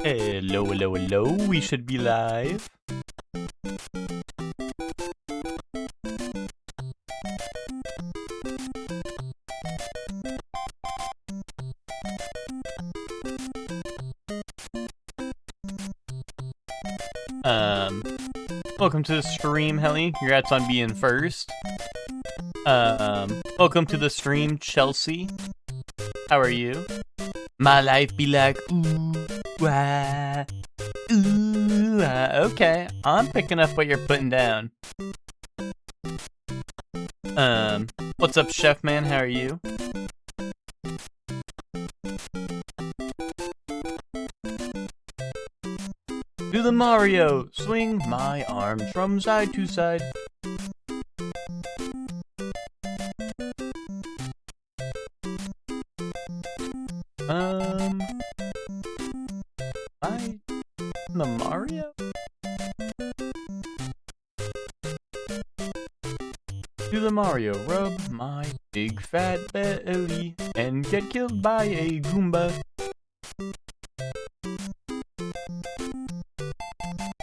Hello, hello, hello. We should be live. Welcome to the stream, Helly. Congrats on being first. Welcome to the stream, Chelsea. How are you? My life be like, ooh, ah, ooh, ah. Okay, I'm picking up what you're putting down. What's up, Chef Man? How are you? Do the Mario! Swing my arms from side to side. The Mario? Do the Mario, rub my big fat belly and get killed by a Goomba.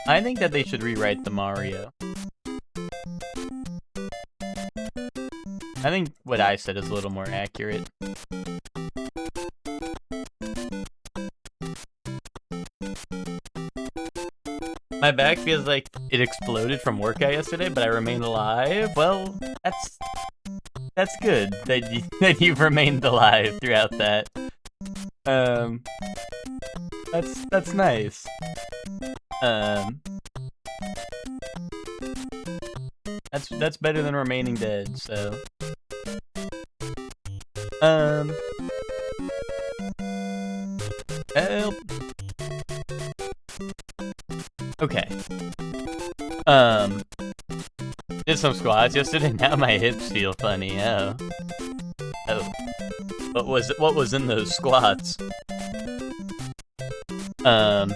I think that they should rewrite the Mario. I think what I said is a little more accurate. My back feels like it exploded from workout yesterday, but I remained alive. Well, that's good that you've remained alive throughout that. That's nice. That's better than remaining dead, so. Help. Okay. Did some squats yesterday, now my hips feel funny, oh. What was in those squats? I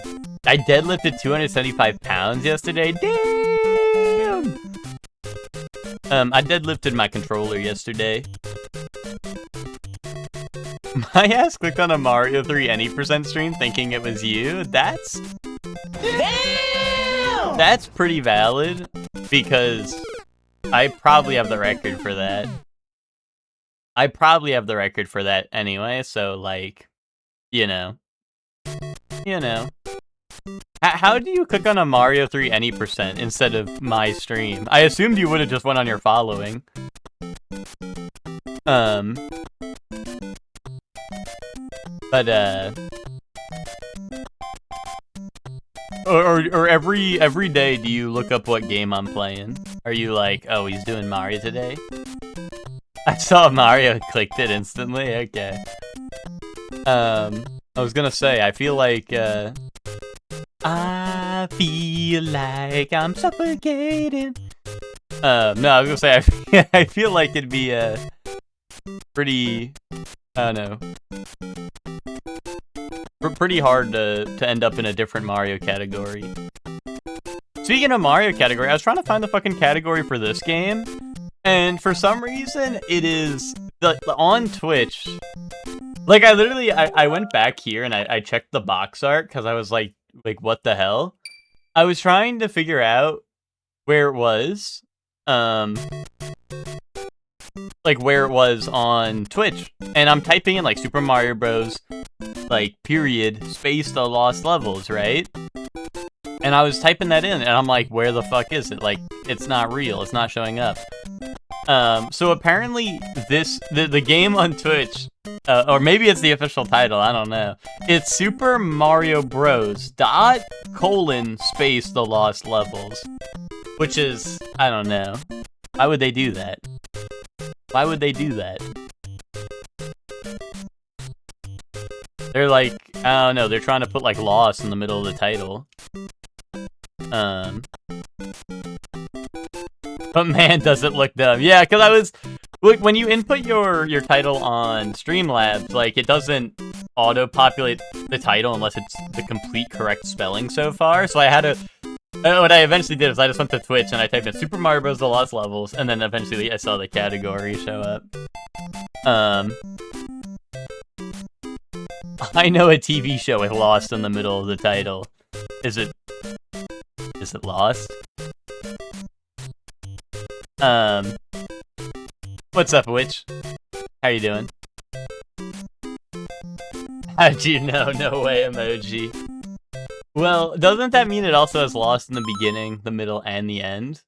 deadlifted 275 pounds yesterday. Damn! I deadlifted my controller yesterday. My ass clicked on a Mario 3 any% stream thinking it was you. That's pretty valid, because I probably have the record for that. I probably have the record for that anyway, so, like, you know. How do you click on a Mario 3 any% instead of my stream? I assumed you would have just went on your following. But, Or every day do you look up what game I'm playing? Are you like, oh, he's doing Mario today? I saw Mario, clicked it instantly, okay. I was gonna say, I feel like I'm suffocating. No, I was gonna say, I feel like it'd be pretty, I don't know, pretty hard to end up in a different Mario category. Speaking of Mario category, I was trying to find the fucking category for this game, and for some reason, it is on Twitch. Like, I went back here and I checked the box art because I was like, what the hell? I was trying to figure out where it was, like where it was on Twitch, and I'm typing in like Super Mario Bros. Like period space the lost levels, right? And I was typing that in, and I'm like, where the fuck is it? Like, it's not real. It's not showing up. So apparently the game on Twitch, or maybe it's the official title, I don't know. It's Super Mario Bros. Space the lost levels, which is, I don't know. Why would they do that? Why would they do that? They're like, I don't know, they're trying to put like lost in the middle of the title. But man, does it look dumb. Yeah, because I was, when you input your title on Streamlabs, like, it doesn't auto-populate the title unless it's the complete correct spelling so far. So I had to, what I eventually did is I just went to Twitch and I typed in Super Mario Bros. The Lost Levels, and then eventually I saw the category show up. I know a TV show with Lost in the middle of the title. Is it Lost? What's up, Witch? How you doing? How'd you know? No way emoji. Well, doesn't that mean it also has Lost in the beginning, the middle, and the end?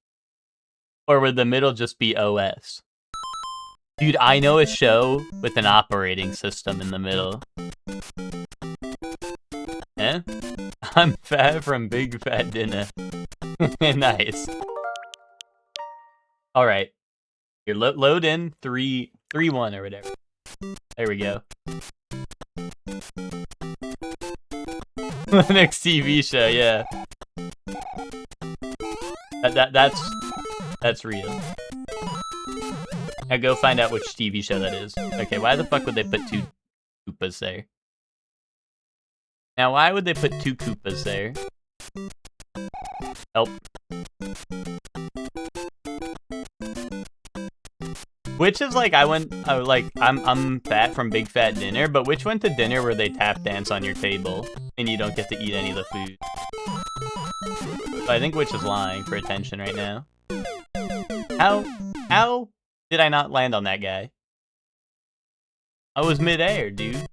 Or would the middle just be OS? Dude, I know a show with an operating system in the middle. Eh? I'm fat from Big Fat Dinner. Nice. Alright. Here, load in 3-1 or whatever. There we go. The next TV show, yeah. That's real. Now go find out which TV show that is. Okay, why the fuck would they put 2 Koopas there? Now, why would they put 2 Koopas there? Help. Which is like, I'm fat from Big Fat Dinner, but which went to dinner where they tap dance on your table and you don't get to eat any of the food? So I think Witch is lying for attention right now. How did I not land on that guy? I was mid-air, dude.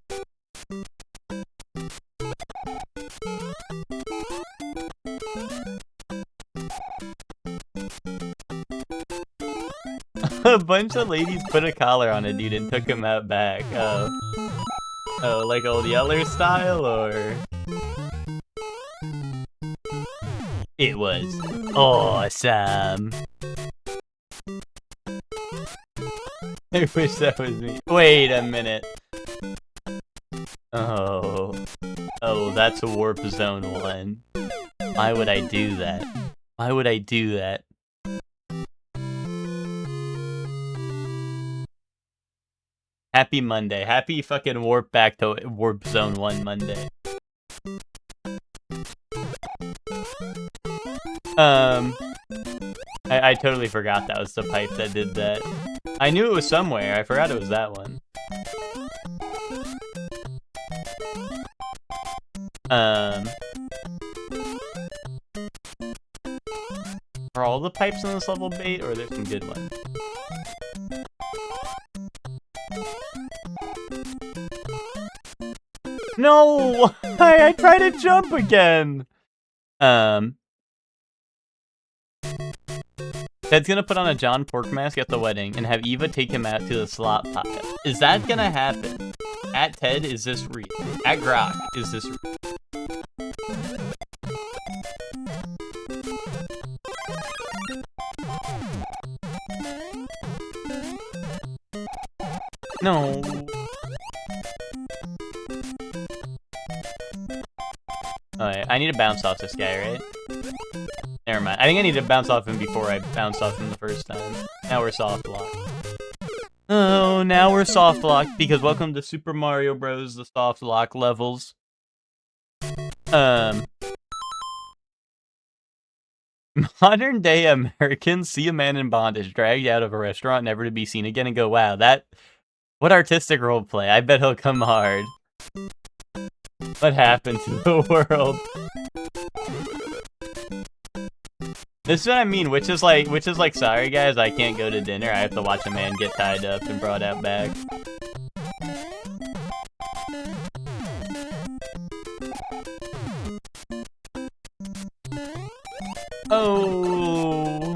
A bunch of ladies put a collar on a dude and took him out back. Oh, like old Yeller style, or? It was awesome. I wish that was me. Wait a minute. Oh, that's a Warp Zone 1. Why would I do that? Why would I do that? Happy Monday. Happy fucking warp back to Warp Zone 1 Monday. I totally forgot that was the pipe that did that. I knew it was somewhere. I forgot it was that one. Are all the pipes in this level bait, or are there some good ones? No! I tried to jump again! Ted's gonna put on a John Pork mask at the wedding and have Eva take him out to the slop pile. Is that gonna happen? At Ted, is this real? At Grok, is this real? No. Alright, I need to bounce off this guy, right? Never mind. I think I need to bounce off him before I bounced off him the first time. Now we're soft locked. Oh, now we're soft locked because welcome to Super Mario Bros. The soft lock levels. Modern day Americans see a man in bondage dragged out of a restaurant never to be seen again and go, wow, what artistic roleplay. I bet he'll come hard. What happened to the world? This is what I mean, which is like, sorry guys, I can't go to dinner. I have to watch a man get tied up and brought out back. Oh.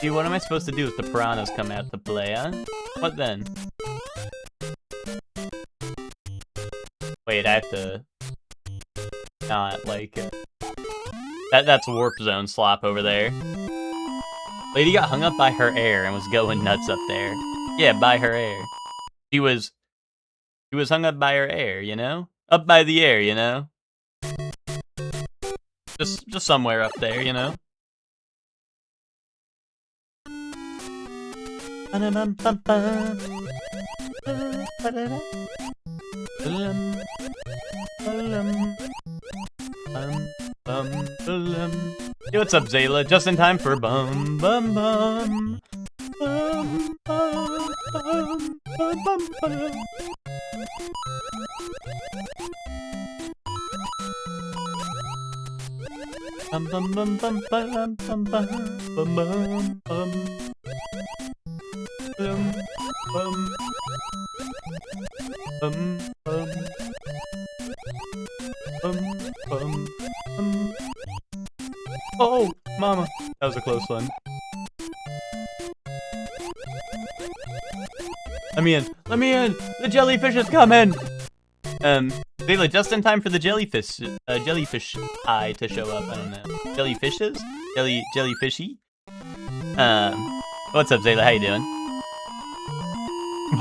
Dude, what am I supposed to do if the piranhas come out to play, huh? What then? Wait, I have to not like it. That's Warp Zone slop over there. Lady got hung up by her air and was going nuts up there. Yeah, by her air. She was hung up by her air, you know? Up by the air, you know? Just somewhere up there, you know? Hey, what's up, Zayla? Just in time for bum bum bum. Bum bum bum bum bum bum. Bum bum bum bum bum bum bum bum bum bum. Bum bum bum bum bum bum. Oh, mama, that was a close one. Let me in! Let me in! The jellyfish is coming! Zayla, just in time for the jellyfish eye to show up. I don't know. Jellyfishes? Jellyfishy? What's up, Zayla? How you doing?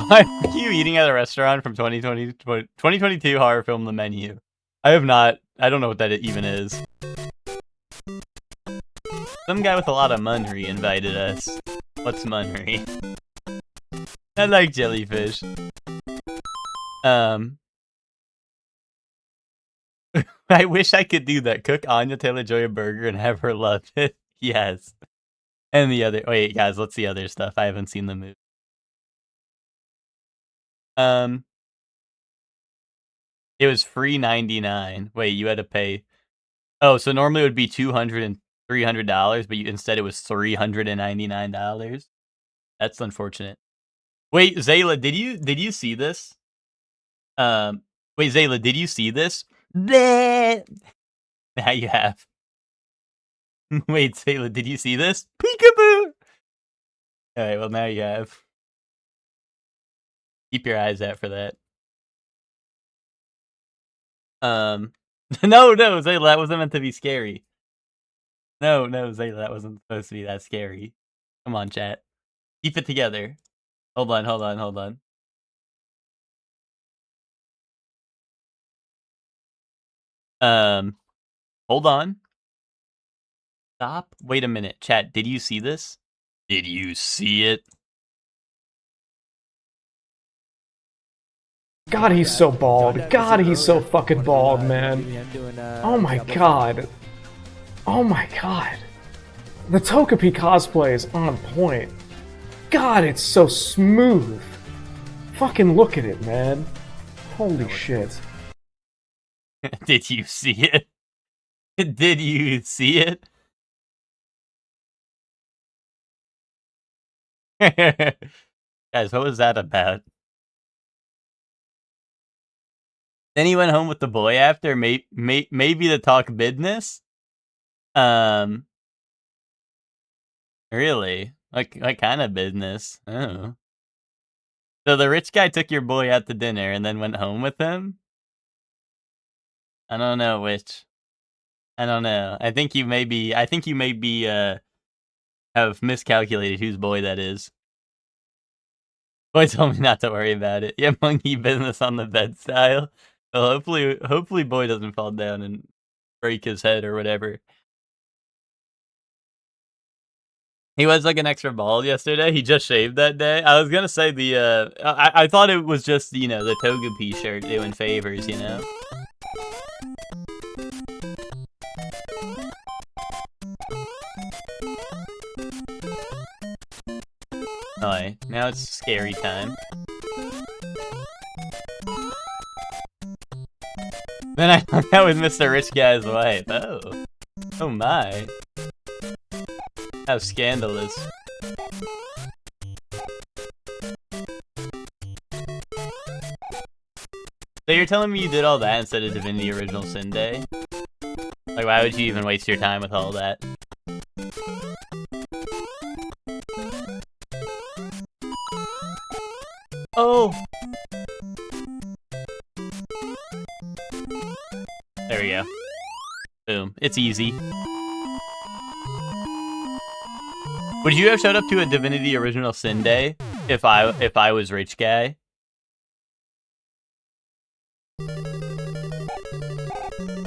Why are you eating at a restaurant from 2022 horror film The Menu? I have not. I don't know what that even is. Some guy with a lot of money invited us. What's money? I like jellyfish. I wish I could do that. Cook Anya Taylor-Joy a burger and have her love it. Yes. And the other... Wait, guys, let's see other stuff. I haven't seen the movie. It was free $99. Wait, you had to pay... Oh, so normally it would be $200 and $300, but instead it was $399. That's unfortunate. Wait, Zayla, did you see this? Wait, Zayla, did you see this? Now you have. Wait, Zayla, did you see this? Peekaboo! Alright, well now you have. Keep your eyes out for that. No, Zayla, that wasn't meant to be scary. No, Zayla, that wasn't supposed to be that scary. Come on, chat. Keep it together. Hold on. Hold on. Stop. Wait a minute. Chat, did you see this? Did you see it? God, he's so bald. God, he's so fucking bald, man. Oh my god. Oh my god. The Togepi cosplay is on point. God, it's so smooth. Fucking look at it, man. Holy shit. Did you see it? Did you see it? Guys, what was that about? Then he went home with the boy after, maybe to talk business? Really? What kind of business? Oh. So the rich guy took your boy out to dinner and then went home with him? I don't know which. I don't know. I think you may be have miscalculated whose boy that is. Boy told me not to worry about it. Yeah, monkey business on the bed style. Well, hopefully boy doesn't fall down and break his head or whatever. He was like an extra bald yesterday. He just shaved that day. I was gonna say I thought it was just, you know, the Togepi shirt doing favors, you know? Alright, now it's scary time. Then I hung out with Mr. Rich Guy's wife. Oh. Oh my. How scandalous. So you're telling me you did all that instead of Divinity Original Sin Day? Like, why would you even waste your time with all that? Oh! There we go. Boom. It's easy. Would you have showed up to a Divinity Original Sin Day if I was Rich Guy?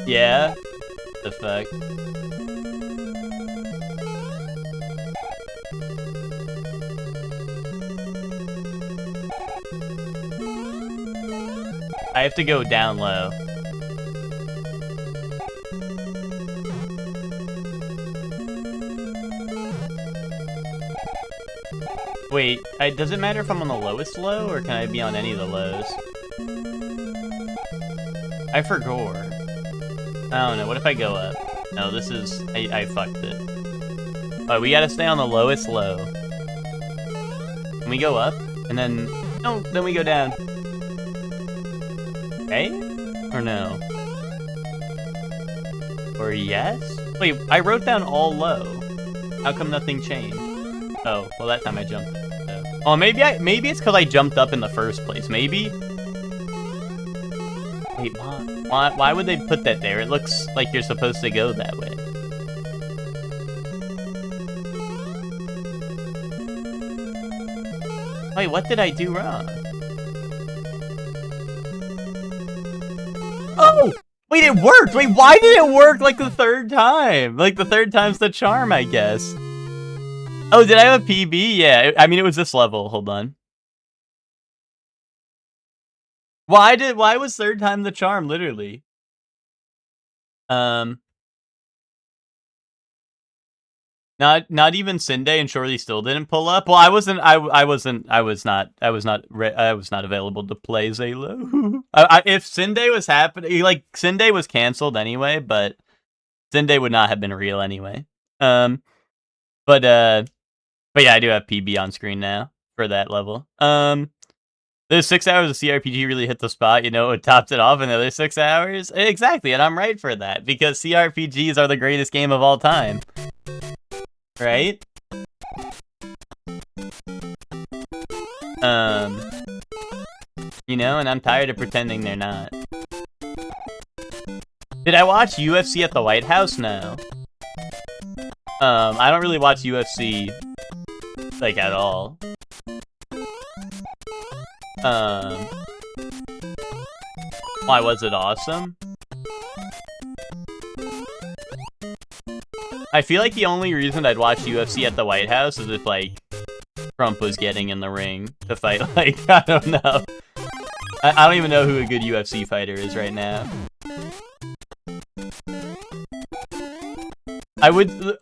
Yeah? The fuck? I have to go down low. Wait, does it matter if I'm on the lowest low, or can I be on any of the lows? I forgot. I don't know, what if I go up? No, this is... I fucked it. Oh, we gotta stay on the lowest low. Can we go up? And then... No, then we go down. Okay? Or no? Or yes? Wait, I wrote down all low. How come nothing changed? Oh, well that time I jumped. So. Oh, maybe it's because I jumped up in the first place. Maybe? Wait, why would they put that there? It looks like you're supposed to go that way. Wait, what did I do wrong? Oh! Wait, it worked! Wait, why did it work like the third time? Like the third time's the charm, I guess. Oh, did I have a PB? Yeah, I mean, it was this level. Hold on. Why was third time the charm, literally? Not even Sinde and Shorty still didn't pull up. Well, I was not available to play Zalo. If Sinde was happening, like Sinde was canceled anyway, but Sinde would not have been real anyway. But yeah, I do have PB on screen now for that level. Those 6 hours of CRPG really hit the spot, you know, it topped it off another 6 hours. Exactly, and I'm right for that, because CRPGs are the greatest game of all time. Right? You know, and I'm tired of pretending they're not. Did I watch UFC at the White House? No. I don't really watch UFC, like, at all. Why was it awesome? I feel like the only reason I'd watch UFC at the White House is if, like, Trump was getting in the ring to fight. Like, I don't know. I don't even know who a good UFC fighter is right now.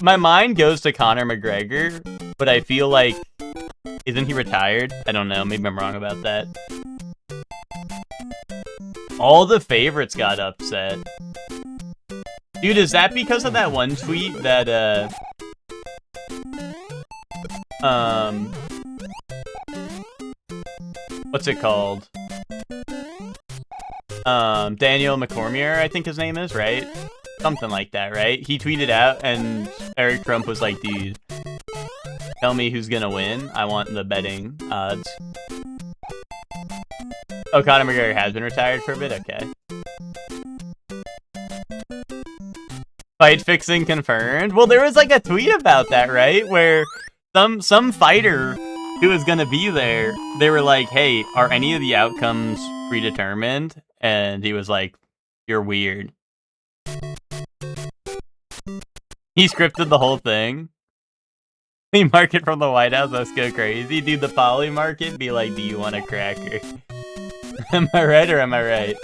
My mind goes to Conor McGregor, but I feel like, isn't he retired? I don't know, maybe I'm wrong about that. All the favorites got upset. Dude, is that because of that one tweet that, what's it called? Daniel McCormier, I think his name is, right? Something like that, right? He tweeted out, and Eric Trump was like, dude, tell me who's gonna win. I want the betting odds. Oh, Conor McGregor has been retired for a bit? Okay. Fight fixing confirmed? Well, there was like a tweet about that, right? Where some fighter who was gonna be there, they were like, hey, are any of the outcomes predetermined? And he was like, you're weird. He scripted the whole thing. We market from the White House, let's go crazy. Dude, the poly market be like, do you want a cracker? Am I right or am I right?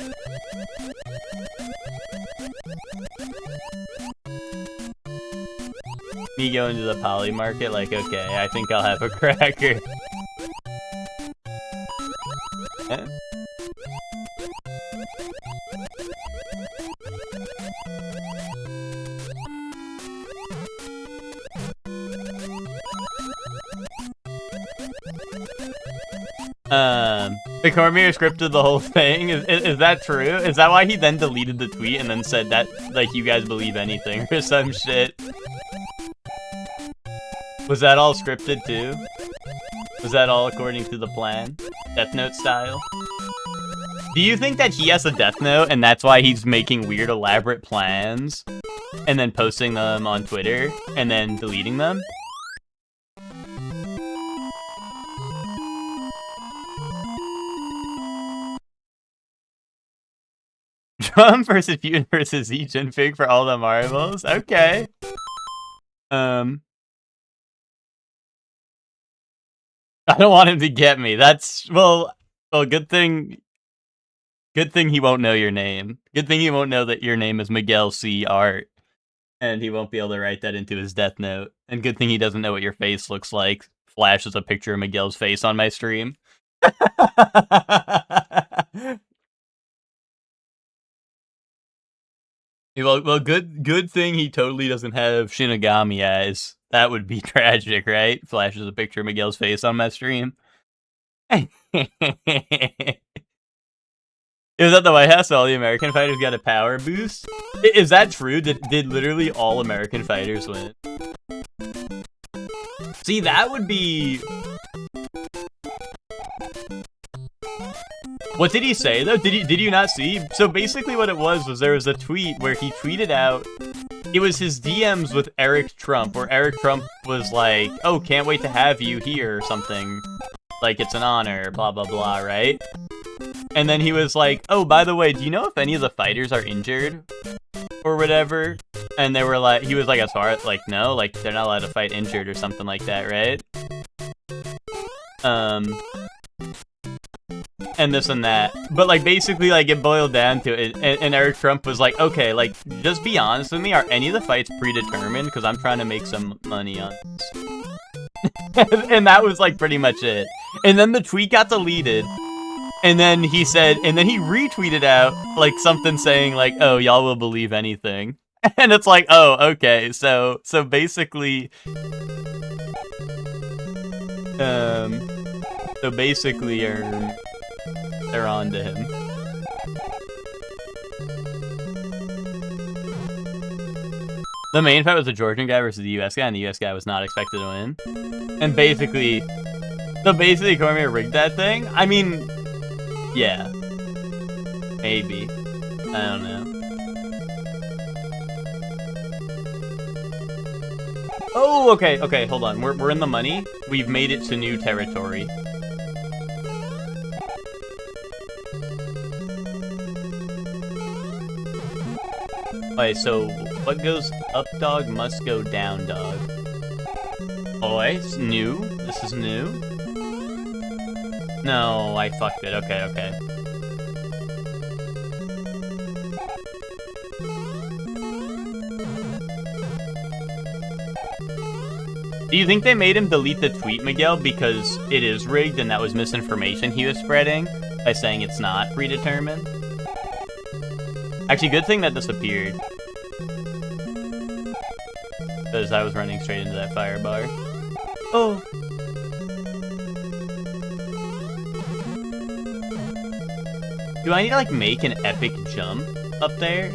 Me go into the poly market like, okay, I think I'll have a cracker. The Cormier scripted the whole thing. Is that true? Is that why he then deleted the tweet and then said that, like, you guys believe anything or some shit? Was that all scripted too? Was that all according to the plan? Death Note style? Do you think that he has a Death Note and that's why he's making weird elaborate plans and then posting them on Twitter and then deleting them? Trump versus Putin versus Xi Jinping for all the marbles? Okay. I don't want him to get me. That's, well, good thing he won't know your name. Good thing he won't know that your name is Miguel C. Art. And he won't be able to write that into his death note. And good thing he doesn't know what your face looks like. Flashes a picture of Miguel's face on my stream. Well, good thing he totally doesn't have Shinigami eyes. That would be tragic, right? Flashes a picture of Miguel's face on my stream. Is that the White House? All the American fighters got a power boost? Is that true? Did literally all American fighters win? See, that would be... What did he say though? Did you not see? So basically what it was there was a tweet where he tweeted out, it was his DMs with Eric Trump, where Eric Trump was like, oh, can't wait to have you here or something. Like, it's an honor, blah, blah, blah, right? And then he was like, oh, by the way, do you know if any of the fighters are injured? Or whatever? And they were like, he was like, as far as, like, no, like, they're not allowed to fight injured or something like that, right? And this and that. But, like, basically, like, it boiled down to it. And Eric Trump was like, okay, like, just be honest with me. Are any of the fights predetermined? Because I'm trying to make some money on this. And that was, like, pretty much it. And then the tweet got deleted. And then he said, and then he retweeted out, like, something saying, like, oh, y'all will believe anything. And it's like, oh, okay. So basically... So basically, they're on to him. The main fight was the Georgian guy versus the US guy, and the US guy was not expected to win. And basically, Cormier rigged that thing. I mean, yeah. Maybe. I don't know. Oh, okay, hold on. We're in the money. We've made it to new territory. Okay, so what goes up, dog, must go down, dog. Oh, it's new? This is new? No, I fucked it. Okay. Do you think they made him delete the tweet, Miguel, because it is rigged and that was misinformation he was spreading by saying it's not predetermined? Actually, good thing that disappeared. Because I was running straight into that fire bar. Oh! Do I need to, like, make an epic jump up there?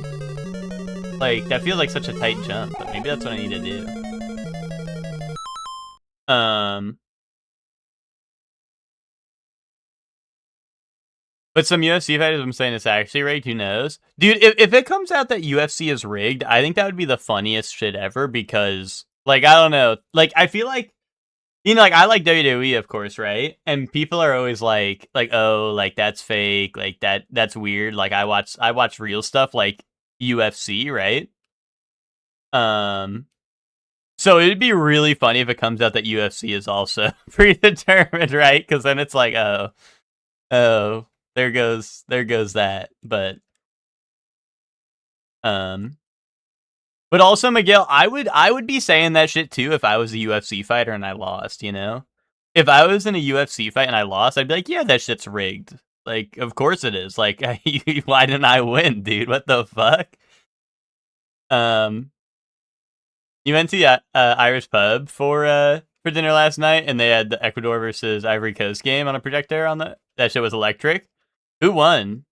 Like, that feels like such a tight jump, but maybe that's what I need to do. But some UFC fighters, I'm saying it's actually rigged, who knows? Dude, if it comes out that UFC is rigged, I think that would be the funniest shit ever, because, like, I don't know. Like, I feel like, you know, like, I like WWE, of course, right? And people are always like, oh, like, that's fake, like, that's weird. Like, I watch real stuff, like UFC, right? So it'd be really funny if it comes out that UFC is also predetermined, right? Because then it's like, oh, there goes that. But also, Miguel, I would be saying that shit too if I was a UFC fighter and I lost, you know? If I was in a UFC fight and I lost, I'd be like, yeah, that shit's rigged. Like, of course it is. Like, why didn't I win, dude? What the fuck? You went to the Irish pub for dinner last night, and they had the Ecuador versus Ivory Coast game on a projector on that shit was electric. Who won?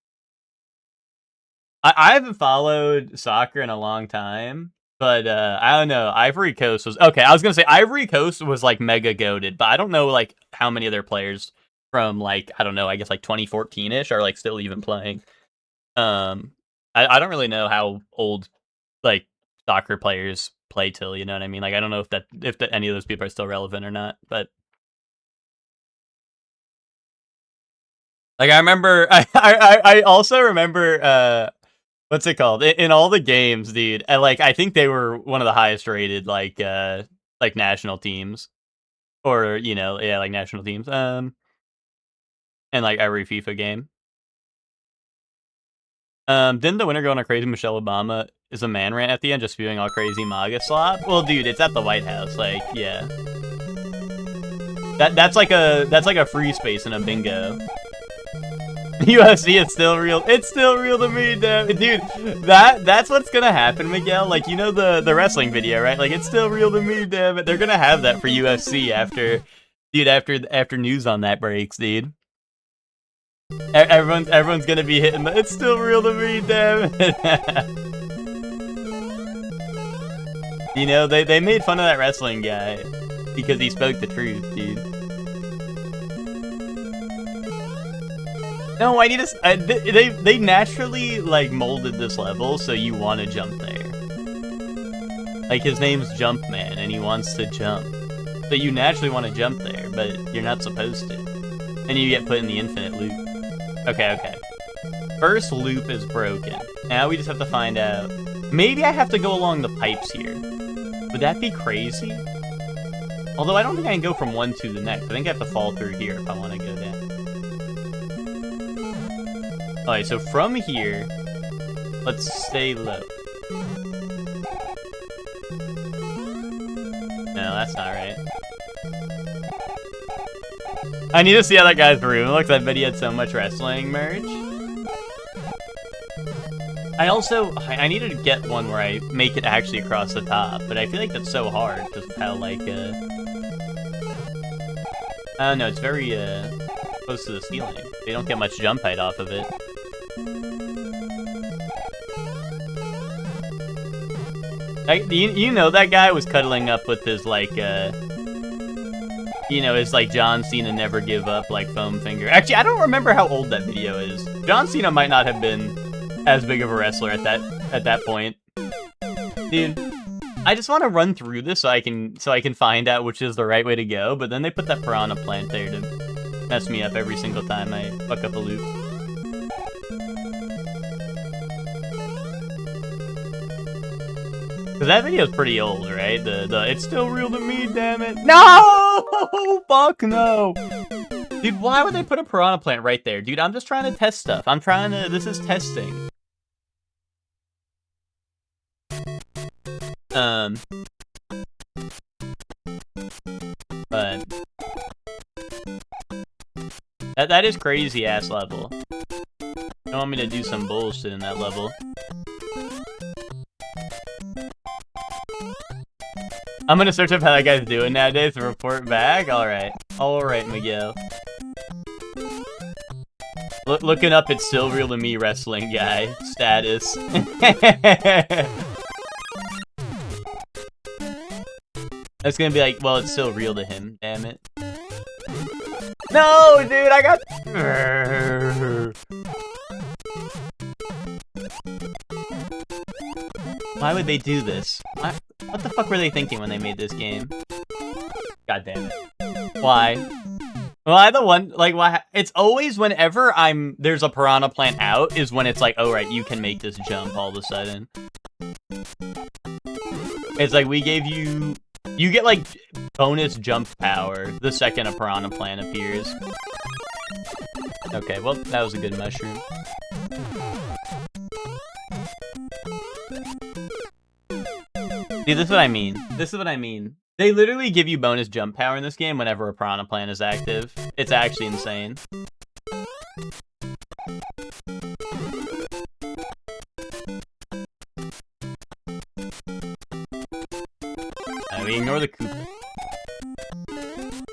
I haven't followed soccer in a long time, but I don't know. Ivory Coast was okay. I was gonna say Ivory Coast was like mega goated, but I don't know like how many of their players from like I don't know. I guess like 2014ish are like still even playing. I don't really know how old like soccer players play till, you know what I mean? Like I don't know if any of those people are still relevant or not, but like I remember I also remember what's it called? In all the games, dude. I think they were one of the highest rated like national teams. Or, you know, yeah, like national teams. And like every FIFA game. Didn't the winner go on a crazy Michelle Obama is a man rant at the end, just spewing all crazy MAGA slop? Well, dude, it's at the White House. Like, yeah, that's like a free space in a bingo. UFC is still real. It's still real to me, damn it. Dude. That's what's gonna happen, Miguel. Like, you know the wrestling video, right? Like, it's still real to me, damn it. They're gonna have that for UFC after, dude, after news on that breaks, dude. Everyone's gonna be hitting the, it's still real to me, damn it. You know, they made fun of that wrestling guy because he spoke the truth, dude. No, I need to. They naturally like molded this level so you want to jump there. Like, his name's Jumpman and he wants to jump, so you naturally want to jump there, but you're not supposed to, and you get put in the infinite loop. Okay. First loop is broken. Now we just have to find out. Maybe I have to go along the pipes here. Would that be crazy? Although I don't think I can go from one to the next. I think I have to fall through here if I want to go down. Alright, so from here, let's stay low. No, that's not right. I need to see how that guy's room looks. I bet he had so much wrestling merch. I needed to get one where I make it actually across the top, but I feel like that's so hard because of how, like, I don't know, it's very, close to the ceiling. They don't get much jump height off of it. You know, that guy was cuddling up with his, like, you know, his, like, John Cena never give up, like, foam finger. Actually, I don't remember how old that video is. John Cena might not have been as big of a wrestler at that point. Dude, I just want to run through this so I can find out which is the right way to go, but then they put that piranha plant there to mess me up every single time I fuck up a loop. Cause that video's pretty old, right? The it's still real to me, damn it. No! Fuck no! Dude, why would they put a piranha plant right there? Dude, I'm just trying to test stuff. This is testing. But that is crazy ass level. You want me to do some bullshit in that level? I'm gonna search up how that guy's doing nowadays to report back. Alright, Miguel. Looking up, it's still real to me, wrestling guy status. That's gonna be like, well, it's still real to him, damn it. No, dude, I got... Why would they do this? What the fuck were they thinking when they made this game? God damn it. Why? Why the one, like, why? It's always whenever there's a piranha plant out is when it's like, oh, right, you can make this jump all of a sudden. It's like, we gave you... You get, like, bonus jump power the second a piranha plant appears. Okay, well, that was a good mushroom. See, this is what I mean. They literally give you bonus jump power in this game whenever a piranha plant is active. It's actually insane. We ignore the Koopa.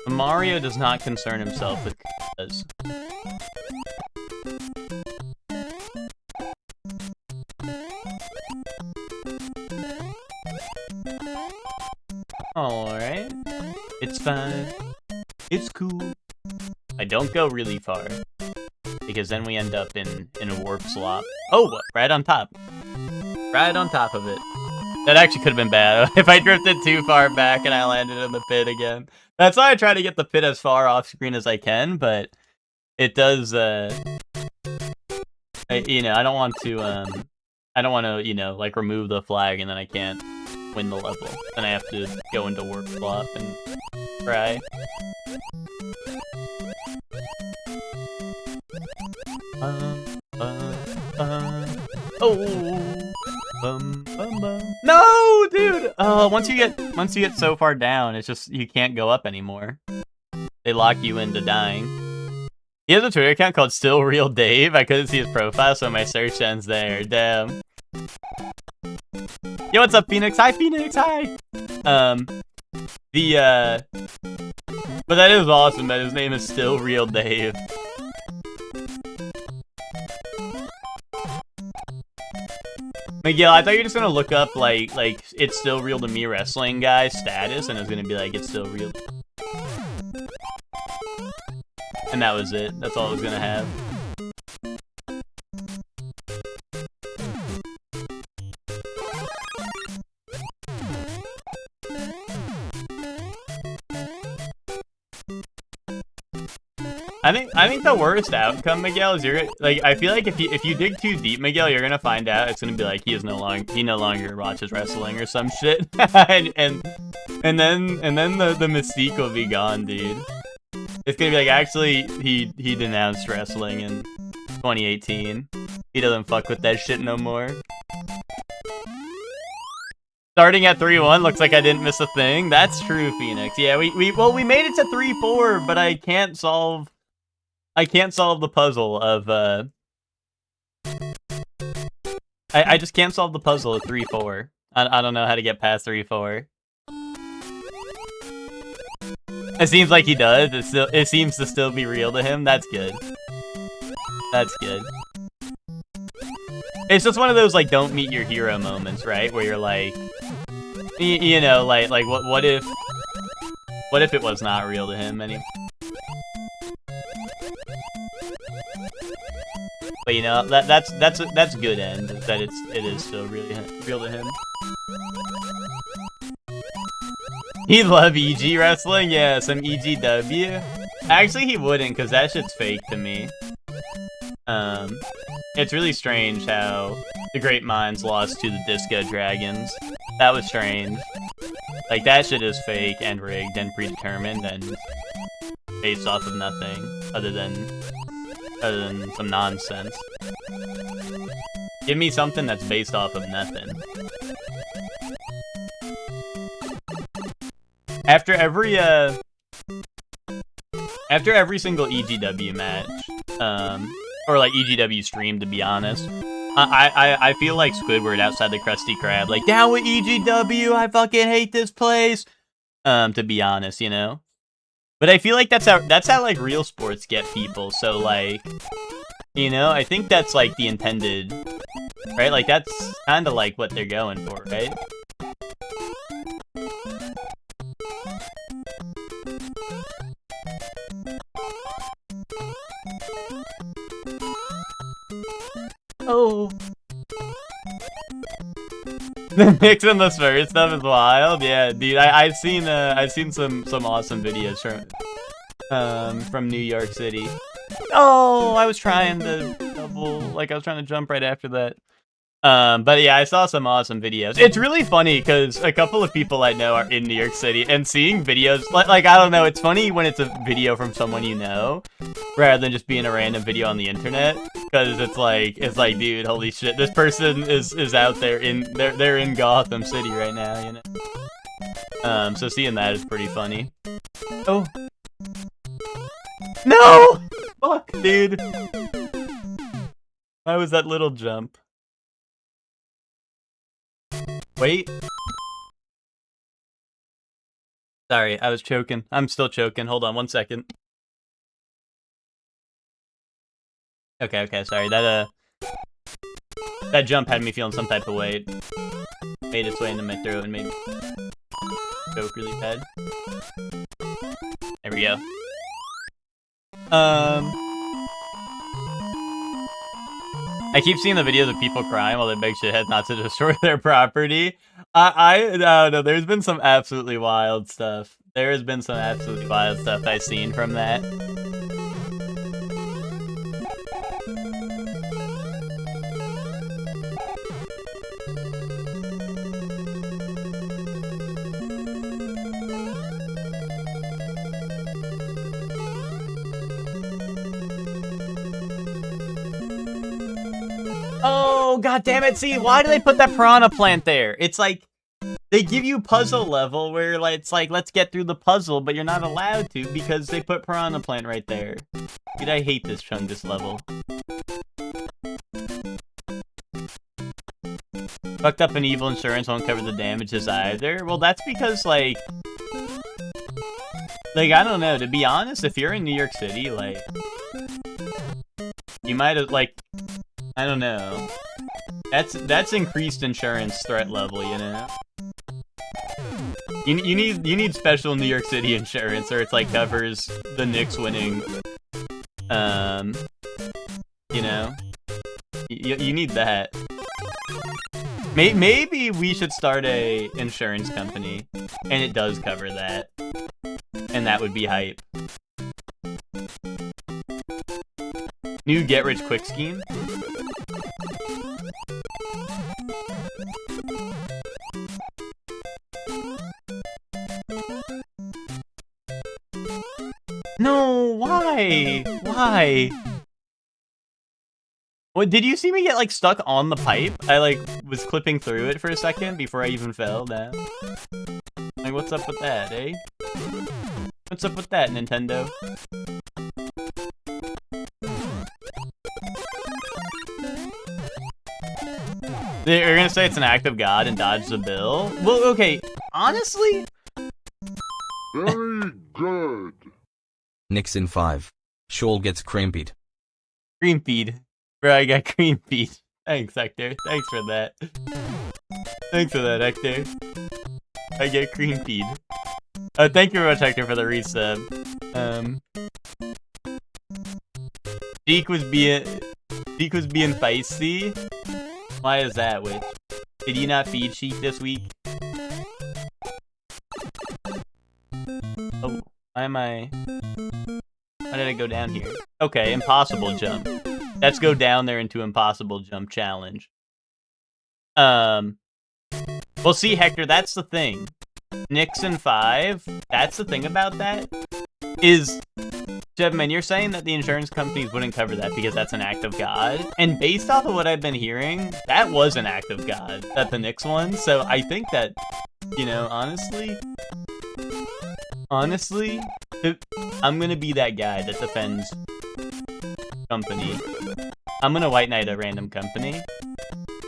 Mario does not concern himself with Koopas. Alright. It's fine. It's cool. I don't go really far, because then we end up in a warp slop. Oh, right on top. Right on top of it. That actually could have been bad if I drifted too far back and I landed in the pit again. That's why I try to get the pit as far off screen as I can, but it does, you know, I don't want to, you know, like, remove the flag and then I can't win the level. Then I have to go into warp slop and try. Oh! No, dude! Once you get so far down, it's just, you can't go up anymore. They lock you into dying. He has a Twitter account called Still Real Dave. I couldn't see his profile, so my search ends there. Damn. Yo, what's up, Phoenix? Hi, Phoenix. Hi. But that is awesome that his name is Still Real Dave. Miguel, I thought you were just gonna look up like it's still real to me wrestling guy status, and it was gonna be like it's still real. And that was it. That's all it was gonna have. I think the worst outcome, Miguel, is you're like, I feel like if you dig too deep, Miguel, you're gonna find out it's gonna be like he no longer watches wrestling or some shit, and then the mystique will be gone, dude. It's gonna be like, actually he denounced wrestling in 2018. He doesn't fuck with that shit no more. Starting at 3-1, looks like I didn't miss a thing. That's true, Phoenix. Yeah, we made it to 3-4, but I can't solve the puzzle of I just can't solve the puzzle of 3-4. I don't know how to get past 3-4. It seems like he does. It seems to still be real to him. That's good. That's good. It's just one of those like don't meet your hero moments, right? Where you're like, you know, like what if it was not real to him anymore? But you know, that's good end, that it is still really real to him. He'd love EG wrestling, yeah, some EGW. Actually, he wouldn't, cause that shit's fake to me. It's really strange how the Great Minds lost to the Disco Dragons. That was strange. Like, that shit is fake and rigged and predetermined and based off of nothing other than some nonsense. Give me something that's based off of nothing. After every single EGW match, or like EGW stream, to be honest, I feel like Squidward outside the Krusty Krab, like, down with EGW, I fucking hate this place. To be honest, you know. But I feel like that's how like real sports get people. So like, you know, I think that's like the intended, right? Like that's kind of like what they're going for, right? Oh. The mix and the Spurs stuff is wild. Yeah, dude, I've seen some awesome videos from New York City. Oh, I was trying to jump right after that. But yeah, I saw some awesome videos. It's really funny because a couple of people I know are in New York City, and seeing videos like I don't know, it's funny when it's a video from someone you know, rather than just being a random video on the internet. Because it's like, dude, holy shit, this person is out there they're in Gotham City right now, you know. So seeing that is pretty funny. Oh. No! Fuck, dude. Why was that little jump? Wait. Sorry, I was choking. I'm still choking. Hold on 1 second. Okay, sorry. That jump had me feeling some type of way. It made its way into my throat and made me choke really bad. There we go. I keep seeing the videos of people crying while they beg shitheads not to destroy their property. I don't know, there's been some absolutely wild stuff. There has been some absolutely wild stuff I've seen from that. Oh, god damn it. See, why do they put that piranha plant there? It's like, They give you puzzle level where like, it's like, let's get through the puzzle, but you're not allowed to because they put Piranha Plant right there. Dude, I hate this Chungus level. Fucked up and evil insurance won't cover the damages either. Well, that's because, like, I don't know, to be honest, if you're in New York City, like, you might have, like, I don't know. That's increased insurance threat level, you know? You need special New York City insurance, or it's like covers the Knicks winning. You know, you need that. Maybe we should start a insurance company, and it does cover that, and that would be hype. New get rich quick scheme. No, why? Why? What, did you see me get, like, stuck on the pipe? I, like, was clipping through it for a second before I even fell down. Like, what's up with that, eh? What's up with that, Nintendo? They're gonna say it's an act of God and dodge the bill? Well, okay, honestly... Very good. Nixon 5. Shoal gets creampied. Creampied. Bro, I got creampied. Thanks, Hector. Thanks for that. Thanks for that, Hector. I get creampied. Thank you very much, Hector, for the resub. Deke was being feisty. Why is that, Witch? Did you not feed Sheik this week? Oh, why am I... How did I go down here? Okay, impossible jump. Let's go down there into impossible jump challenge. Well, see, Hector, that's the thing. Nixon 5, that's the thing about that, is... Jevman, you're saying that the insurance companies wouldn't cover that because that's an act of God. And based off of what I've been hearing, that was an act of God, that the Knicks won. So I think that, you know, honestly, I'm gonna be that guy that defends company. I'm gonna white knight a random company.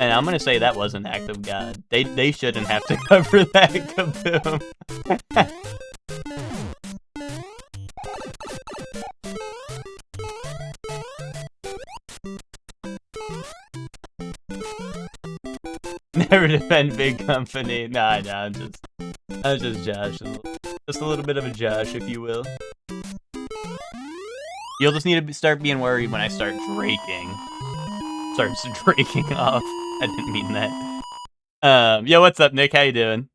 And I'm gonna say that was an act of God. They shouldn't have to cover that, kaboom. Never defend big company. Nah, I'm just Josh. Just a little bit of a Josh, if you will. You'll just need to start being worried when I start draking. Starts draking off. I didn't mean that. Yo, what's up, Nick? How you doing?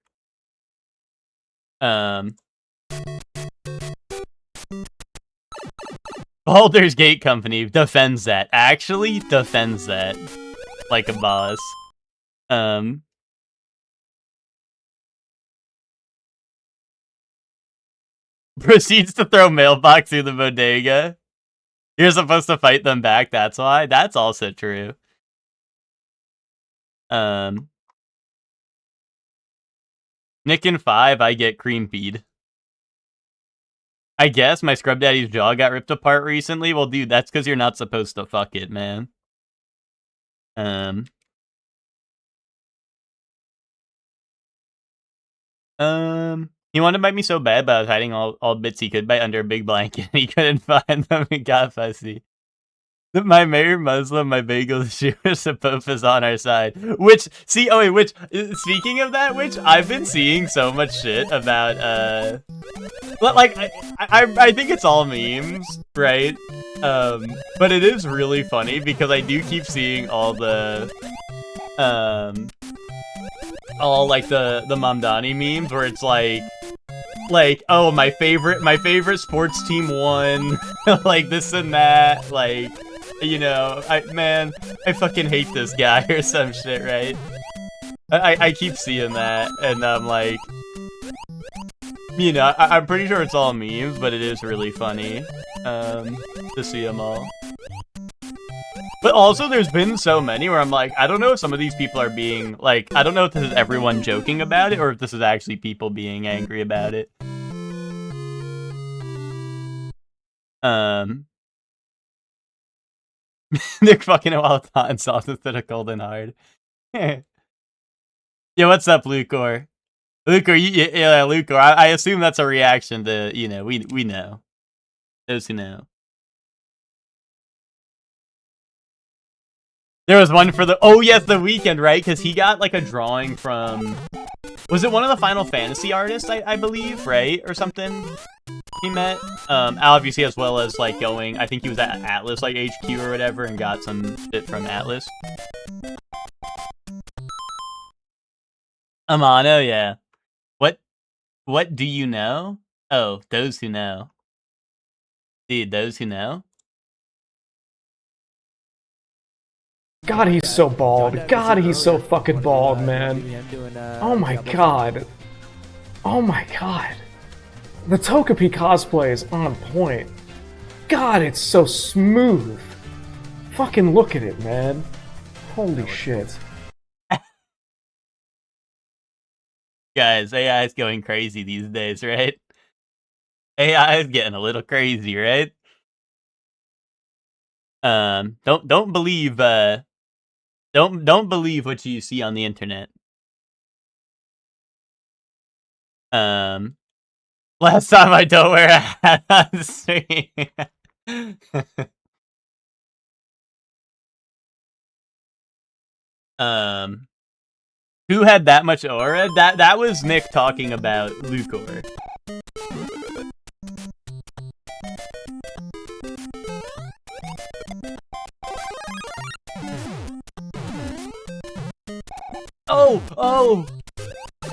Baldur's Gate Company defends that. Actually defends that. Like a boss. Proceeds to throw mailbox through the bodega. You're supposed to fight them back, that's why? That's also true. Nick in 5, I get creampied. I guess my scrub daddy's jaw got ripped apart recently. Well, dude, that's because you're not supposed to fuck it, man. He wanted to bite me so bad, but I was hiding all bits he could bite under a big blanket. He couldn't find them and got fussy. My mayor Muslim, my bagel Jewish, the Pope is on our side. Which, see, oh wait, which, speaking of that, which, I've been seeing so much shit about, like, I think it's all memes, right? But it is really funny because I do keep seeing all the, all, like, the Mamdani memes where it's like, oh, my favorite sports team won, like, this and that, like, you know, I fucking hate this guy or some shit, right? I keep seeing that, and I'm like, you know, I'm pretty sure it's all memes, but it is really funny, to see them all. But also, there's been so many where I'm like, I don't know if some of these people are being, like, I don't know if this is everyone joking about it, or if this is actually people being angry about it. They're fucking it while it's hot and soft instead of cold and hard. Yeah, what's up, Lucor? Lucor, yeah, Lucor. I assume that's a reaction to, you know, we know. Those who know. There was one for the, oh yes, the Weeknd, right? Because he got like a drawing from, was it one of the Final Fantasy artists, I believe, right? Or something he met? Obviously, as well as like going, I think he was at Atlas, like HQ or whatever, and got some shit from Atlas. Amano, yeah. What do you know? Oh, those who know. Dude, those who know? God, he's so bald. God, he's so fucking bald, man. Oh my god. Oh my god. The Togepi cosplay is on point. God, it's so smooth. Fucking look at it, man. Holy shit. Guys, AI is going crazy these days, right? AI is getting a little crazy, right? Don't believe don't believe what you see on the internet. Last time I don't wear a hat on stream. Who had that much aura? That was Nick talking about Lucor. Oh!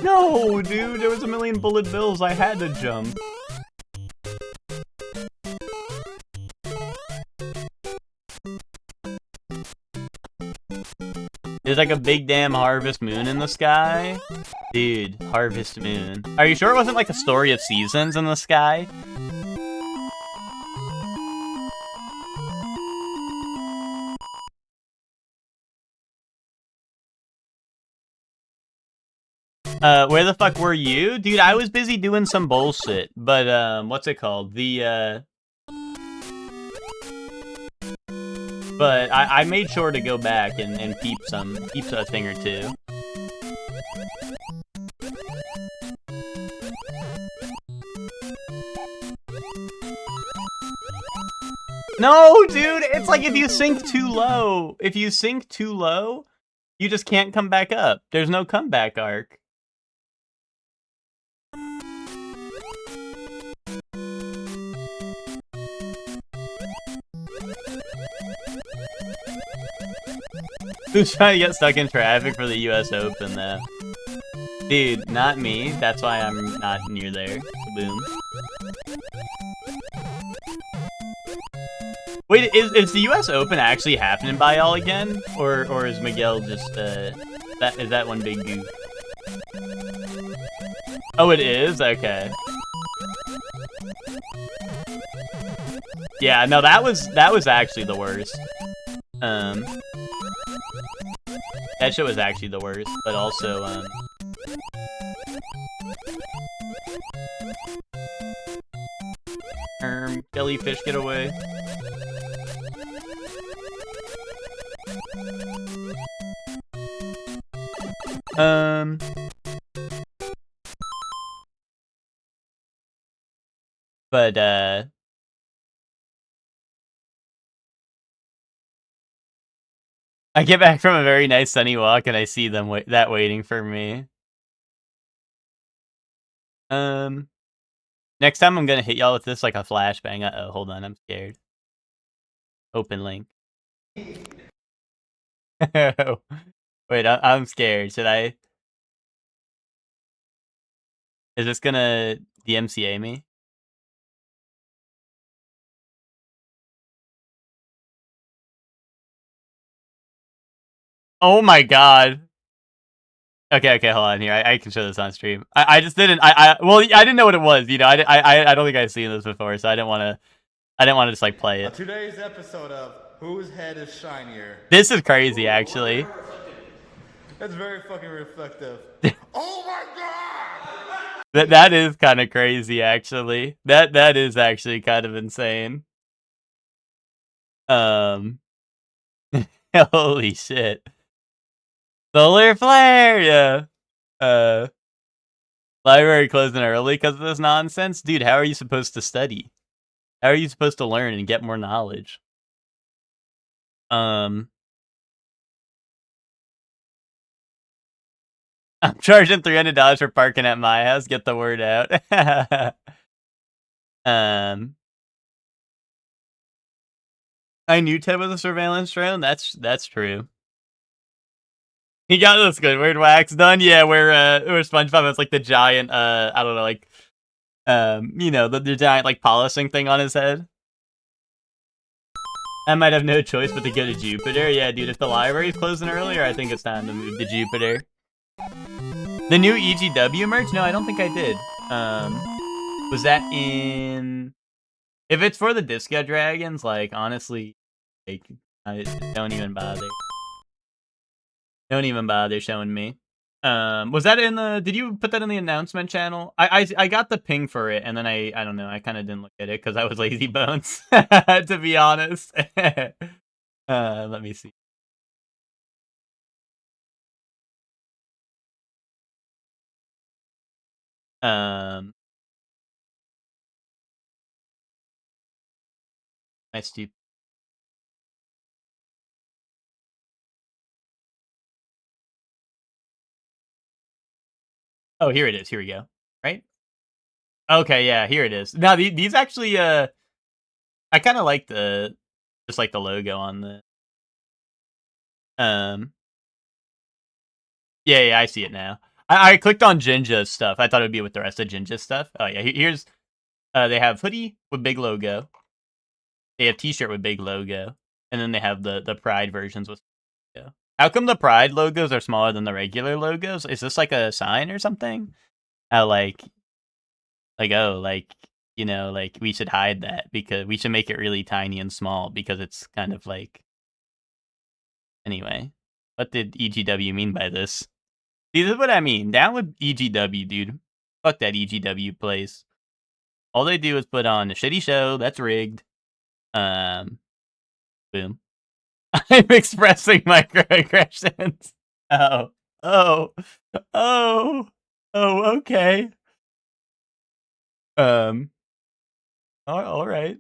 No, dude, there was a million bullet bills. I had to jump. There's like a big damn harvest moon in the sky. Dude, harvest moon. Are you sure it wasn't like a story of seasons in the sky? Where the fuck were you? Dude, I was busy doing some bullshit. But, what's it called? But I made sure to go back and peep a thing or two. No, dude, it's like if you sink too low, you just can't come back up. There's no comeback arc. Who's trying to get stuck in traffic for the US Open, though? Dude, not me. That's why I'm not near there. Boom. Wait, is the US Open actually happening by y'all again? Or is Miguel just, is that one big goof? Oh, it is? Okay. Yeah, no, that was actually the worst. That shit was actually the worst, but also, jellyfish, get away. But, I get back from a very nice sunny walk and I see them waiting for me. Next time I'm gonna hit y'all with this like a flashbang. Uh-oh, hold on, I'm scared. Open link. Wait, I'm scared. Should I? Is this gonna DMCA me? Oh my god. Okay, hold on here. I can show this on stream. I just didn't. Well, I didn't know what it was. You know, I don't think I've seen this before, so I didn't want to just like play it. Today's episode of Whose head is shinier? This is crazy, actually. That's very fucking reflective. Oh my god! That is kind of crazy, actually. That is actually kind of insane. Holy shit. Solar flare, yeah. Library closing early because of this nonsense? Dude, how are you supposed to study? How are you supposed to learn and get more knowledge? I'm charging $300 for parking at my house. Get the word out. I knew Ted was a surveillance drone. That's true. He got this Squidward wax done. Yeah, where SpongeBob has like the giant I don't know, like you know, the giant like polishing thing on his head. I might have no choice but to go to Jupiter. Yeah, dude, if the library's closing earlier, I think it's time to move to Jupiter. The new EGW merch? No, I don't think I did. Was that in... If it's for the Disco Dragons, like, honestly, like, don't even bother. Don't even bother showing me. Was that in the... Did you put that in the announcement channel? I got the ping for it, and then I don't know, I kind of didn't look at it, because I was lazy bones, to be honest. Let me see. My stupid. Oh, here it is. Here we go. Right? Okay, yeah, here it is. Now these actually I kind of like the just like the logo on the yeah, I see it now. I clicked on Jinja's stuff. I thought it would be with the rest of Jinja's stuff. Oh yeah, here's they have hoodie with big logo. They have t-shirt with big logo, and then they have the Pride versions with logo. How come the Pride logos are smaller than the regular logos? Is this like a sign or something? Like oh, like, you know, like we should hide that because we should make it really tiny and small because it's kind of like. Anyway, what did EGW mean by this? See, this is what I mean. Down with EGW, dude. Fuck that EGW place. All they do is put on a shitty show that's rigged. Boom. I'm expressing microaggressions. Oh, okay. All right.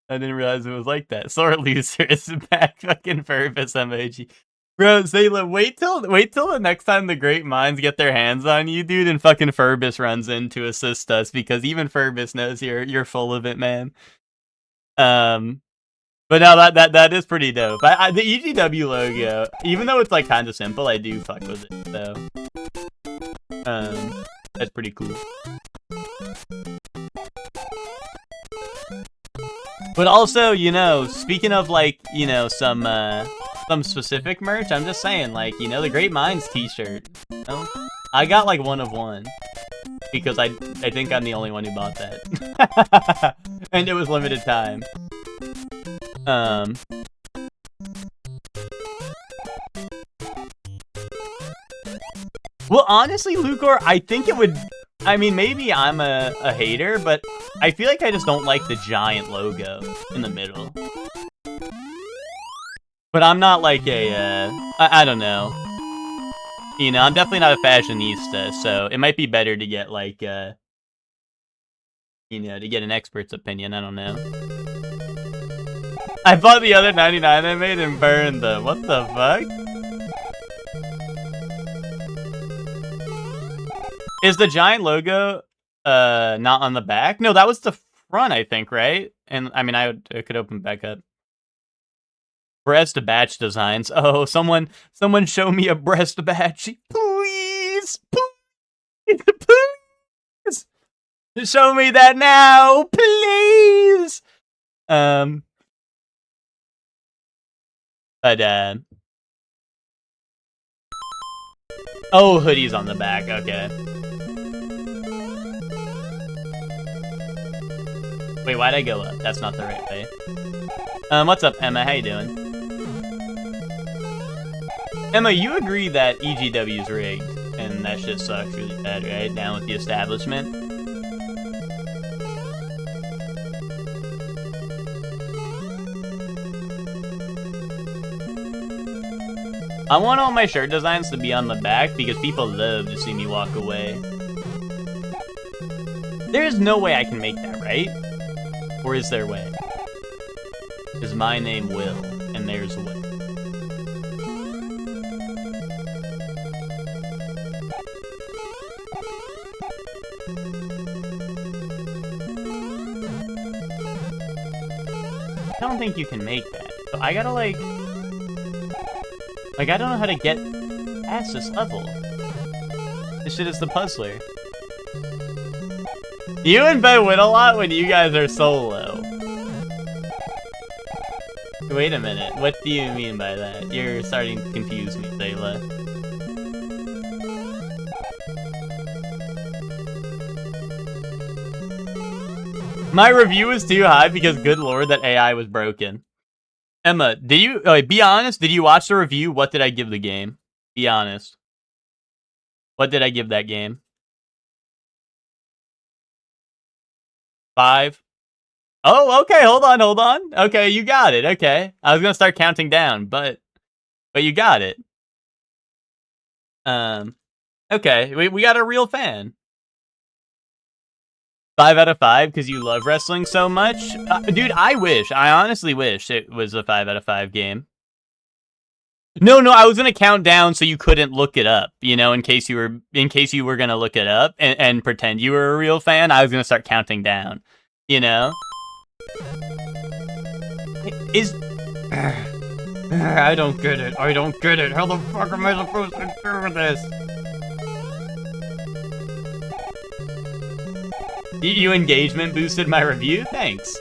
I didn't realize it was like that. Sore loser is back. Fucking Furbus emoji. Bro, Zayla, wait till the next time the great minds get their hands on you, dude, and fucking Furbus runs in to assist us because even Furbus knows you're full of it, man. But no, that is pretty dope. The EGW logo, even though it's like kind of simple, I do fuck with it. So, that's pretty cool. But also, you know, speaking of like, you know, some specific merch, I'm just saying, like, you know, the Great Minds t-shirt. You know? I got like one of one because I think I'm the only one who bought that, and it was limited time. Well, honestly, Lucor, I think it would. I mean, maybe I'm a hater, but I feel like I just don't like the giant logo in the middle. But I'm not like a, I don't know. You know, I'm definitely not a fashionista, so it might be better to get like, you know, to get an expert's opinion, I don't know. I bought the other 99 I made and burned them. What the fuck? Is the giant logo not on the back? No, that was the front, I think, right? And I mean, I could open back up. Breast batch designs. Oh, someone show me a breast batch, please, please, please. Show me that now, please. But oh, hoodie's on the back. Okay. Wait, why'd I go up? That's not the right way. What's up, Emma? How you doing? Emma, you agree that EGW is rigged, and that shit sucks really bad, right? Down with the establishment. I want all my shirt designs to be on the back because people love to see me walk away. There's no way I can make that, right? Or is there a way? Is my name Will, and there's a way. I don't think you can make that. So I gotta like, I don't know how to get past this level. This shit is the puzzler. You and Ben win a lot when you guys are solo. Wait a minute, what do you mean by that? You're starting to confuse me, Zayla. My review was too high because good lord that AI was broken. Emma, did you, be honest, did you watch the review? What did I give the game? Be honest. What did I give that game? 5? Oh, okay, hold on. Okay, you got it, okay. I was gonna start counting down, but you got it. Okay, we got a real fan. 5 out of 5 because you love wrestling so much? Dude, I honestly wish it was a 5 out of 5 game. No, I was gonna count down so you couldn't look it up, you know, in case you were gonna look it up and pretend you were a real fan. I was gonna start counting down, you know? I don't get it. How the fuck am I supposed to do this? You engagement boosted my review? Thanks.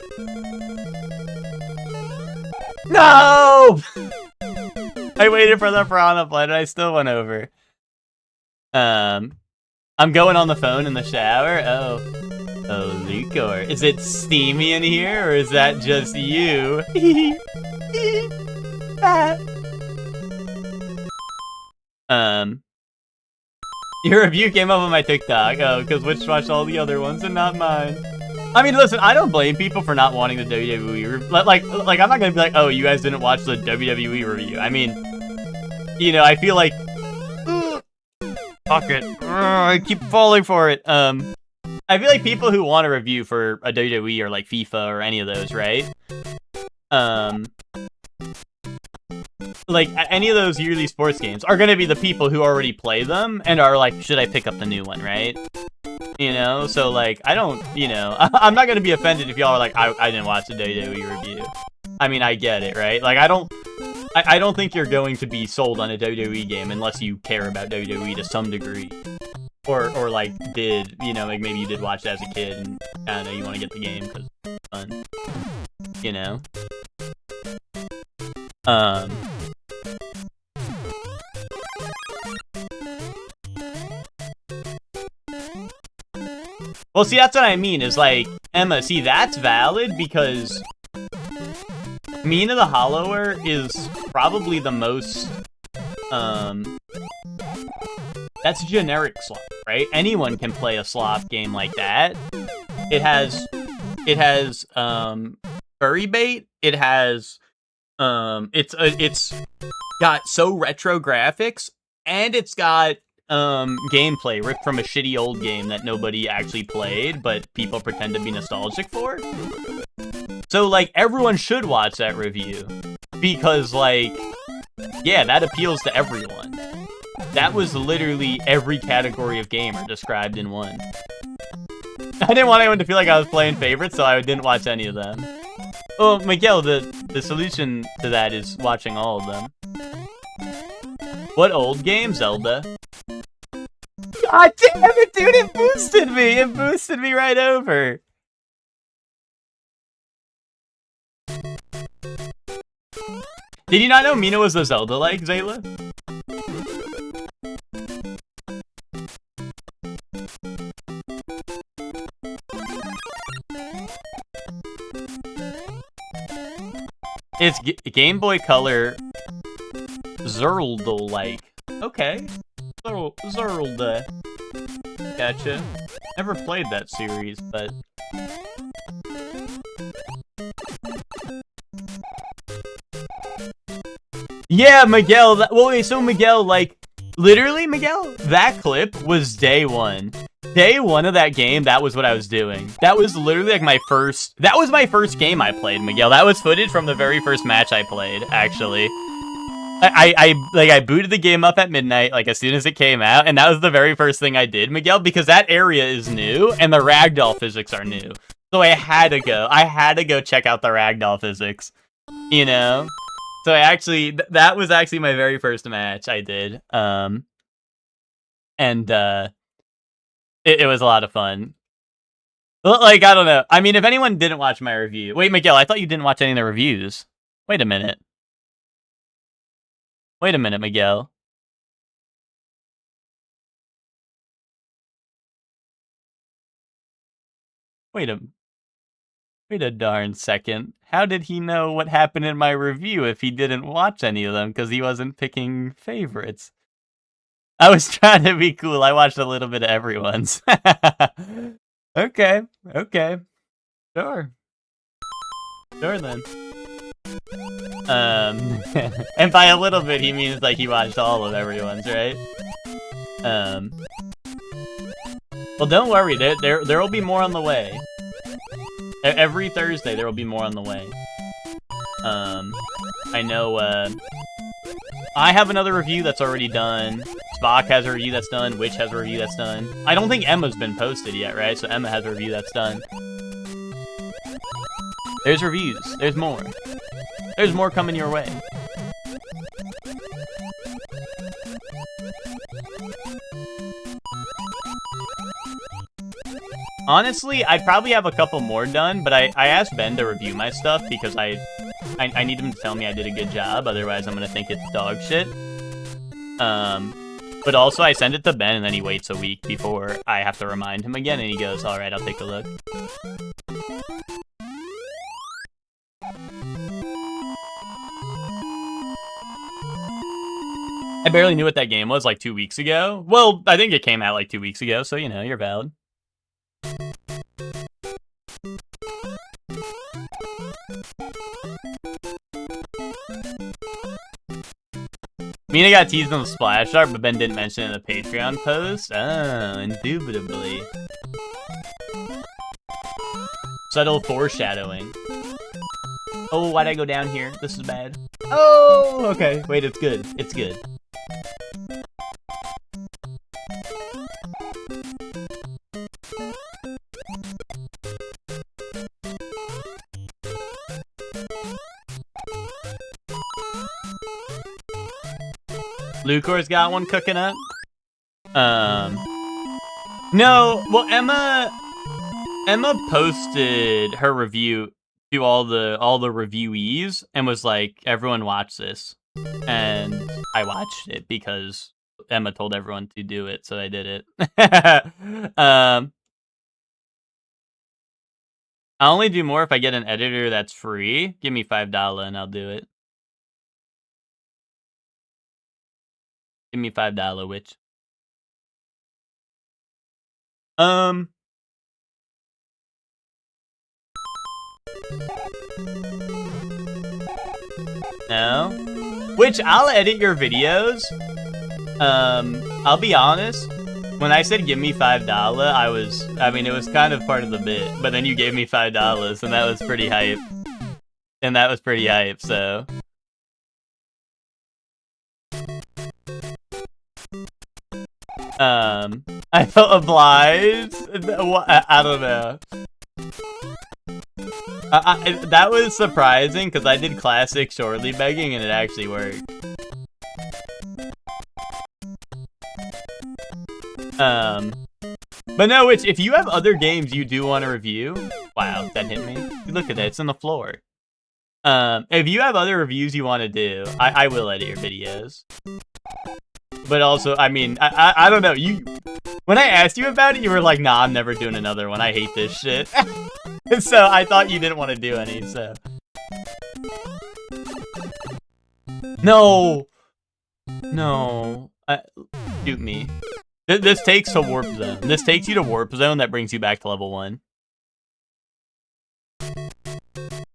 No! I waited for the piranha plant and I still went over. I'm going on the phone in the shower. Oh, Lucor. Is it steamy in here or is that just you? Your review came up on my TikTok. Oh, because Witch watched all the other ones and not mine. I mean, listen, I don't blame people for not wanting the WWE. Like, I'm not gonna be like, oh, you guys didn't watch the WWE review. I mean, you know, I feel like, fuck it. I keep falling for it. I feel like people who want a review for a WWE or like FIFA or any of those, right? Like, any of those yearly sports games are gonna be the people who already play them and are like, should I pick up the new one, right? You know, so like, I don't, you know, I'm not gonna be offended if y'all are like, I didn't watch the WWE review. I mean, I get it, right? Like, I don't think you're going to be sold on a WWE game unless you care about WWE to some degree. Or like, did, you know, like maybe you did watch it as a kid and I don't know, you want to get the game because it's fun. You know? Well, see, that's what I mean, is like, Emma, see, that's valid because Mina the Hollower is probably the most, that's generic slop, right? Anyone can play a slop game like that. It has, furry bait, it has, it's got so retro graphics, and it's got, gameplay ripped from a shitty old game that nobody actually played, but people pretend to be nostalgic for. So, like, everyone should watch that review. Because, like, yeah, that appeals to everyone. That was literally every category of gamer described in one. I didn't want anyone to feel like I was playing favorites, so I didn't watch any of them. Well, Miguel, the solution to that is watching all of them. What old game, Zelda? God damn it, dude, it boosted me! It boosted me right over! Did you not know Mina was a Zelda-like, Zayla? It's Game Boy Color Zerldal-like. Okay. Zerlda. Gotcha. Never played that series, but... Yeah, Miguel, well, wait, so Miguel, like, literally, Miguel, that clip was day one. Day one of that game, that was what I was doing. That was literally, like, that was my first game I played, Miguel. That was footage from the very first match I played, actually. I booted the game up at midnight, like, as soon as it came out, and that was the very first thing I did, Miguel, because that area is new, and the ragdoll physics are new. So I had to go check out the ragdoll physics, you know? So that was actually my very first match I did. It was a lot of fun. Like, I don't know. I mean, if anyone didn't watch my review... Wait, Miguel, I thought you didn't watch any of the reviews. Wait a minute. Wait a minute, Miguel. Wait a darn second. How did he know what happened in my review if he didn't watch any of them because he wasn't picking favorites? I was trying to be cool. I watched a little bit of everyone's. Okay. Sure then. And by a little bit, he means like he watched all of everyone's, right? Well, don't worry. There will be more on the way. Every Thursday, there will be more on the way. I know, I have another review that's already done. Spock has a review that's done. Witch has a review that's done. I don't think Emma's been posted yet, right? So Emma has a review that's done. There's reviews. There's more. There's more coming your way. Honestly, I'd probably have a couple more done, but I asked Ben to review my stuff because I need him to tell me I did a good job, otherwise I'm gonna think it's dog shit. But also I send it to Ben and then he waits a week before I have to remind him again, and he goes, alright, I'll take a look. I barely knew what that game was like 2 weeks ago. Well, I think it came out like 2 weeks ago, so you know, you're valid. Mina got teased on the splash art, but Ben didn't mention it in the Patreon post. Oh, indubitably. Subtle foreshadowing. Oh, why'd I go down here? This is bad. Oh, okay. Wait, it's good. It's good. Lucor's got one cooking up. No, well, Emma posted her review to all the reviewees and was like, everyone watch this. And I watched it because Emma told everyone to do it, so I did it. I'll only do more if I get an editor that's free. Give me $5 and I'll do it. Give me $5, witch. No? Which, I'll edit your videos. I'll be honest. When I said give me $5, I mean, it was kind of part of the bit. But then you gave me $5, and that was pretty hype. So... I felt obliged. I don't know. That was surprising because I did classic shortly begging and it actually worked. But no, if you have other games you do want to review, wow, that hit me. Look at that, it's on the floor. If you have other reviews you want to do, I will edit your videos. But also, I mean, I don't know, when I asked you about it, you were like, nah, I'm never doing another one, I hate this shit. So I thought you didn't want to do any, so. No! No. Shoot me. This takes to Warp Zone. This takes you to Warp Zone that brings you back to level 1.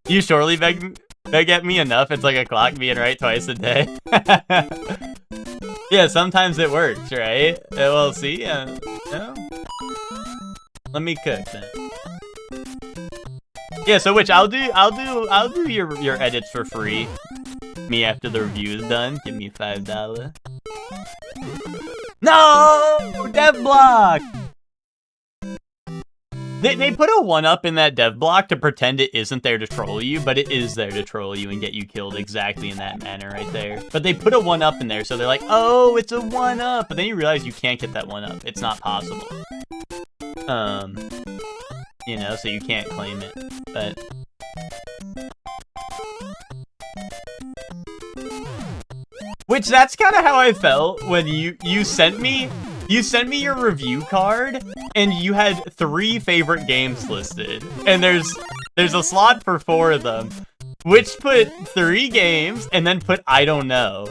You surely beg at me enough. It's like a clock being right twice a day. Yeah, sometimes it works, right? Well, see, no. Let me cook then. Yeah, so which I'll do your edits for free. Me after the review is done. Give me $5. No! Dev block! They put a 1-up in that dev block to pretend it isn't there to troll you, but it is there to troll you and get you killed exactly in that manner right there. But they put a 1-up in there, so they're like, oh, it's a 1-up. But then you realize you can't get that 1-up. It's not possible. You know, so you can't claim it. But which that's kind of how I felt when you sent me your review card and you had 3 favorite games listed, and there's a slot for 4 of them. Which put 3 games and then put I don't know.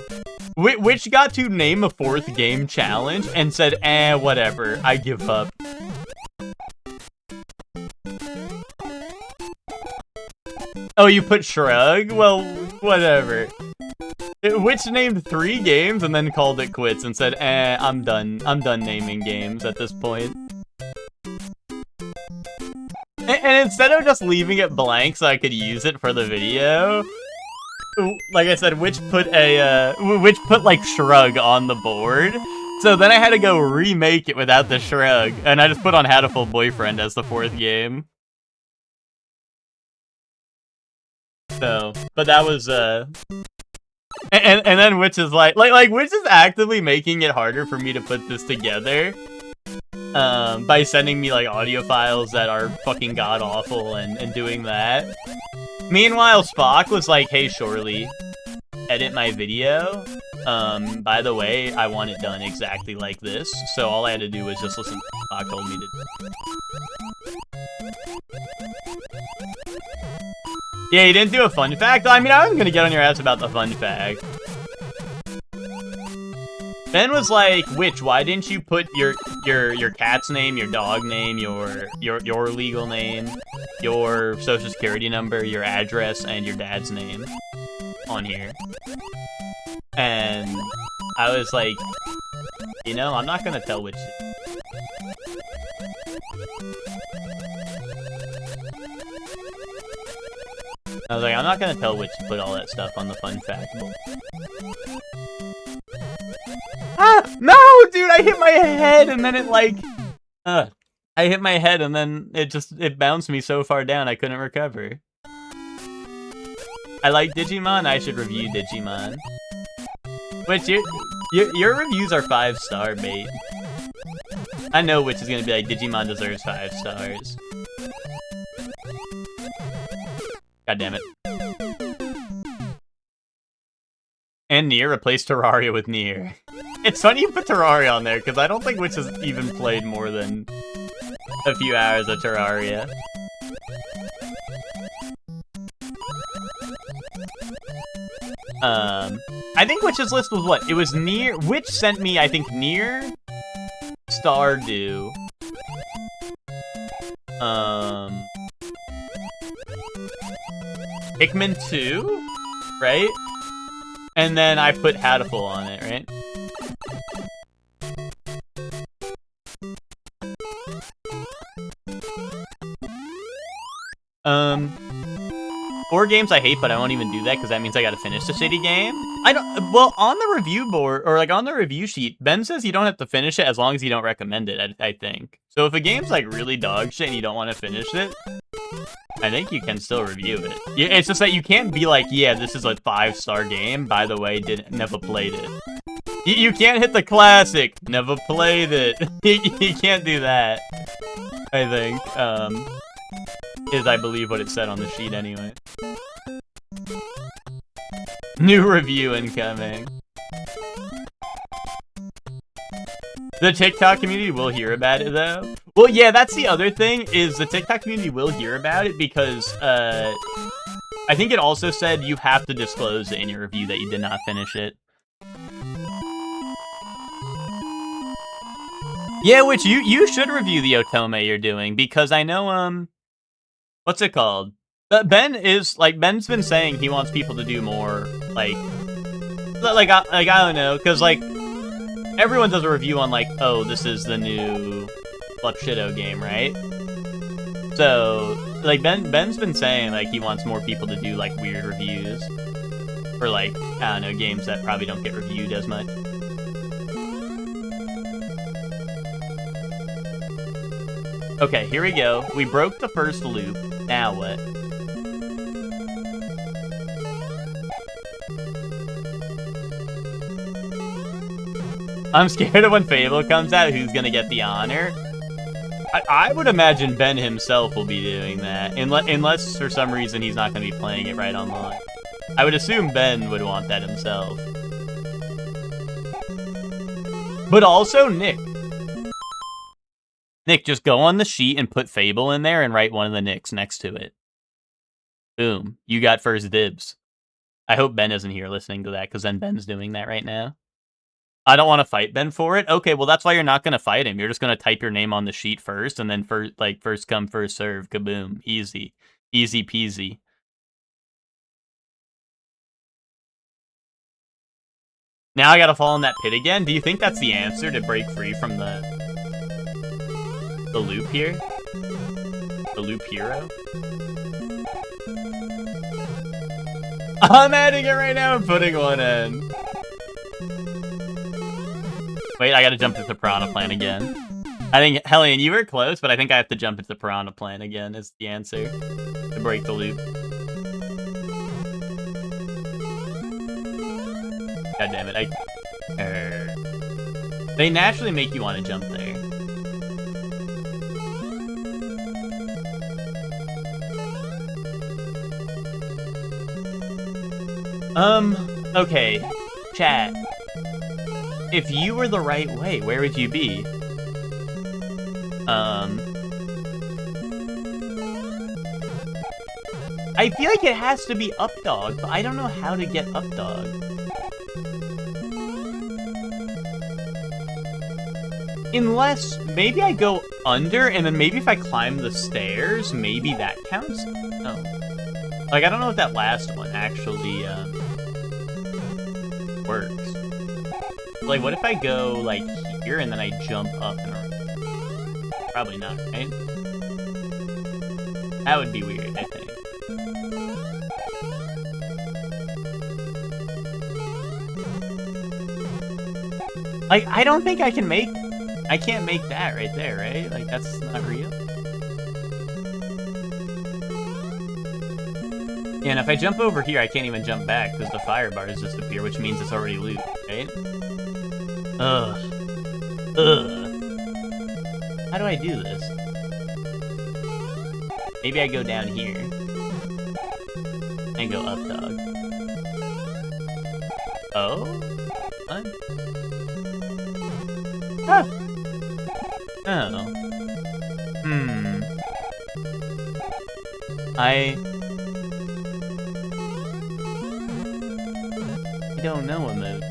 Which got to name a 4th game challenge and said, whatever, I give up. Oh, you put Shrug? Well, whatever. Which named 3 games and then called it quits and said, I'm done. I'm done naming games at this point. And instead of just leaving it blank so I could use it for the video, like I said, which put like Shrug on the board. So then I had to go remake it without the Shrug, and I just put on Hatoful Boyfriend as the 4th game. So, but that was and then Witch is like Witch is actively making it harder for me to put this together. By sending me like audio files that are fucking god awful and doing that. Meanwhile, Spock was like, hey Shorely, edit my video. By the way, I want it done exactly like this. So all I had to do was just listen to what Spock told me to do. Yeah, you didn't do a fun fact? I mean, I was gonna get on your ass about the fun fact. Ben was like, Witch, why didn't you put your cat's name, your dog name, your legal name, your social security number, your address, and your dad's name on here? And I was like, you know, I'm not gonna tell Witch. I was like, I'm not gonna tell Witch to put all that stuff on the fun fact book. Ah! No, dude, I hit my head and then it like... I hit my head and then it bounced me so far down I couldn't recover. I like Digimon, I should review Digimon. Which, your reviews are 5-star bait. I know Witch is gonna be like, Digimon deserves 5 stars. God damn it. And Nier, replace Terraria with Nier. It's funny you put Terraria on there, because I don't think Witch has even played more than a few hours of Terraria. I think Witch's list was what? It was Nier. Witch sent me, I think, Nier, Stardew, Pikmin 2, right? And then I put Hatoful on it, right? Four games I hate, but I won't even do that because that means I gotta finish the shitty game. Well, on the review board, or like on the review sheet, Ben says you don't have to finish it as long as you don't recommend it, I think. So if a game's like really dog shit and you don't want to finish it, I think you can still review it. It's just that you can't be like, yeah, this is a 5-star game, by the way, never played it. You can't hit the classic, never played it. You can't do that, I think. Is, I believe, what it said on the sheet anyway. New review incoming. The TikTok community will hear about it, though. Well, yeah, that's the other thing, is the TikTok community will hear about it because, I think it also said you have to disclose in your review that you did not finish it. Yeah, which you should review the Otome you're doing, because I know, what's it called? Ben's been saying he wants people to do more, I don't know, because, like, everyone does a review on, like, oh, this is the new Club Shido game, right? So, like, Ben's been saying, like, he wants more people to do, like, weird reviews. For, like, I don't know, games that probably don't get reviewed as much. Okay, here we go. We broke the first loop. Now what? I'm scared of when Fable comes out, who's gonna get the honor. I would imagine Ben himself will be doing that, unless for some reason he's not gonna be playing it right online. I would assume Ben would want that himself. But also Nick. Nick, just go on the sheet and put Fable in there and write one of the Nicks next to it. Boom. You got first dibs. I hope Ben isn't here listening to that, because then Ben's doing that right now. I don't want to fight Ben for it. Okay, well, that's why you're not going to fight him. You're just going to type your name on the sheet first, and then first come, first serve. Kaboom. Easy. Easy peasy. Now I gotta fall in that pit again? Do you think that's the answer to break free from the loop here? The loop hero? I'm adding it right now and putting one in. Wait, I gotta jump into the Piranha Plant again. I think, Hellion, you were close, but I think I have to jump into the Piranha Plant again is the answer to break the loop. God damn it, they naturally make you want to jump there. Okay, chat. If you were the right way, where would you be? I feel like it has to be up dog, but I don't know how to get up dog. Unless, maybe I go under, and then maybe if I climb the stairs, maybe that counts? Oh. Like, I don't know if that last one actually, works. Like, what if I go, like, here, and then I jump up and around? Probably not, right? That would be weird, I think. Like, I don't think I can make... I can't make that right there, right? Like, that's not real. Yeah, and if I jump over here, I can't even jump back because the fire bars disappear, which means it's already loot, right? Ugh. Ugh. How do I do this? Maybe I go down here. And go up, dog. Oh? What? Huh. Oh. I don't know a mode.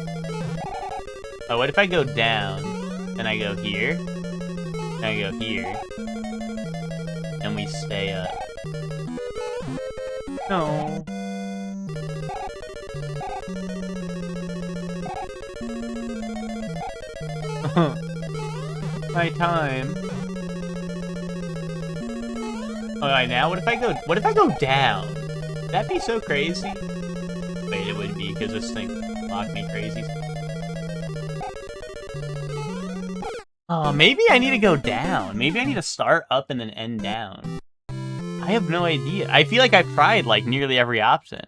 Oh, what if I go down, and I go here, and I go here, and we stay up? No. My time. Alright, now what if I go down? That'd be so crazy. Wait, it would be, because this thing locked me crazy. Oh, maybe I need to go down. Maybe I need to start up and then end down. I have no idea. I feel like I've tried, like, nearly every option.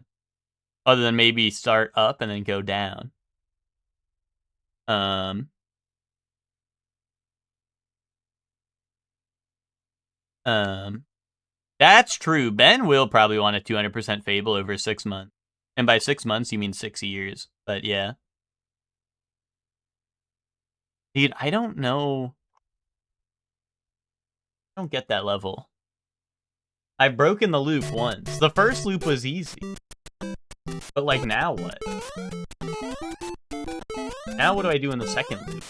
Other than maybe start up and then go down. That's true. Ben will probably want a 200% Fable over 6 months. And by 6 months, you mean 6 years. But yeah. Dude, I don't know. I don't get that level. I've broken the loop once. The first loop was easy. But, like, now what? Now what do I do in the second loop?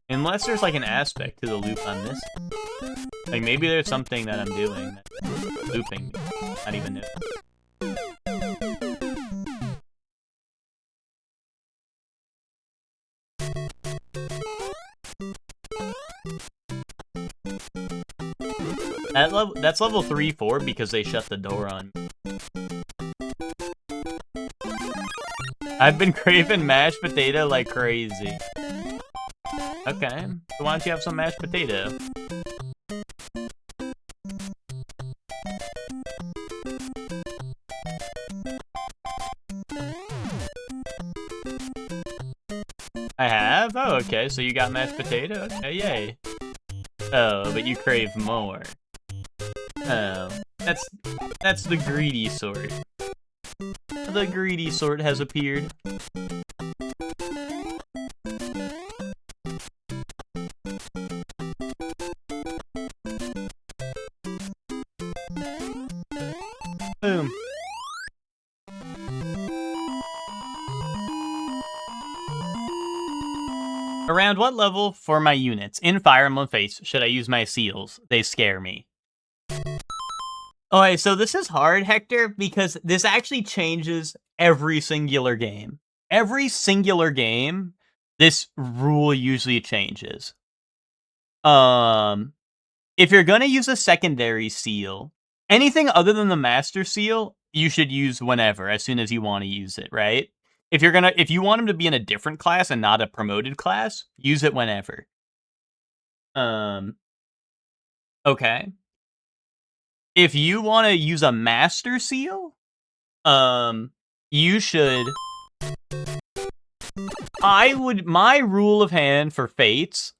Unless there's, like, an aspect to the loop on this. Like, maybe there's something that I'm doing that's looping me. Not even know. That's level 3-4 because they shut the door on me. I've been craving mashed potato like crazy. Okay, so why don't you have some mashed potato? I have? Oh, okay, so you got mashed potato? Okay, yay. Oh, but you crave more. Oh, that's the greedy sort. The greedy sort has appeared. Boom. Around what level for my units in Fire Emblem Fates should I use my seals? They scare me. Okay, so this is hard, Hector, because this actually changes every singular game. Every singular game, this rule usually changes. If you're gonna use a secondary seal, anything other than the Master Seal, you should use whenever, as soon as you want to use it, right? If you want him to be in a different class and not a promoted class, use it whenever. Okay. If you want to use a Master Seal, you should. My rule of hand for Fates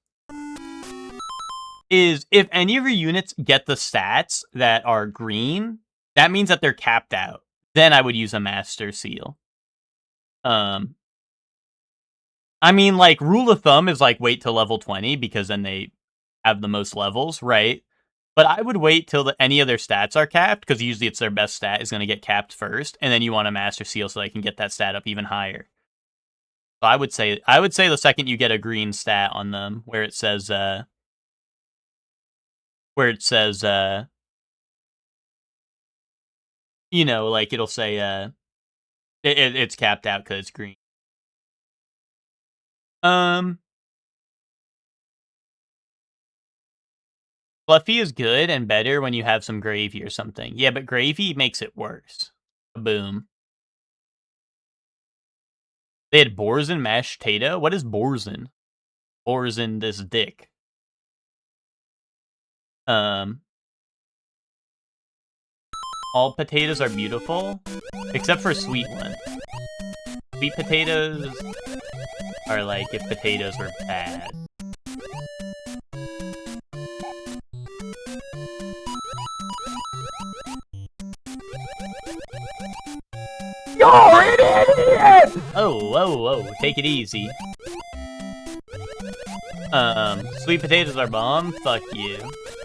is if any of your units get the stats that are green, that means that they're capped out. Then I would use a Master Seal. I mean, like, rule of thumb is, like, wait till level 20, because then they have the most levels, right? But I would wait till any of their stats are capped, because usually it's their best stat is going to get capped first, and then you want a Master Seal so they can get that stat up even higher. So I would say the second you get a green stat on them, where it says, you know, like, it'll say, it's capped out because it's green. Fluffy is good and better when you have some gravy or something. Yeah, but gravy makes it worse. Boom. They had Borzen mashed potato? What is Borzen? Borzen this dick. All potatoes are beautiful, except for sweet ones. Sweet potatoes are like if potatoes were bad. You're an idiot! Oh, take it easy. Sweet potatoes are bomb? Fuck you.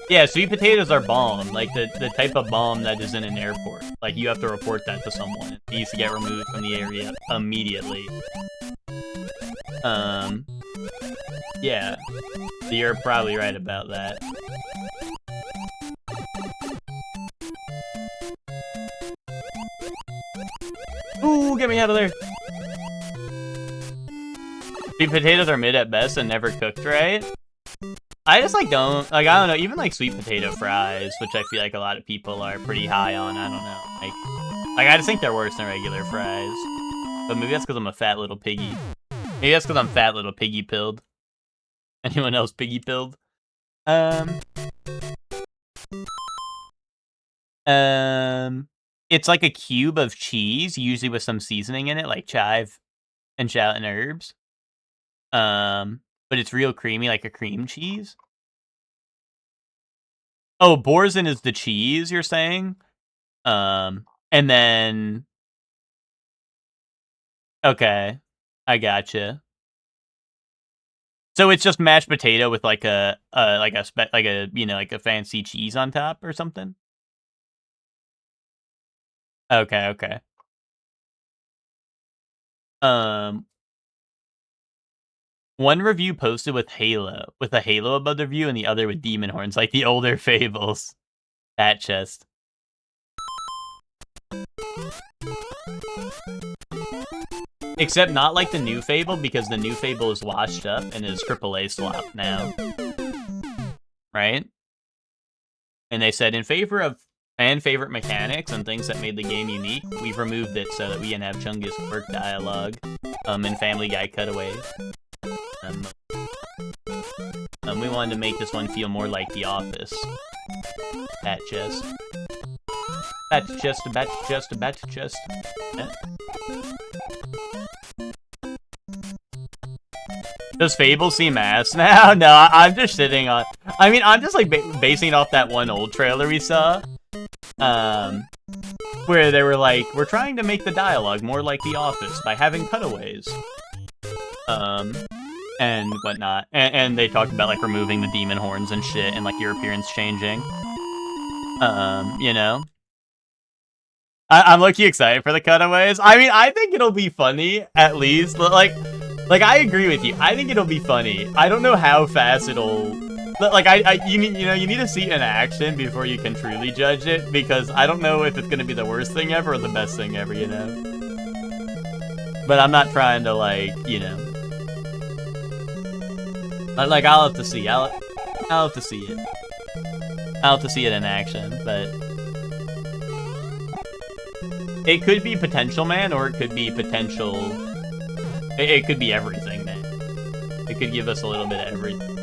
Yeah, sweet potatoes are bomb. Like, the type of bomb that is in an airport. Like, you have to report that to someone. It needs to get removed from the area immediately. Yeah. So you're probably right about that. Ooh, get me out of there! Sweet potatoes are mid at best and never cooked right. I just, like, don't, like, I don't know, even, like, sweet potato fries, which I feel like a lot of people are pretty high on, I don't know, like, I just think they're worse than regular fries. But maybe that's because I'm a fat little piggy. Maybe that's because I'm fat little piggy pilled. Anyone else piggy pilled? It's like a cube of cheese, usually with some seasoning in it, like chive and shallot and herbs. But it's real creamy, like a cream cheese. Oh, Borzen is the cheese, you're saying? And then... Okay, I gotcha. So it's just mashed potato with like a you know, like a fancy cheese on top or something? Okay, okay. One review posted with a halo above the review, and the other with demon horns, like the older Fables. That chest. Except not like the new Fable, because the new Fable is washed up and is AAA swap now. Right? And they said, in favor of fan favorite mechanics and things that made the game unique, we've removed it so that we can have Chungus quirk dialogue, and Family Guy cutaways. We wanted to make this one feel more like The Office. Bat chest. Bat chest, bat chest, bat chest. Does Fable seem ass now? No, I'm just sitting on... I mean, I'm just, like, basing off that one old trailer we saw. Where they were like, we're trying to make the dialogue more like The Office by having cutaways. And whatnot. And they talked about, like, removing the demon horns and shit, and, like, your appearance changing. You know? I'm low-key excited for the cutaways. I mean, I think it'll be funny, at least. Like, I agree with you. I think it'll be funny. I don't know how fast it'll... Like, you need to see it in action before you can truly judge it, because I don't know if it's gonna be the worst thing ever or the best thing ever, you know? But I'm not trying to, like, you know... Like, I'll have to see. I'll have to see it. I'll have to see it in action, but... It could be potential, man, or it could be potential... It could be everything, man. It could give us a little bit of everything.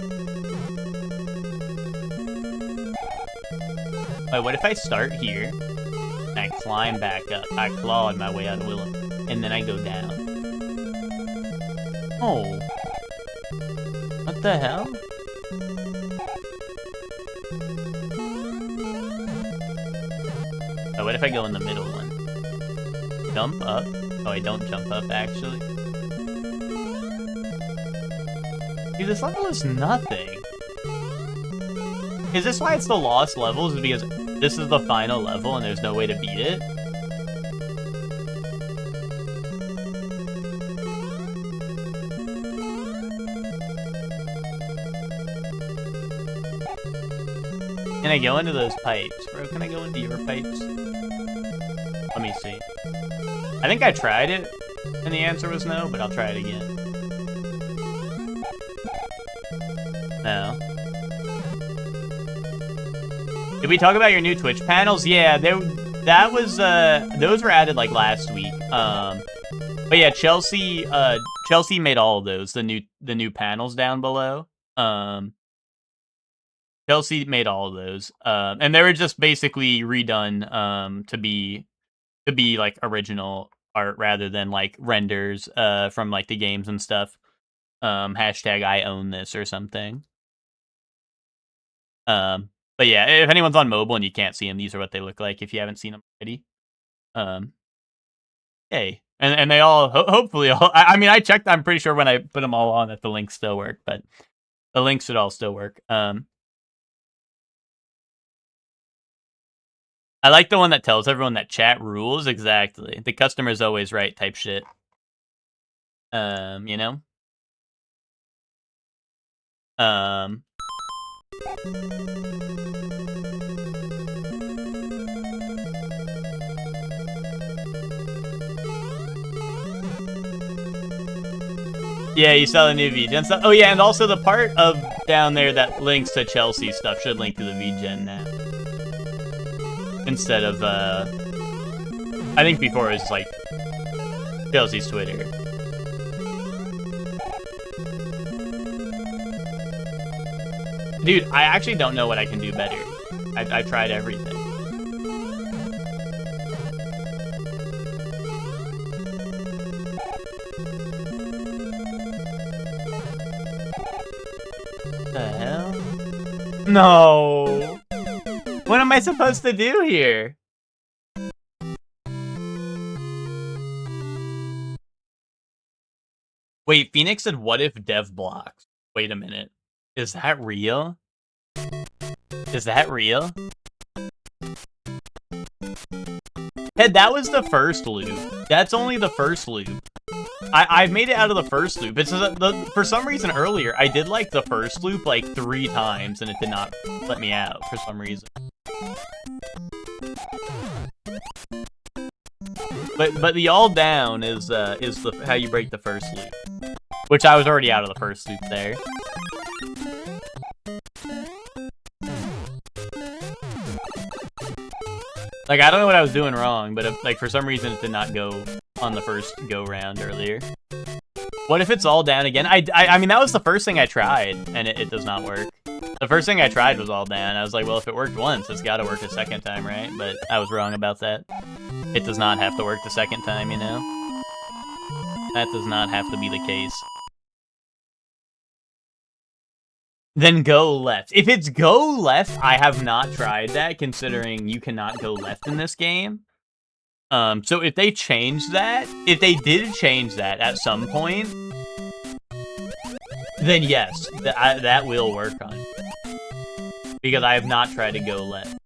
Wait, what if I start here, and I climb back up? I clawed my way out of Willow, and then I go down. Oh. What the hell? Oh, what if I go in the middle one? Jump up? Oh, I don't jump up, actually. Dude, this level is nothing. Is this why it's the lost levels? Is because this is the final level and there's no way to beat it? Can I go into those pipes? Bro, can I go into your pipes? Let me see. I think I tried it, and the answer was no, but I'll try it again. No. Did we talk about your new Twitch panels? Yeah, those were added like last week. But yeah, Chelsea made all of those, the new panels down below. Chelsea made all of those. And they were just basically redone to be like original art rather than like renders from like the games and stuff. Hashtag I own this or something. But yeah, if anyone's on mobile and you can't see them, these are what they look like if you haven't seen them already. Hey, and they all hopefully all. I mean, I checked. I'm pretty sure when I put them all on that the links still work, but the links should all still work. I like the one that tells everyone that chat rules. Exactly, the customer's always right type shit. You know. Yeah, you saw the new VGen stuff. Oh yeah, and also the part of down there that links to Chelsea stuff should link to the VGen now. Instead of, I think before it was like Chelsea's Twitter. Dude, I actually don't know what I can do better. I tried everything. What the hell? No! What am I supposed to do here? Wait, Phoenix said, what if dev blocks? Wait a minute. Is that real? Is that real? Head, that was the first loop. That's only the first loop. I've made it out of the first loop. It's for some reason earlier, I did like the first loop like 3 times and it did not let me out for some reason. But the all down is how you break the first loop. Which I was already out of the first loop there. Like, I don't know what I was doing wrong, but like for some reason it did not go on the first go round earlier. What if it's all down again? I mean, that was the first thing I tried, and it does not work. The first thing I tried was all down. I was like, well, if it worked once, it's got to work a second time, right? But I was wrong about that. It does not have to work the second time, you know? That does not have to be the case. Then go left. If it's go left, I have not tried that, considering you cannot go left in this game. So if they change that, if they did change that at some point, then yes, that will work on. Because I have not tried to go left.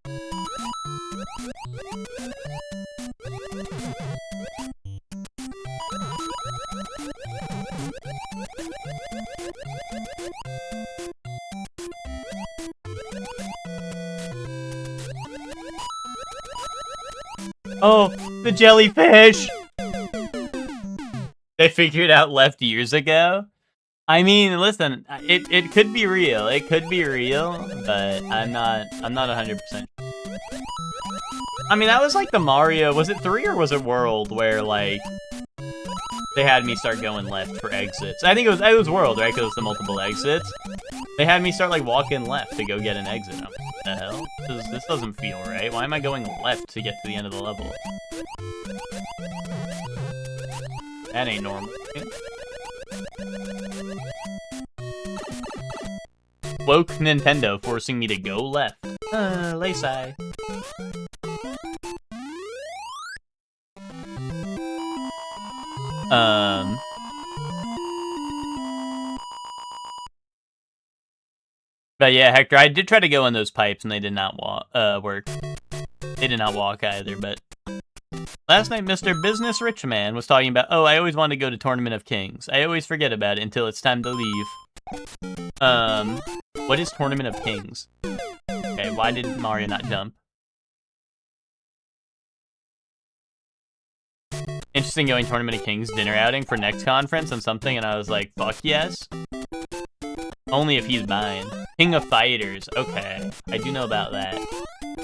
Oh, the jellyfish! They figured out left years ago? I mean, listen, it could be real. It could be real, but I'm not 100%. I mean, that was like the Mario, was it 3 or was it World, where like they had me start going left for exits. I think it was World, right? Because it was the multiple exits. They had me start like walking left to go get an exit. I'm like, what the hell? This doesn't feel right. Why am I going left to get to the end of the level? That ain't normal. Woke Nintendo forcing me to go left. Lace-eye. But yeah, Hector, I did try to go in those pipes and they did not work. They did not walk either, but... Last night, Mr. Business Rich Man was talking about, oh, I always wanted to go to Tournament of Kings. I always forget about it until it's time to leave. What is Tournament of Kings? Okay, why did Mario not jump? Interesting going Tournament of Kings dinner outing for next conference and something, and I was like, fuck yes. Only if he's buying. King of Fighters, okay. I do know about that.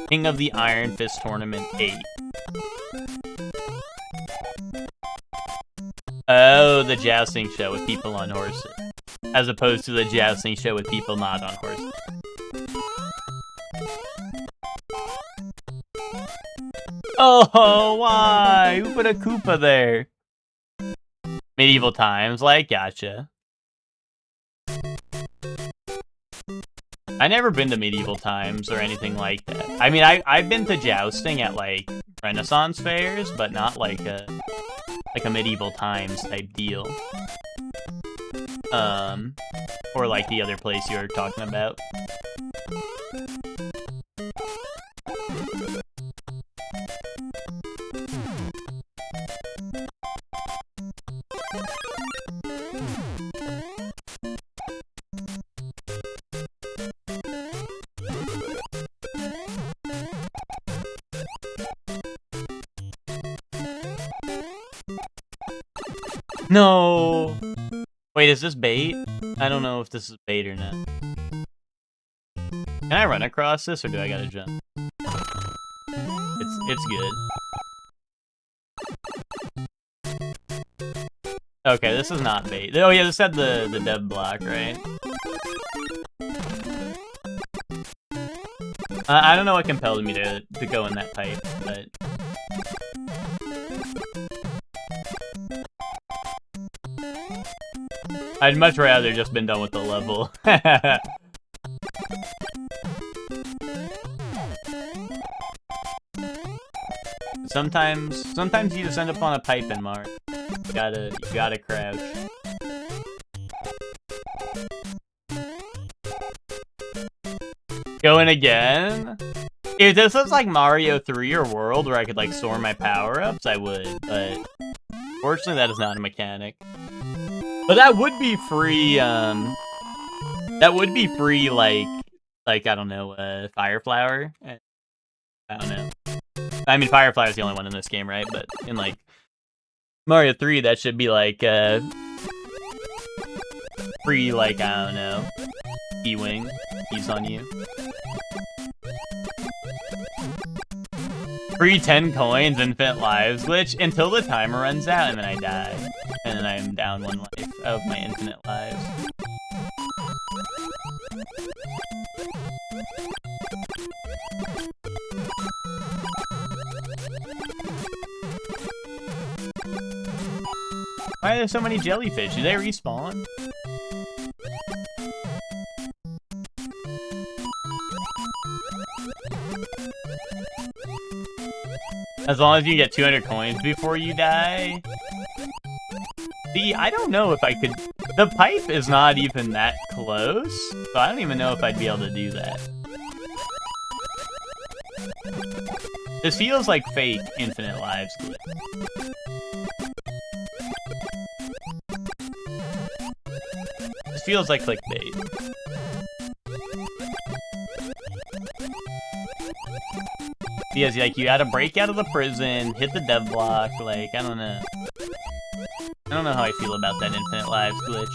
King of the Iron Fist Tournament 8. Oh, the jousting show with people on horses. As opposed to the jousting show with people not on horses. Oh, why? Who put a Koopa there? Medieval times, like, gotcha. I never been to medieval times or anything like that. I mean, I've been to jousting at, like, Renaissance fairs, but not like a medieval times type deal. Or like the other place you were talking about. No! Wait, is this bait? I don't know if this is bait or not. Can I run across this, or do I gotta jump? It's good. Okay, this is not bait. Oh yeah, this had the dev block, right? I don't know what compelled me to go in that pipe, but... I'd much rather just been done with the level. Sometimes you just end up on a pipe in Mario. You gotta crouch. Going again? If this was like Mario 3 or World where I could like store my power-ups, I would, but fortunately that is not a mechanic. But that would be free, like I don't know, Fire Flower? I don't know. I mean, Fire Flower is the only one in this game, right? But in like Mario 3, that should be like, free, like, I don't know, E-Wing, he's on you. Free 10 coins, infinite lives glitch until the timer runs out and then I die. And then I'm down 1 life of my infinite lives. Why are there so many jellyfish? Do they respawn? As long as you get 200 coins before you die. See, I don't know if I could... The pipe is not even that close, so I don't even know if I'd be able to do that. This feels like fake infinite lives glitch. This feels like clickbait. Because, like, you gotta break out of the prison, hit the dev block, like, I don't know. I don't know how I feel about that infinite lives glitch.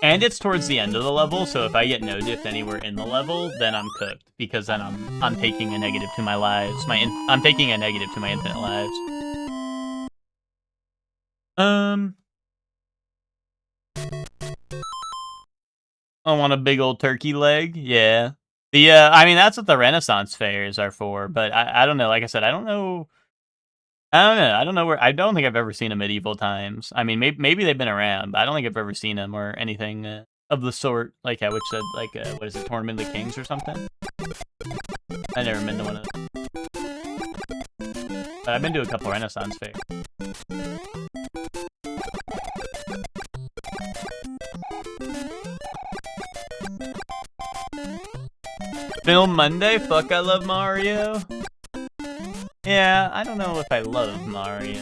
And it's towards the end of the level, so if I get no-diffed anywhere in the level, then I'm cooked. Because then I'm taking a negative to my lives. I'm taking a negative to my infinite lives. I want a big old turkey leg. Yeah. I mean, that's what the Renaissance fairs are for, but I don't know. Like I said, I don't know. I don't know where. I don't think I've ever seen a Medieval Times. I mean, maybe they've been around, but I don't think I've ever seen them or anything of the sort. Like how Witch said, like, what is it, Tournament of the Kings or something? I've never been to one of them. But I've been to a couple Renaissance fairs. Film Monday? Fuck, I love Mario. Yeah, I don't know if I love Mario.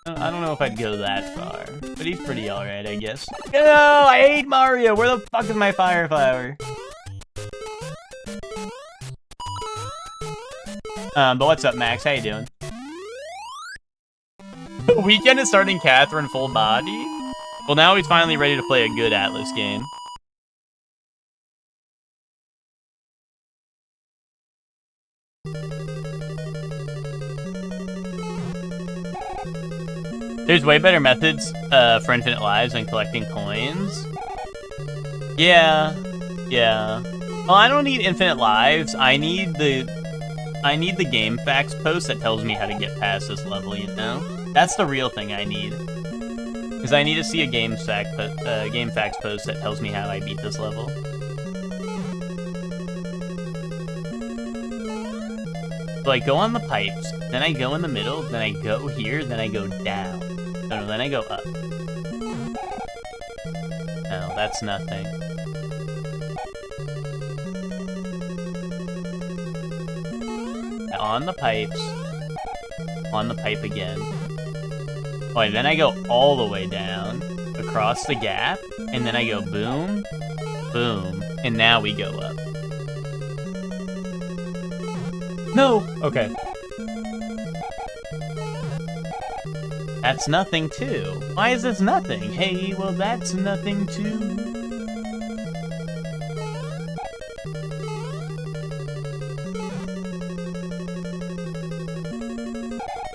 I don't know if I'd go that far, but he's pretty alright, I guess. No, I hate Mario! Where the fuck is my Fire Flower? But what's up, Max? How you doing? Weekend is starting Catherine full body? Well, now he's finally ready to play a good Atlas game. There's way better methods for infinite lives than collecting coins. Yeah. Well, I don't need infinite lives. I need the game facts post that tells me how to get past this level, you know? That's the real thing I need. Because I need to see a game facts post that tells me how I beat this level. So I go on the pipes, then I go in the middle, then I go here, then I go down. No, then I go up. No, that's nothing. On the pipes. On the pipe again. Oh, and then I go all the way down, across the gap, and then I go boom, boom, and now we go up. No! Okay. That's nothing too. Why is this nothing? Hey, well that's nothing too.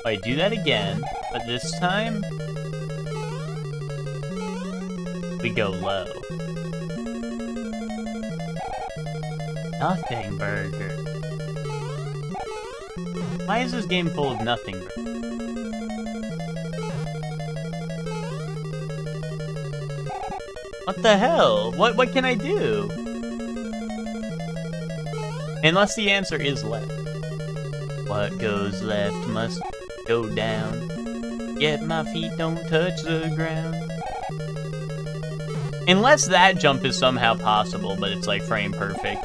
I do that again, but this time we go low. Nothing burger. Why is this game full of nothing burger? What the hell? What can I do? Unless the answer is left. What goes left must go down. Yet my feet don't touch the ground. Unless that jump is somehow possible, but it's like frame perfect.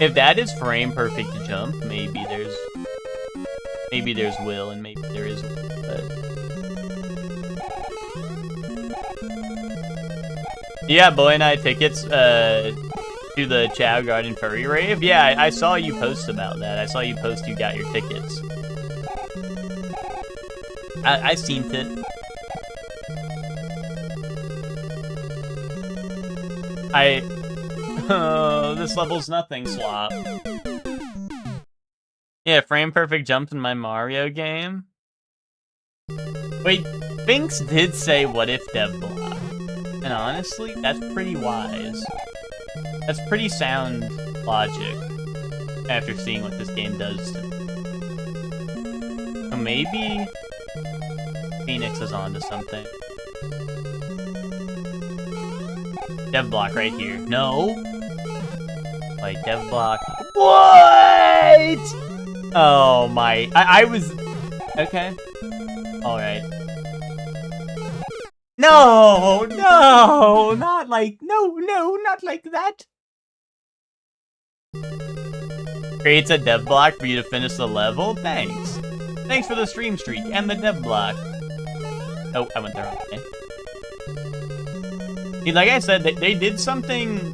If that is frame perfect jump, maybe there's will and maybe there is will, but... Yeah, Boy and I tickets to the Chow Garden Furry Rave. Yeah, I saw you post about that. I saw you post you got your tickets. I seen it. Oh, this level's nothing, Swap. Yeah, frame perfect jump in my Mario game. Wait, Binks did say what if dev block. And honestly, that's pretty wise. That's pretty sound logic after seeing what this game does to me. So maybe Phoenix is onto something. Dev block right here. No. Like dev block. What? Oh my. I was. Okay. Alright. No, not like, no, not like that. Creates a dev block for you to finish the level? Thanks. Thanks for the stream streak and the dev block. Oh, I went the wrong way. See, like I said, they did something,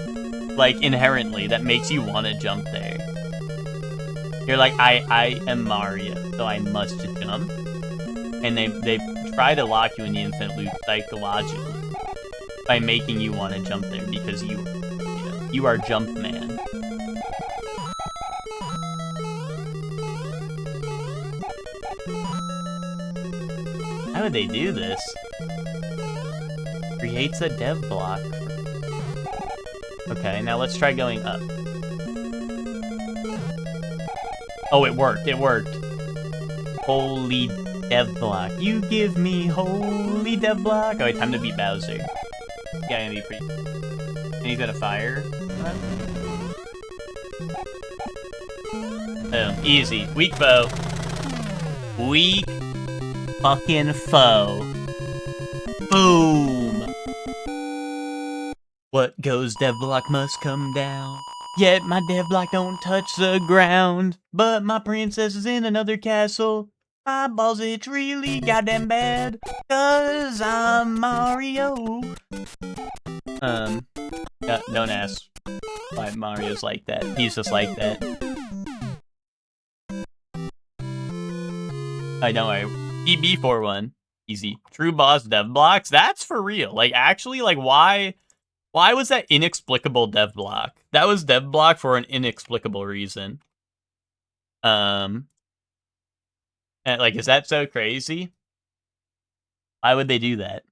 like, inherently that makes you want to jump there. You're like, I am Mario, so I must jump. And they try to lock you in the infinite loop psychologically by making you want to jump there because you are Jump Man. How would they do this? Creates a dev block. Okay, now let's try going up. Oh, it worked. It worked. Holy dev block. You give me holy dev block. Oh, wait, time to beat Bowser. Yeah, gonna be pretty. And he's got a fire. Boom. Easy. Weak foe. Weak fucking foe. Boom. What goes dev block must come down. Yet my dev block don't touch the ground. But my princess is in another castle. My balls, it's really goddamn bad. 'Cause I'm Mario. Don't ask why Mario's like that. He's just like that. Alright, don't worry. EB41. Easy. True boss dev blocks? That's for real. Like, actually, like, why was that inexplicable dev block? That was dev block for an inexplicable reason. And, like, is that so crazy? Why would they do that?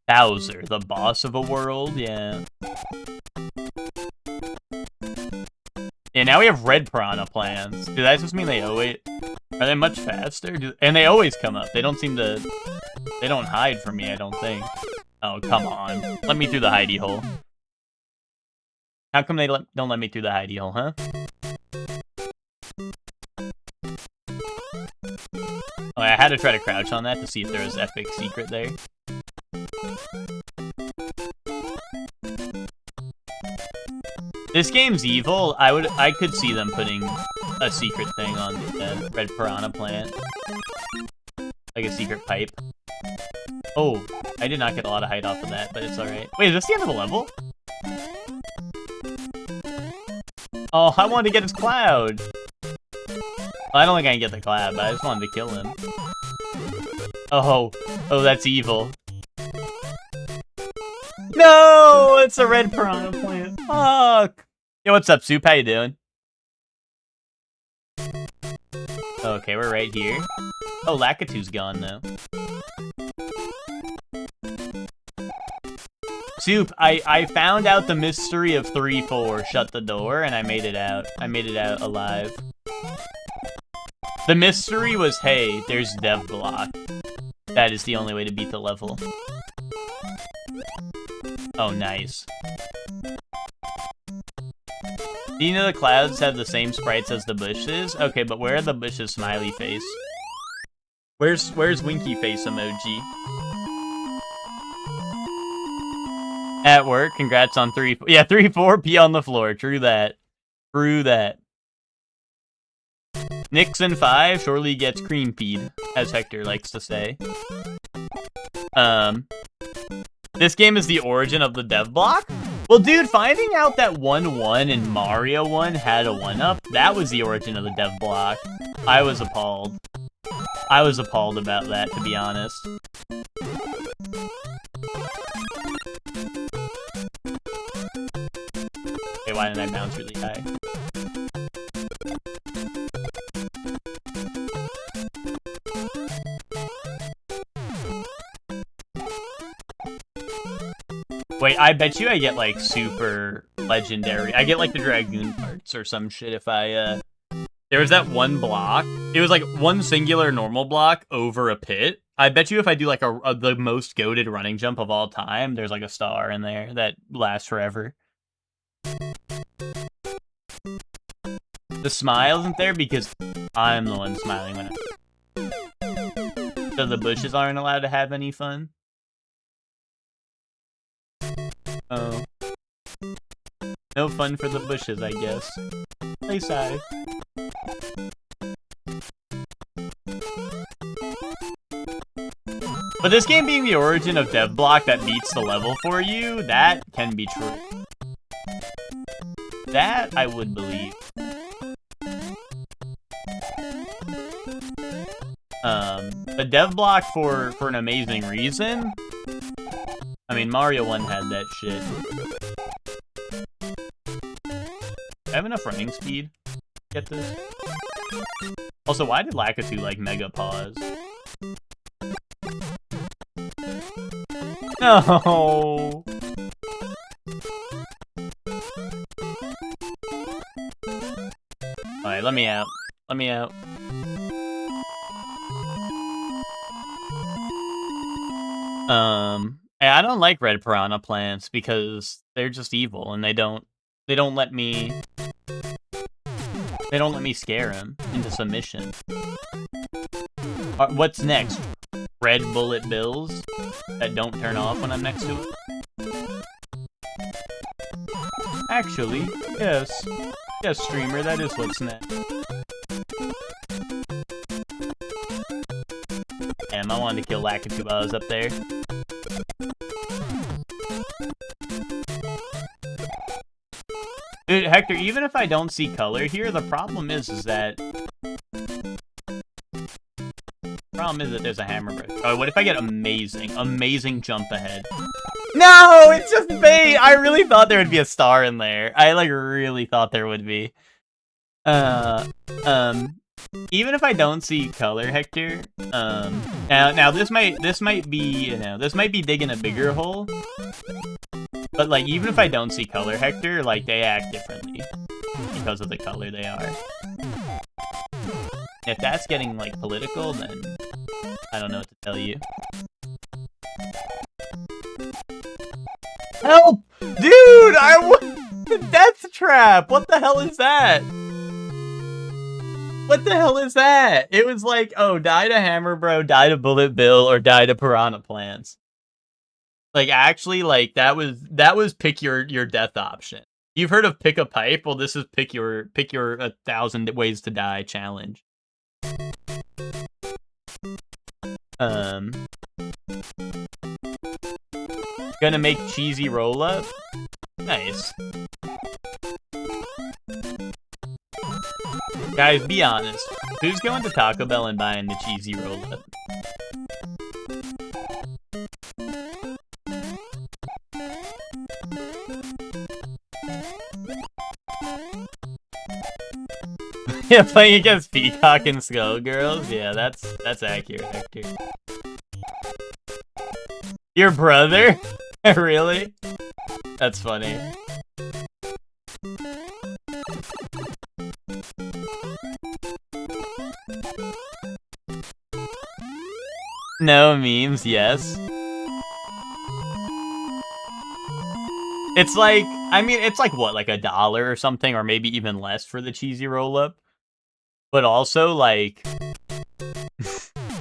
Bowser, the boss of a world? Yeah. Yeah, now we have red piranha plants. Does that just mean they always... Are they much faster? And they always come up. They don't seem to... They don't hide from me, I don't think. Oh, come on. Let me through the hidey hole. How come they don't let me through the hidey hole, huh? Oh, I had to try to crouch on that to see if there was epic secret there. This game's evil. I could see them putting a secret thing on the red piranha plant. Like a secret pipe. Oh, I did not get a lot of height off of that, but it's alright. Wait, is this the end of the level? Oh, I wanted to get his cloud. Well, I don't think I can get the cloud, but I just wanted to kill him. Oh, that's evil. No, it's a red piranha plant. Fuck. Yo, what's up, Soup? How you doing? Okay, we're right here. Oh, Lakitu's gone now. Soup, I found out the mystery of 3-4 shut the door, and I made it out. I made it out alive. The mystery was, hey, there's dev block. That is the only way to beat the level. Oh, nice. Do you know the clouds have the same sprites as the bushes? Okay, but where are the bushes' smiley face? Where's Winky Face emoji? At work, congrats on 3. Yeah, 3-4, pee on the floor. True that. True that. Nixon 5 surely gets cream peed, as Hector likes to say. This game is the origin of the dev block? Well, dude, finding out that 1-1 and Mario 1 had a 1-up, that was the origin of the dev block. I was appalled. I was appalled about that, to be honest. Okay, why didn't I bounce really high? Wait, I bet you I get, like, super legendary. I get, like, the Dragoon parts or some shit if I, There was that one block. It was, like, one singular normal block over a pit. I bet you if I do, like, the most goated running jump of all time, there's, like, a star in there that lasts forever. The smile isn't there because I'm the one smiling when So the bushes aren't allowed to have any fun? Oh. No fun for the bushes, I guess. Play sigh. But this game being the origin of dev block that beats the level for you, that can be true. That I would believe. The dev block for an amazing reason. I mean, Mario 1 had that shit. I have enough running speed to get this. Also, why did Lakitu, like, mega pause? No! Alright, let me out. Let me out. I don't like red piranha plants because they're just evil and they don't let me scare him into submission. What's next? Red bullet bills that don't turn off when I'm next to it? Actually, yes. Yes, streamer, that is what's next. Damn, I wanted to kill Lakitu while I was up there. Dude, Hector, even if I don't see color here, the problem is that... there's a hammer break. Oh, what if I get amazing jump ahead? No, it's just bait! I really thought there would be a star in there. I, like, really thought there would be. Even if I don't see color, Hector, now this might be, you know, this might be digging a bigger hole. But, like, even if I don't see color, Hector, like, they act differently because of the color they are. If that's getting, like, political, then I don't know what to tell you. Help! Dude, the death trap! What the hell is that? What the hell is that? It was like, oh, die to Hammer Bro, die to Bullet Bill, or die to Piranha Plants. Like, actually, like, that was pick your death option. You've heard of pick a pipe? Well, this is pick your 1,000 ways to die challenge. Gonna make cheesy roll up. Nice. Guys, be honest. Who's going to Taco Bell and buying the cheesy roll up? Yeah, playing against Peacock and Skullgirls? Yeah, that's accurate, Hector. Your brother? Really? That's funny. No memes, yes. It's like, I mean, it's like what, like $1 or something, or maybe even less for the cheesy roll-up? But also, like,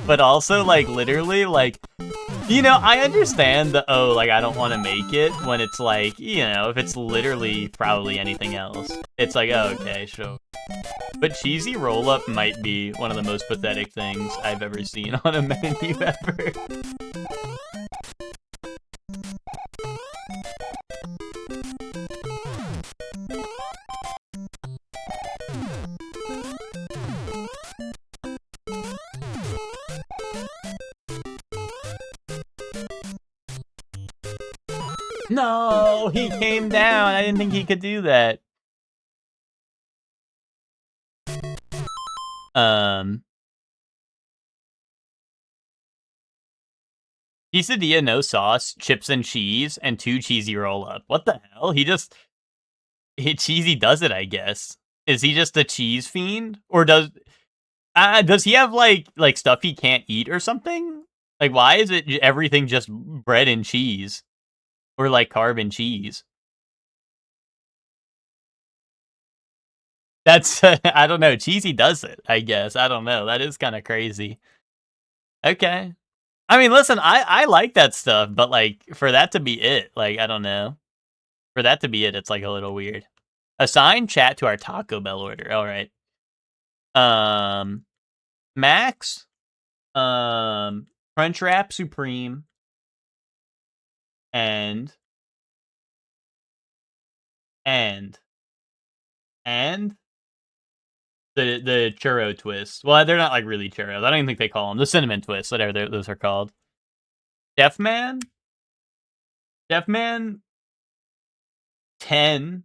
but also, like, literally, like, you know, I understand the, oh, like, I don't want to make it when it's, like, you know, if it's literally probably anything else. It's like, oh, okay, sure. But cheesy roll-up might be one of the most pathetic things I've ever seen on a menu ever. No, he came down. I didn't think he could do that. Quesadilla, no sauce, chips and cheese, and 2 cheesy roll-up. What the hell? Cheesy does it, I guess. Is he just a cheese fiend? Or does he have, like stuff he can't eat or something? Like, why is it everything just bread and cheese? Or, like, carb and cheese? That's, I don't know, cheesy does it, I guess. I don't know, that is kind of crazy. Okay. I mean, listen, I like that stuff, but, like, for that to be it, like, I don't know. For that to be it, it's, like, a little weird. Assign chat to our Taco Bell order, alright. Max, Crunchwrap Supreme, and the churro twist. Well, they're not like really churros. I don't even think they call them the cinnamon twists, whatever those are called. Chefman, 10.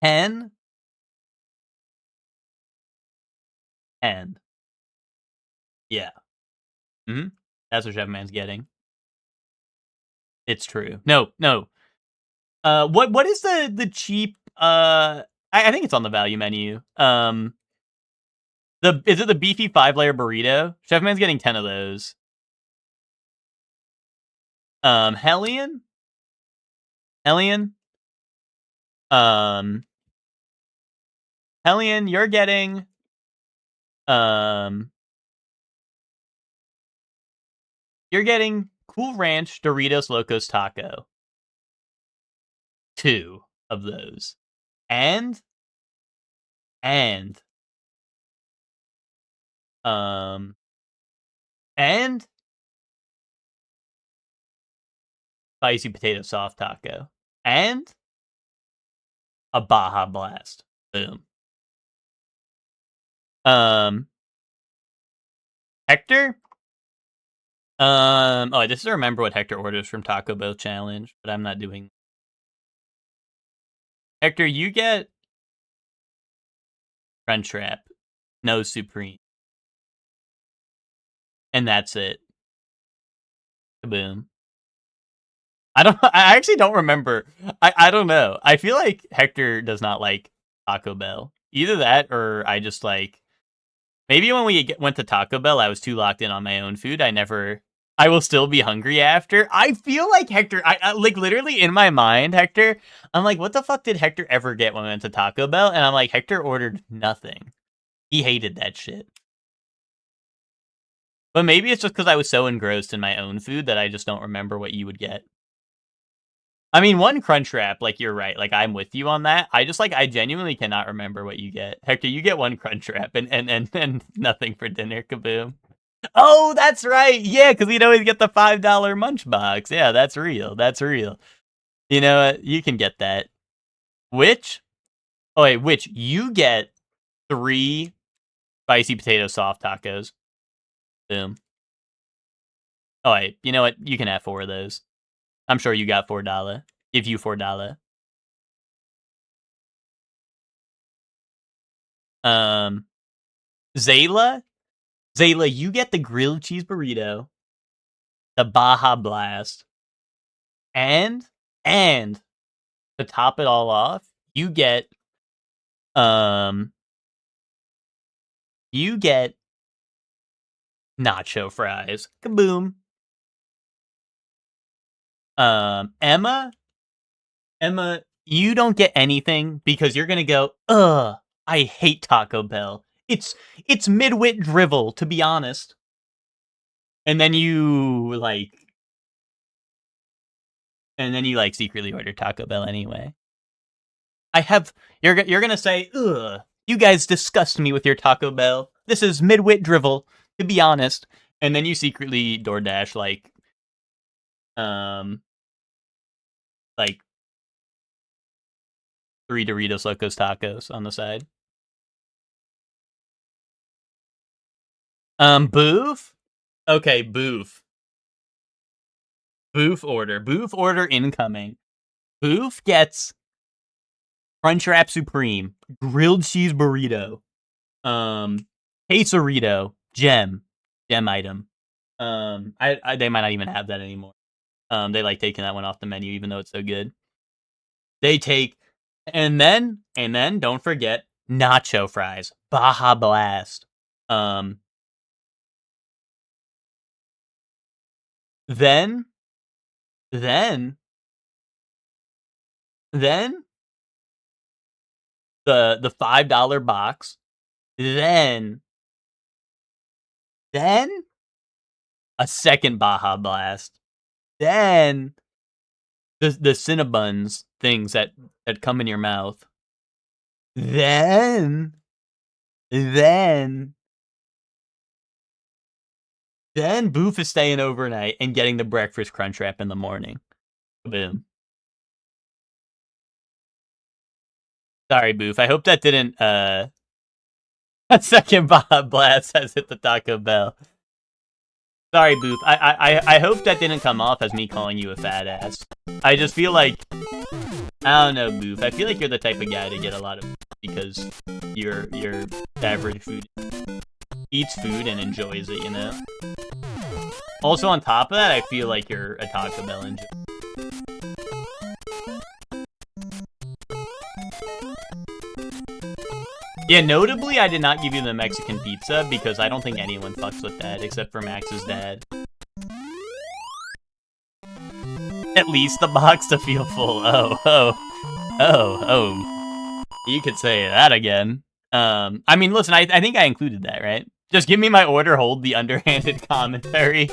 10. Yeah. That's what Chefman's getting. It's true. No. What is the cheap? I think it's on the value menu. Is it the beefy 5-layer burrito? Chefman's getting 10 of those. Hellion. Hellion, you're getting Cool Ranch Doritos Locos Taco. 2 of those. And spicy potato soft taco. And a Baja Blast. Boom. Hector? I just remember what Hector orders from Taco Bell Challenge, but I'm not doing. Hector, you get Crunchwrap, no Supreme. And that's it. Kaboom. I actually don't remember. I don't know. I feel like Hector does not like Taco Bell. Either that or I just like, maybe when we went to Taco Bell, I was too locked in on my own food. I will still be hungry after. I feel like Hector, I like literally in my mind, Hector, I'm like, what the fuck did Hector ever get when we went to Taco Bell? And I'm like, Hector ordered nothing. He hated that shit. But maybe it's just because I was so engrossed in my own food that I just don't remember what you would get. I mean, one Crunchwrap, like, you're right. Like, I'm with you on that. I genuinely cannot remember what you get. Hector, you get one Crunchwrap and nothing for dinner. Kaboom. Oh, that's right. Yeah, because we'd always get the $5 munch box. Yeah, that's real. You know what? You can get that. Which you get 3 spicy potato soft tacos. Boom. Oh, wait. You know what? You can have 4 of those. I'm sure you got $4. Give you $4. Zayla, you get the grilled cheese burrito, the Baja Blast, and to top it all off, you get nacho fries. Kaboom. Emma, you don't get anything because you're gonna go, I hate Taco Bell. It's midwit drivel, to be honest. And then you like secretly order Taco Bell anyway. You're gonna say, ugh, you guys disgust me with your Taco Bell. This is midwit drivel, to be honest. And then you secretly DoorDash like 3 Doritos Locos Tacos on the side. Boof? Okay, Boof. Boof order incoming. Boof gets Crunchwrap Supreme, grilled cheese burrito, quesarito, gem item. They might not even have that anymore. They like taking that one off the menu, even though it's so good. They take, and then don't forget nacho fries, Baja Blast. Then the $5 box, then a second Baja Blast, then the Cinnabons things that come in your mouth, then Boof is staying overnight and getting the breakfast Crunchwrap in the morning. Boom. Sorry, Boof. I hope that didn't, a second Baja Blast has hit the Taco Bell. Sorry, Boof. I hope that didn't come off as me calling you a fat ass. I just feel like, I don't know, Boof. I feel like you're the type of guy to get a lot of because your average food eats food and enjoys it, you know? Also, on top of that, I feel like you're a Taco Bell enjoyer. Yeah, notably, I did not give you the Mexican pizza because I don't think anyone fucks with that except for Max's dad. At least the box to feel full. Oh. You could say that again. I mean, listen, I think I included that, right? Just give me my order, hold the underhanded commentary.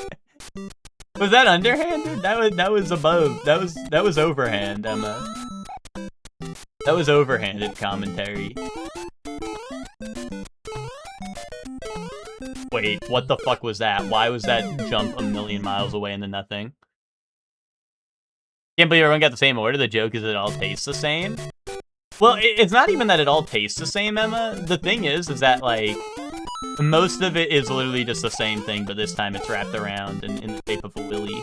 Was that underhanded? That was above. That was overhand, Emma. That was overhanded commentary. Wait, what the fuck was that? Why was that jump a million miles away into nothing? Can't believe everyone got the same order. The joke is it all tastes the same. Well, it's not even that it all tastes the same, Emma. The thing is that, like, most of it is literally just the same thing, but this time it's wrapped around in the shape of a willy.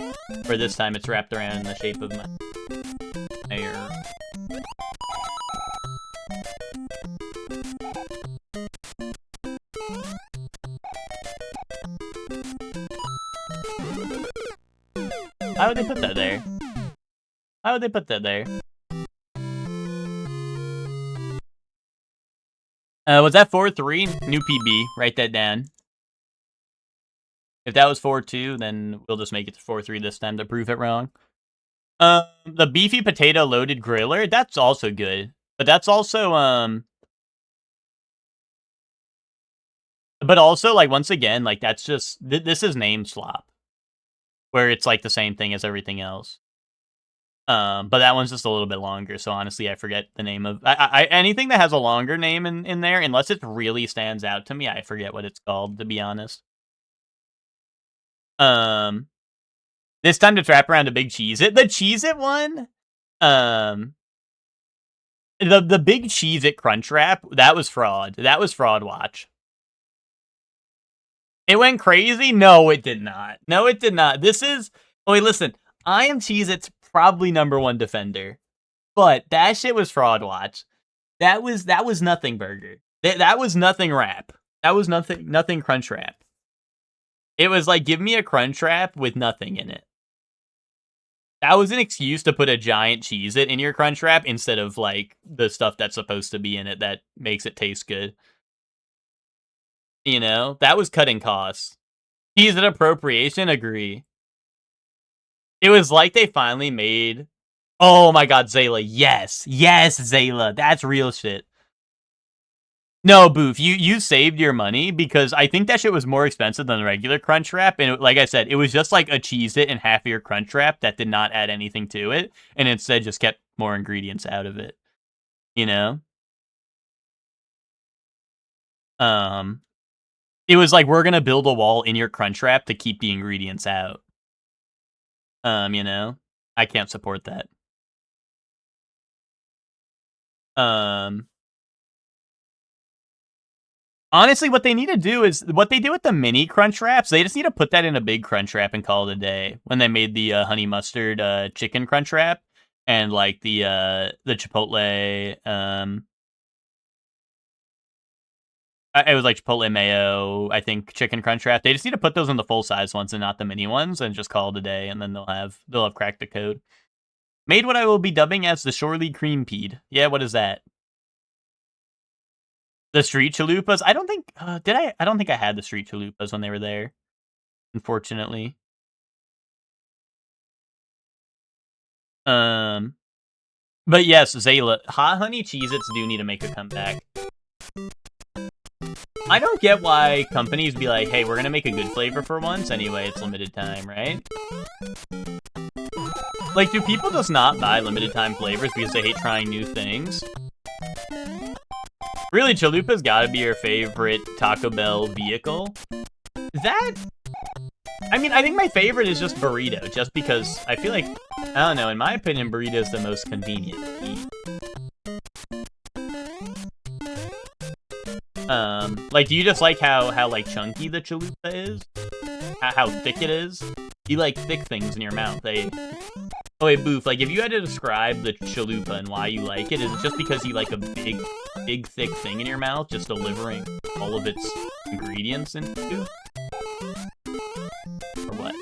Or this time it's wrapped around in the shape of my hair. How would they put that there? How would they put that there? Was that 4-3? New PB. Write that down. If that was 4-2, then we'll just make it 4-3 this time to prove it wrong. The beefy potato loaded griller, that's also good. But that's also, but also, like, once again, like, that's just, this is name slop. Where it's, like, the same thing as everything else. But that one's just a little bit longer, so honestly, I forget the name of... anything that has a longer name in there, unless it really stands out to me, I forget what it's called, to be honest. This time to wrap around a big Cheez-It. The Cheez-It one? The big Cheez-It Crunchwrap, that was fraud. That was fraud watch. It went crazy? No, it did not. No, it did not. This is... Oh, wait, listen. I am Cheez-It's probably #1 defender. But that shit was fraud watch. That was nothing burger. That was nothing wrap. That was nothing Crunchwrap. It was like, give me a Crunchwrap with nothing in it. That was an excuse to put a giant Cheez-It in your Crunchwrap instead of, like, the stuff that's supposed to be in it that makes it taste good. You know? That was cutting costs. Cheez-It appropriation? Agree. It was like they finally made... Oh my god, Zayla. Yes. Yes, Zayla. That's real shit. No, Boof, you saved your money because I think that shit was more expensive than the regular Crunchwrap, and like I said, it was just like a Cheez-It and half of your Crunchwrap that did not add anything to it, and instead just kept more ingredients out of it. You know? It was like, we're gonna build a wall in your Crunchwrap to keep the ingredients out. You know? I can't support that. Honestly, what they need to do is what they do with the mini Crunchwraps. They just need to put that in a big Crunchwrap and call it a day. When they made the honey mustard chicken Crunchwrap and like the Chipotle it was like Chipotle mayo, I think, chicken Crunchwrap. They just need to put those in the full size ones and not the mini ones, and just call it a day. And then they'll have cracked the code. Made what I will be dubbing as the Shorely Cream Peed. Yeah, what is that? The street chalupas? I don't think did I? I don't think I had the street chalupas when they were there. Unfortunately. But yes, Zayla, hot honey Cheez-Its do need to make a comeback. I don't get why companies be like, hey, we're gonna make a good flavor for once. Anyway, it's limited time, right? Like, do people just not buy limited time flavors because they hate trying new things? Really, Chalupa's gotta be your favorite Taco Bell vehicle. That... I mean, I think my favorite is just burrito, just because I feel like, I don't know, in my opinion, burrito is the most convenient to eat. Like, do you just like how like, chunky the chalupa is? How thick it is? You like thick things in your mouth. Oh, wait, Boof, like, if you had to describe the chalupa and why you like it, is it just because you like a big, thick thing in your mouth, just delivering all of its ingredients into you? Or what?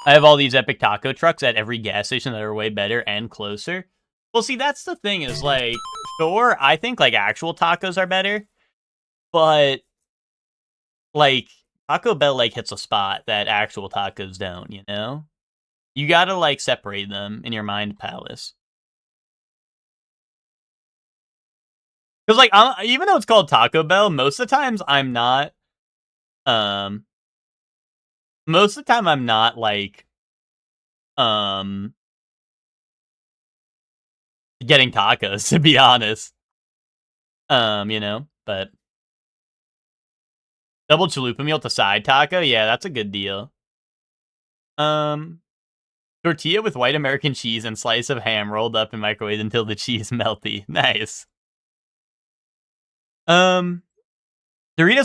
I have all these epic taco trucks at every gas station that are way better and closer. Well, see, that's the thing is, like, sure, I think, like, actual tacos are better, but, like, Taco Bell, like, hits a spot that actual tacos don't, you know? You gotta, like, separate them in your mind palace. Because, like, even though it's called Taco Bell, most of the times I'm not, most of the time I'm not, like, getting tacos, to be honest. You know, but double chalupa meal to side taco, yeah, that's a good deal. Tortilla with white American cheese and slice of ham rolled up and microwaved until the cheese melty. Nice. Doritos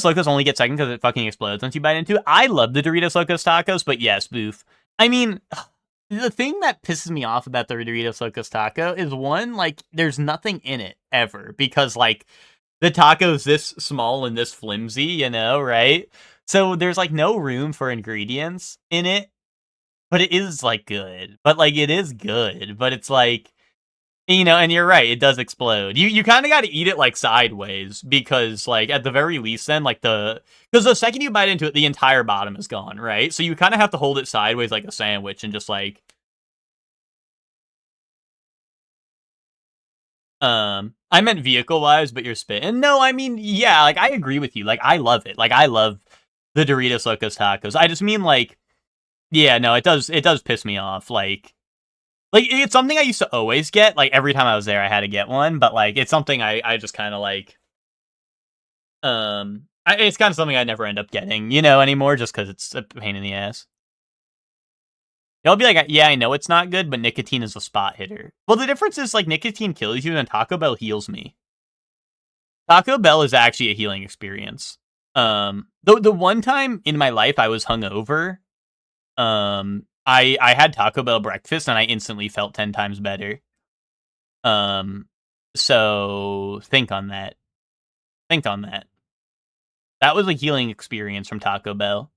Locos only get second because it fucking explodes once you bite into it. I love the Doritos Locos tacos, but yes, Boof. I mean, the thing that pisses me off about the Doritos Locos taco is, one, like, there's nothing in it ever because, like, the taco's this small and this flimsy, you know, right? So there's, like, no room for ingredients in it, but it is, like, good. But, like, it is good, but it's, like, you know, and you're right, it does explode. You kind of got to eat it, like, sideways because, like, at the very least then, like, because the second you bite into it, the entire bottom is gone, right? So you kind of have to hold it sideways like a sandwich and just, like... I meant vehicle-wise, but you're spitting. No, I mean, yeah, like, I agree with you. Like, I love it. Like, I love the Doritos Locos Tacos. I just mean, like, yeah, no, it does piss me off. Like, it's something I used to always get. Like, every time I was there, I had to get one. But, like, it's something I just kind of, like... it's kind of something I never end up getting, you know, anymore, just because it's a pain in the ass. They'll be like, yeah, I know it's not good, but nicotine is a spot hitter. Well, the difference is, like, nicotine kills you and Taco Bell heals me. Taco Bell is actually a the experience. The one time in my life I was hungover, I had Taco Bell breakfast and I instantly felt 10 times better. So think on that. Think on that. That was a healing experience from Taco Bell.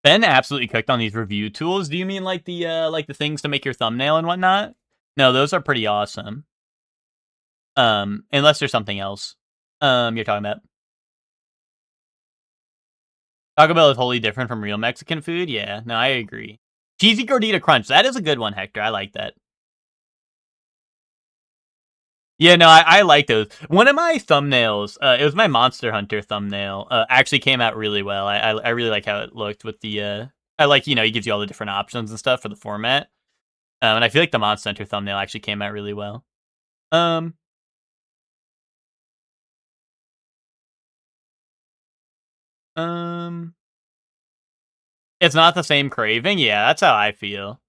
Ben absolutely cooked on these review tools. Do you mean like the things to make your thumbnail and whatnot? No, those are pretty awesome. Unless there's something else you're talking about. Taco Bell is wholly different from real Mexican food. Yeah, no, I agree. Cheesy Gordita Crunch. That is a good one, Hector. I like that. Yeah, no, I like those. One of my thumbnails, it was my Monster Hunter thumbnail, actually came out really well. I really like how it looked with the, I like, you know, he gives you all the different options and stuff for the format. And I feel like the Monster Hunter thumbnail actually came out really well. It's not the same craving. Yeah, that's how I feel.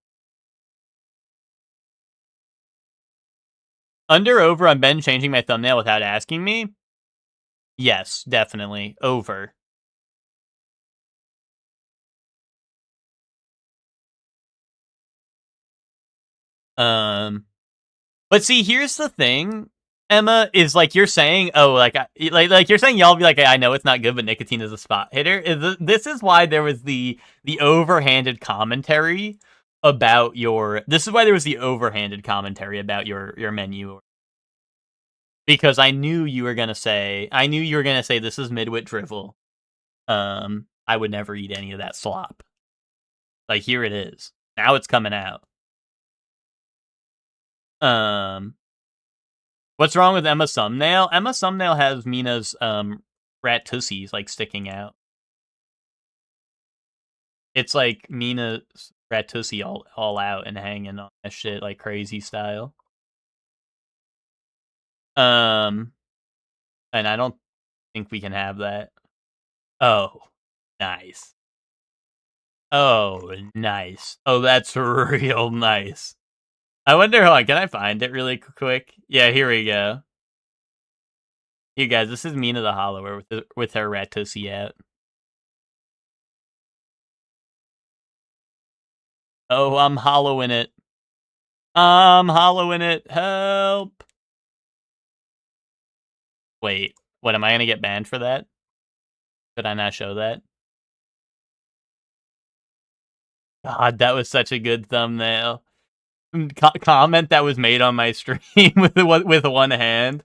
Under, over on Ben changing my thumbnail without asking me? Yes, definitely. Over. But see, here's the thing, Emma, is like you're saying, oh, like you're saying y'all be like, I know it's not good, but nicotine is a spot hitter. This is why there was the overhanded commentary about your. This is why there was the overhanded commentary about your menu. Because I knew you were gonna say, this is midwit drivel. I would never eat any of that slop. Like, here it is. Now it's coming out. What's wrong with Emma's thumbnail? Emma's thumbnail has Mina's rat tussies like sticking out. It's like Mina's rat tussie all out and hanging on that shit like crazy style. And I don't think we can have that. Oh, nice. Oh, nice. Oh, that's real nice. I wonder, hold on, can I find it really quick? Yeah, here we go. You guys, this is Mina the Hollower with her rat tussie out. Oh, I'm hollowing it. I'm hollowing it. Help. Wait, what, am I gonna get banned for that? Did I not show that? God, that was such a good thumbnail. Comment that was made on my stream with one hand.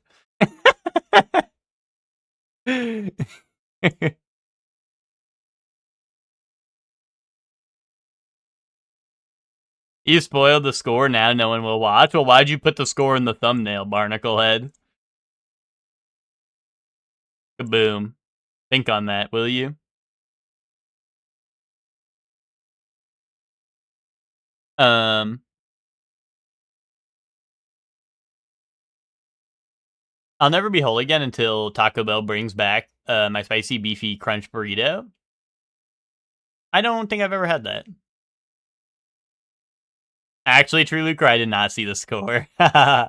You spoiled the score, now no one will watch. Well, why'd you put the score in the thumbnail, Barnacle Head? Kaboom. Think on that, will you? I'll never be whole again until Taco Bell brings back my spicy beefy crunch burrito. I don't think I've ever had that. Actually, True Luker, I did not see the score. Oh,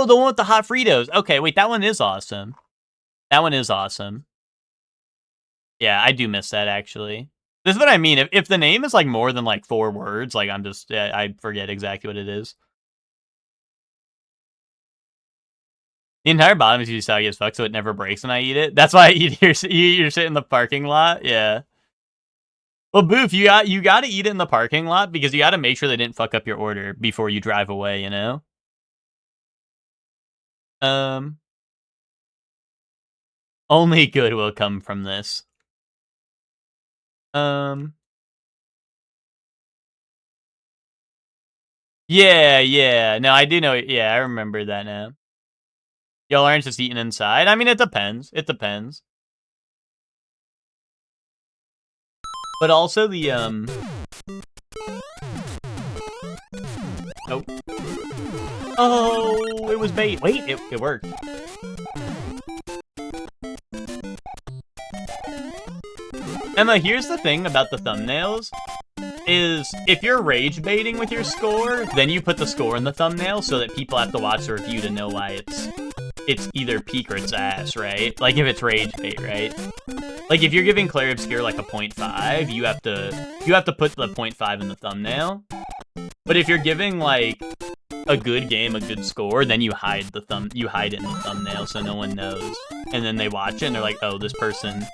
the one with the hot Fritos. Okay, wait, that one is awesome. That one is awesome. Yeah, I do miss that, actually. This is what I mean. If the name is, like, more than, like, 4 words, like, I'm just... I forget exactly what it is. The entire bottom is usually soggy as fuck, so it never breaks when I eat it. That's why I eat your shit in the parking lot? Yeah. Well, Boof, you gotta eat it in the parking lot, because you gotta make sure they didn't fuck up your order before you drive away, you know? Only good will come from this. Yeah. No, I do know. Yeah, I remember that now. Y'all aren't just eating inside? I mean, it depends. It depends. But also the, Oh. Oh, it was bait. Wait, it worked. Emma, here's the thing about the thumbnails. Is if you're rage baiting with your score, then you put the score in the thumbnail so that people have to watch the review to know why it's either peak or it's ass, right? Like if it's rage bait, right? Like if you're giving Claire Obscure like a 0.5, you have to put the 0.5 in the thumbnail. But if you're giving like a good game, a good score, then you hide it in the thumbnail so no one knows. And then they watch it and they're like, oh, this person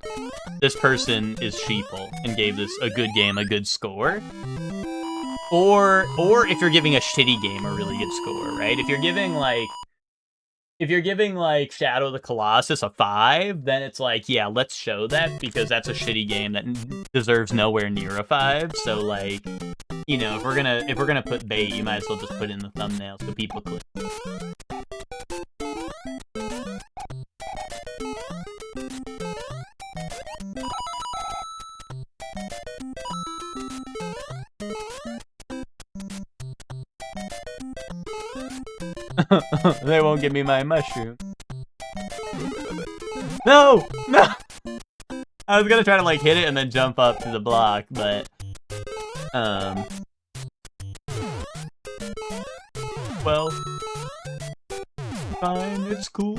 is sheeple and gave this a good game, a good score. Or if you're giving a shitty game a really good score, right? If you're giving like if you're giving like Shadow of the Colossus a 5, then it's like, yeah, let's show that because that's a shitty game that deserves nowhere near a 5. So like, you know, if we're gonna put bait, you might as well just put it in the thumbnail so people click. They won't give me my mushroom. No! No! I was gonna try to like hit it and then jump up to the block, but well, fine, it's cool.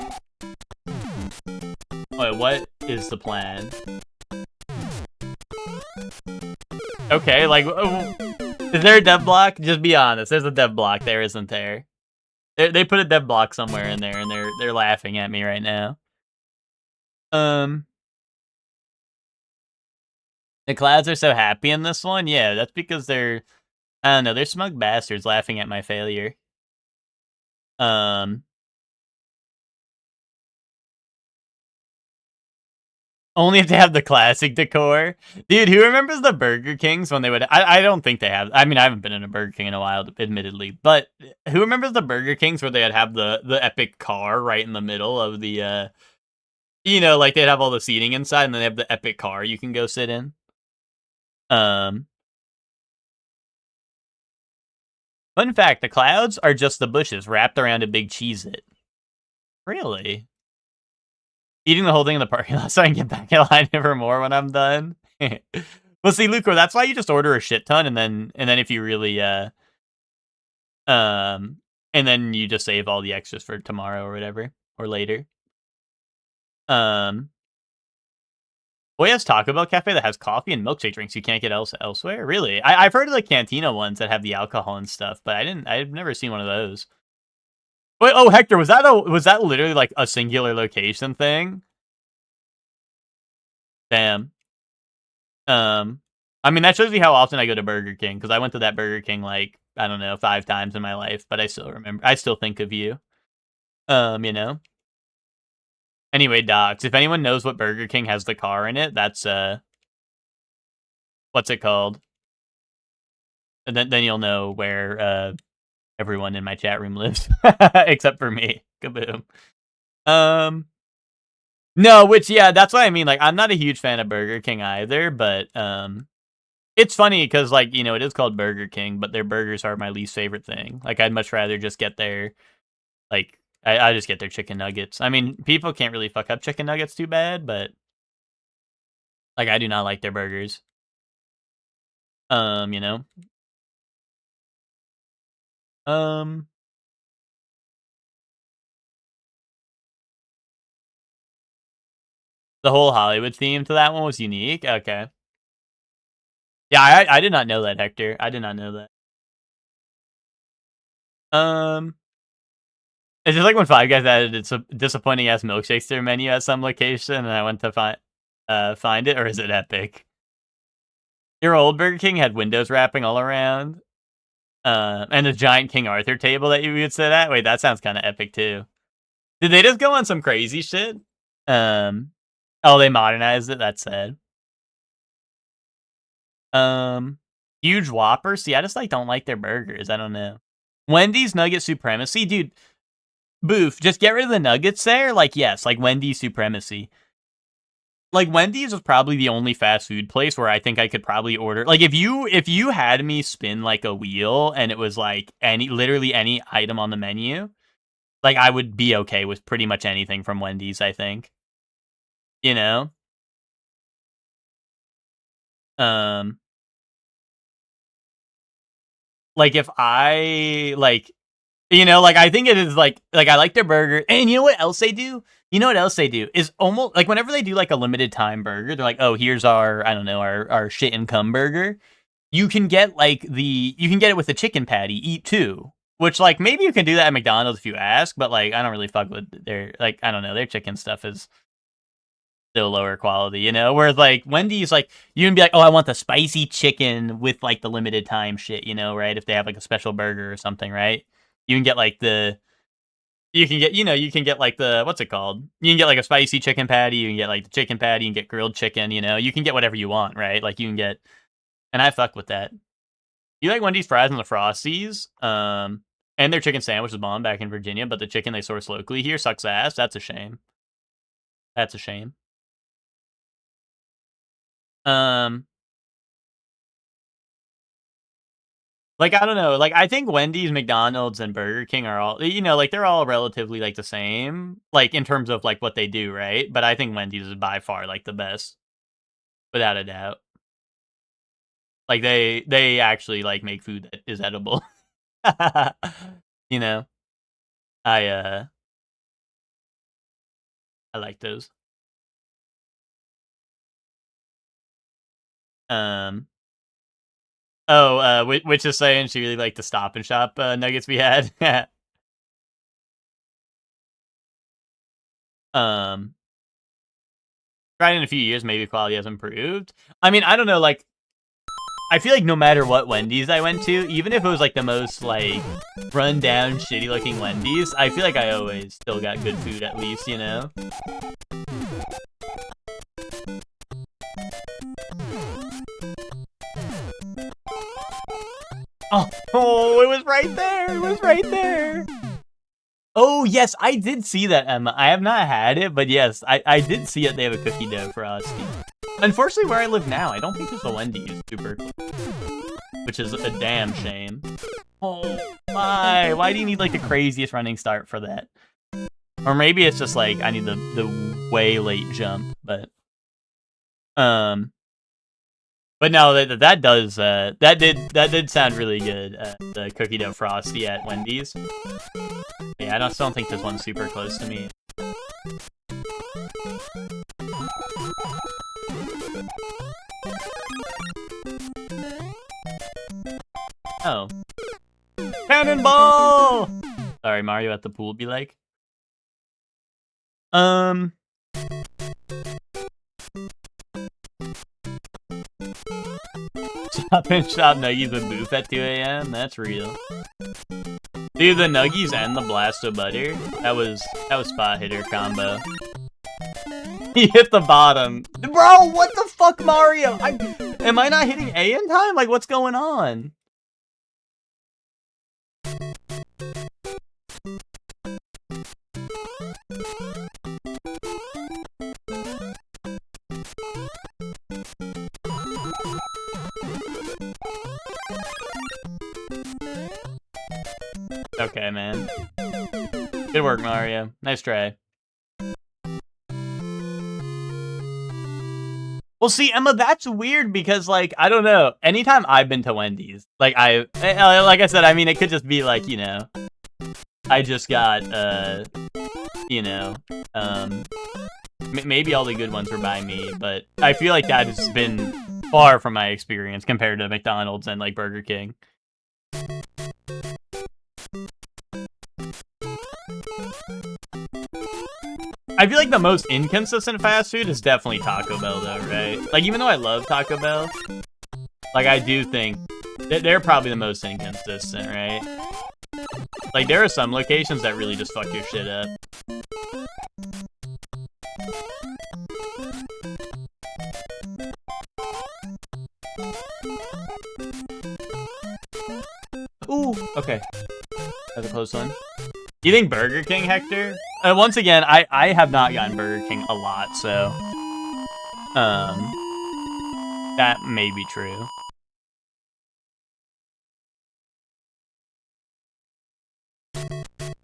Wait, what is the plan? Okay, like, is there a dev block? Just be honest, there's a dev block there, isn't there? They put a dev block somewhere in there, and they're laughing at me right now. The clouds are so happy in this one? Yeah, that's because they're, I don't know, they're smug bastards laughing at my failure. Only if they have the classic decor. Dude, who remembers the Burger Kings when they would... I don't think they have... I mean, I haven't been in a Burger King in a while, admittedly. But who remembers the Burger Kings where they'd have the epic car right in the middle of the... you know, like they'd have all the seating inside, and then they have the epic car you can go sit in. Fun fact, the clouds are just the bushes wrapped around a big Cheez-It. Really? Eating the whole thing in the parking lot so I can get back in line for more when I'm done. Well, see, Luca, that's why you just order a shit ton, and then if you really and then you just save all the extras for tomorrow or whatever, or later. Boy has Taco Bell Cafe that has coffee and milkshake drinks you can't get elsewhere. Really? I've heard of the Cantina ones that have the alcohol and stuff, but I've never seen one of those. Wait, oh, Hector, was that literally like a singular location thing? Damn. I mean, that shows you how often I go to Burger King, because I went to that Burger King like, I don't know, 5 times in my life, but I still think of you. You know? Anyway, Docs, if anyone knows what Burger King has the car in it, that's, what's it called? And then you'll know where, everyone in my chat room lives. Except for me. Kaboom. No, which, yeah, that's what I mean. Like, I'm not a huge fan of Burger King either, but, it's funny because, like, you know, it is called Burger King, but their burgers are my least favorite thing. Like, I'd much rather just get their, like, I just get their chicken nuggets. I mean, people can't really fuck up chicken nuggets too bad, but, like, I do not like their burgers. You know? The whole Hollywood theme to that one was unique? Okay. Yeah, I did not know that, Hector. I did not know that. It's just like when Five Guys added some disappointing-ass milkshakes to their menu at some location, and I went to find it, or is it Epic? Your old Burger King had windows wrapping all around, and a giant King Arthur table that you would sit at? Wait, that sounds kind of epic, too. Did they just go on some crazy shit? Oh, they modernized it? That's sad. Huge Whopper? See, I just, like, don't like their burgers. I don't know. Wendy's Nugget Supremacy? Dude, Boof, just get rid of the nuggets there? Like, yes, like Wendy's Supremacy. Like, Wendy's was probably the only fast food place where I think I could probably order. Like, if you had me spin, like, a wheel and it was, like, literally any item on the menu, like, I would be okay with pretty much anything from Wendy's, I think. You know? Like, if I, like, you know, like, I think it is, like, I like their burger, and you know what else they do? You know what else they do? Is almost, like, whenever they do, like, a limited time burger, they're like, oh, here's our, I don't know, our shit and cum burger. You can get, like, you can get it with the chicken patty, eat two. Which, like, maybe you can do that at McDonald's if you ask, but, like, I don't really fuck with their, like, I don't know, their chicken stuff is still lower quality, you know? Whereas, like, Wendy's, like, you can be like, oh, I want the spicy chicken with, like, the limited time shit, you know, right? If they have, like, a special burger or something, right? You can get, like, the You can get, you can get like the, what's it called? You can get like a spicy chicken patty. You can get like the chicken patty. You can get grilled chicken. You can get whatever you want, right? Like you can get, and I fuck with that. You like Wendy's fries and the Frosties, and their chicken sandwich is bomb back in Virginia, but the chicken they source locally here sucks ass. That's a shame. That's a shame. Like, I don't know. Like, I think Wendy's, McDonald's, and Burger King are all, like, they're all relatively, like, the same, like, in terms of, like, what they do, right? But I think Wendy's is by far, like, the best. Without a doubt. Like, they actually, like, make food that is edible. You know? I like those. Which is saying she really liked the Stop and Shop nuggets we had. Tried in a few years, maybe quality has improved. I mean, I don't know, like, I feel like no matter what Wendy's I went to, even if it was like the most like run down, shitty looking Wendy's, I feel like I always still got good food at least, you know? Oh, it was right there. It was right there. Oh, yes, I did see that, Emma. I have not had it, but yes, I did see it. They have a cookie dough frosty. Unfortunately, where I live now, I don't think there's a Wendy's super close, which is a damn shame. Oh, my. Why do you need, like, the craziest running start for that? Or maybe it's just, like, I need the way late jump, but... But no, that did sound really good. The cookie dough frosty at Wendy's. Yeah, I don't think this one's super close to me. Oh, cannonball! Sorry, Mario at the pool. Be like, Stop and Shop Nuggies with Boof at 2 a.m. That's real. Dude, the Nuggies and the Blast of Butter. That was spot hitter combo. He hit the bottom. Bro, what the fuck, Mario? Am I not hitting A in time? Like, what's going on? Okay, man. Good work, Mario. Nice try. Well, see, Emma, that's weird because, like, I don't know. Anytime I've been to Wendy's, like I said, I mean, it could just be like, you know, I just got, you know, maybe all the good ones were by me, but I feel like that has been far from my experience compared to McDonald's and, like, Burger King. I feel like the most inconsistent fast food is definitely Taco Bell, though, right? Like, even though I love Taco Bell, like, I do think that they're probably the most inconsistent, right? Like, there are some locations that really just fuck your shit up. Ooh, okay. That's a close one. You think Burger King, Hector? Once again, I have not gotten Burger King a lot, so... that may be true.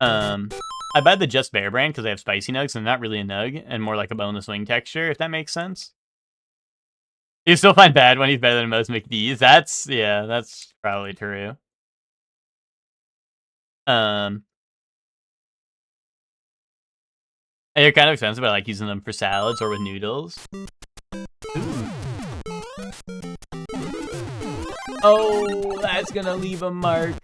I buy the Just Bear brand because they have spicy nugs, and not really a nug, and more like a boneless wing texture, if that makes sense. You still find Bad Wendy's better than most McD's? Yeah, that's probably true. And they're kind of expensive, but I like using them for salads or with noodles. Ooh. Oh, that's gonna leave a mark.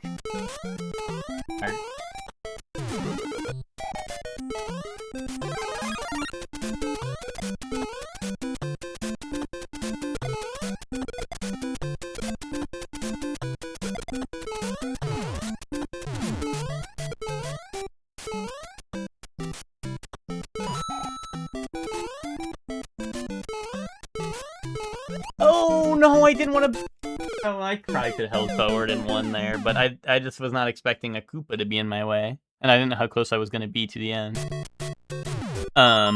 I didn't want to... Oh, I probably could have held forward and won there, but I just was not expecting a Koopa to be in my way. And I didn't know how close I was going to be to the end. There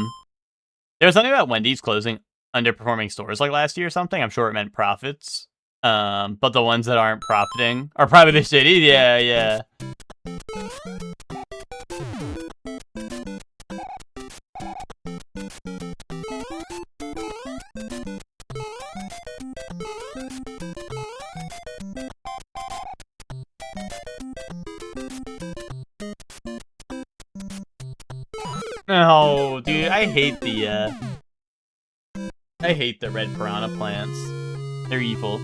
was something about Wendy's closing underperforming stores like last year or something. I'm sure it meant profits. But the ones that aren't profiting are probably the shitty. Yeah, yeah. Oh, dude, I hate the red piranha plants. They're evil.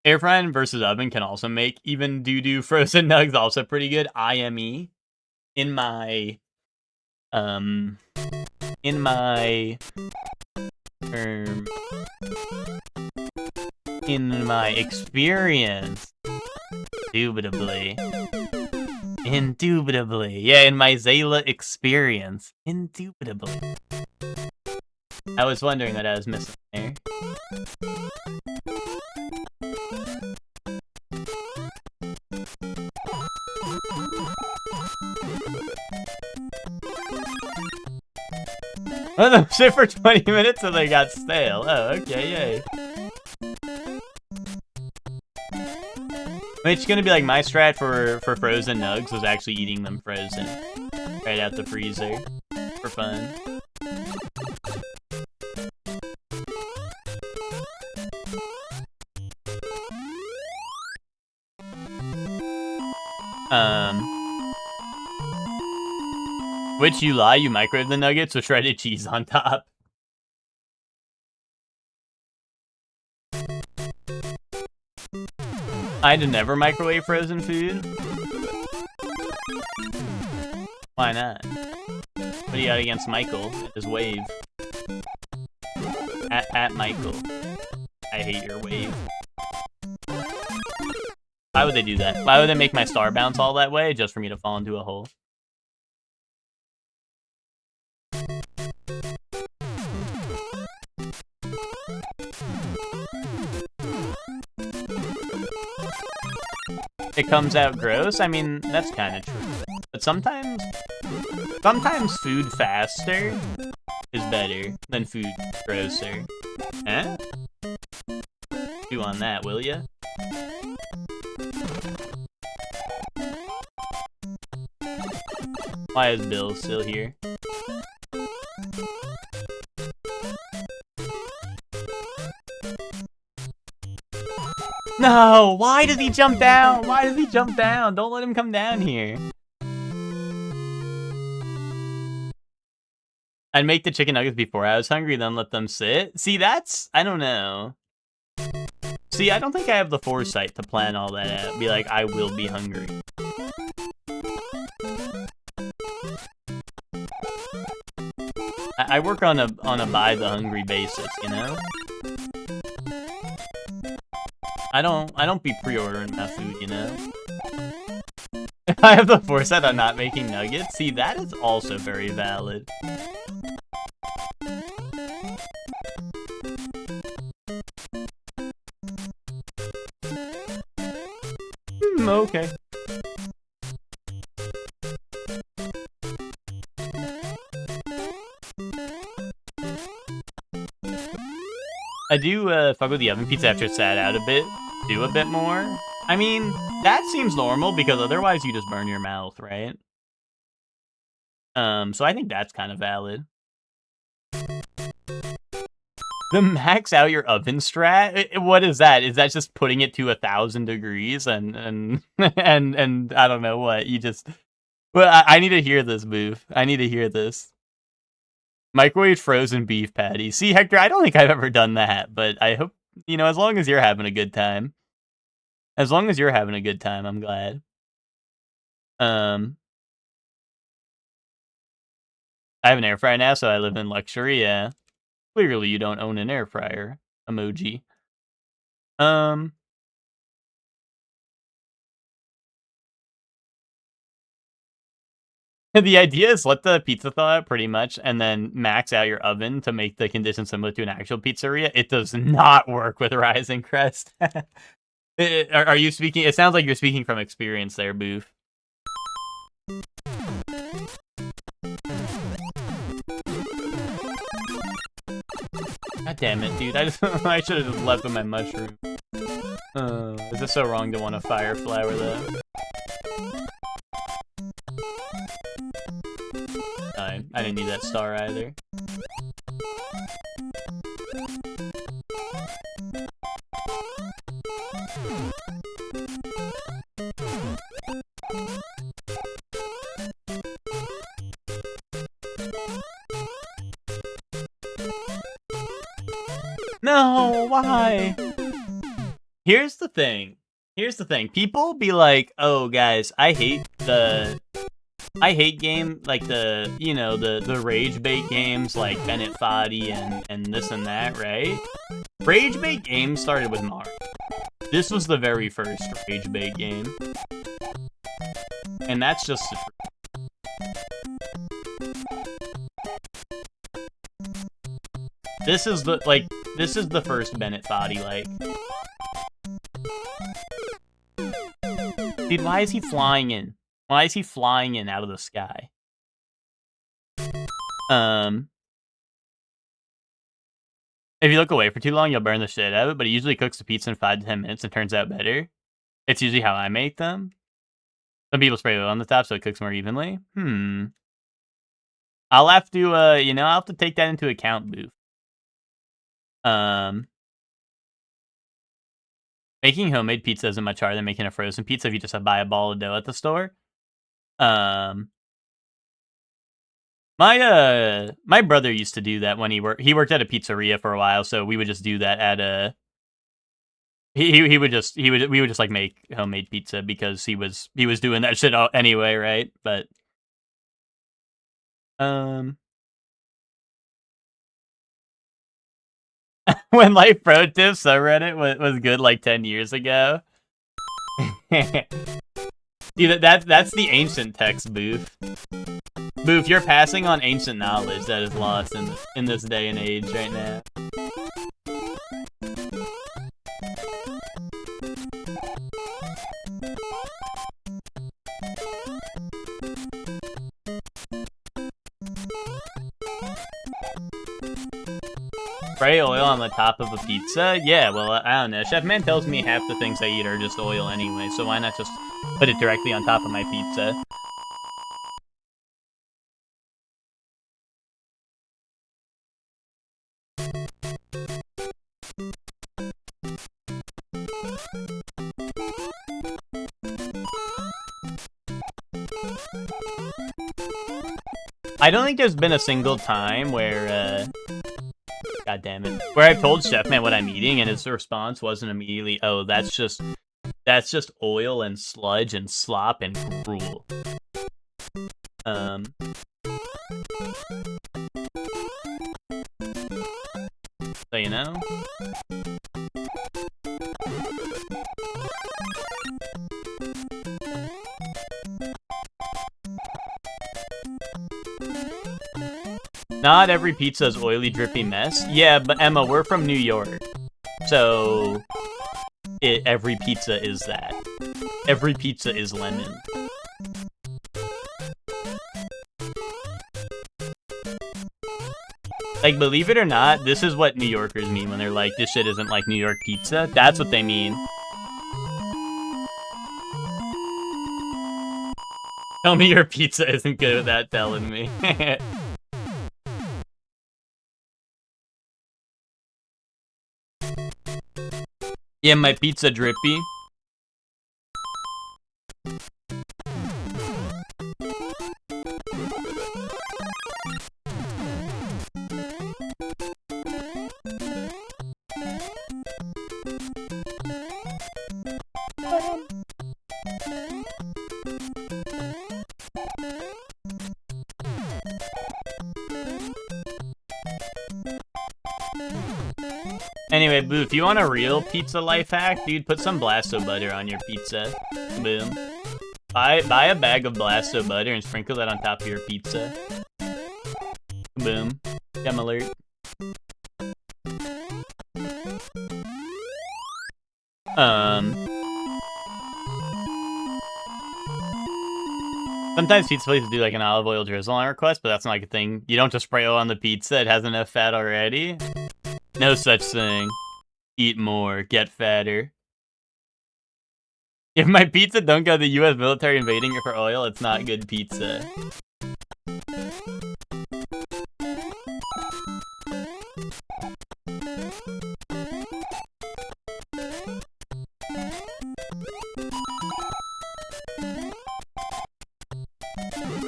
Air frying versus oven can also make even doo-doo frozen nugs also pretty good. IME in my experience, indubitably, yeah, in my Zayla experience, indubitably. I was wondering that I was missing there. Let them sit for 20 minutes and they got stale. Oh, okay, yay. It's gonna be like my strat for frozen nugs was actually eating them frozen. Right out the freezer. For fun. Which you lie, you microwave the nuggets with shredded cheese on top. I'd never microwave frozen food. Why not? What do you got against Michael? His wave. At Michael. I hate your wave. Why would they do that? Why would they make my star bounce all that way just for me to fall into a hole? It comes out gross? I mean, that's kind of true. But sometimes food faster is better than food grosser. Eh? Chew on that, will ya? Why is Bill still here? No! Why does he jump down? Why does he jump down? Don't let him come down here. I'd make the chicken nuggets before I was hungry, then let them sit. See, that's... I don't know. See, I don't think I have the foresight to plan all that out. Be like, I will be hungry. I work on a buy the hungry basis, you know? I don't be pre-ordering my food, you know? If I have the foresight on not making nuggets, see, that is also very valid. Okay. I do fuck with the oven pizza after it's sat out a bit. Do a bit more. I mean, that seems normal because otherwise you just burn your mouth, right? So I think that's kind of valid. The max out your oven strat? What is that? Is that just putting it to 1,000 degrees and and I don't know what you just? Well, I need to hear this move. I need to hear this. Microwave frozen beef patty. See, Hector, I don't think I've ever done that, but I hope, you know, as long as you're having a good time. As long as you're having a good time, I'm glad. I have an air fryer now, so I live in luxury, yeah. Clearly you don't own an air fryer. Emoji. The idea is let the pizza thaw out pretty much, and then max out your oven to make the conditions similar to an actual pizzeria. It does not work with Rising Crest. Are you speaking? It sounds like you're speaking from experience there, Boof. God damn it, dude! I should have just left with my mushroom. Is this so wrong to want a fire flower though? I didn't need that star either. No, why? Here's the thing. People be like, "Oh, guys, I hate game like the rage bait games like Bennett Foddy and this and that, right?" Rage bait games started with Mario. This was the very first rage bait game, and that's just the truth. This is the first Bennett Foddy, like. Dude, why is he flying in? Why is he flying in out of the sky? If you look away for too long, you'll burn the shit out of it, but he usually cooks the pizza in 5 to 10 minutes and turns out better. It's usually how I make them. Some people spray oil on the top so it cooks more evenly. I'll have to, I'll have to take that into account, Boof. Making homemade pizza isn't much harder than making a frozen pizza if you just buy a ball of dough at the store. My brother used to do that when he worked at a pizzeria for a while, so we would just do that at a we would just like make homemade pizza because he was doing that shit anyway, right? But when Life Pro Tips subreddit was good like 10 years ago. Dude, that's the ancient text, Boof. Boof, you're passing on ancient knowledge that is lost in this day and age right now. Spray oil on the top of a pizza? Yeah, well, I don't know. Chef Man tells me half the things I eat are just oil anyway, so why not just put it directly on top of my pizza? I don't think there's been a single time where, God damn it, where I've told Chef Man what I'm eating and his response wasn't immediately, "Oh, that's just oil and sludge and slop and gruel." So, you know? Not every pizza is oily, drippy mess. Yeah, but Emma, we're from New York. So, every pizza is that. Every pizza is lemon. Like, believe it or not, this is what New Yorkers mean when they're like, this shit isn't like New York pizza. That's what they mean. Tell me your pizza isn't good without telling me. Yeah, my pizza drippy. Anyway, Boo, if you want a real pizza life hack, dude, put some Blasto butter on your pizza. Boom. Buy a bag of Blasto butter and sprinkle that on top of your pizza. Boom. Gem alert. Sometimes pizza places do like an olive oil drizzle on request, but that's not like a thing. You don't just spray oil on the pizza, it has enough fat already. No such thing. Eat more, get fatter. If my pizza don't got the US military invading it for oil, it's not good pizza.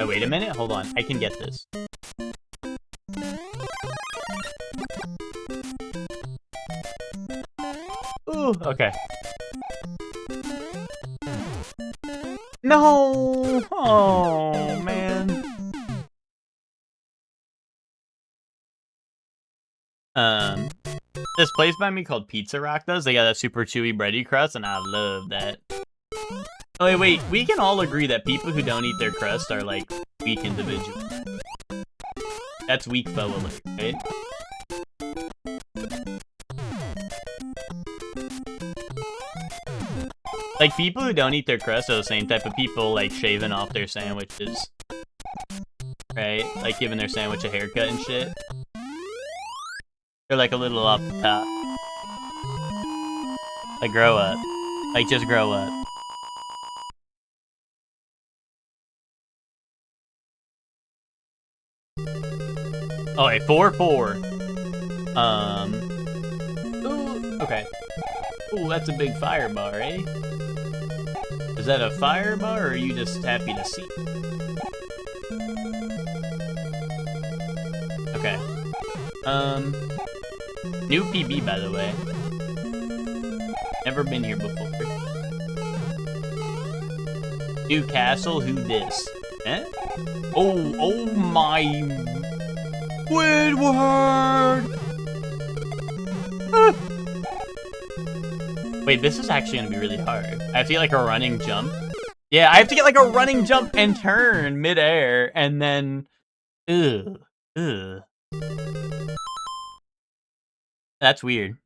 Oh, wait a minute, hold on. I can get this. Ooh, okay. No! Oh, man. This place by me called Pizza Rock does. They got a super chewy bready crust, and I love that. Oh, wait, we can all agree that people who don't eat their crust are, like, weak individuals. That's weak foe alert, right? Like, people who don't eat their crust are the same type of people, like, shaving off their sandwiches. Right? Like, giving their sandwich a haircut and shit. They're, like, a little off the top. Like, grow up. Like, just grow up. Oh, wait, 4-4. Ooh, okay. Ooh, that's a big fire bar, eh? Is that a fire bar, or are you just happy to see? Okay. New PB, by the way. Never been here before. Newcastle, who dis? Eh? Oh my... Squidward! Ah. Wait, this is actually gonna be really hard. I have to get like a running jump. Yeah, I have to get like a running jump and turn mid-air, and then... Ugh. That's weird.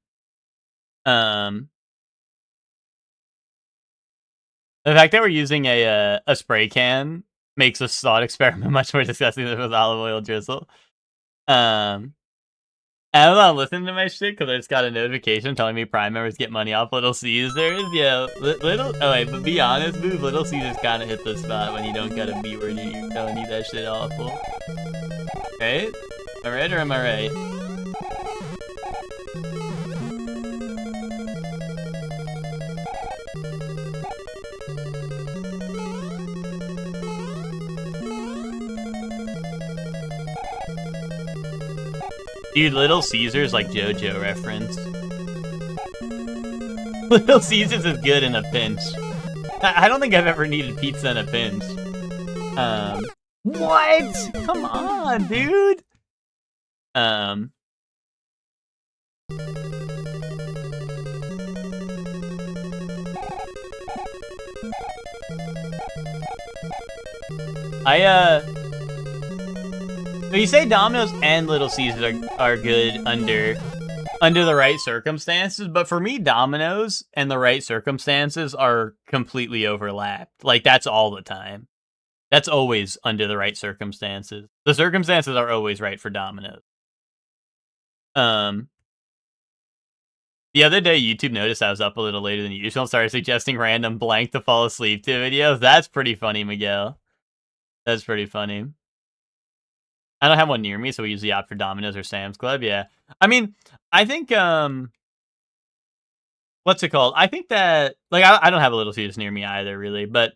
The fact that we're using a spray can makes this thought experiment much more disgusting than with olive oil drizzle. I'm not listening to my shit because I just got a notification telling me Prime members get money off Little Caesars. Yeah, little. Oh wait, but be honest, Boob. Little Caesars kind of hit the spot when you don't got a B word. You're telling you that shit awful. Right? Am I right or am I right? Dude, Little Caesars like JoJo reference. Little Caesars is good in a pinch. I don't think I've ever needed pizza in a pinch. What? Come on, dude. You say Domino's and Little Caesars are good under the right circumstances, but for me, Domino's and the right circumstances are completely overlapped. Like, that's all the time. That's always under the right circumstances. The circumstances are always right for Domino's. The other day, YouTube noticed I was up a little later than usual and started suggesting random blank to fall asleep to videos. That's pretty funny, Miguel. That's pretty funny. I don't have one near me, so we usually opt for Domino's or Sam's Club, yeah. I mean, I think, what's it called? I think that, like, I don't have a Little Caesars near me either, really, but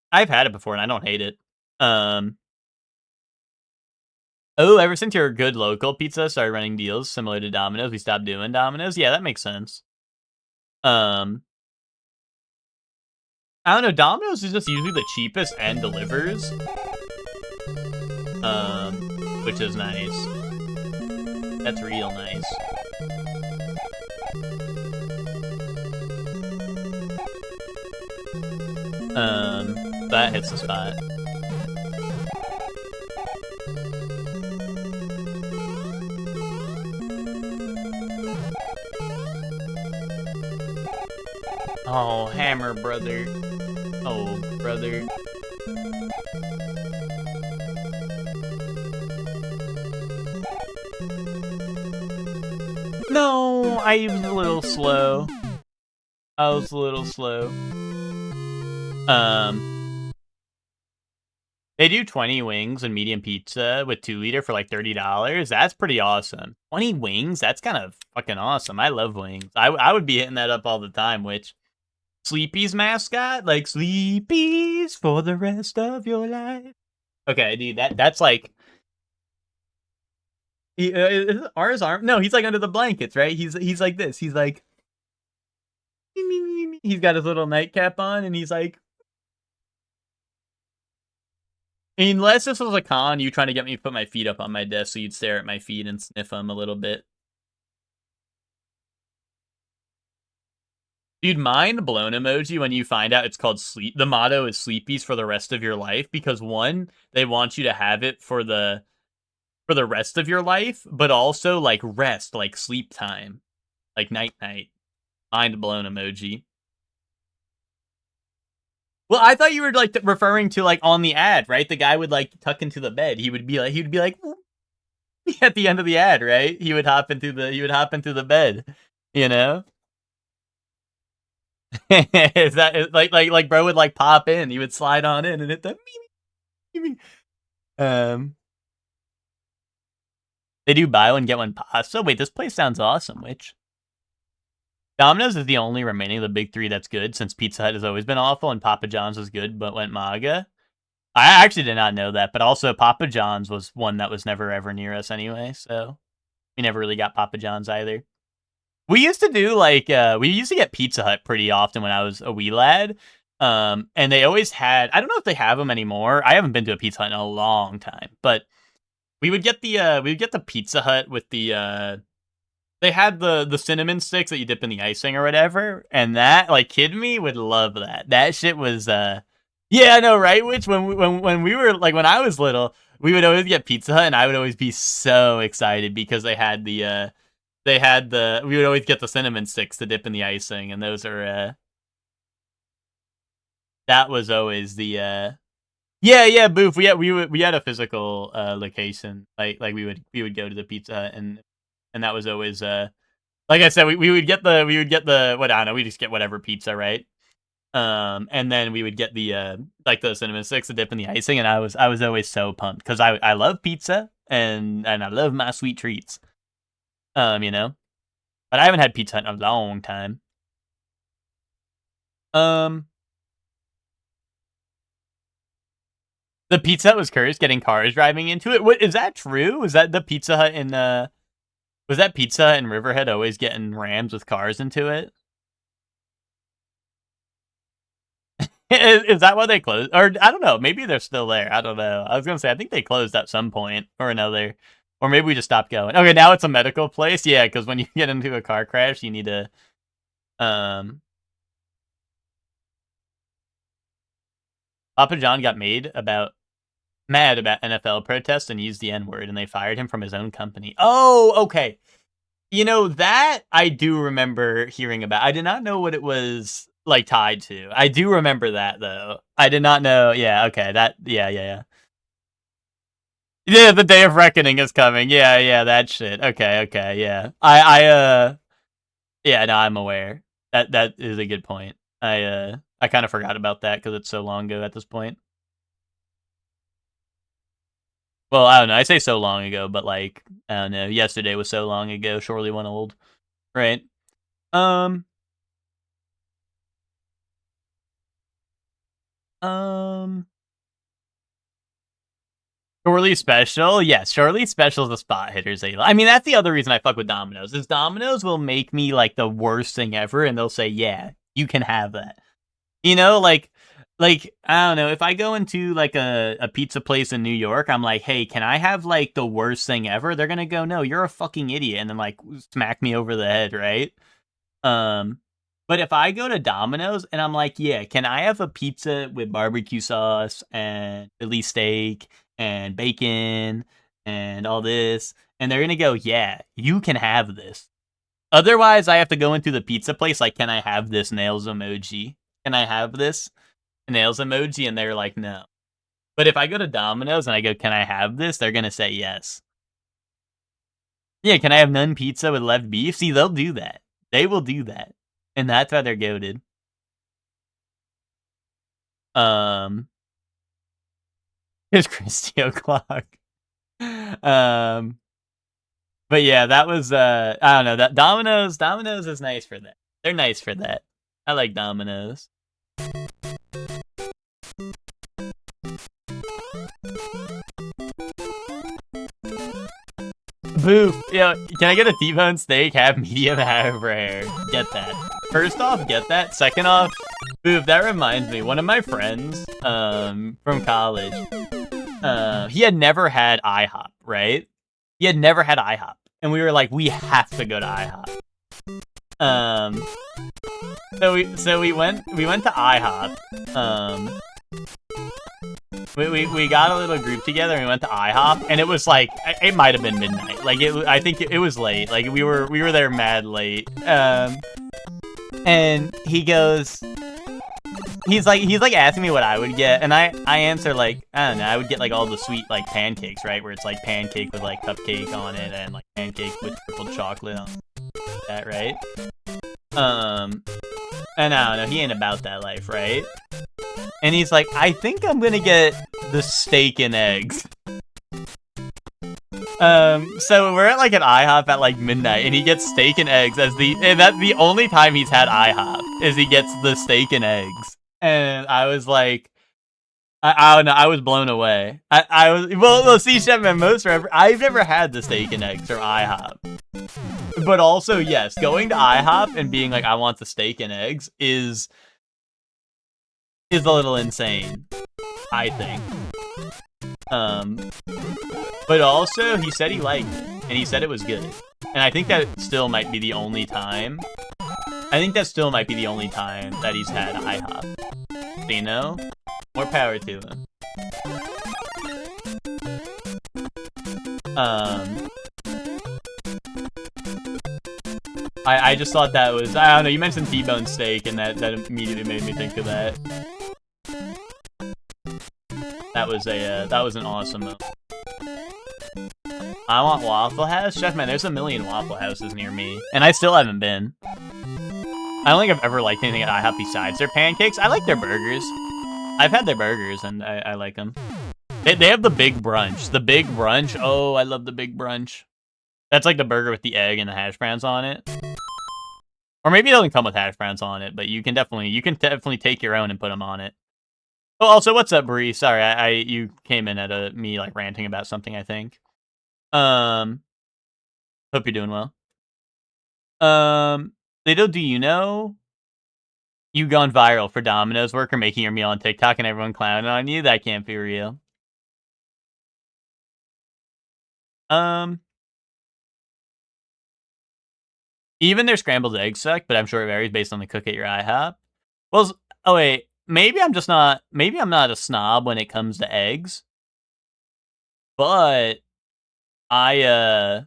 I've had it before, and I don't hate it. Oh, ever since your good local pizza started running deals similar to Domino's, we stopped doing Domino's? Yeah, that makes sense. I don't know, Domino's is just usually the cheapest and delivers. Which is nice. That's real nice. That hits the spot. Oh, hammer, brother. Oh, brother. No, I was a little slow. I was a little slow. They do 20 wings and medium pizza with 2-liter for like $30. That's pretty awesome. 20 wings? That's kind of fucking awesome. I love wings. I would be hitting that up all the time, which... Sleepy's mascot? Like, Sleepy's for the rest of your life. Okay, dude, that's like... R's arm? No, he's like under the blankets, right? He's like this. He's like... He's got his little nightcap on, and he's like... Unless this was a con, you trying to get me to put my feet up on my desk so you'd stare at my feet and sniff them a little bit. Dude, mind blown emoji when you find out it's called sleep. The motto is Sleepies for the rest of your life, because one, they want you to have it for the rest of your life, but also like rest, like sleep time, like night. Mind blown emoji. Well, I thought you were like referring to like on the ad, right? The guy would like tuck into the bed. He would be like at the end of the ad, right? He would hop into the bed, you know? Is that like bro would like pop in, he would slide on in and hit the they do buy one get one pasta. Wait, this place sounds awesome. Which Domino's is the only remaining of the big three that's good, since Pizza Hut has always been awful and Papa John's was good but went MAGA. I actually did not know that, but also Papa John's was one that was never ever near us anyway, so we never really got Papa John's either. We used to do like we used to get Pizza Hut pretty often when I was a wee lad, and they always had. I don't know if they have them anymore. I haven't been to a Pizza Hut in a long time, but we would get the Pizza Hut with the they had the cinnamon sticks that you dip in the icing or whatever, and that like kid me would love that. That shit was yeah, I know, right? Which when we were like when I was little, we would always get Pizza Hut, and I would always be so excited because they had the. We would always get the cinnamon sticks to dip in the icing, and those are, that was always the, yeah, Boof, we had a physical, location, like we would go to the Pizza Hut, and that was always, like I said, we would get the, what, I don't know, we just get whatever pizza, right? And then we would get the, like the cinnamon sticks to dip in the icing, and I was always so pumped, because I love pizza, and I love my sweet treats. You know, but I haven't had Pizza Hut in a long time. The Pizza Hut was cursed, getting cars driving into it. What is that true? Was that the Pizza Hut in was that Pizza Hut in Riverhead always getting rams with cars into it? Is that why they closed? Or I don't know. Maybe they're still there. I don't know. I was gonna say I think they closed at some point or another. Or maybe we just stopped going. Okay, now it's a medical place. Yeah, because when you get into a car crash, you need to... Papa John got mad about NFL protests and used the N-word, and they fired him from his own company. Oh, okay. You know, that I do remember hearing about. I did not know what it was, like, tied to. I do remember that, though. I did not know. Yeah, okay. Yeah. Yeah, the day of reckoning is coming. Yeah, that shit. Okay, yeah. Yeah, no, I'm aware. That is a good point. I kind of forgot about that because it's so long ago at this point. Well, I don't know. I say so long ago, but like, I don't know. Yesterday was so long ago. Surely one old, right? Shortly Special? Yes, Shortly Special is the spot hitters. I mean, that's the other reason I fuck with Domino's, is Domino's will make me, like, the worst thing ever, and they'll say, yeah, you can have that. You know, like, I don't know, if I go into, like, a pizza place in New York, I'm like, hey, can I have, like, the worst thing ever? They're gonna go, no, you're a fucking idiot, and then, like, smack me over the head, right? But if I go to Domino's and I'm like, yeah, can I have a pizza with barbecue sauce and Philly steak and bacon and all this? And they're going to go, yeah, you can have this. Otherwise, I have to go into the pizza place like, can I have this nails emoji? Can I have this nails emoji? And they're like, no. But if I go to Domino's and I go, can I have this? They're going to say yes. Yeah, can I have none pizza with left beef? See, they'll do that. They will do that. And that's why they're goated. Here's Christy O'Clock. But yeah, that was I don't know, that Domino's is nice for that. They're nice for that. I like Domino's. Boo! Yo, can I get a T-bone steak, half medium, half rare? Get that. First off, get that. Second off, Boo, that reminds me, one of my friends from college, he had never had IHOP, right? He had never had IHOP. And we were like, we have to go to IHOP. So we went to IHOP. We got a little group together and we went to IHOP, and it was like, it might have been midnight. Like I think it was late. Like we were there mad late. And he goes, he's like asking me what I would get, and I answer like, I don't know, I would get like all the sweet like pancakes, right? Where it's like pancake with like cupcake on it and like pancake with triple chocolate on that, right? And I don't know, he ain't about that life, right? And he's like, I think I'm gonna get the steak and eggs. So we're at like an IHOP at like midnight, and he gets steak and eggs and that's the only time he's had IHOP, is he gets the steak and eggs. And I was like, I don't know, I was blown away. I was, well, see, Chefman, I've never had the steak and eggs from IHOP. But also, yes, going to IHOP and being like, I want the steak and eggs is a little insane, I think. But also, he said he liked it, and he said it was good. And I think that still might be the only time. I think that still might be the only time that he's had IHOP. So, you know, more power to him. I just thought that was, I don't know, you mentioned T-bone steak, and that immediately made me think of that. That was an awesome moment. I want Waffle House? Chefman, there's a million Waffle Houses near me, and I still haven't been. I don't think I've ever liked anything at IHOP besides their pancakes. I like their burgers. I've had their burgers, and I like them. They have the big brunch. The big brunch, oh, I love the big brunch. That's like the burger with the egg and the hash browns on it. Or maybe it doesn't come with hash browns on it, but you can definitely take your own and put them on it. Oh, also, what's up, Bree? Sorry, you came in at me like ranting about something, I think. Hope you're doing well. Little do you know, you gone viral for Domino's worker making your meal on TikTok and everyone clowning on you? That can't be real. Even their scrambled eggs suck, but I'm sure it varies based on the cook at your IHOP. Well, oh wait, maybe I'm not a snob when it comes to eggs. But I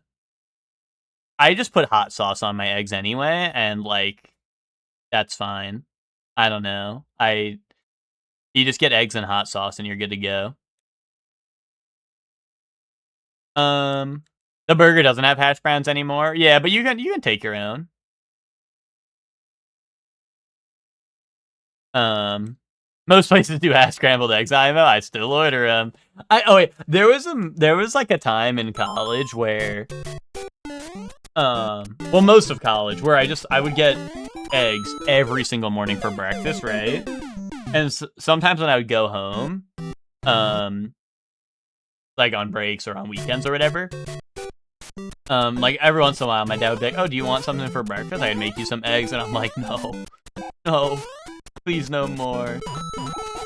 just put hot sauce on my eggs anyway, and like that's fine. I don't know. You just get eggs and hot sauce and you're good to go. The burger doesn't have hash browns anymore. Yeah, but you can take your own. Most places do have scrambled eggs. I still order them. Oh wait, there was like a time in college where, well, most of college where I would get eggs every single morning for breakfast, right? And sometimes when I would go home, like on breaks or on weekends or whatever, like every once in a while, my dad would be like, "Oh, do you want something for breakfast? I'd make you some eggs," and I'm like, "No, please no more."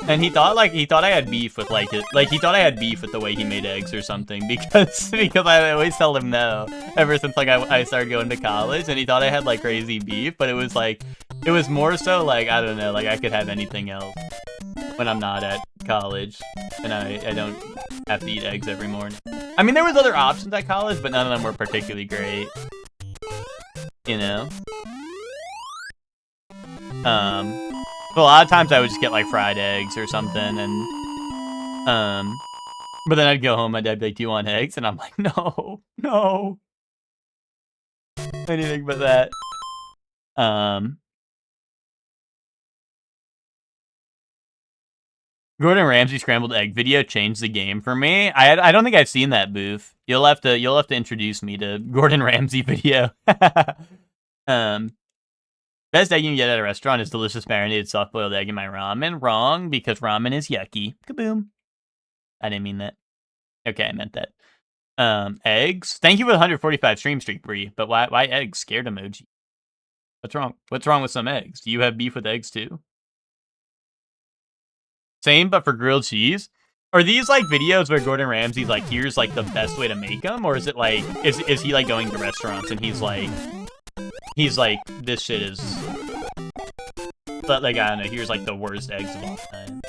And he thought I had beef with he thought I had beef with the way he made eggs or something, because I always tell him no ever since like I started going to college, and he thought I had like crazy beef, but it was like It was more so like, I don't know, like I could have anything else when I'm not at college, and I don't have to eat eggs every morning. I mean, there was other options at college, but none of them were particularly great. You know? So a lot of times I would just get like fried eggs or something, and but then I'd go home, my dad would be like, "Do you want eggs?" And I'm like, "No, no, anything but that." Gordon Ramsay scrambled egg video changed the game for me. I don't think I've seen that, Booth. You'll have to introduce me to Gordon Ramsay video. Best egg you can get at a restaurant is delicious marinated soft-boiled egg in my ramen. Wrong, because ramen is yucky. Kaboom. I didn't mean that. Okay, I meant that. Eggs. Thank you for the 145 stream streak, Bree. But why eggs? Scared emoji. What's wrong? What's wrong with some eggs? Do you have beef with eggs too? Same, but for grilled cheese. Are these like videos where Gordon Ramsay's like, here's like the best way to make them, or is it like, is he like going to restaurants and he's like, this shit is, but like I don't know, here's like the worst eggs of all time.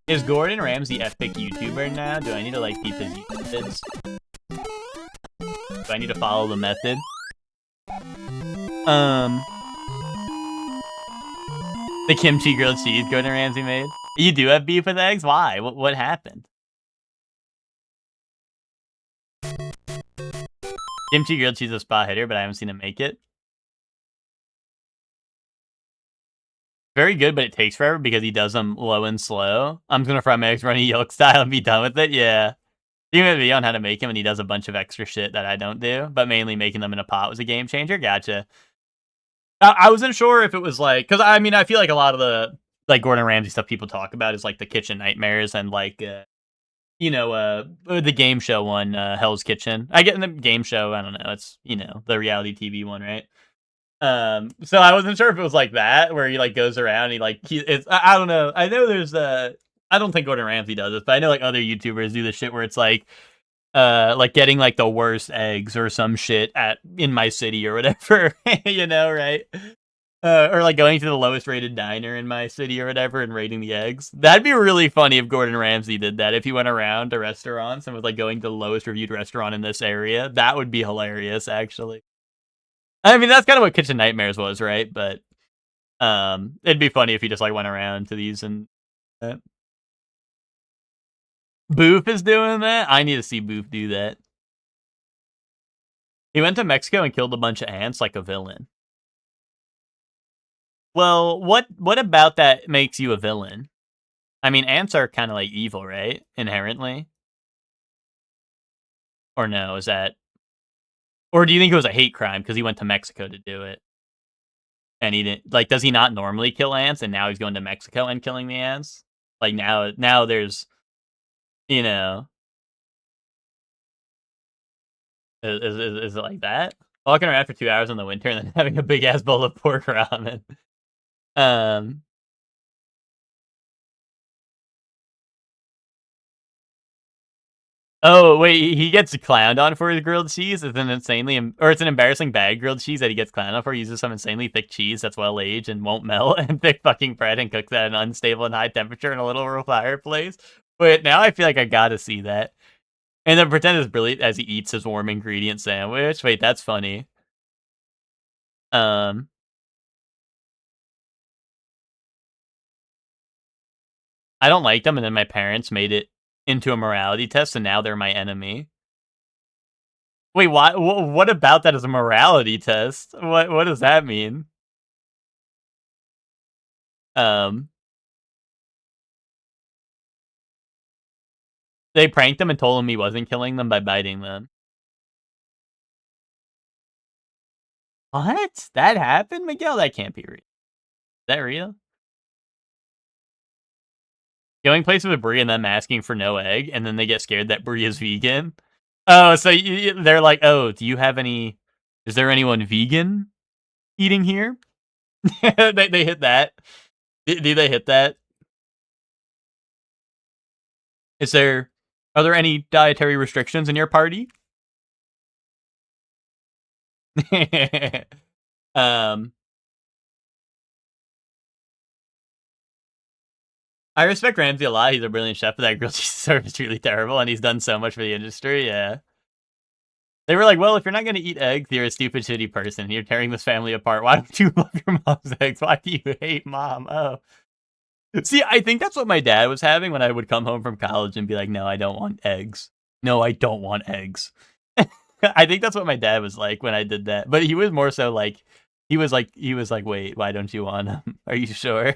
Is Gordon Ramsay epic YouTuber now? Do I need to like peep his methods? Do I need to follow the method? The kimchi grilled cheese Gordon Ramsay made. You do have beef with eggs? Why? What happened? Kimchi grilled cheese is a spot hitter, but I haven't seen him make it. Very good, but it takes forever because he does them low and slow. I'm just gonna fry my eggs runny yolk style and be done with it. Yeah. He made a video on how to make him, and he does a bunch of extra shit that I don't do, but mainly making them in a pot was a game changer. Gotcha. I wasn't sure if it was like, because I mean, I feel like a lot of the like Gordon Ramsay stuff people talk about is like the kitchen nightmares and like, you know, the game show one, Hell's Kitchen. I get in the game show. I don't know. It's, you know, the reality TV one, right? So I wasn't sure if it was like that where he like goes around. I don't know. I know there's I don't think Gordon Ramsay does this, but I know like other YouTubers do this shit where it's like getting like the worst eggs or some shit in my city or whatever, you know, right? Or like going to the lowest rated diner in my city or whatever and rating the eggs. That'd be really funny if Gordon Ramsay did that. If he went around to restaurants and was like going to the lowest reviewed restaurant in this area, that would be hilarious, actually. I mean, that's kind of what Kitchen Nightmares was, right? But it'd be funny if he just like went around to these and Boof is doing that. I need to see Boof do that. He went to Mexico and killed a bunch of ants like a villain. Well, what about that makes you a villain? I mean, ants are kind of like evil, right? Inherently. Or no, is that... Or do you think it was a hate crime because he went to Mexico to do it? And he didn't... Like, does he not normally kill ants and now he's going to Mexico and killing the ants? Like, now there's... You know... Is it like that? Walking around for 2 hours in the winter and then having a big-ass bowl of pork ramen. Oh, wait, he gets clowned on for his grilled cheese? It's an it's an embarrassing bag grilled cheese that he gets clowned on for. He uses some insanely thick cheese that's well-aged and won't melt, and thick fucking bread and cooks at an unstable and high temperature in a little fireplace. Wait, now I feel like I gotta see that. And then pretend it's brilliant as he eats his warm ingredient sandwich. Wait, that's funny. I don't like them, and then my parents made it into a morality test, and now they're my enemy. Wait, what about that is a morality test? What does that mean? They pranked him and told him he wasn't killing them by biting them. What? That happened, Miguel? That can't be real. Is that real? Going places with Brie and them asking for no egg, and then they get scared that Brie is vegan. Oh, so they're like, oh, do you have any... Is there anyone vegan eating here? they hit that. Do they hit that? Are there any dietary restrictions in your party? um, I respect Ramsey a lot. He's a brilliant chef, but that grilled cheese service is really terrible, and he's done so much for the industry. Yeah. They were like, well, if you're not going to eat eggs, you're a stupid, shitty person. You're tearing this family apart. Why don't you love your mom's eggs? Why do you hate mom? Oh. See, I think that's what my dad was having when I would come home from college and be like, no, I don't want eggs. No, I don't want eggs. I think that's what my dad was like when I did that. But he was more so like, he was like, wait, why don't you want them? Are you sure?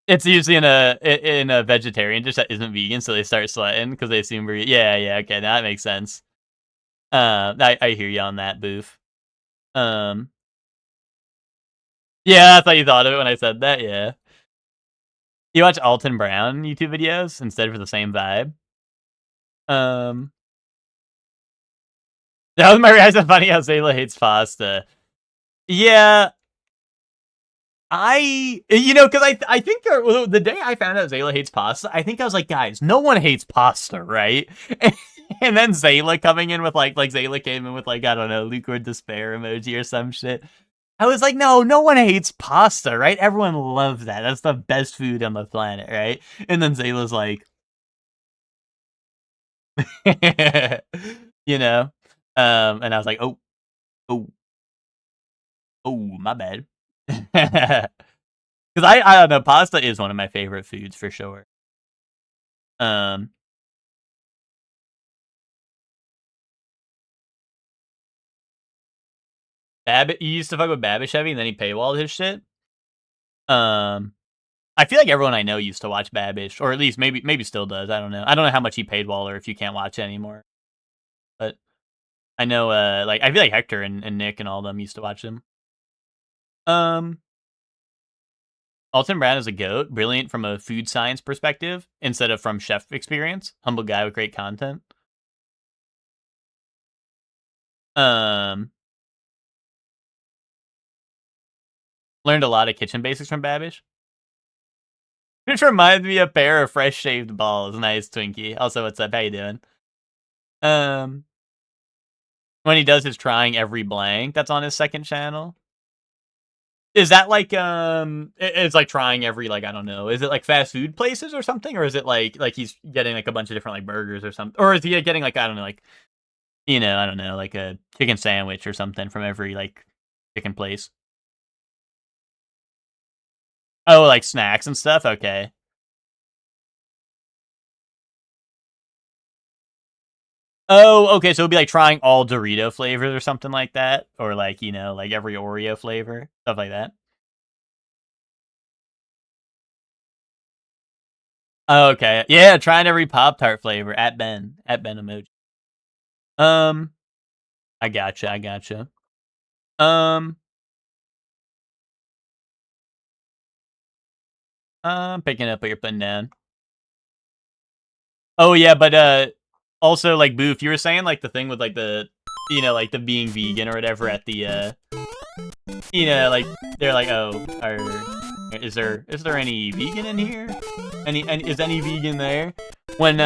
It's usually in a vegetarian dish that isn't vegan, so they start sweating because they assume we're yeah, okay, that makes sense. I hear you on that, Boof. Yeah, I thought you thought of it when I said that. Yeah, you watch Alton Brown YouTube videos instead for the same vibe. That was my reaction. Funny how Zayla hates pasta. Yeah. Because I think the day I found out Zayla hates pasta, I think I was like, guys, no one hates pasta, right? And then Zayla coming in with like Zayla came in with like, I don't know, lukewarm despair emoji or some shit. I was like, no one hates pasta, right? Everyone loves that. That's the best food on the planet, right? And then Zayla's like, and I was like, oh, my bad. Because I don't know, pasta is one of my favorite foods for sure. Babbit, you used to fuck with Babish heavy, and then he paywalled his shit. I feel like everyone I know used to watch Babish, or at least maybe still does. I don't know. I don't know how much he paywall or if you can't watch it anymore. But I know, I feel like Hector and Nick and all of them used to watch him. Alton Brown is a goat, brilliant from a food science perspective instead of from chef experience. Humble guy with great content. Learned a lot of kitchen basics from Babish. Which reminds me of a pair of fresh shaved balls. Nice, Twinkie. Also, what's up? How you doing? When he does his trying every blank, that's on his second channel. Is that like it's like trying every like I don't know. Is it like fast food places or something, or is it like he's getting like a bunch of different like burgers or something, or is he getting like I don't know like I don't know like a chicken sandwich or something from every like chicken place? Oh, like snacks and stuff. Okay. Oh, okay. So it'd be like trying all Dorito flavors or something like that, or like like every Oreo flavor, stuff like that. Oh, okay. Yeah, trying every Pop-Tart flavor at Ben emoji. I gotcha. Picking up what you're putting down. Oh yeah, but also like Boof, you were saying like the thing with like the like the being vegan or whatever at the like they're like, oh, is there any vegan in here? Is any vegan there? When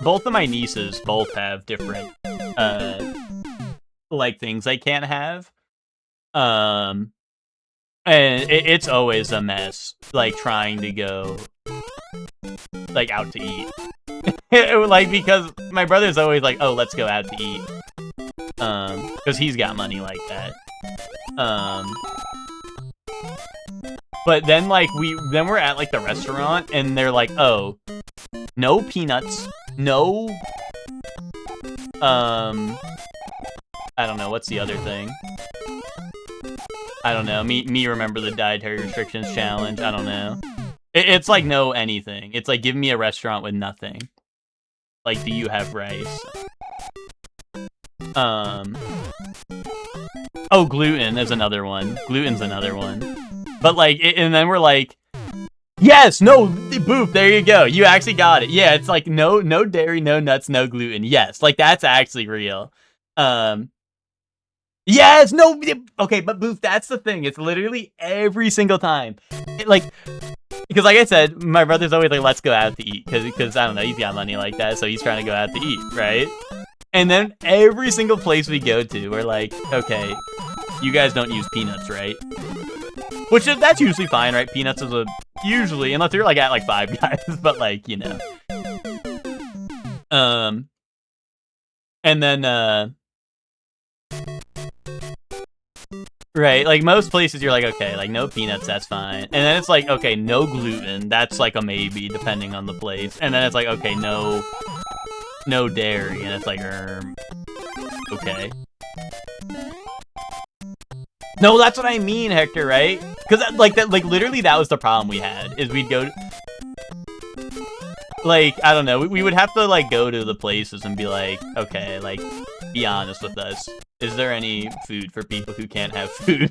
both of my nieces both have different like things they can't have. And it's always a mess, like trying to go like out to eat. Like because my brother's always like, oh, let's go out to eat. Because he's got money like that. But then like we're at like the restaurant and they're like, oh, no peanuts, no I don't know, what's the other thing? I don't know. Me remember the dietary restrictions challenge. I don't know. It's like no anything. It's like give me a restaurant with nothing. Like, do you have rice? Oh, gluten is another one. Gluten's another one. But like, and then we're like, Yes, no, Boop, there you go. You actually got it. Yeah, it's like no dairy, no nuts, no gluten. Yes, like that's actually real. Yes, no, okay, but Boop, that's the thing. It's literally every single time. Because like I said, my brother's always like, let's go out to eat. Because, I don't know, he's got money like that, so he's trying to go out to eat, right? And then every single place we go to, we're like, okay, you guys don't use peanuts, right? Which that's usually fine, right? Peanuts is usually, unless you're like at like Five Guys, but like, you know. And then, right, like most places you're like, okay, like no peanuts, that's fine. And then it's like, okay, no gluten, that's like a maybe, depending on the place. And then it's like, okay, no dairy, and it's like, okay. No, that's what I mean, Hector, right? Because like literally that was the problem we had, is we'd go, like, I don't know, we would have to like go to the places and be like, okay, like, be honest with us. Is there any food for people who can't have food?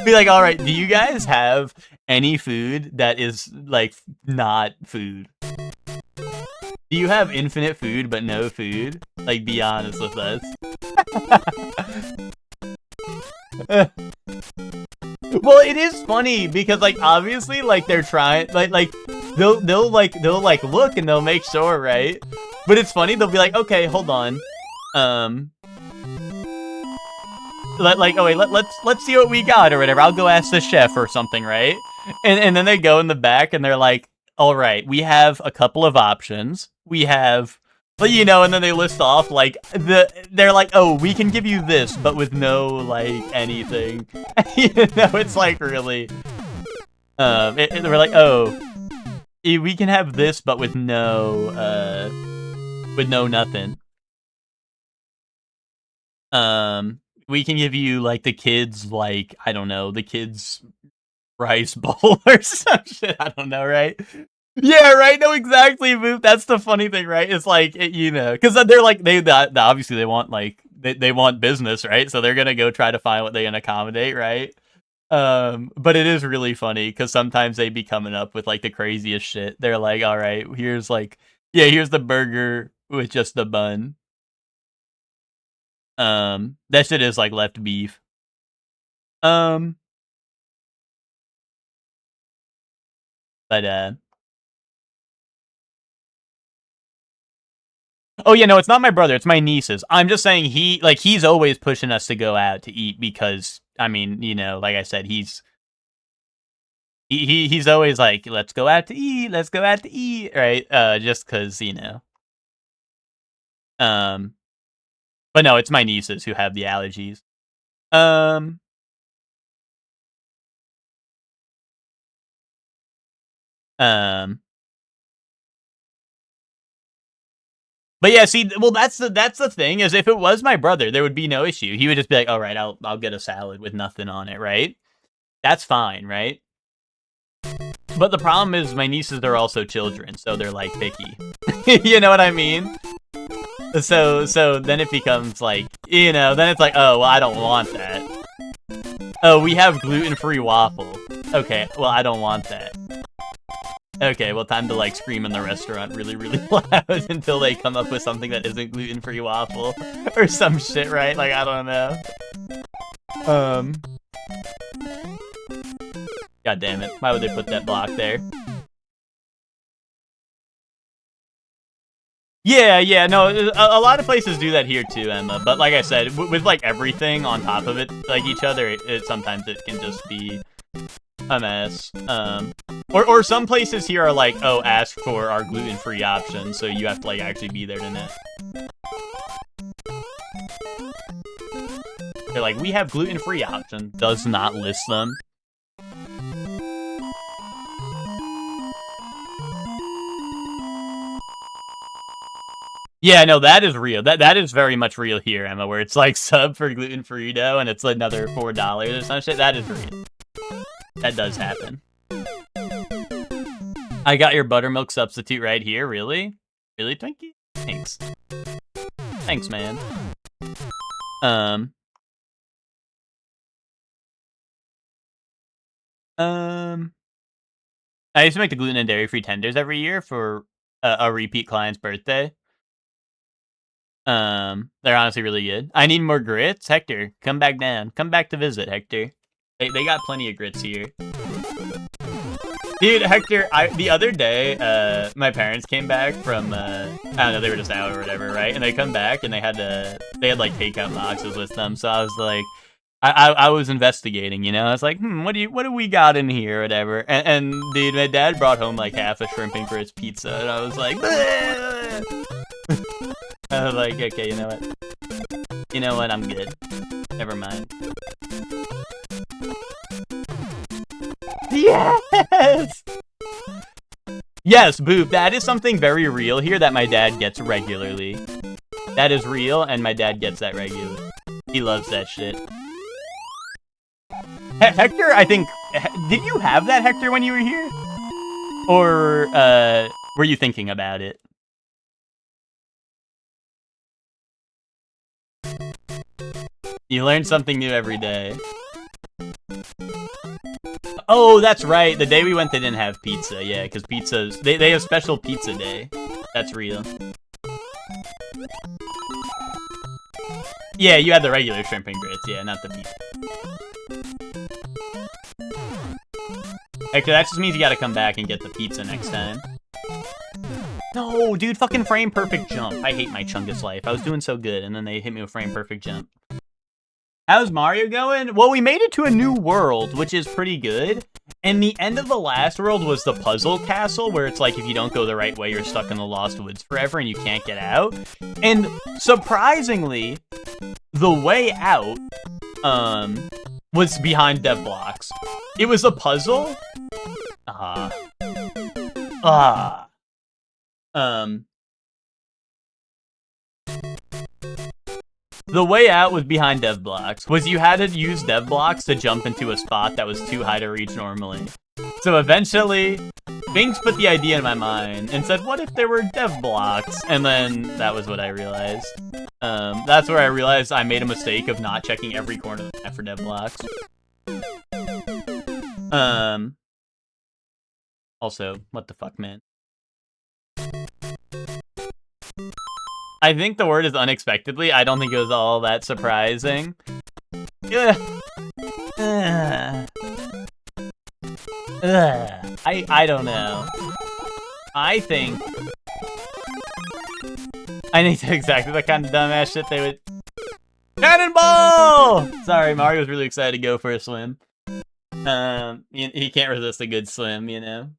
Be like, all right, do you guys have any food that is like not food? Do you have infinite food but no food? Like, be honest with us. Well, it is funny because like obviously like they're trying like they'll look and they'll make sure, right? But it's funny, they'll be like, okay, hold on. Let's see what we got or whatever. I'll go ask the chef or something, right? And then they go in the back and they're like, all right, we have a couple of options. We have, but you know, and then they list off like they're like, oh, we can give you this, but with no like anything. You know, it's like really, we're like, oh, we can have this, but with no nothing. We can give you like the kids, like, I don't know, the kids rice bowl or some shit. I don't know, right? Yeah, right. No, exactly, Boop. That's the funny thing, right? It's like, you know, because they're like, they obviously they want like they want business, right? So they're gonna go try to find what they can accommodate, right? But it is really funny because sometimes they be coming up with like the craziest shit. They're like, all right, here's like, yeah, here's the burger with just the bun. That shit is like left beef. But oh yeah, no, it's not my brother, it's my nieces. I'm just saying he's always pushing us to go out to eat because, I mean, you know, like I said, he's always like, let's go out to eat, right? Just cause, you know. But no, it's my nieces who have the allergies. But yeah, see, well, that's the thing, is if it was my brother, there would be no issue. He would just be like, all right, I'll get a salad with nothing on it, right? That's fine, right? But the problem is my nieces are also children, so they're like picky. You know what I mean? So then it becomes like, you know, then it's like, oh, well, I don't want that. Oh, we have gluten-free waffle. Okay, well, I don't want that. Okay, well, time to like scream in the restaurant really, really loud until they come up with something that isn't gluten-free waffle or some shit, right? Like, I don't know. God damn it. Why would they put that block there? Yeah, no, a lot of places do that here too, Emma. But like I said, with like everything on top of it, like each other, sometimes it can just be a mess. Or some places here are like, oh, ask for our gluten-free option, so you have to like actually be there to know. They're like, we have gluten-free option, does not list them. Yeah, no, that is real. That is very much real here, Emma, where it's like sub for gluten-free dough and it's another $4 or some shit. That is real. That does happen. I got your buttermilk substitute right here, really? Really, Twinkie? Thanks. Thanks, man. I used to make the gluten and dairy-free tenders every year for a repeat client's birthday. They're honestly really good. I need more grits. Hector, come back down. Come back to visit, Hector. They got plenty of grits here. Dude, Hector, the other day, my parents came back from, I don't know, they were just out or whatever, right? And they come back and they had like takeout boxes with them. So I was like, I was investigating, you know? I was like, what do we got in here or whatever? And dude, my dad brought home like half a shrimp and grits pizza, and I was like, I was like, okay, you know what? You know what? I'm good. Never mind. Yes! Yes, Boop, that is something very real here that my dad gets regularly. That is real, and my dad gets that regularly. He loves that shit. Hector, I think... Did you have that, Hector, when you were here? Or, were you thinking about it? You learn something new every day. Oh, that's right. The day we went, they didn't have pizza. Yeah, because pizzas... They have special pizza day. That's real. Yeah, you had the regular shrimp and grits. Yeah, not the pizza. Hector, that just means you gotta come back and get the pizza next time. No, dude, fucking frame perfect jump. I hate my Chungus life. I was doing so good, and then they hit me with frame perfect jump. How's Mario going? Well, we made it to a new world, which is pretty good. And the end of the last world was the puzzle castle, where it's like if you don't go the right way, you're stuck in the Lost Woods forever and you can't get out. And surprisingly, the way out was behind dev blocks. It was a puzzle. The way out was behind dev blocks. You had to use dev blocks to jump into a spot that was too high to reach normally. So eventually, Binks put the idea in my mind and said, what if there were dev blocks? And then that was what I realized. That's where I realized I made a mistake of not checking every corner of the map for dev blocks. Also, what the fuck, man? I think the word is unexpectedly. I don't think it was all that surprising. I don't know. I think that's exactly the kind of dumbass shit they would... Cannonball! Sorry, Mario's really excited to go for a swim. He can't resist a good swim, you know?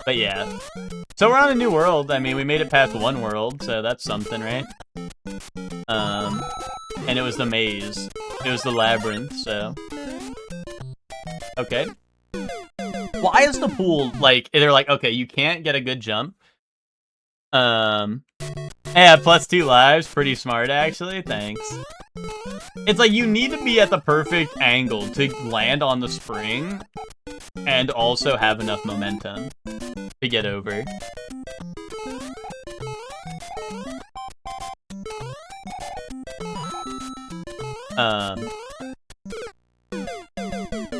But yeah. So we're on a new world. I mean, we made it past one world, so that's something, right? And it was the maze. It was the labyrinth, so... Okay. Why is the pool, like, they're like, okay, you can't get a good jump. Yeah, +2 lives. Pretty smart, actually. Thanks. It's like, you need to be at the perfect angle to land on the spring and also have enough momentum to get over.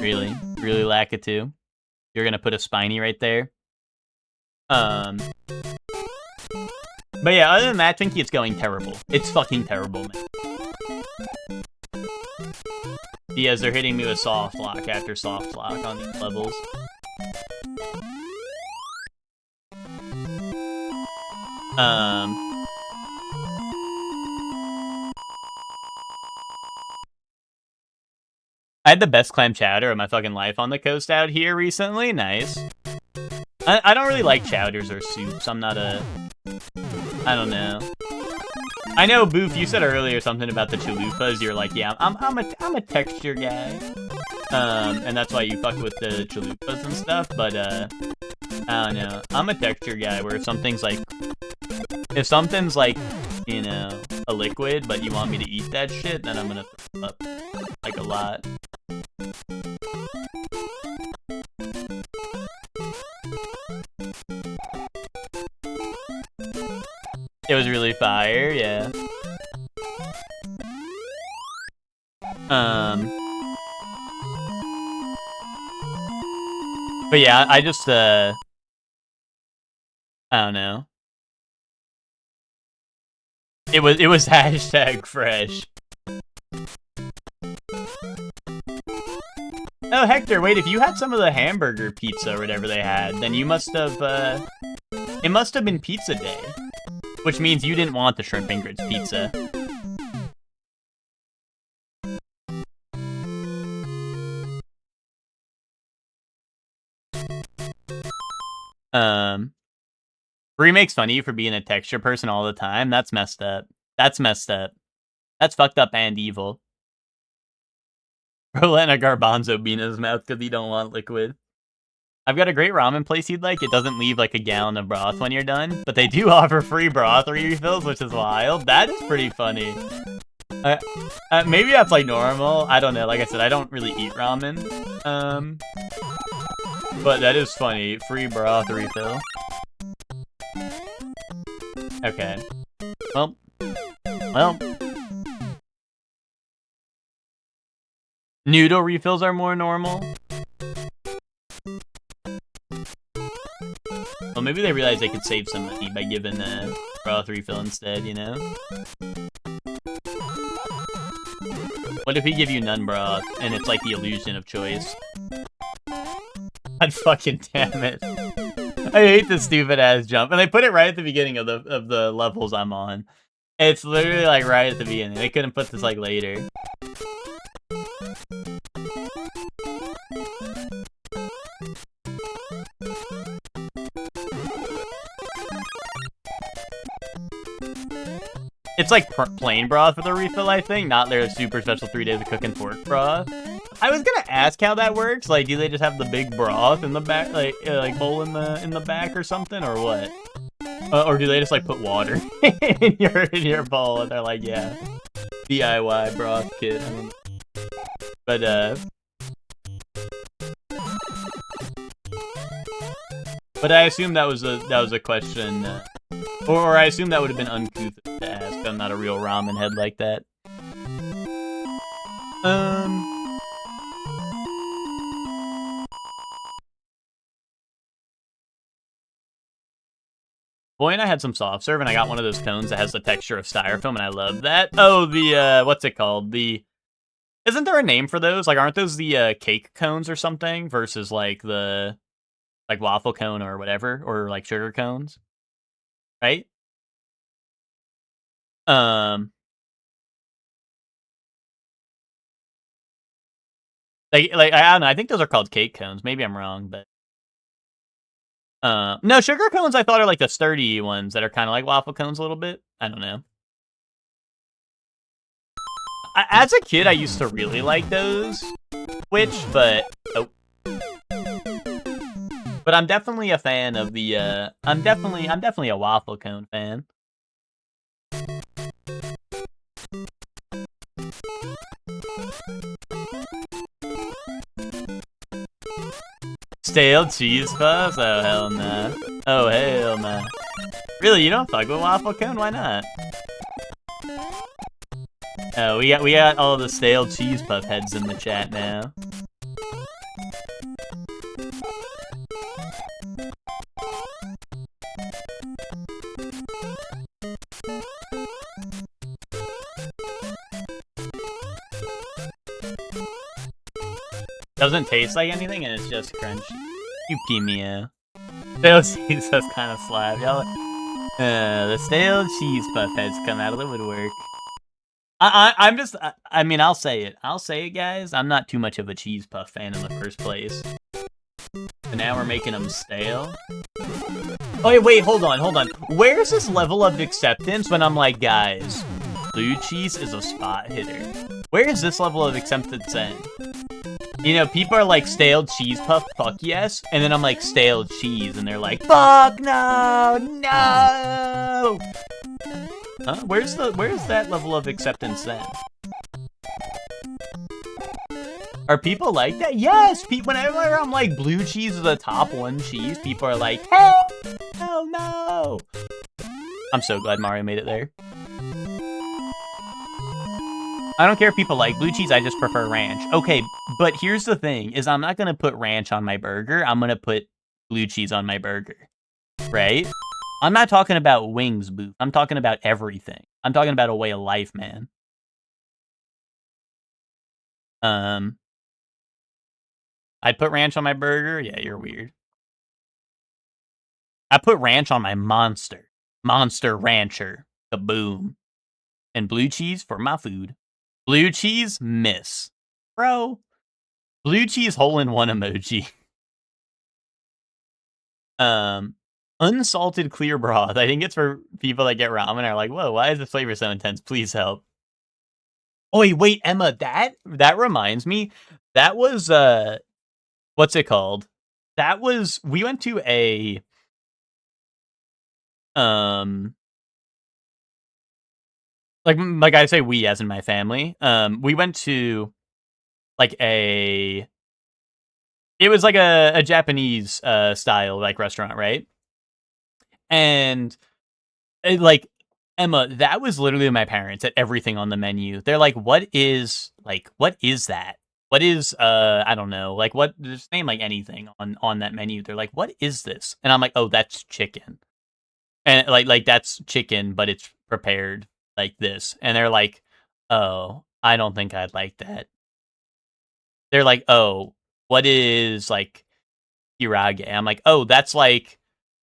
Really Lakitu. You're gonna put a spiny right there. But yeah, other than that, Twinkie, it's going terrible. It's fucking terrible, man. Yes, they're hitting me with soft lock after soft lock on these levels. I had the best clam chowder of my fucking life on the coast out here recently. Nice. I don't really like chowders or soups. I'm not a... I don't know. I know, Boof, you said earlier something about the chalupas. You're like, yeah, I'm a texture guy. And that's why you fuck with the chalupas and stuff, but, I don't know. I'm a texture guy where if something's like, you know, a liquid, but you want me to eat that shit, then I'm gonna throw up, like, a lot. It was really fire, yeah. But yeah, I just, I don't know. It was hashtag fresh. Oh, Hector, wait, if you had some of the hamburger pizza or whatever they had, then you must have, it must have been pizza day. Which means you didn't want the shrimp and grits pizza. Bree makes fun of you for being a texture person all the time. That's messed up. That's messed up. That's fucked up and evil. Bro letting a garbanzo be in his mouth because he don't want liquid. I've got a great ramen place you'd like. It doesn't leave like a gallon of broth when you're done, but they do offer free broth refills, which is wild. That is pretty funny. Maybe that's like normal. I don't know. Like I said, I don't really eat ramen. But that is funny. Free broth refill. Okay. Well. Noodle refills are more normal. Well, maybe they realized they could save some money by giving a broth refill instead, you know? What if we give you none broth, and it's like the illusion of choice? God fucking damn it. I hate this stupid ass jump. And they put it right at the beginning of the levels I'm on. It's literally like right at the beginning. They couldn't put this like later. It's like plain broth for the refill, I think, not their super special 3 days of cooking pork broth. I was gonna ask how that works. Like, do they just have the big broth in the back, like bowl in the back or something, or what? Or do they just like put water in your bowl and they're like, yeah, DIY broth kit. But I assume that was a question, or I assume that would have been uncouth to ask. I'm not a real ramen head like that. Boy and I had some soft serve, and I got one of those cones that has the texture of styrofoam, and I love that. Oh, the, what's it called? Isn't there a name for those? Like, aren't those the, cake cones or something? Versus, like, the, like, waffle cone or whatever? Or, like, sugar cones? Right? Like, I don't know, I think those are called cake cones. Maybe I'm wrong, but... no, sugar cones I thought are like the sturdy ones that are kind of like waffle cones a little bit. I don't know. As a kid, I used to really like those, but I'm definitely a fan of the. I'm definitely a waffle cone fan. Stale cheese puffs? Oh, hell nah. Oh, hell nah. Really, you don't fuck with waffle cone? Why not? Oh, we got all the stale cheese puff heads in the chat now. Doesn't taste like anything, and it's just crunchy. You Pimeo. Stale cheese puffs kind of slap, y'all. The stale cheese puff heads come out of the woodwork. I mean, I'll say it, guys. I'm not too much of a cheese puff fan in the first place. So now we're making them stale. Oh, wait, hold on. Where's this level of acceptance when I'm like, guys, blue cheese is a spot hitter? Where is this level of acceptance in? You know, people are like, stale cheese puff, fuck yes. And then I'm like, stale cheese, and they're like, fuck no, no! Huh? Where's that level of acceptance then? Are people like that? Yes! Whenever I'm like, blue cheese is the top one cheese, people are like, hell no! I'm so glad Mario made it there. I don't care if people like blue cheese, I just prefer ranch. Okay, but here's the thing, is I'm not gonna put ranch on my burger, I'm gonna put blue cheese on my burger, right? I'm not talking about wings, boo. I'm talking about everything. I'm talking about a way of life, man. I'd put ranch on my burger? Yeah, you're weird. I put ranch on my Monster. Monster Rancher. Kaboom. And blue cheese for my food. Blue cheese, miss. Bro. Blue cheese hole-in-one emoji. Unsalted clear broth. I think it's for people that get ramen are like, whoa, why is the flavor so intense? Please help. Oh, wait, Emma, that reminds me. That was, what's it called? That was, we went to a, like I say we as in my family, we went to, like, it was like a Japanese, style, like, restaurant, right? And, like, Emma, that was literally my parents at everything on the menu. They're like, what is that? What is, I don't know, like, what, just name, like, anything on that menu. They're like, what is this? And I'm like, oh, that's chicken. And, like, that's chicken, but it's prepared like this. And they're like, oh, I don't think I'd like that. They're like, oh, what is, like, hirage? I'm like, oh, that's like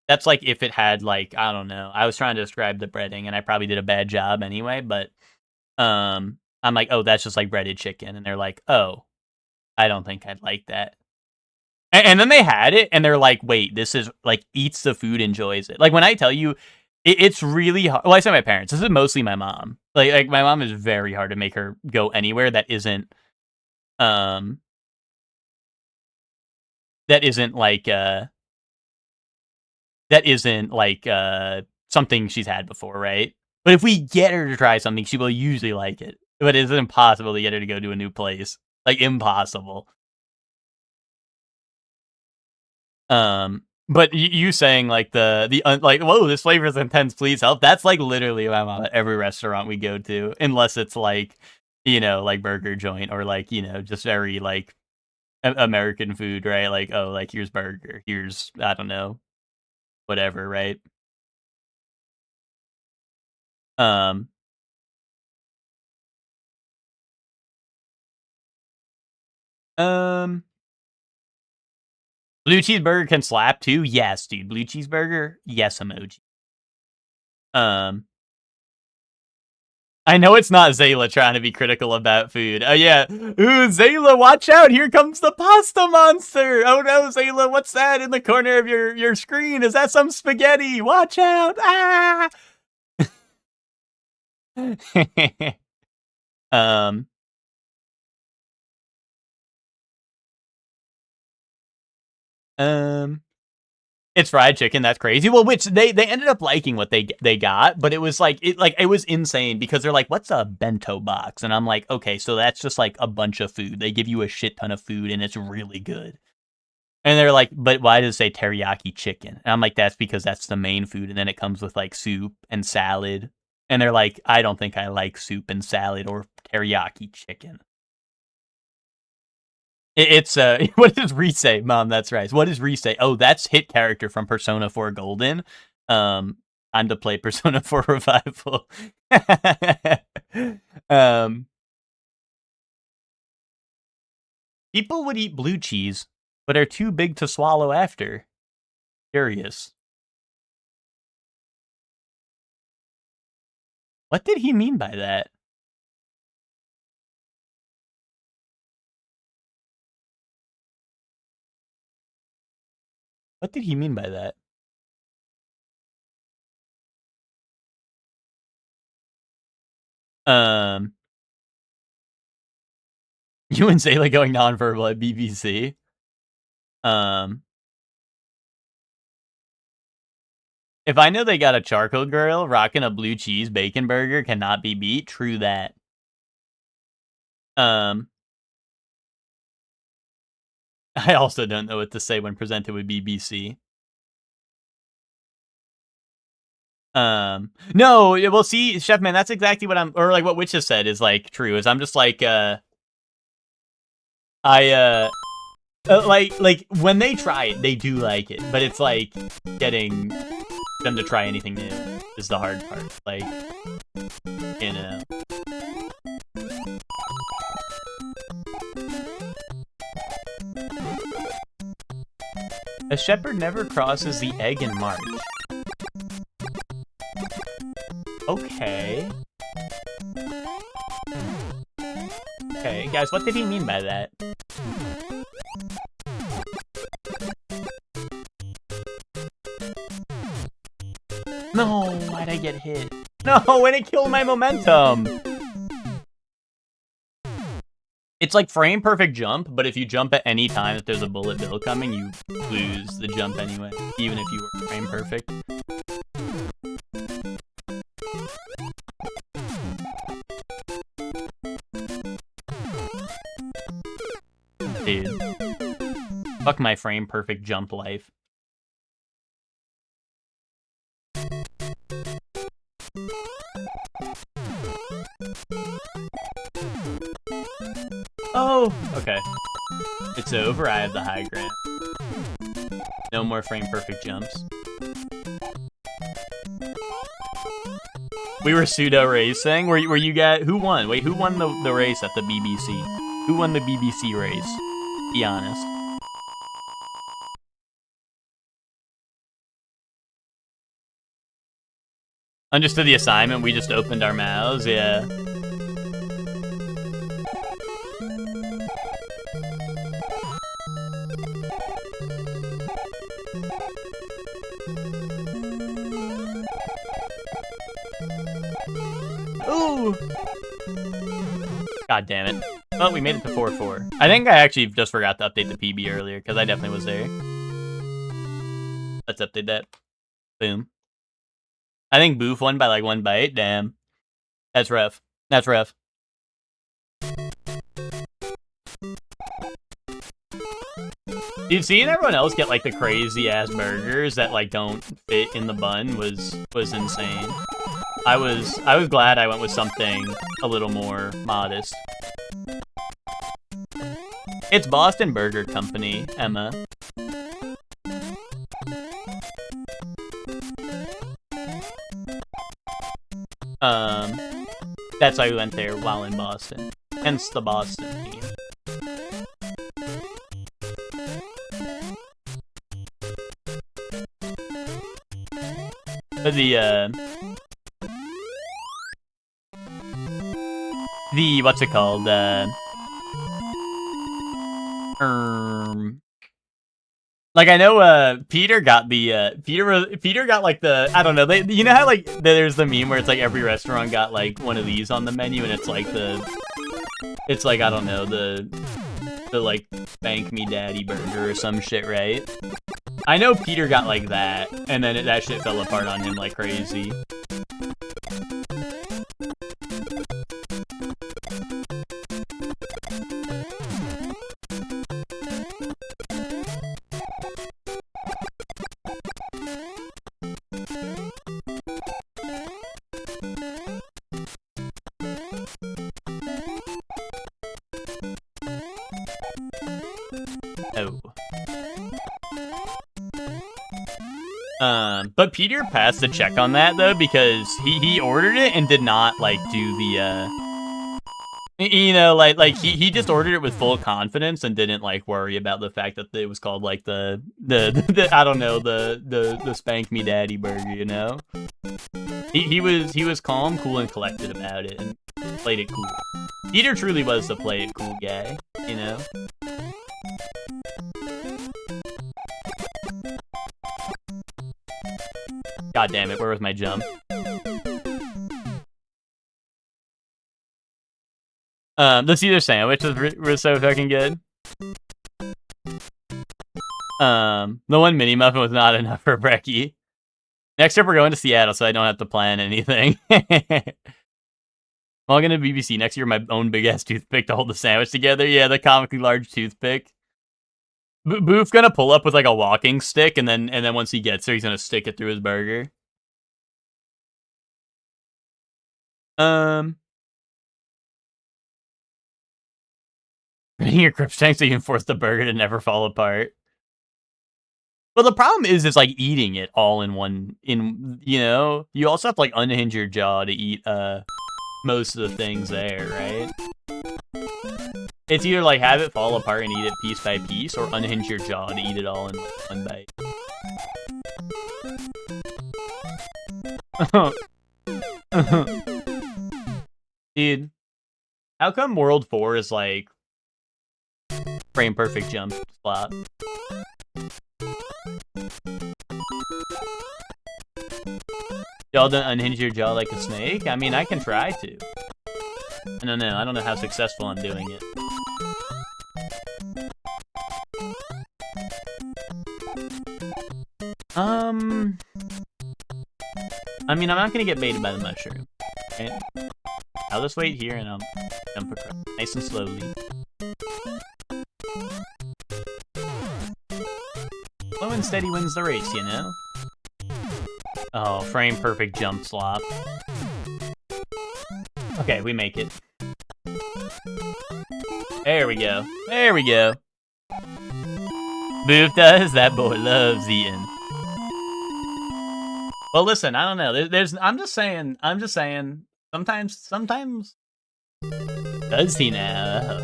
if it had, like, I don't know. I was trying to describe the breading, and I probably did a bad job anyway, but, I'm like, oh, that's just like breaded chicken. And they're like, oh, I don't think I'd like that. And then they had it, and they're like, wait, this is, like, eats the food, enjoys it. Like, when I tell you, it's really hard. Well, I say my parents. This is mostly my mom. Like my mom is very hard to make her go anywhere that isn't, like, something she's had before, right? But if we get her to try something, she will usually like it. But it's impossible to get her to go to a new place. Like, impossible. But you saying, like, like, whoa, this flavor is intense, please help. That's, like, literally my mom at every restaurant we go to, unless it's, like, like, burger joint or, like, just very, like, American food, right? Like, oh, like, here's burger, here's, I don't know, whatever, right? Um, um, Blue cheeseburger can slap too? Yes, dude. Blue cheeseburger? Yes, emoji. I know it's not Zayla trying to be critical about food. Oh, yeah. Ooh, Zayla, watch out. Here comes the pasta monster. Oh, no, Zayla, what's that in the corner of your screen? Is that some spaghetti? Watch out. Ah! um, It's fried chicken. That's crazy. Well, which they ended up liking what they got, but it was like it was insane because they're like, "What's a bento box?" And I'm like, "Okay, so that's just like a bunch of food. They give you a shit ton of food, and it's really good." And they're like, "But why does it say teriyaki chicken?" And I'm like, "That's because that's the main food, and then it comes with like soup and salad." And they're like, "I don't think I like soup and salad or teriyaki chicken." It's what does Reese say? Mom, that's right. What does Reese say? Oh, that's hit character from Persona 4 Golden. Time to play Persona 4 Revival. People would eat blue cheese, but are too big to swallow after. Curious. What did he mean by that? What did he mean by that? You and Zayla going nonverbal at BBC. If I know they got a charcoal grill, rocking a blue cheese bacon burger cannot be beat. True that. I also don't know what to say when presented with BBC. No, well, see, Chef Man, that's exactly what I'm, or like what Witch has said is like true. Is I'm just like, like when they try it, they do like it, but it's like getting them to try anything new is the hard part. Like, you know. A shepherd never crosses the egg in March. Okay. Okay, guys, what did he mean by that? No, why'd I get hit? No, and it killed my momentum! It's like frame perfect jump, but if you jump at any time that there's a bullet bill coming, you lose the jump anyway, even if you were frame perfect. Dude. Fuck my frame perfect jump life. Oh, okay. It's over, I have the high ground. No more frame perfect jumps. We were pseudo racing. Were you guys, who won? Wait, who won the race at the BBC? Who won the BBC race? Be honest. Understood the assignment, we just opened our mouths, yeah. Ooh! God damn it. Well, we made it to 4-4. I think I actually just forgot to update the PB earlier, because I definitely was there. Let's update that. Boom. I think Boof won by like 1 bite. Damn. That's rough. That's rough. Dude, seeing everyone else get like the crazy ass burgers that like don't fit in the bun was insane. I was glad I went with something a little more modest. It's Boston Burger Company, Emma. That's why we went there while in Boston. Hence the Boston theme. But the what's it called? Like I know Peter got the Peter got like the, I don't know, you know how like there's the meme where it's like every restaurant got like one of these on the menu and it's like it's like I don't know, the like Thank Me Daddy burger or some shit, right? I know Peter got like that, and then that shit fell apart on him like crazy. But Peter passed the check on that though, because he ordered it and did not like do the you know, like he just ordered it with full confidence and didn't like worry about the fact that it was called like the I don't know, the Spank Me Daddy burger, you know? He was calm, cool, and collected about it and played it cool. Peter truly was the play it cool guy, you know? God damn it, where was my jump? The Caesar sandwich was so fucking good. The one mini muffin was not enough for Brekkie. Next trip we're going to Seattle, so I don't have to plan anything. I'm all gonna BBC next year, my own big ass toothpick to hold the sandwich together. Yeah, the comically large toothpick. Boof's gonna pull up with like a walking stick, and then once he gets there, he's gonna stick it through his burger. Bring your grip strength so you can force the burger to never fall apart. Well, the problem is it's like eating it all in one. You also have to like unhinge your jaw to eat most of the things there, right? It's either like have it fall apart and eat it piece by piece, or unhinge your jaw to eat it all in one bite. Dude, how come World 4 is like frame perfect jump slap? Y'all don't unhinge your jaw like a snake? I mean, I can try to. I don't know. I don't know how successful I'm doing it. I mean, I'm not gonna get baited by the mushroom. Right? I'll just wait here and I'll jump across nice and slowly. Slow and steady wins the race, you know? Oh, frame perfect jump slop. Okay, we make it. There we go. There we go. Boof does. That boy loves eating. Well, listen, I don't know. I'm just saying. Sometimes. Does he now?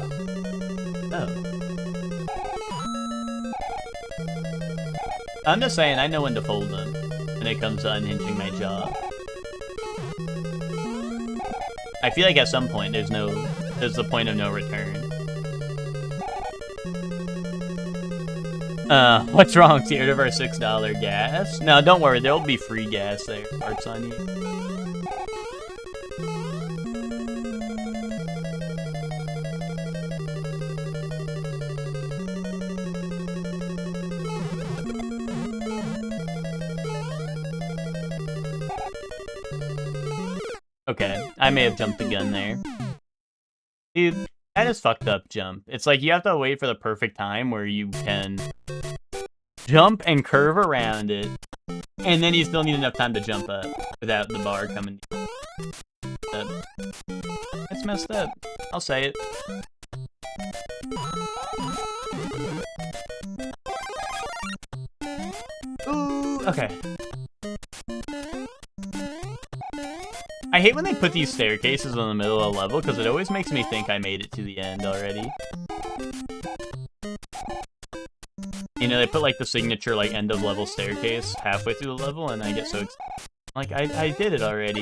Oh. I'm just saying. I know when to fold them when it comes to unhinging my jaw. I feel like at some point there's the point of no return. What's wrong? Scared of our $6 gas? No, don't worry. There'll be free gas there. Parts on you. Okay, I may have jumped the gun there. Dude, that is fucked up jump. It's like you have to wait for the perfect time where you can jump and curve around it, and then you still need enough time to jump up without the bar coming. It's messed up. I'll say it. Ooh, okay. I hate when they put these staircases in the middle of the level, because it always makes me think I made it to the end already. You know, they put like the signature like end of level staircase halfway through the level, and I get so excited. Like, I did it already.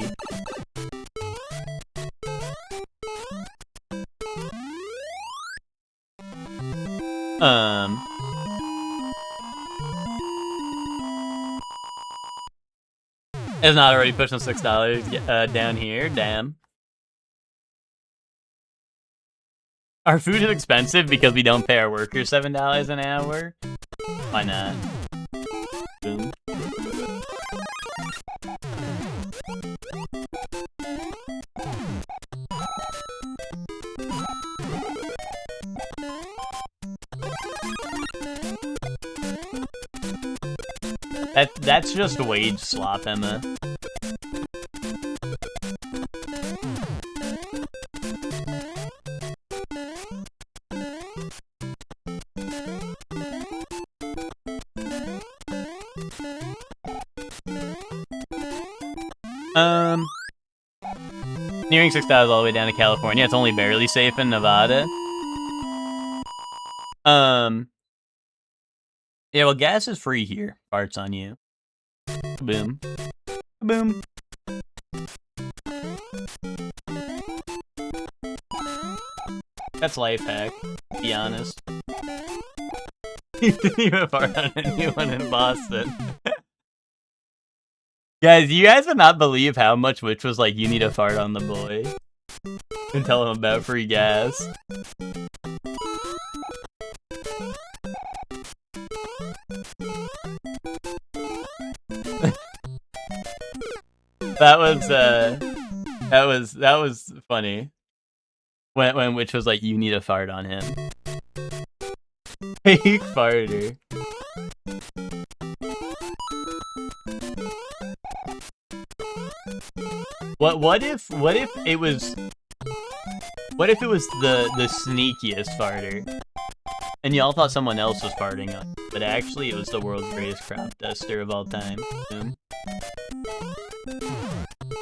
It's not already pushing $6 down here. Damn. Our food is expensive because we don't pay our workers $7 an hour. Why not? Boom. That's just wage slop, Emma. Nearing $6 all the way down to California. It's only barely safe in Nevada. Yeah, well, gas is free here. Farts on you. Boom. Boom. That's life hack, to be honest. You didn't even fart on anyone in Boston. Guys, you guys would not believe how much Witch was like, you need to fart on the boy. And tell him about free gas. That was funny. When Witch was like, you need a fart on him. Fake farter. What if it was the sneakiest farter? And y'all thought someone else was farting, but actually it was the world's greatest crop duster of all time. Boom.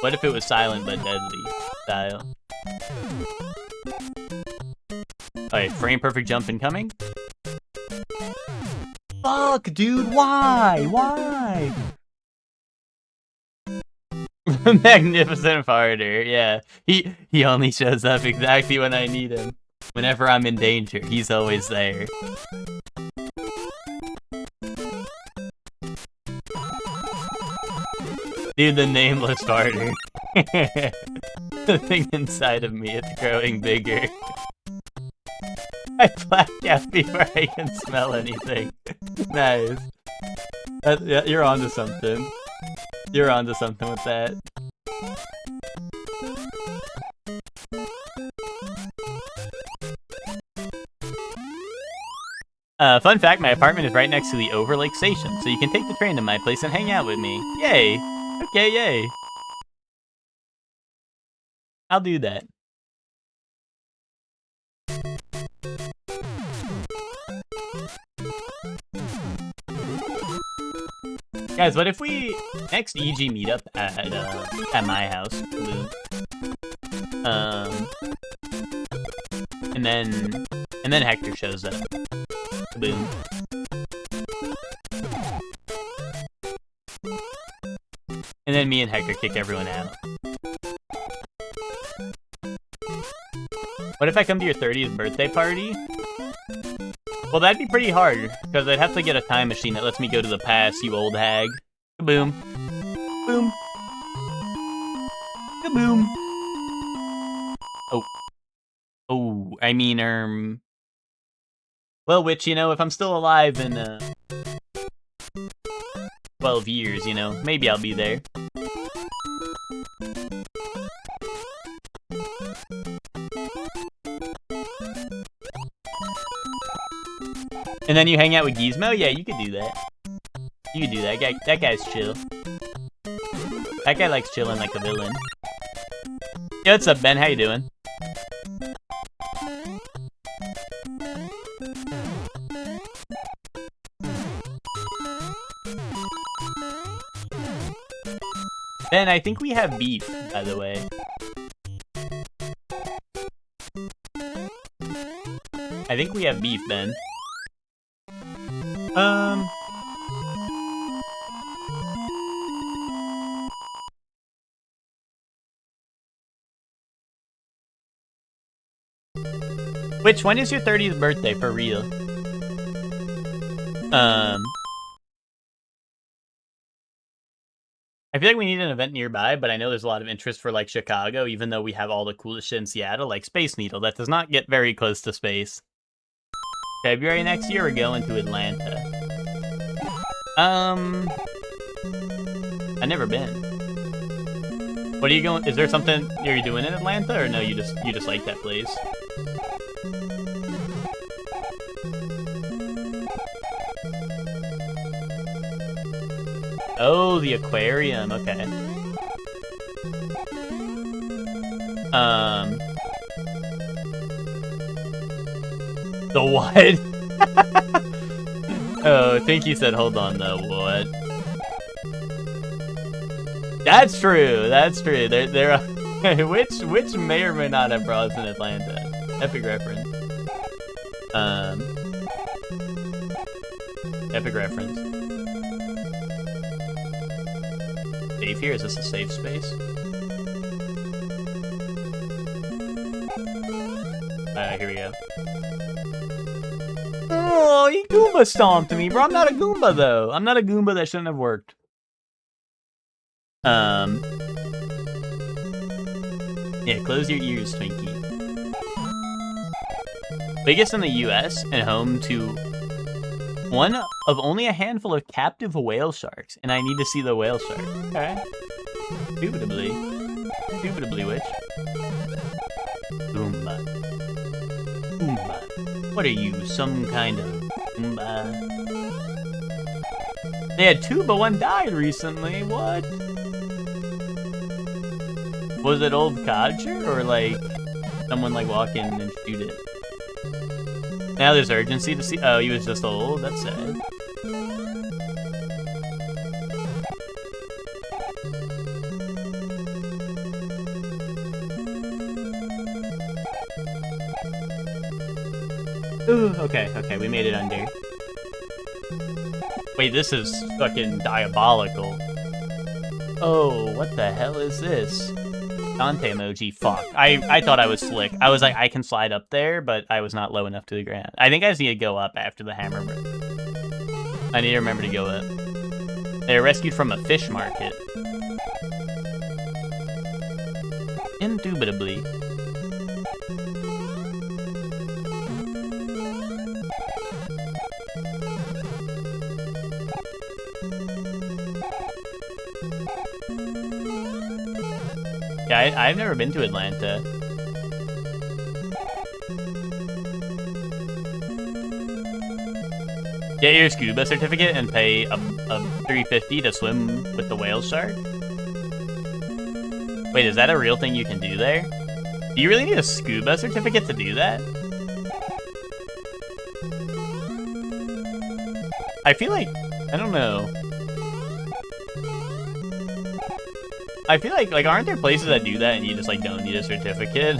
What if it was silent but deadly style? Alright, frame perfect jump incoming. Fuck, dude, why? Why? Magnificent farter, yeah. He only shows up exactly when I need him. Whenever I'm in danger, he's always there. Dude, the nameless farter. The thing inside of me, it's growing bigger. I black out before I can smell anything. Nice. Yeah, you're onto something. You're onto something with that. Fun fact, my apartment is right next to the Overlake station, so you can take the train to my place and hang out with me. Yay! Okay, yay. I'll do that. Guys, what if we next EG meetup at my house? Boom. And then Hector shows up. Boom. And then me and Hector kick everyone out. What if I come to your 30th birthday party? Well, that'd be pretty hard, because I'd have to get a time machine that lets me go to the past, you old hag. Kaboom. Boom. Kaboom. Oh. Oh, I mean, well, which, you know, if I'm still alive in, 12 years, you know, maybe I'll be there. And then you hang out with Gizmo? Yeah, you could do that. You could do that. That guy's chill. That guy likes chilling like a villain. Yo, what's up, Ben? How you doing? Ben, I think we have beef, by the way. I think we have beef, Ben. Which, when is your 30th birthday, for real? I feel like we need an event nearby, but I know there's a lot of interest for, like, Chicago, even though we have all the coolest shit in Seattle, like Space Needle. That does not get very close to space. February next year, we're going to Atlanta. I've never been. What are you going? Is there something you're doing in Atlanta, or no? You just like that place? Oh, the aquarium. Okay. The what? Oh, I think you said hold on though. What? That's true. That's true. There are which may or may not have bras in Atlanta. Epic reference. Epic reference. Safe here? Is this a safe space? Alright, here we go. Oh, he Goomba stomped me, bro. I'm not a Goomba, though. I'm not a Goomba. That shouldn't have worked. Yeah, close your ears, Twinkie. Biggest in the US and home to one of only a handful of captive whale sharks, and I need to see the whale shark. Okay. Indubitably. Indubitably, witch. Goomba. Goomba. What are you, some kind of Goomba? They had two, but one died recently. What? Was it old codger or like someone like walk in and shoot it? Now there's urgency to see. Oh, he was just old. That's sad. Ooh, okay, we made it under. Wait, this is fucking diabolical. Oh, what the hell is this? Dante emoji, fuck. I thought I was slick. I was like, I can slide up there, but I was not low enough to the ground. I think I just need to go up after the hammer break. I need to remember to go up. They were rescued from a fish market. Indubitably. Yeah, I've never been to Atlanta. Get your scuba certificate and pay a $3.50 to swim with the whale shark? Wait, is that a real thing you can do there? Do you really need a scuba certificate to do that? I feel like, I don't know. I feel like aren't there places that do that and you just like don't need a certificate?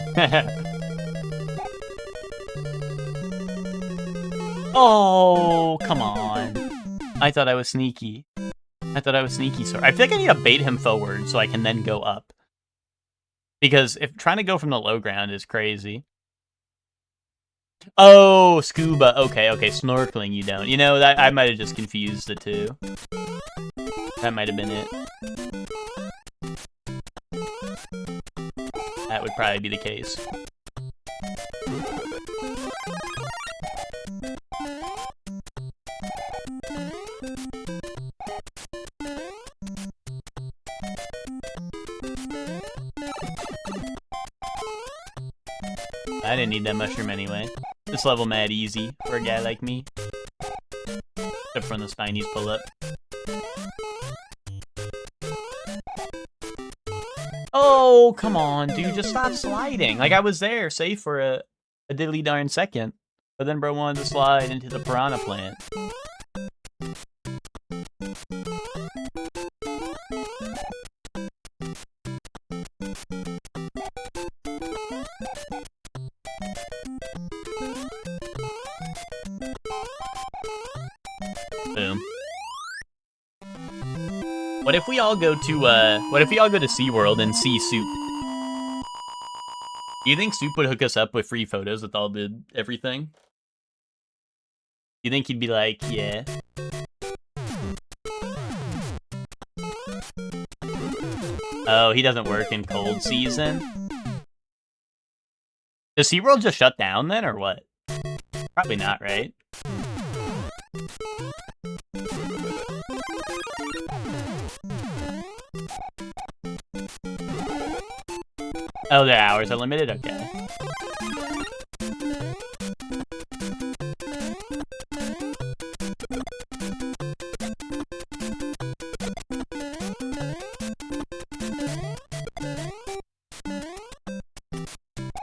Oh, come on. I thought I was sneaky. I thought I was sneaky, sir. I feel like I need to bait him forward so I can then go up. Because if trying to go from the low ground is crazy. Oh, scuba. Okay, snorkeling you don't. You know, that I might have just confused the two. That might have been it. That would probably be the case. I didn't need that mushroom anyway. This level mad easy for a guy like me. Except from the Spinies pull up. Oh, come on, dude, just stop sliding. Like, I was there, safe for a diddly darn second. But then bro wanted to slide into the piranha plant. Boom. What if we all go to SeaWorld and see Soup? Do you think Soup would hook us up with free photos with all the everything? You think he'd be like, yeah? Oh, he doesn't work in cold season? Does SeaWorld just shut down then, or what? Probably not, right? Oh, their hours are limited? Okay.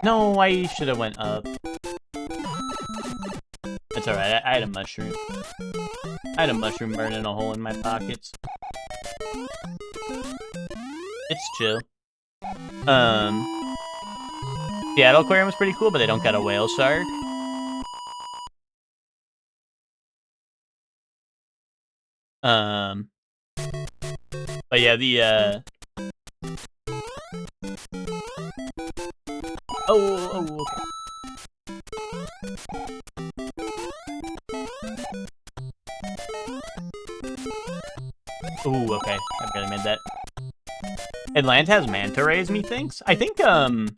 No, I should have went up. That's alright, I had a mushroom. I had a mushroom burning a hole in my pockets. It's chill. Seattle Aquarium was pretty cool, but they don't got a whale shark. But yeah, the, Oh, okay. Ooh, okay. I barely made that. Atlanta has manta rays, methinks? I think, the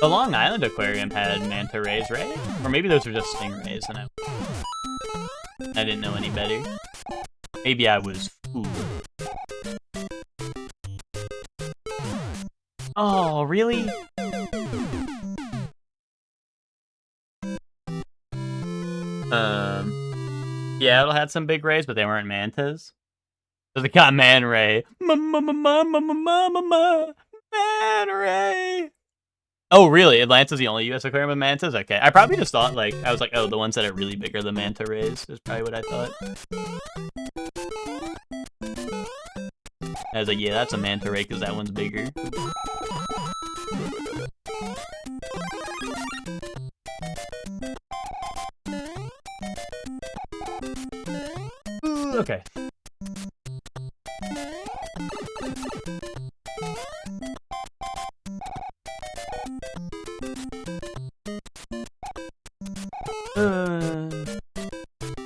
Long Island Aquarium had manta rays, right? Or maybe those were just stingrays, and I didn't know any better. Maybe I was fooled. Oh, really? Yeah, it had some big rays, but they weren't mantas. So they got Man Ray. Man Ray. Oh, really? Atlanta's the only U.S. aquarium with mantas? Okay. I probably just thought, like, I was like, oh, the ones that are really big are the manta rays, is probably what I thought. I was like, yeah, that's a manta ray because that one's bigger. Ooh, okay.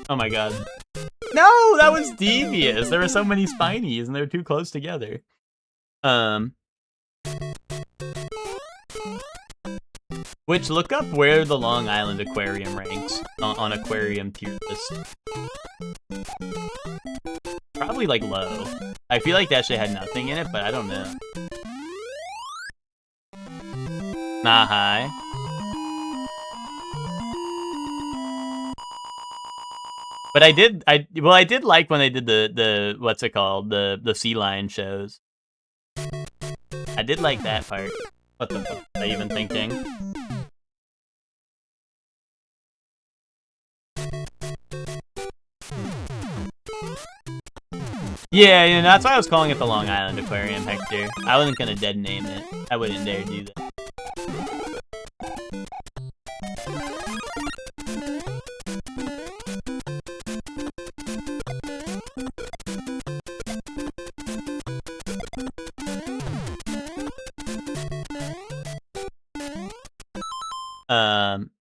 Oh my god. No, that was devious. There were so many spinies and they were too close together. Which, look up where the Long Island Aquarium ranks on aquarium tier list. Probably like low. I feel like that shit had nothing in it, but I don't know. Nah, high. But I did like when they did the what's it called? The sea lion shows. I did like that part. What the fuck was I even thinking? Yeah, that's why I was calling it the Long Island Aquarium, Hector. I wasn't gonna dead name it. I wouldn't dare do that.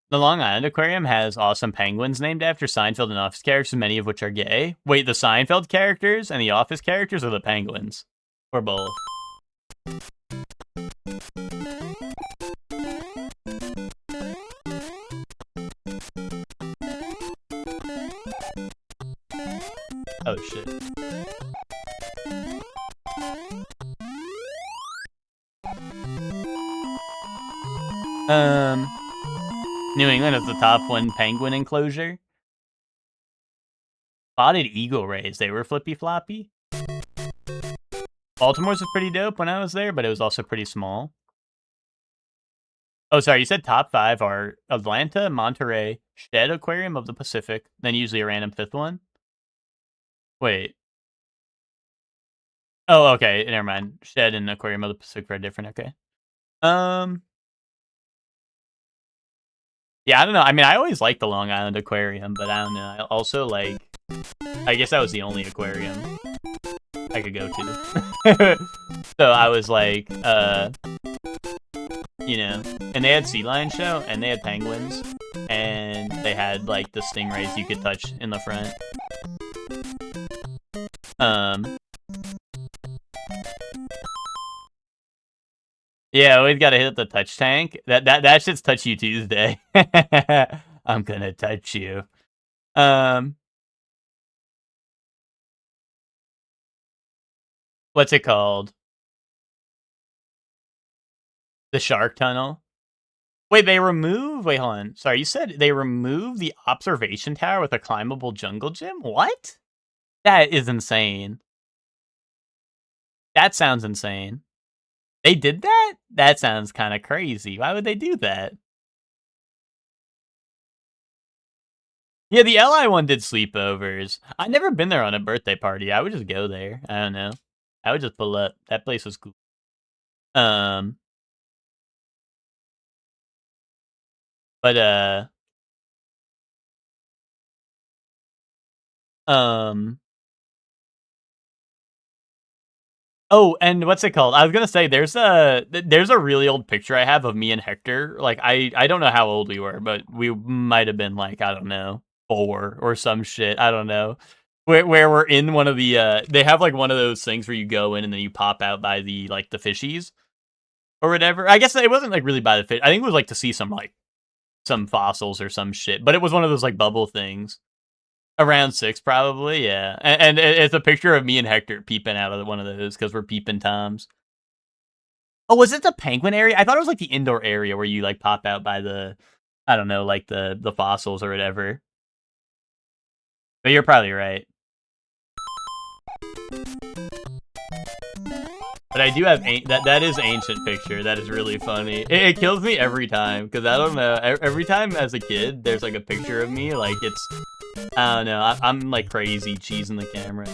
The Long Island Aquarium has awesome penguins named after Seinfeld and Office characters, many of which are gay. Wait, the Seinfeld characters and the Office characters, or the penguins? Or both? Oh shit. New England is the top one penguin enclosure. Spotted eagle rays, they were flippy floppy. Baltimore's was pretty dope when I was there, but it was also pretty small. Oh, sorry, you said top 5 are Atlanta, Monterey, Shedd Aquarium of the Pacific, then usually a random 5th one. Wait. Oh, okay, never mind. Shedd and Aquarium of the Pacific are different, okay. Yeah, I don't know. I mean, I always liked the Long Island Aquarium, but I don't know. I also, like, I guess that was the only aquarium I could go to. So I was like, and they had Sea Lion Show, and they had penguins, and they had, like, the stingrays you could touch in the front. Yeah, we've got to hit the touch tank. That shit's Touch You Tuesday. I'm gonna touch you. What's it called? The Shark Tunnel. Wait, wait, hold on. Sorry, you said they removed the observation tower with a climbable jungle gym? What? That is insane. That sounds insane. They did that? That sounds kind of crazy. Why would they do that? Yeah, the LI one did sleepovers. I've never been there on a birthday party. I would just go there. I don't know. I would just pull up. That place was cool. Oh, and what's it called? I was gonna say there's a really old picture I have of me and Hector. Like I don't know how old we were, but we might have been like, I don't know, 4 or some shit. I don't know. Where we're in one of the they have like one of those things where you go in and then you pop out by the like the fishies or whatever. I guess it wasn't like really by the fish. I think it was like to see some fossils or some shit. But it was one of those like bubble things. Around 6, probably, yeah. And it's a picture of me and Hector peeping out of one of those because we're peeping toms. Oh, was it the penguin area? I thought it was like the indoor area where you like pop out by the, I don't know, like the fossils or whatever. But you're probably right. But I do have that is ancient picture. That is really funny. It kills me every time because I don't know. Every time as a kid, there's like a picture of me. Like it's, I don't know. I'm like crazy cheesing the camera.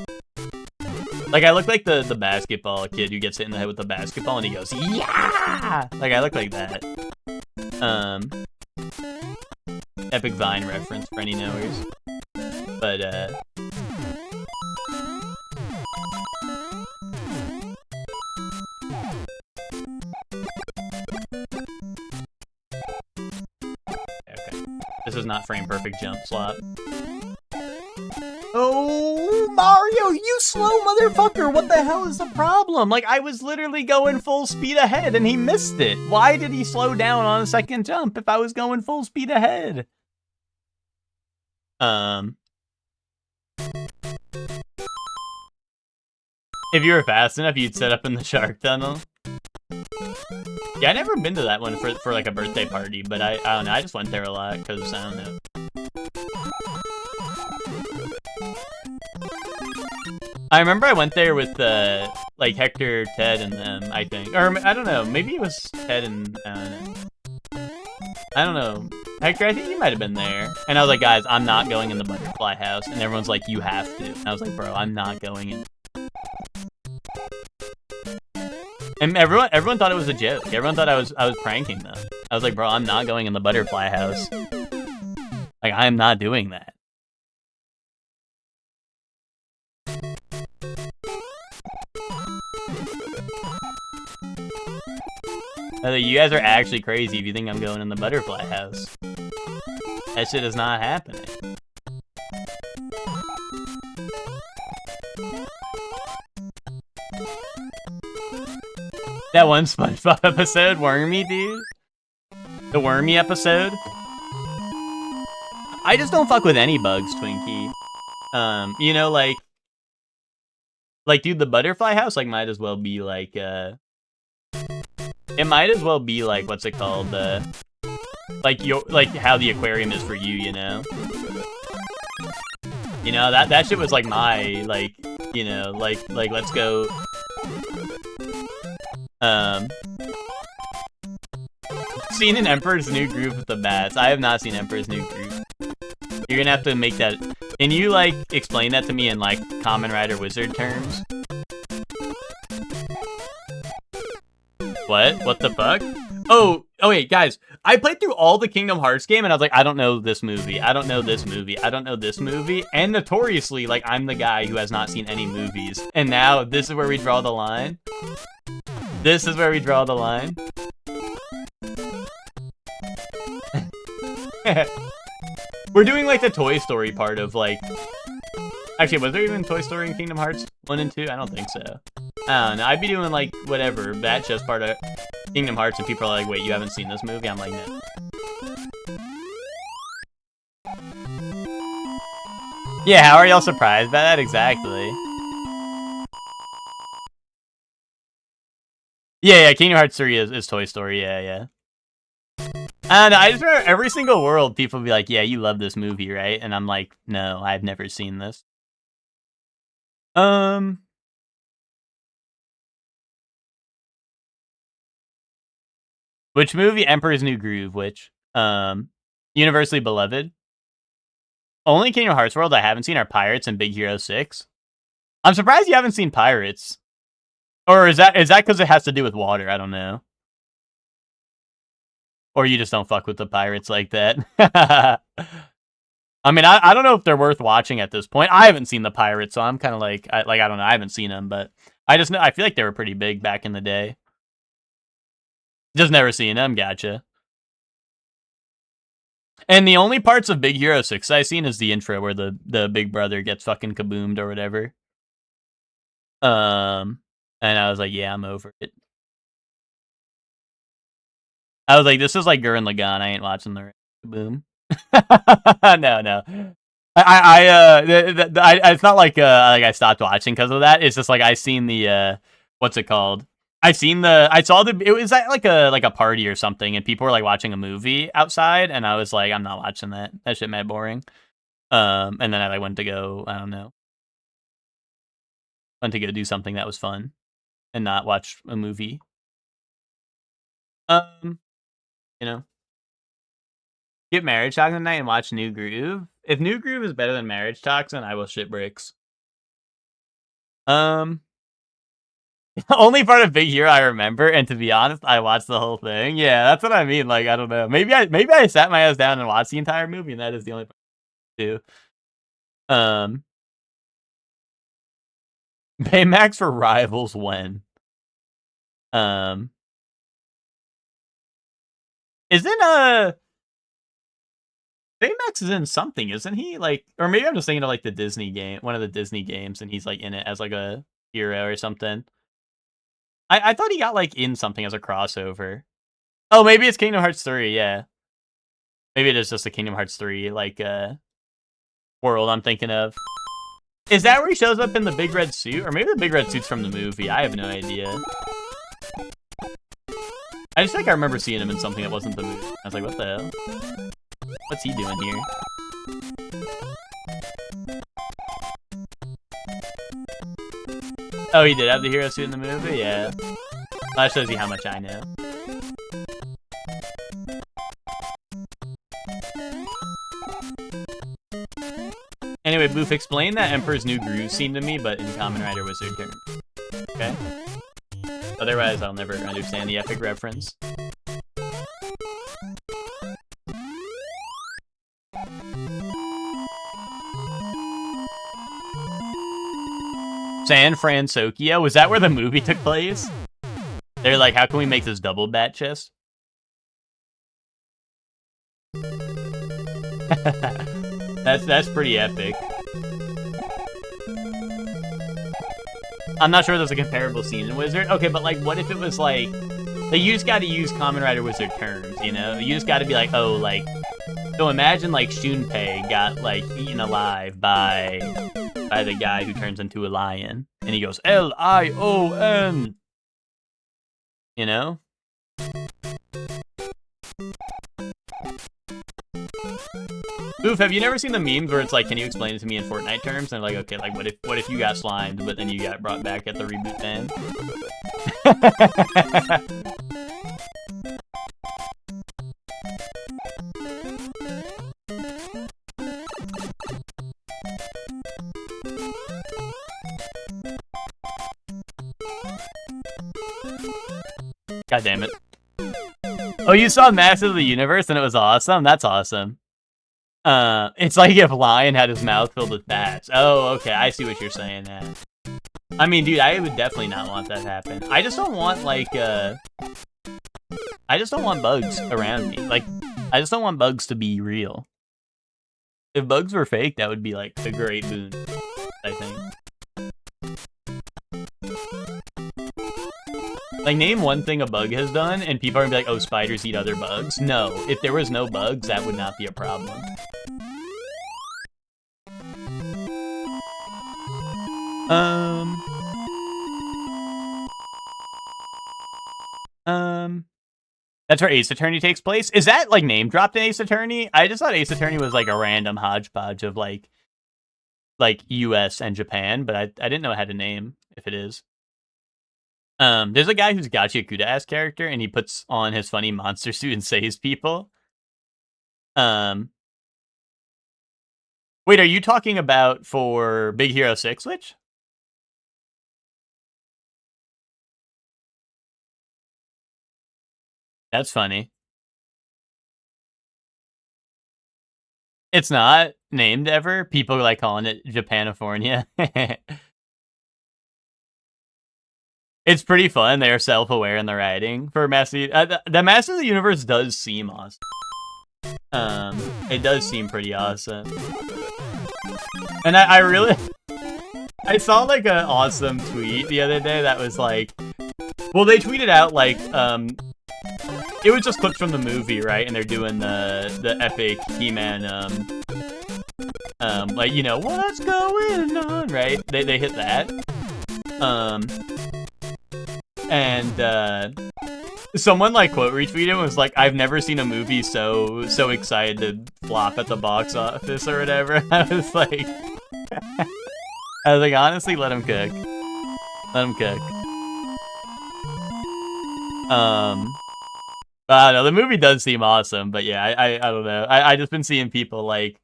Like I look like the basketball kid who gets hit in the head with the basketball and he goes yeah. Like I look like that. Epic Vine reference for any knowers. But okay. This is not frame perfect jump slot. Oh, Mario, you slow motherfucker! What the hell is the problem? Like, I was literally going full speed ahead and he missed it. Why did he slow down on a second jump if I was going full speed ahead? If you were fast enough, you'd set up in the shark tunnel. Yeah, I never been to that one for like a birthday party, but I don't know, I just went there a lot because I don't know. I remember I went there with like Hector, Ted, and them, I think. Or I don't know, maybe it was Ted and I don't know. Hector, I think you might have been there. And I was like, guys, I'm not going in the butterfly house. And everyone's like, you have to. And I was like, bro, I'm not going in. And everyone thought it was a joke. Everyone thought I was pranking them. I was like, bro, I'm not going in the butterfly house. Like, I am not doing that. You guys are actually crazy if you think I'm going in the butterfly house. That shit is not happening. That one SpongeBob episode, Wormy, dude. The Wormy episode. I just don't fuck with any bugs, Twinkie. You know, like, dude, the butterfly house, like, might as well be, like, it might as well be, like, what's it called, like, how the aquarium is for you, you know? You know, that shit was, like, my, like, you know, like, let's go, seen an Emperor's New Groove with the bats. I have not seen Emperor's New Groove. You're gonna have to make that. Can you, like, explain that to me in, like, Kamen Rider Wizard terms? What? What the fuck? Oh, wait, guys. I played through all the Kingdom Hearts game, and I was like, I don't know this movie. I don't know this movie. I don't know this movie. And notoriously, like, I'm the guy who has not seen any movies. And now, this is where we draw the line. This is where we draw the line. We're doing, like, the Toy Story part of, like... Actually, was there even Toy Story in Kingdom Hearts 1 and 2? I don't think so. I don't know. I'd be doing, like, whatever. That's just part of Kingdom Hearts, and people are like, wait, you haven't seen this movie? I'm like, no. Yeah, how are y'all surprised by that? Exactly. Yeah, Kingdom Hearts 3 is Toy Story, yeah. And I just remember every single world, people be like, yeah, you love this movie, right? And I'm like, no, I've never seen this. Which movie? Emperor's New Groove, which? Universally Beloved. Only Kingdom Hearts world I haven't seen are Pirates and Big Hero 6. I'm surprised you haven't seen Pirates. Or is that because it has to do with water? I don't know. Or you just don't fuck with the pirates like that. I mean, I don't know if they're worth watching at this point. I haven't seen the Pirates, so I'm kind of like, I don't know. I haven't seen them, but I just know, I feel like they were pretty big back in the day. Just never seen them. Gotcha. And the only parts of Big Hero 6 I've seen is the intro where the big brother gets fucking kaboomed or whatever. And I was like, yeah, I'm over it. I was like, this is like Gurren Lagann. I ain't watching the boom. No. It's not like I stopped watching because of that. It's just like I seen the what's it called? I saw the. It was at like a party or something, and people were like watching a movie outside, and I was like, I'm not watching that. That shit mad boring. And then I went to go. I don't know. Went to go do something that was fun and not watch a movie. You know, get Marriage Talks tonight and watch New Groove. If New Groove is better than Marriage Talks, then I will shit bricks. Only part of Big Hero I remember, and to be honest, I watched the whole thing. Yeah, that's what I mean. Like, I don't know. Maybe I sat my ass down and watched the entire movie, and that is the only part I do. Baymax for Rivals when? Isn't Baymax is in something, isn't he? Like, or maybe I'm just thinking of like the Disney game, one of the Disney games, and he's like in it as like a hero or something. I thought he got like in something as a crossover. Oh, maybe it's Kingdom Hearts 3, yeah. Maybe it is just a Kingdom Hearts 3 like world I'm thinking of. Is that where he shows up in the big red suit? Or maybe the big red suit's from the movie. I have no idea. I just think I remember seeing him in something that wasn't the movie. I was like, what the hell? What's he doing here? Oh, he did have the hero suit in the movie? Yeah. Well, that shows you how much I know. Anyway, Boof, explain that Emperor's New Groove scene to me, but in Kamen Rider Wizard terms. Okay? Otherwise, I'll never understand the epic reference. San Francisco? Was that where the movie took place? They're like, how can we make this double bat chest? That's pretty epic. I'm not sure there's a comparable scene in Wizard. Okay, but like, what if it was like, you just got to use Kamen Rider Wizard terms, you know? You just got to be like, oh, like, so imagine like Shunpei got like eaten alive by the guy who turns into a lion, and he goes Lion, you know? Oof, have you never seen the memes where it's like, can you explain it to me in Fortnite terms? And they're like, okay, like what if you got slimed, but then you got brought back at the reboot ban? God damn it. Oh, you saw Masters of the Universe and it was awesome? That's awesome. It's like if Lion had his mouth filled with bats. Oh, okay, I see what you're saying now. I mean, dude, I would definitely not want that to happen. I just don't want, like, I just don't want bugs around me. Like, I just don't want bugs to be real. If bugs were fake, that would be, like, a great boon, I think. Like, name one thing a bug has done, and people are gonna be like, oh, spiders eat other bugs. No, if there was no bugs, that would not be a problem. That's where Ace Attorney takes place? Is that, like, name dropped in Ace Attorney? I just thought Ace Attorney was, like, a random hodgepodge of, like US and Japan, but I didn't know it had a name, if it is. There's a guy who's Gachi Akuda-ass character, and he puts on his funny monster suit and saves people. Wait, are you talking about for Big Hero 6, which? That's funny. It's not named ever. People like calling it Japanifornia. It's pretty fun. They're self-aware in the writing for Master. The Master of the Universe does seem awesome. It does seem pretty awesome. And I really, I saw like an awesome tweet the other day that was like, well, they tweeted out like, it was just clips from the movie, right? And they're doing the epic He-Man, like, you know, what's going on, right? They hit that. And someone like quote retweeted and was like, I've never seen a movie so excited to flop at the box office or whatever. I was like, honestly, let him cook. Let him cook. I don't know, the movie does seem awesome, but yeah, I don't know. I just been seeing people like,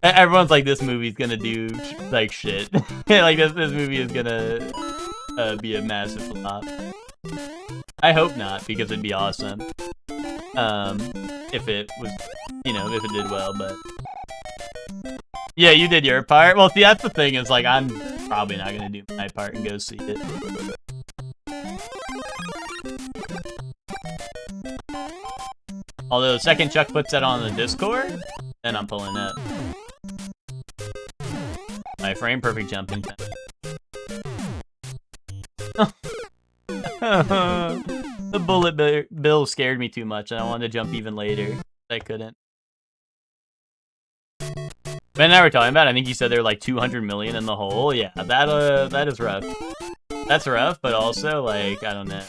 everyone's like, this movie's gonna do like shit. Like this movie is gonna be a massive flop. I hope not, because it'd be awesome. If it was, you know, if it did well, but yeah, you did your part. Well, see, that's the thing, is like, I'm probably not gonna do my part and go see it. Although the second Chuck puts that on the Discord, then I'm pulling up. My frame perfect jumping time. The bullet bill scared me too much, and I wanted to jump even later. I couldn't. Ben and I were talking about, I think you said there were like 200 million in the hole. Yeah, that is rough. That's rough, but also, like, I don't know.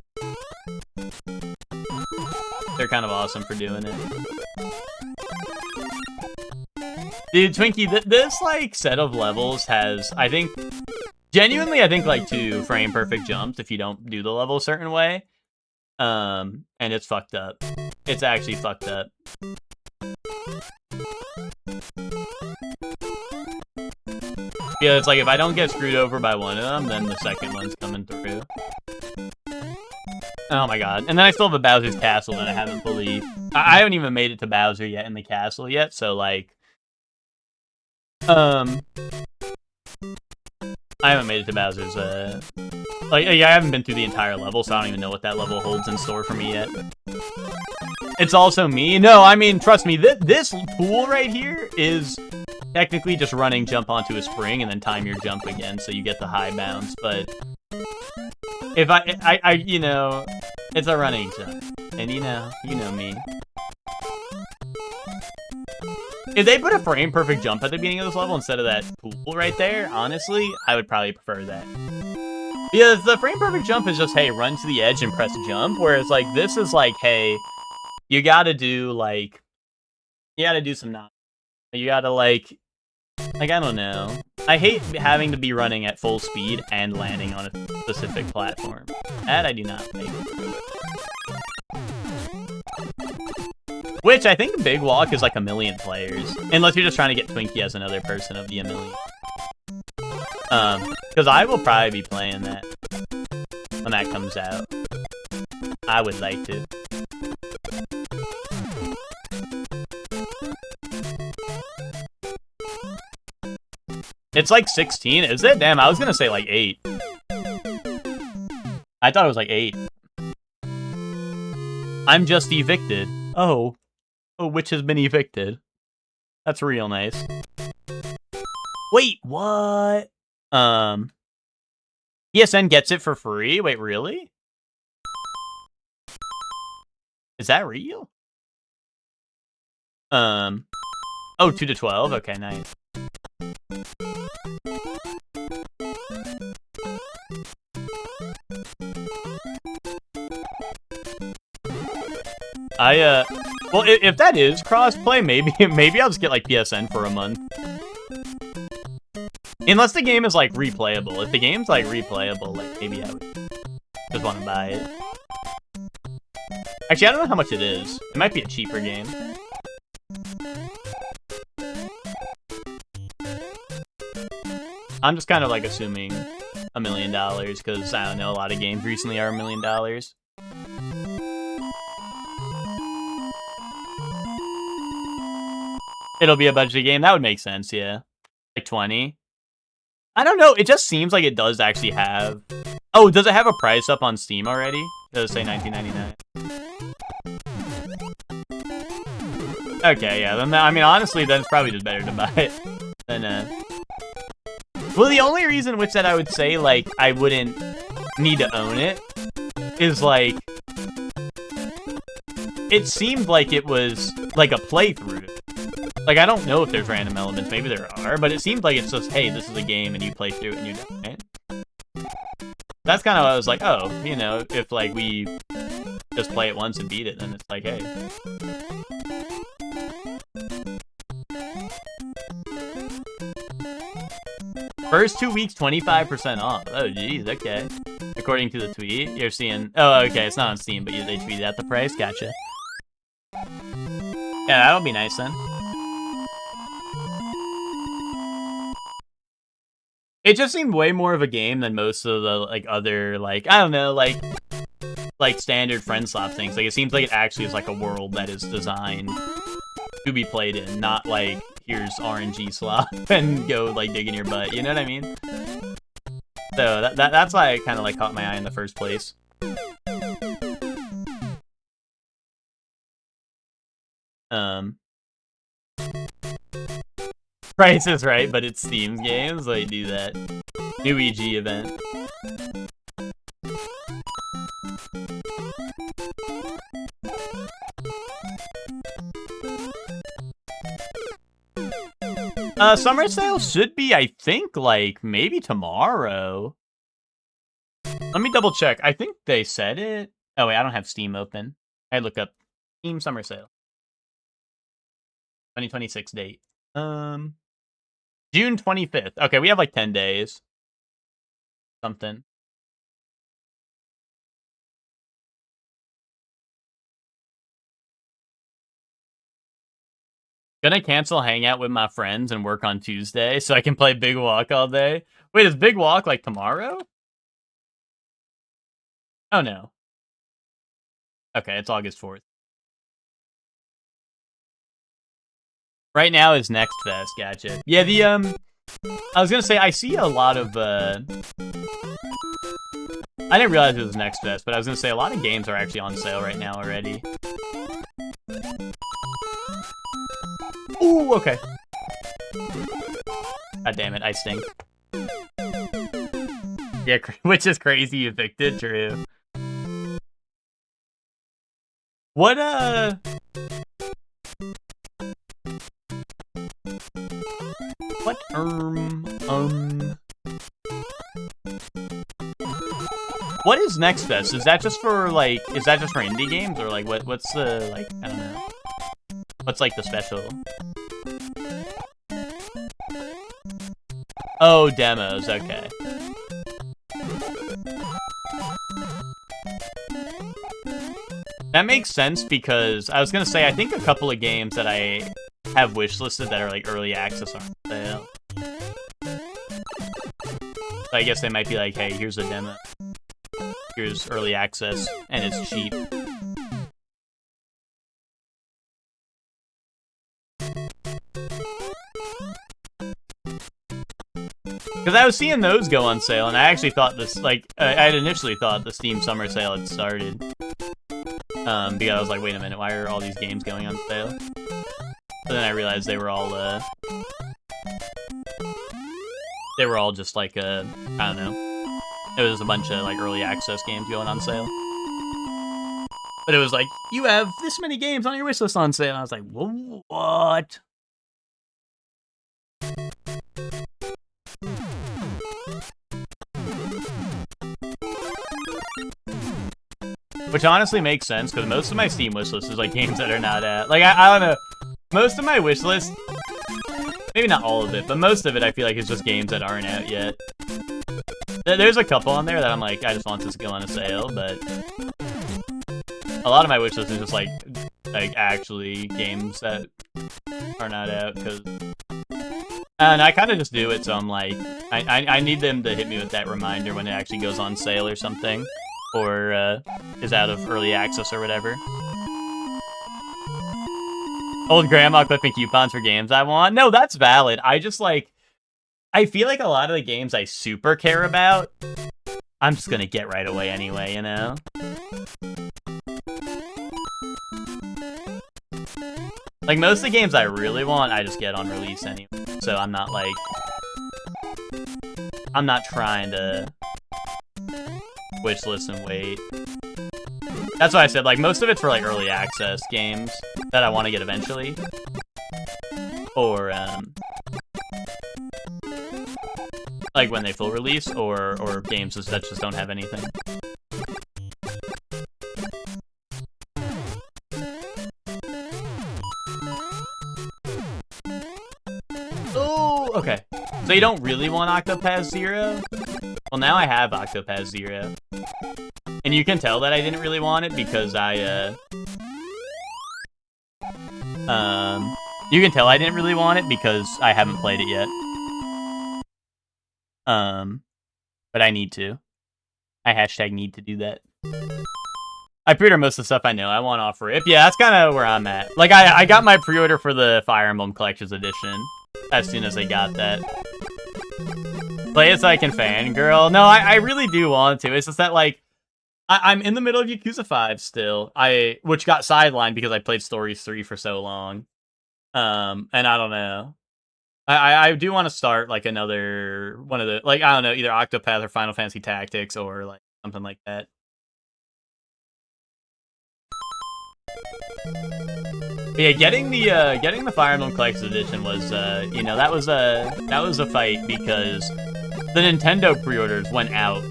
They're kind of awesome for doing it. Dude, Twinkie, this, like, set of levels has, I think, genuinely, I think, like, 2 frame perfect jumps if you don't do the level a certain way. And it's fucked up. It's actually fucked up. Yeah, it's like, if I don't get screwed over by one of them, then the second one's coming through. Oh my god. And then I still have a Bowser's Castle that I haven't fully... I haven't even made it to Bowser yet in the castle yet, so, like... I haven't made it to Bowser's, Like, yeah, I haven't been through the entire level, so I don't even know what that level holds in store for me yet. It's also me. No, I mean, trust me, this pool right here is technically just running jump onto a spring and then time your jump again, so you get the high bounce, but... If I you know, it's a running jump, and you know me. If they put a frame perfect jump at the beginning of this level instead of that pool right there, honestly, I would probably prefer that. Because the frame perfect jump is just, hey, run to the edge and press jump, whereas, like, this is like, hey, you gotta do, like, you gotta do some nonsense. You gotta, like, I don't know. I hate having to be running at full speed and landing on a specific platform. That I do not like. Which, I think Big Walk is like 1 million players. Unless you're just trying to get Twinkie as another person of the 1 million. Because I will probably be playing that when that comes out. I would like to. It's like 16, is it? Damn, I was gonna say like 8. I thought it was like 8. I'm just evicted. Oh, which has been evicted. That's real nice. Wait, what? PSN gets it for free? Wait, really? Is that real? Oh, 2 to 12? Okay, nice. Well, if that is crossplay, maybe I'll just get, like, PSN for a month. Unless the game is, like, replayable. If the game's, like, replayable, like, maybe I would just want to buy it. Actually, I don't know how much it is. It might be a cheaper game. I'm just kind of, like, assuming $1 million, because, I don't know, a lot of games recently are $1 million. It'll be a budget game. That would make sense, yeah. Like 20. I don't know. It just seems like it does actually have... Oh, does it have a price up on Steam already? Does it say $19.99? Okay, yeah. Then, I mean, honestly, then it's probably just better to buy it than... Well, the only reason which that I would say, like, I wouldn't need to own it is, like... It seemed like it was, like, a playthrough. Like, I don't know if there's random elements. Maybe there are, but it seems like it's just, hey, this is a game, and you play through it, and you're done, right? That's kind of what I was like, oh, you know, if, like, we just play it once and beat it, then it's like, hey. First 2 weeks, 25% off. Oh, geez, okay. According to the tweet, you're seeing... Oh, okay, it's not on Steam, but they tweeted at the price. Gotcha. Yeah, that'll be nice then. It just seemed way more of a game than most of the, like, other, like, I don't know, like standard friend slap things. Like, it seems like it actually is, like, a world that is designed to be played in, not, like, here's RNG slop and go, like, dig in your butt, you know what I mean? So, that's why it kind of, like, caught my eye in the first place. Price is right, but it's Steam games, like, do that. New EG event. Summer sale should be, I think, like, maybe tomorrow. Let me double check. I think they said it. Oh, wait, I don't have Steam open. I look up Steam summer sale. 2026 date. June 25th. Okay, we have like 10 days. Something. Gonna cancel Hangout with my friends and work on Tuesday so I can play Big Walk all day. Wait, is Big Walk like tomorrow? Oh no. Okay, it's August 4th. Right now is Next Fest, gotcha. Yeah, I was gonna say, I see a lot of, I didn't realize it was Next Fest, but I was gonna say a lot of games are actually on sale right now already. Ooh, okay. God damn it, I stink. Yeah, which is crazy evicted, true. What, what is Next Fest? Is that just for, like, is that just for indie games? Or, like, what's the, like, I don't know. What's, like, the special? Oh, demos, okay. That makes sense because I was gonna say, I think a couple of games that I have wishlisted that are, like, early access on sale. So I guess they might be like, hey, here's a demo. Here's early access, and it's cheap. Because I was seeing those go on sale, and I actually thought this, like, I had initially thought the Steam Summer Sale had started. Because I was like, wait a minute, why are all these games going on sale? But then I realized they were all just like, I don't know. It was a bunch of, like, early access games going on sale. But it was like, you have this many games on your wishlist on sale. And I was like, what? Which honestly makes sense, because most of my Steam wishlist is, like, games that are not out. Like, I don't know. Most of my wishlist, maybe not all of it, but most of it I feel like is just games that aren't out yet. There's a couple on there that I'm like, I just want this to go on a sale, but a lot of my wishlist is just like actually games that are not out, because... And I kind of just do it, so I'm like, I need them to hit me with that reminder when it actually goes on sale or something. Or is out of early access or whatever. Old grandma clipping coupons for games I want? No, that's valid. I just, like, I feel like a lot of the games I super care about, I'm just gonna get right away anyway, you know? Like, most of the games I really want, I just get on release anyway. So I'm not, like... I'm not trying to... wishlist and wait. That's why I said, like, most of it's for, like, early access games that I want to get eventually. Or, like, when they full release, or games that just don't have anything. Oh, okay. So you don't really want Octopath Zero? Well, now I have Octopath Zero. And you can tell that I didn't really want it because you can tell I didn't really want it because I haven't played it yet. But I need to. I hashtag need to do that. I pre-order most of the stuff I know I want off RIP. Yeah, that's kind of where I'm at. Like, I got my pre-order for the Fire Emblem Collector's Edition as soon as I got that. Play it so I can fangirl. No, I really do want to. It's just that, like, I'm in the middle of Yakuza 5 still. Which got sidelined because I played Stories 3 for so long. And I don't know. I do want to start, like, another one of the, like, I don't know, either Octopath or Final Fantasy Tactics or, like, something like that. But yeah, getting the Fire Emblem Collector's Edition was, you know, that was a fight because the Nintendo pre-orders went out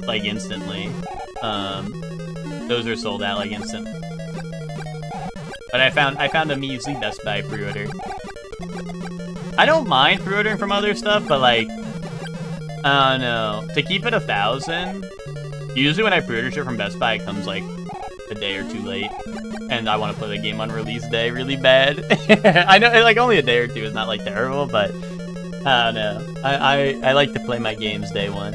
like instantly. Those are sold out like instantly. But I found a measly Best Buy pre-order. I don't mind pre-ordering from other stuff, but like, I don't know, to keep it 1,000. Usually when I pre-order shit from Best Buy, it comes like a day or two late, and I want to play the game on release day really bad. I know, like, only a day or two is not like terrible, but I don't know. I like to play my games day one.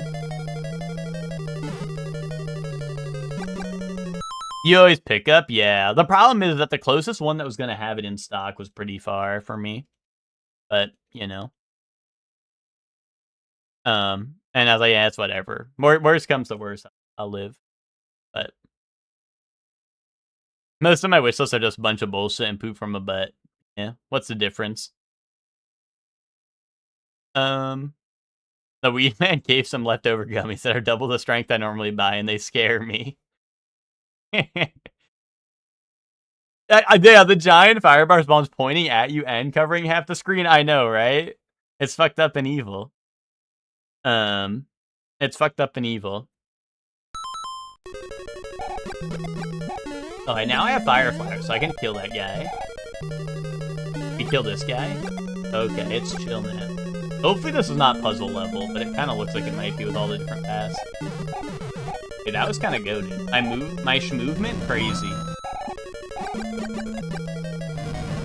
You always pick up? Yeah. The problem is that the closest one that was going to have it in stock was pretty far for me. But, you know. And I was like, yeah, it's whatever. Worst comes to worst, I'll live. But most of my wish lists are just a bunch of bullshit and poop from a butt. Yeah, what's the difference? The weed man gave some leftover gummies that are double the strength I normally buy, and they scare me. Yeah, the giant firebar spawns pointing at you and covering half the screen. I know, right? It's fucked up and evil. It's fucked up and evil. Okay, now I have Firefly, so I can kill that guy. We kill this guy? Okay, it's chill now. Hopefully this is not puzzle level, but it kind of looks like it might be with all the different paths. Okay, that was kind of goated. My movement? Crazy.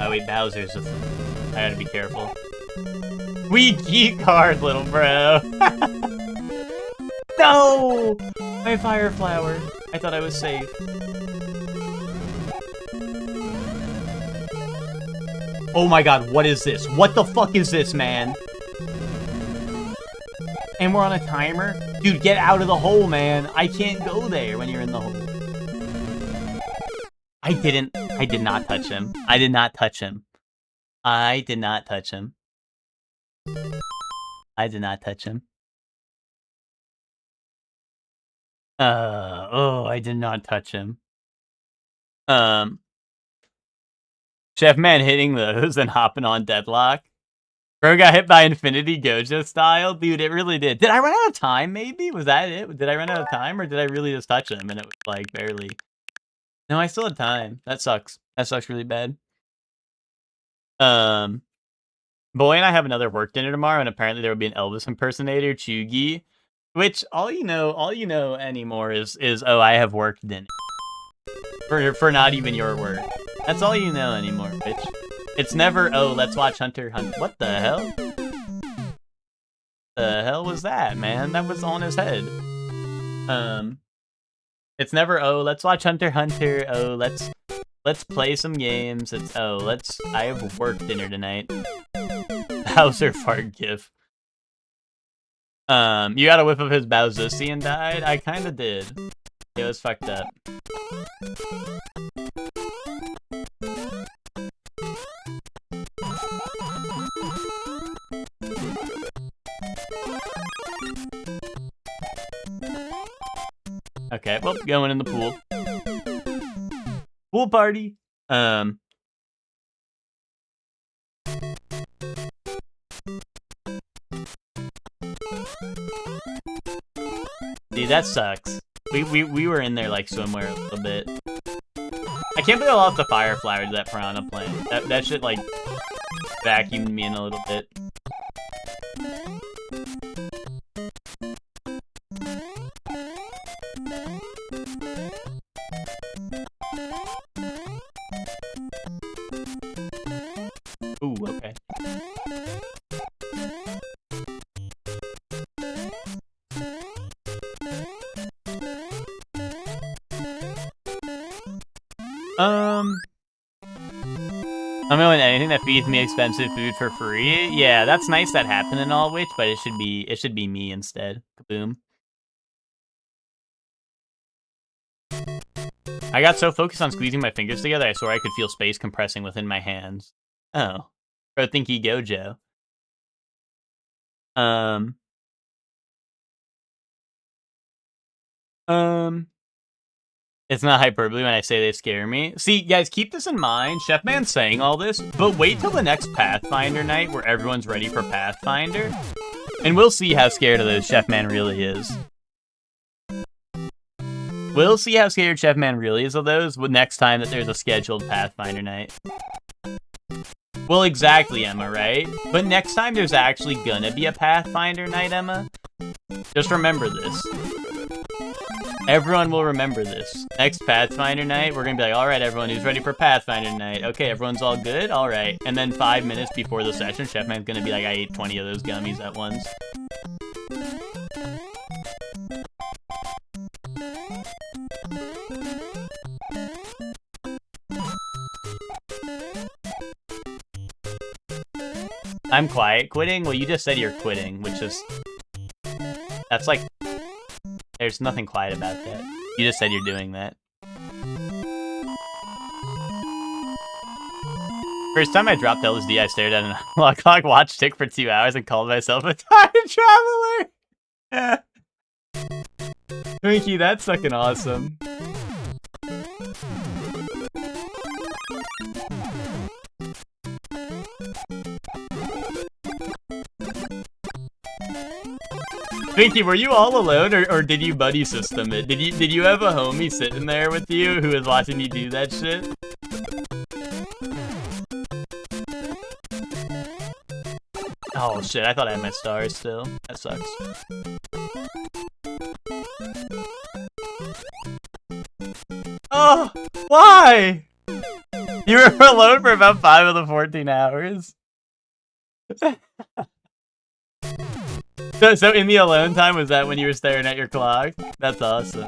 Oh wait, Bowser's a fool. I gotta be careful. We geek hard, little bro. No! My fire flower. I thought I was safe. Oh my god, what is this? What the fuck is this, man? And we're on a timer? Dude, get out of the hole, man. I can't go there when you're in the hole. I did not touch him. I did not touch him. I did not touch him. I did not touch him. I did not touch him. Chef Man hitting those and hopping on Deadlock. Bro got hit by Infinity Gojo style. Dude, it really did. Did I run out of time, maybe? Was that it? Did I run out of time, or did I really just touch him and it was, like, barely? No, I still had time. That sucks. That sucks really bad. Boy and I have another work dinner tomorrow, and apparently there will be an Elvis impersonator, Chugi. Which, all you know anymore is oh, I have work dinner. For not even your work. That's all you know anymore, bitch. It's never, oh, let's watch Hunter Hunter. What the hell? The hell was that, man? That was on his head. It's never, oh, let's watch Hunter Hunter. Oh, let's play some games. It's, oh, I have work dinner tonight. Bowser fart gif. You got a whiff of his Bowsussy and died? I kinda did. It was fucked up. Okay, well, going in the pool. Pool party. Dude, that sucks. We were in there like swimwear a little bit. I can't believe I lost the fire flower to that piranha plant. That shit like vacuumed me in a little bit. I'm going anything that feeds me expensive food for free. Yeah, that's nice that happened in All Witch, but it should be me instead. Kaboom. I got so focused on squeezing my fingers together, I swore I could feel space compressing within my hands. Oh. Bro, Thinky Gojo. It's not hyperbole when I say they scare me. See, guys, keep this in mind. Chefman's saying all this, but wait till the next Pathfinder night where everyone's ready for Pathfinder, and we'll see how scared of those Chefman really is. We'll see how scared Chefman really is of those next time that there's a scheduled Pathfinder night. Well, exactly, Emma, right? But next time there's actually gonna be a Pathfinder night, Emma. Just remember this. Everyone will remember this. Next Pathfinder night, we're gonna be like, alright, everyone, who's ready for Pathfinder night? Okay, everyone's all good? Alright. And then 5 minutes before the session, Chefman's gonna be like, I ate 20 of those gummies at once. I'm quiet quitting? Well, you just said you're quitting, which is... That's like... There's nothing quiet about that. You just said you're doing that. First time I dropped LSD, I stared at an alarm clock watch tick for 2 hours and called myself a time traveler! Thank you, that's fucking awesome. Vinky, were you all alone, or did you buddy system it? Did you have a homie sitting there with you who was watching you do that shit? Oh shit, I thought I had my stars still. That sucks. Oh, why? You were alone for about 5 of the 14 hours. So in the alone time, was that when you were staring at your clock? That's awesome.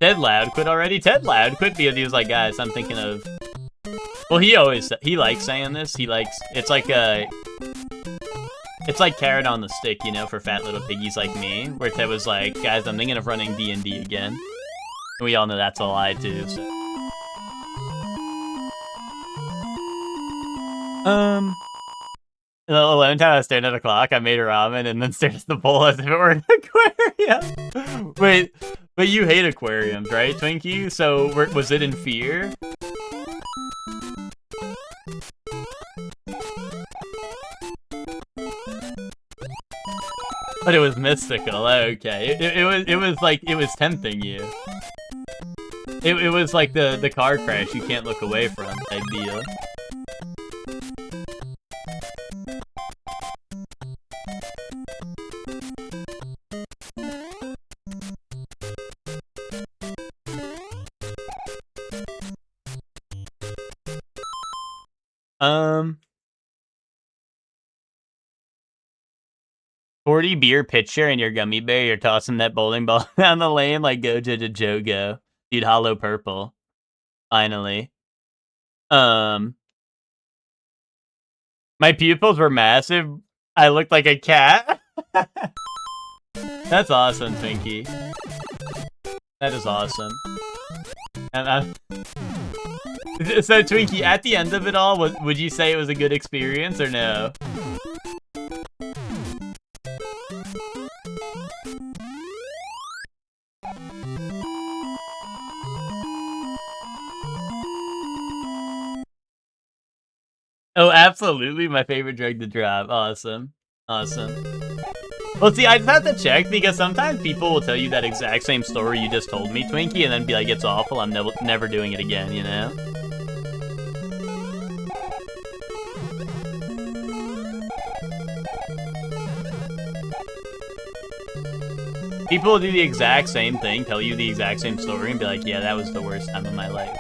Ted Loud quit already? Ted Loud quit because he was like, guys, I'm thinking of... Well, he likes saying this. It's like carrot on the stick, you know, for fat little piggies like me, where Ted was like, guys, I'm thinking of running D&D again. We all know that's a lie, too, so... In the alone time, I was staring at a clock, I made a ramen, and then stared at the bowl as if it were an aquarium. Wait, but you hate aquariums, right, Twinkie? So, was it in fear? But it was mystical, okay. It was tempting you. It was like the car crash you can't look away from type deal. Um... 40 beer pitcher and your gummy bear, you're tossing that bowling ball down the lane like Gojo to Jogo. Dude, hollow purple. Finally. My pupils were massive. I looked like a cat. That's awesome, Twinkie. That is awesome. And so, Twinkie, at the end of it all, would you say it was a good experience or no? Oh, absolutely my favorite drug to drop. Awesome. Awesome. Well, see, I just have to check because sometimes people will tell you that exact same story you just told me, Twinkie, and then be like, it's awful, I'm never doing it again, you know? People will do the exact same thing, tell you the exact same story, and be like, yeah, that was the worst time of my life.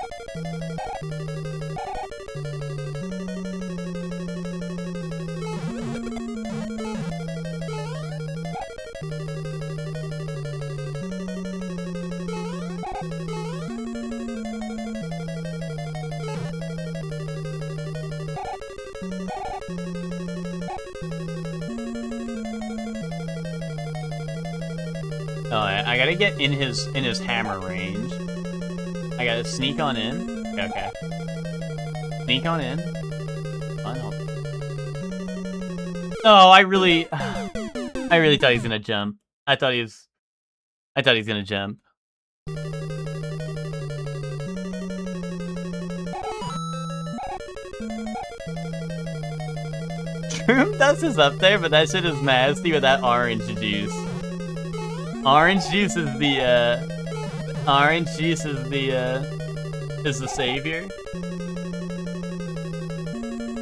Oh, I gotta get in his hammer range. I gotta sneak on in. Okay. Sneak on in. Fun, oh, I really thought he was gonna jump. I thought he was gonna jump. Shroom Dust is up there, but that shit is nasty with that orange juice. Orange juice is the savior.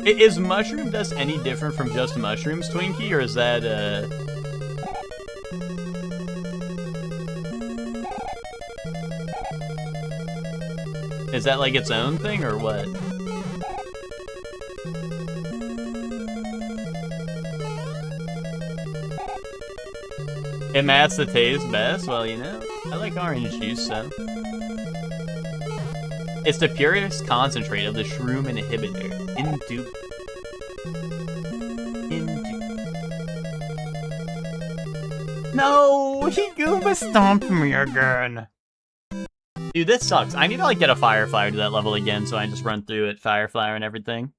Is Mushroom Dust any different from just mushrooms, Twinkie, or is that is that like its own thing or what? It masks the taste best? Well, you know, I like orange juice, so. It's the purest concentrate of the shroom inhibitor. Indubitable. No! He Goomba stomped me again! Dude, this sucks. I need to, like, get a Fire Flower to that level again so I just run through it, Fire Flower and everything.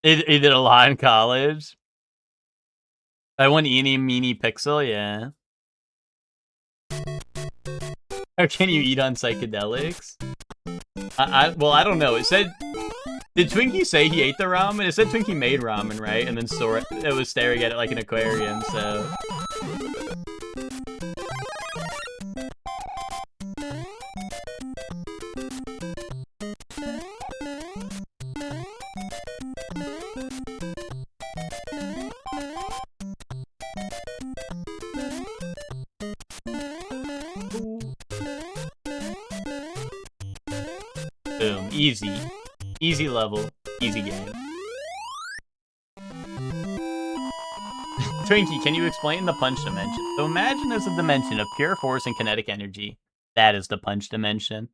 He did a lot in college. I won Eeny Meeny Pixel, yeah. How can you eat on psychedelics? Well, I don't know. It said... Did Twinkie say he ate the ramen? It said Twinkie made ramen, right? And then it was staring at it like an aquarium, so... Boom. Easy. Easy level. Easy game. Twinkie, can you explain the punch dimension? So imagine there's a dimension of pure force and kinetic energy. That is the punch dimension.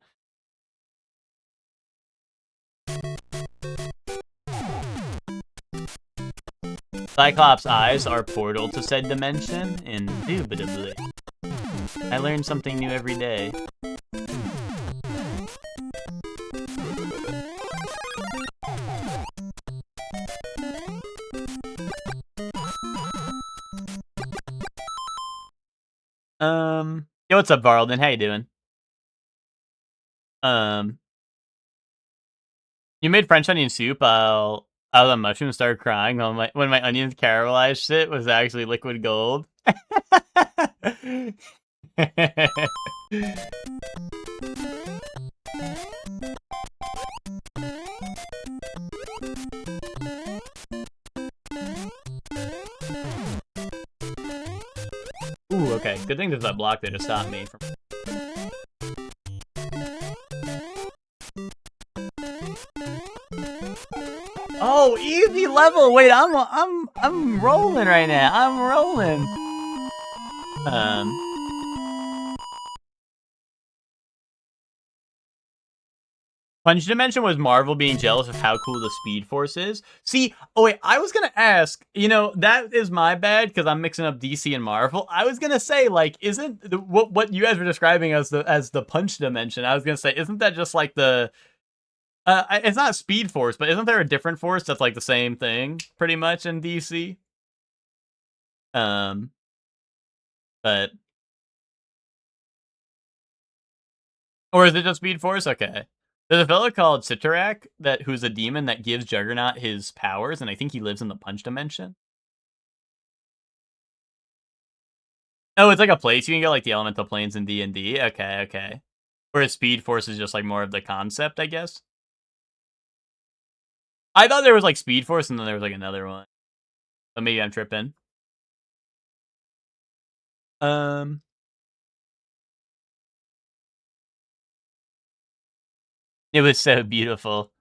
Cyclops' eyes are portal to said dimension? Indubitably. I learn something new every day. Yo, what's up, Varlden? How you doing? You made French onion soup. I'll the mushrooms start crying when my onions caramelized shit was actually liquid gold. Ooh, okay. Good thing there's that block there to stop me from... Oh, easy level! Wait, I'm rolling right now. I'm rolling. Punch Dimension was Marvel being jealous of how cool the Speed Force is. See, oh wait, I was gonna ask, you know, that is my bad because I'm mixing up DC and Marvel. I was gonna say, like, isn't what you guys were describing as the Punch Dimension? I was gonna say, isn't that just like the it's not Speed Force, but isn't there a different force that's like the same thing pretty much in DC? But or is it just Speed Force? Okay. There's a fellow called Citarak who's a demon that gives Juggernaut his powers, and I think he lives in the Punch Dimension. Oh, it's like a place you can get like the elemental planes in D&D. Okay, okay. Whereas Speed Force is just like more of the concept, I guess. I thought there was like Speed Force and then there was like another one. But maybe I'm tripping. It was so beautiful.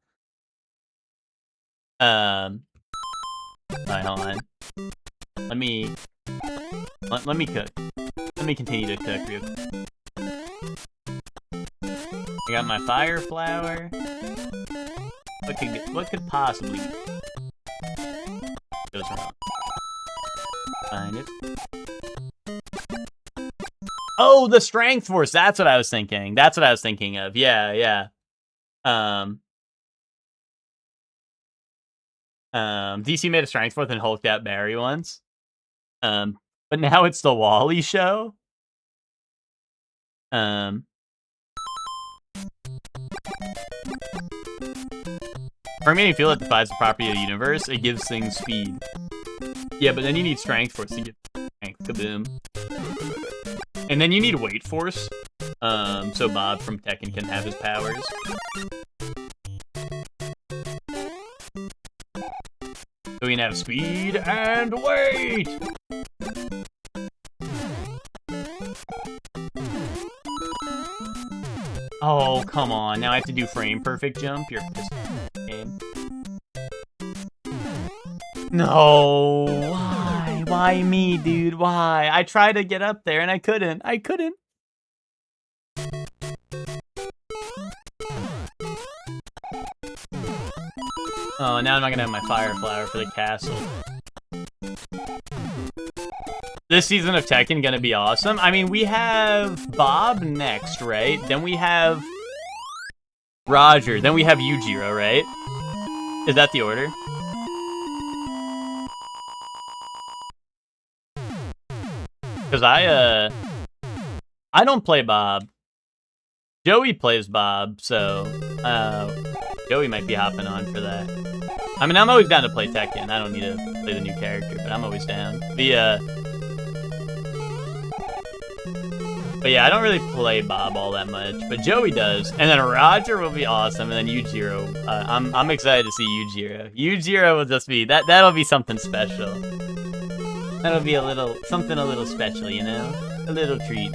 Alright, hold on. Let me cook. Let me continue to cook real quick. I got my fire flower. What could possibly goes wrong? Find it. Oh, the strength force. That's what I was thinking. That's what I was thinking of. Yeah, yeah. DC made a strength force and hulked out Barry once. But now it's the Wally show. For me, I feel like it defies the property of the universe. It gives things speed. Yeah, but then you need strength force to get strength. Kaboom. And then you need weight force. So Bob from Tekken can have his powers. So we can have speed and weight! Oh, come on. Now I have to do frame perfect jump? You're game. No! Why? Why me, dude? Why? I tried to get up there and I couldn't. I couldn't. Oh, now I'm not gonna have my fire flower for the castle. This season of Tekken gonna be awesome. I mean, we have Bob next, right? Then we have Roger. Then we have Yujiro, right? Is that the order? Because I don't play Bob. Joey plays Bob, so Joey might be hopping on for that. I mean, I'm always down to play Tekken. I don't need to play the new character, but I'm always down. But yeah, I don't really play Bob all that much, but Joey does. And then Roger will be awesome, and then Yujiro. I'm excited to see Yujiro. Yujiro will just be that'll be something special. That'll be something a little special, you know? A little treat.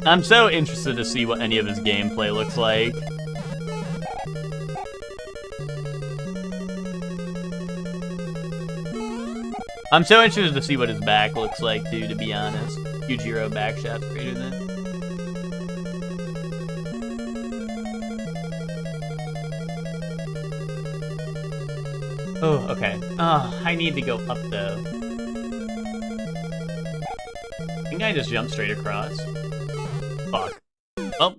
I'm so interested to see what any of his gameplay looks like. I'm so interested to see what his back looks like, too, to be honest. Yujiro back shot's greater than. Oh, okay. Oh, I need to go up, though. I think I just jumped straight across. Fuck. Oh.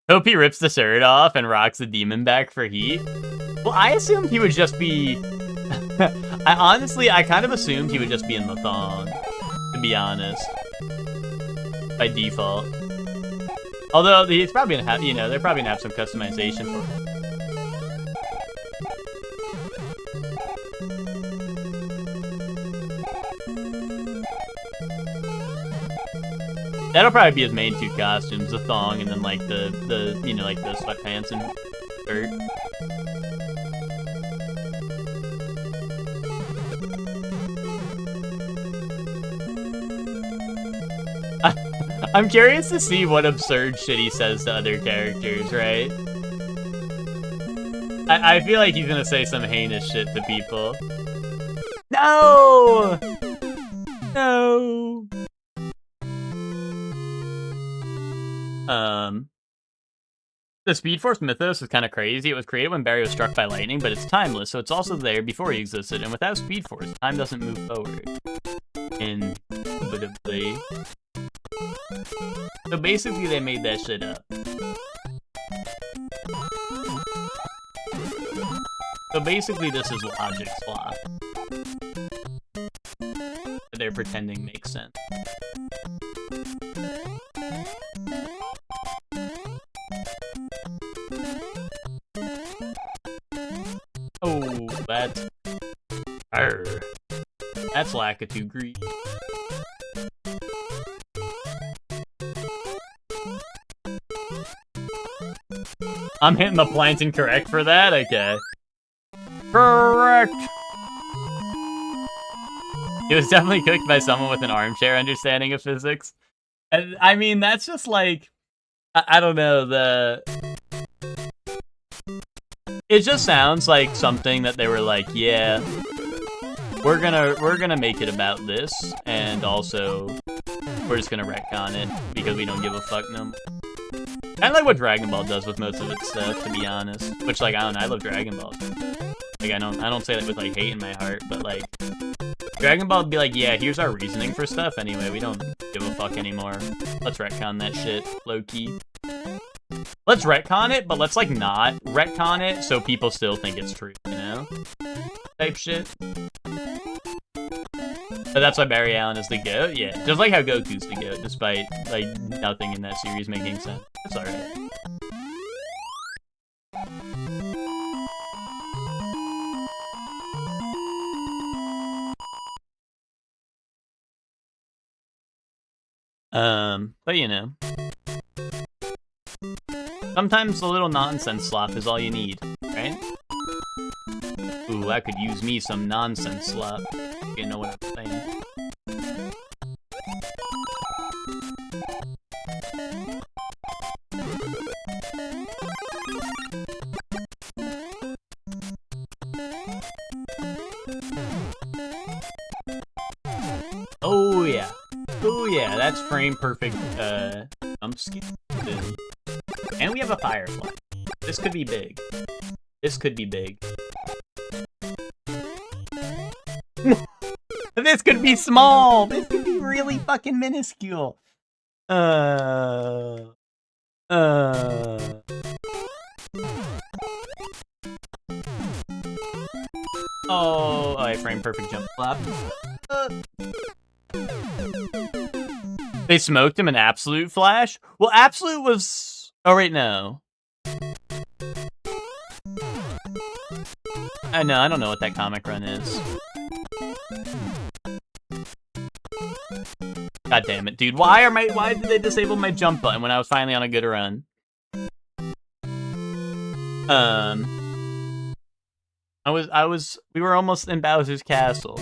Hope he rips the shirt off and rocks the demon back for heat. Well, I assumed he would just be... I kind of assumed he would just be in the thong, to be honest. By default. Although, he's probably gonna have, you know, they're probably gonna have some customization for him. That'll probably be his main two costumes, the thong and then like the you know, like the sweatpants and shirt. I'm curious to see what absurd shit he says to other characters, right? I feel like he's gonna say some heinous shit to people. No! No! The Speed Force mythos is kind of crazy. It was created when Barry was struck by lightning, but it's timeless, so it's also there before he existed. And without Speed Force, time doesn't move forward. Indubitably. So basically, they made that shit up. So basically, this is Logic's flaw. That they're pretending makes sense. Oh, that's... Arr. That's Lakitu greed. I'm hitting the Plankton correct for that? Okay. Correct! It was definitely cooked by someone with an armchair understanding of physics. And, I mean, that's just like... I don't know, it just sounds like something that they were like, yeah, we're gonna make it about this, and also we're just gonna retcon it because we don't give a fuck no more. Kinda like what Dragon Ball does with most of its stuff, to be honest. Which, like, I don't know, I love Dragon Ball. Like, I don't say that with, like, hate in my heart, but, like, Dragon Ball would be like, yeah, here's our reasoning for stuff anyway, we don't give a fuck anymore. Let's retcon that shit, low-key. Let's retcon it, but let's, like, not retcon it so people still think it's true, you know? Type shit. But that's why Barry Allen is the GOAT? Yeah, just like how Goku's the GOAT, despite, like, nothing in that series making sense. That's alright. But you know. Sometimes a little nonsense slop is all you need, right? Ooh, I could use me some nonsense slop. You know what I'm saying. Oh yeah. Oh yeah, that's frame perfect jump skin. And we have a Firefly. This could be big. This could be big. This could be small. This could be really fucking minuscule. Oh, I frame perfect jump flap. They smoked him in Absolute Flash? Well, Absolute was... Oh, wait, no. I don't know what that comic run is. God damn it, dude. Why did they disable my jump button when I was finally on a good run? We were almost in Bowser's Castle.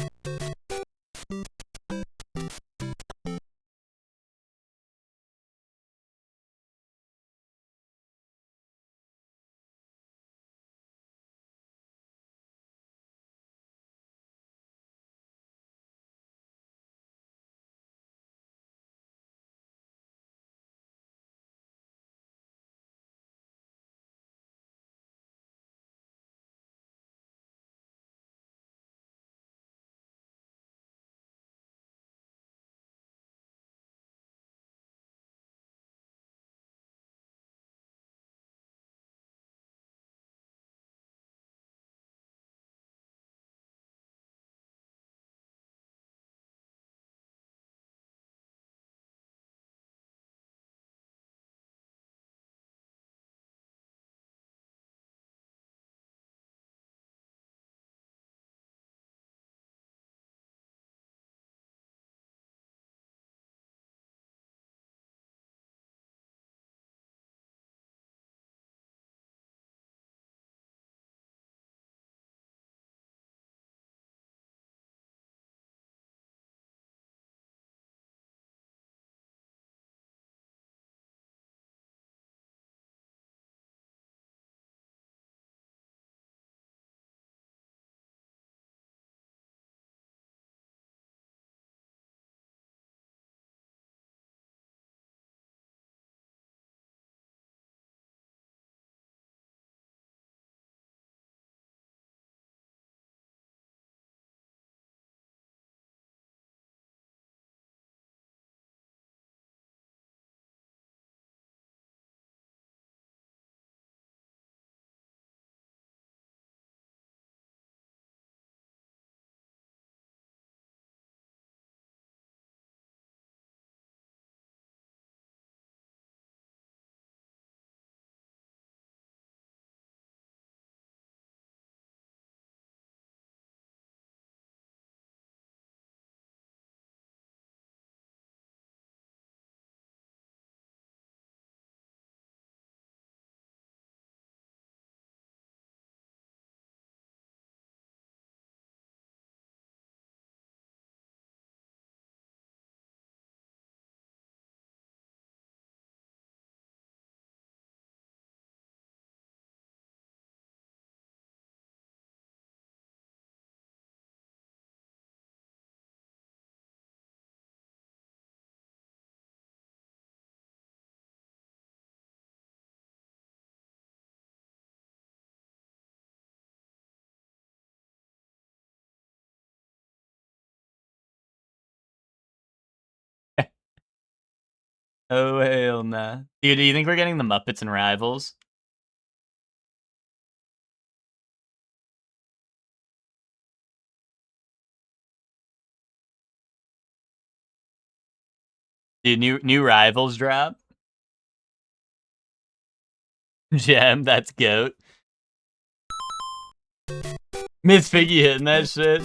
Oh, hell nah. Dude, do you think we're getting the Muppets and Rivals? Dude, new Rivals drop? Gem, that's goat. Miss Piggy hitting that shit.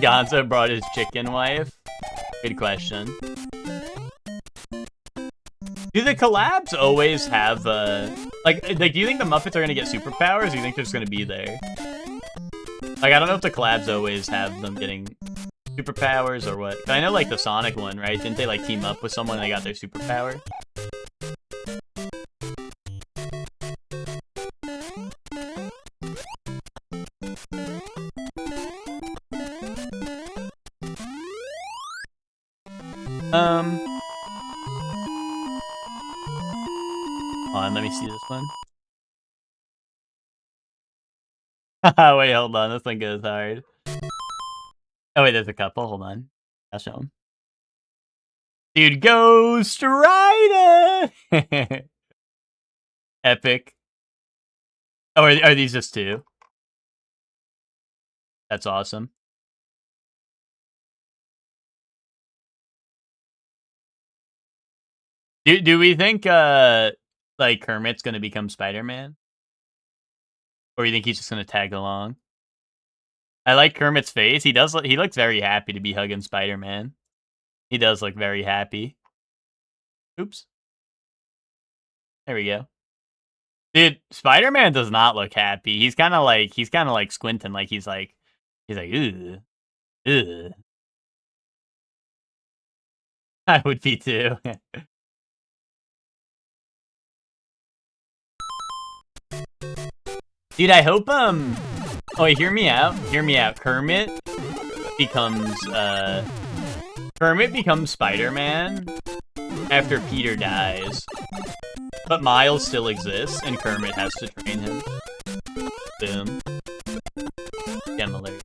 Gonzo brought his chicken wife? Good question. Do the collabs always have, like, do you think the Muppets are gonna get superpowers, or do you think they're just gonna be there? Like, I don't know if the collabs always have them getting superpowers or what. But I know, like, the Sonic one, right? Didn't they, like, team up with someone and they got their superpower? Hold on, let me see this one. Wait, hold on, this one goes hard. Oh wait, there's a couple, hold on. I'll show them. Dude, Ghost Rider! Epic. Oh, are these just two? That's awesome. Do we think, like, Kermit's gonna become Spider-Man? Or you think he's just gonna tag along? I like Kermit's face. He looks very happy to be hugging Spider-Man. He does look very happy. Oops. There we go. Dude, Spider-Man does not look happy. He's kind of like squinting, like he's like, ugh, ugh. I would be too. Dude, I hope, oh, wait, hear me out. Hear me out. Kermit becomes Spider-Man after Peter dies. But Miles still exists, and Kermit has to train him. Boom. Demolate.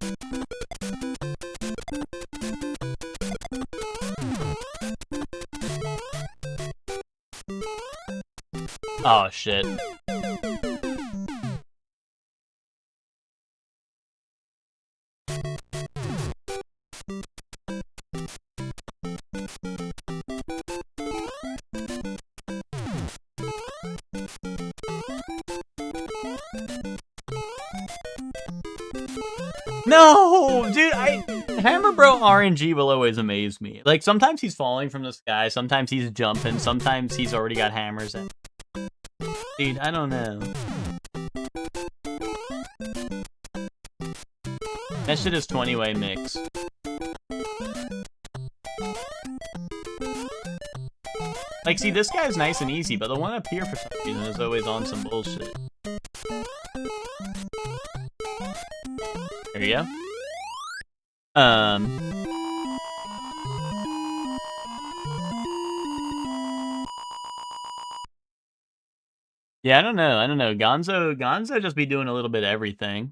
Oh, shit. No, dude, Hammer Bro RNG will always amaze me. Like, sometimes he's falling from the sky, sometimes he's jumping, sometimes he's already got hammers in. Dude, I don't know. That shit is 20-way mix. Like, see, this guy's nice and easy, but the one up here for some reason is always on some bullshit. There you go. Yeah, I don't know. Gonzo just be doing a little bit of everything.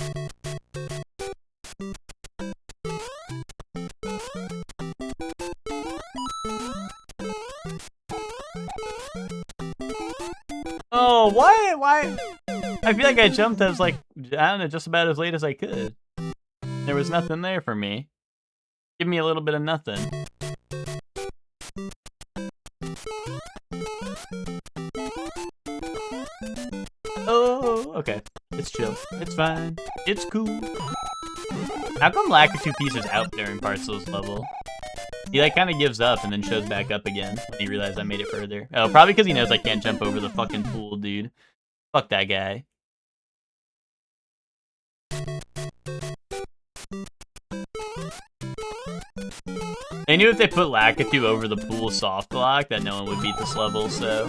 Oh, why? I feel like I jumped as, like, I don't know, just about as late as I could. There was nothing there for me. Give me a little bit of nothing. Oh, okay. It's chill. It's fine. It's cool. How come Lakitu Piece is out during parts of this level? He, like, kind of gives up and then shows back up again when he realized I made it further. Oh, probably because he knows I can't jump over the fucking pool, dude. Fuck that guy. They knew if they put Lakitu over the pool soft lock that no one would beat this level, so...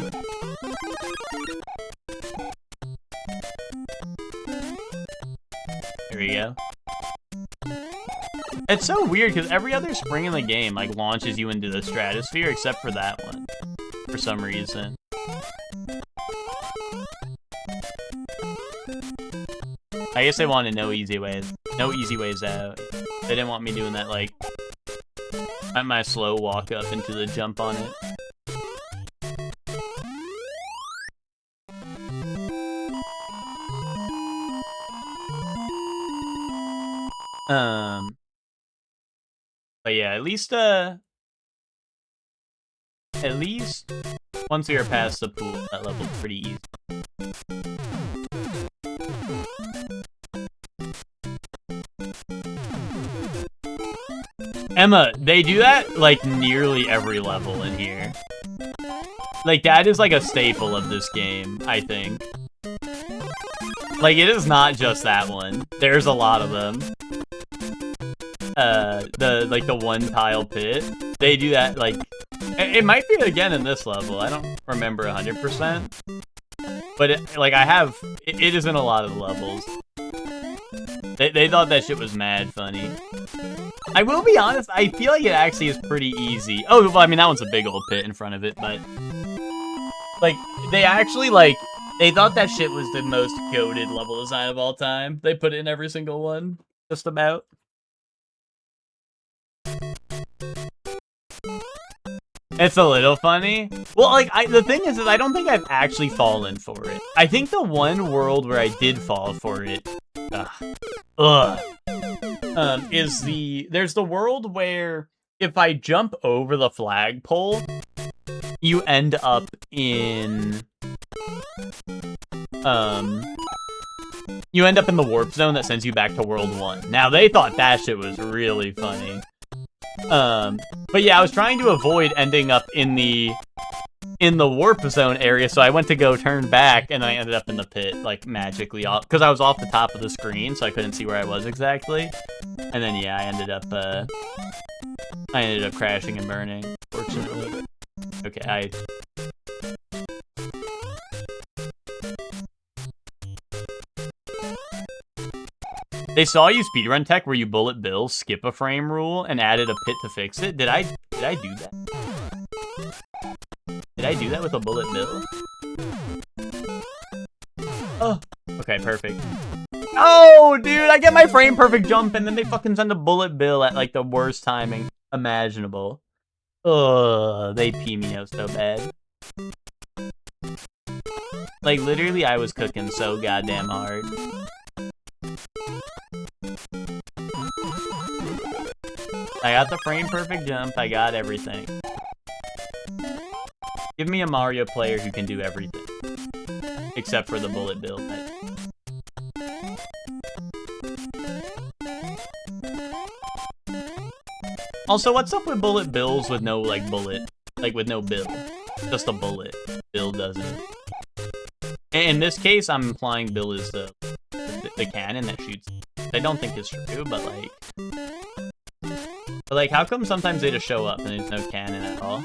Here we go. It's so weird, because every other spring in the game, like, launches you into the stratosphere, except for that one. For some reason. I guess they wanted no easy ways. No easy ways out. They didn't want me doing that, like, my slow walk up into the jump on it. But yeah, at least once we were past the pool, that level's pretty easy. Emma, they do that, like, nearly every level in here. Like, that is, like, a staple of this game, I think. Like, it is not just that one. There's a lot of them. The one tile pit. They do that, like... It might be again in this level. I don't remember 100%. But, it is in a lot of the levels. They thought that shit was mad funny. I will be honest, I feel like it actually is pretty easy. Oh, well, I mean, that one's a big old pit in front of it, but... Like, they actually, like... They thought that shit was the most goated level design of all time. They put it in every single one. Just about. It's a little funny. Well, like, the thing is I don't think I've actually fallen for it. I think the one world where I did fall for it... is there's the world where if I jump over the flagpole, you end up in the warp zone that sends you back to World 1. Now, they thought that shit was really funny. But yeah, I was trying to avoid ending up in the warp zone area, so I went to go turn back, and I ended up in the pit, like, magically off, because I was off the top of the screen, so I couldn't see where I was exactly. And then, yeah, I ended up crashing and burning, fortunately. Okay, They saw you speedrun tech where you bullet bill, skip a frame rule, and added a pit to fix it. Did I do that? Did I do that with a bullet bill? Oh, okay, perfect. Oh, dude, I get my frame perfect jump, and then they fucking send a bullet bill at, like, the worst timing imaginable. Ugh, they pee me out so bad. Like, literally, I was cooking so goddamn hard. I got the frame perfect jump, I got everything. Give me a Mario player who can do everything. Except for the bullet bill. Also, what's up with bullet bills with no, like, bullet? Like, with no bill. Just a bullet. Bill doesn't. In this case, I'm implying bill is the cannon that shoots. I don't think it's true, but, like... But, like, how come sometimes they just show up and there's no cannon at all?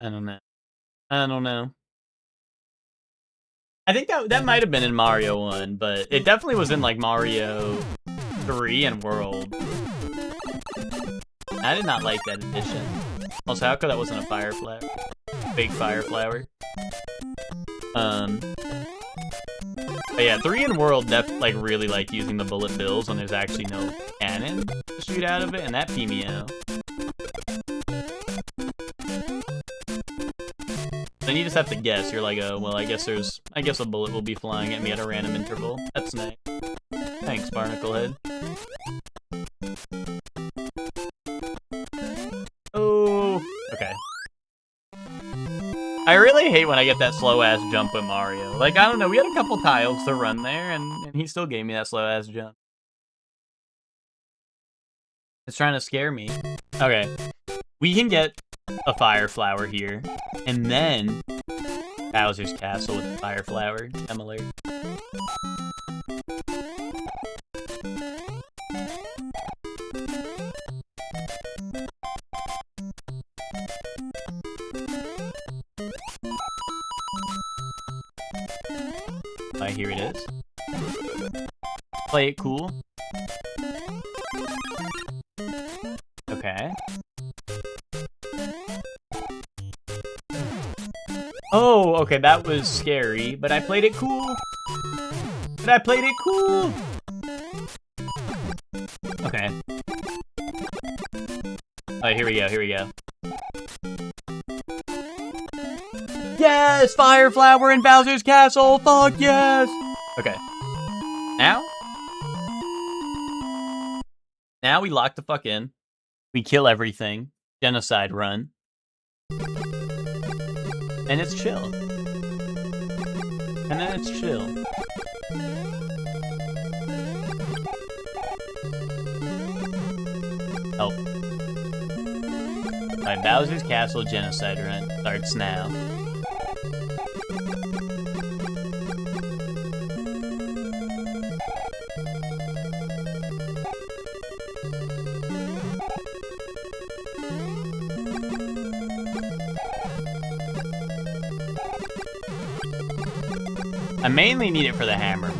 I don't know. I don't know. I think that might have been in Mario 1, but it definitely was in, like, Mario 3 and World. I did not like that addition. Also, how come that wasn't a fire flower? Big fire flower. But yeah, 3 and World like really like using the bullet bills when there's actually no cannon to shoot out of it, and that pee me out. Then you just have to guess. You're like, oh, well, I guess a bullet will be flying at me at a random interval. That's nice. Thanks, Barnaclehead. Oh, okay. I really hate when I get that slow-ass jump with Mario. Like, I don't know, we had a couple tiles to run there, and he still gave me that slow-ass jump. It's trying to scare me. Okay. We can get a fire flower here, and then Bowser's Castle with the fire flower. I'm alert. Alright, here it is. Play it cool. Okay. Oh, okay, that was scary, but I played it cool. Okay. Alright, here we go. Yes! Fire Flower in Bowser's Castle! Fuck yes! Okay. Now we lock the fuck in. We kill everything. Genocide run. And it's chill. Help. Alright, Bowser's Castle Genocide Run starts now. I mainly need it for the hammer.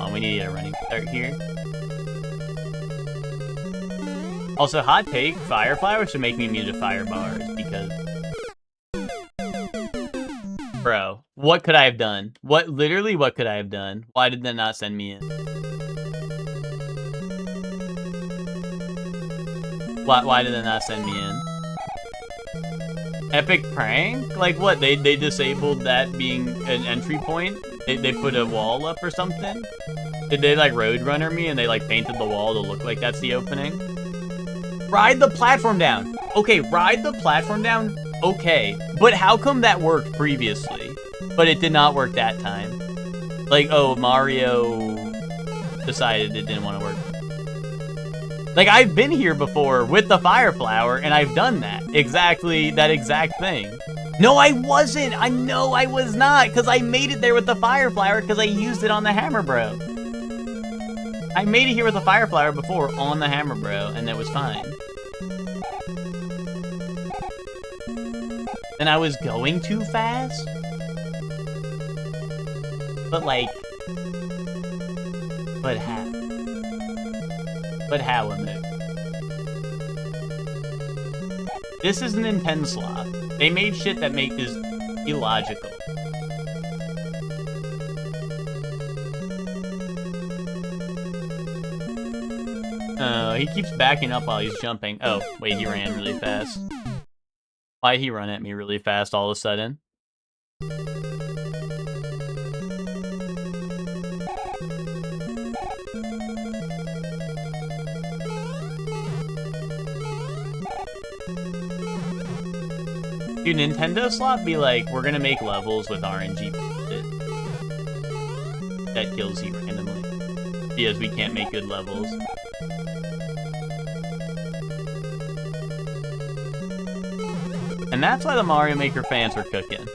Oh, we need to get a running start here. Also, hot take, Fire Flower should make me immune to fire bars, because... Bro, what could I have done? Literally, what could I have done? Why did they not send me in? Why did they not send me in? Epic prank? Like what, they disabled that being an entry point? They put a wall up or something? Did they like Roadrunner me and they like painted the wall to look like that's the opening? Ride the platform down! Okay, ride the platform down? Okay. But how come that worked previously? But it did not work that time. Like, oh, Mario decided it didn't want to work. Like, I've been here before with the Fire Flower, and I've done that. Exactly, that exact thing. No, I wasn't! I know I was not, because I made it there with the Fire Flower, because I used it on the Hammer Bro. I made it here with the Fire Flower before on the Hammer Bro, and it was fine. And I was going too fast? But like... But how? But how, Amit? This is an intense slot. They made shit that make this illogical. Oh, he keeps backing up while he's jumping. Oh, wait, he ran really fast. Why'd he run at me really fast all of a sudden? Dude, Nintendo slot be like, we're gonna make levels with RNG bullshit that kills you randomly. Because we can't make good levels. And that's why the Mario Maker fans were cooking.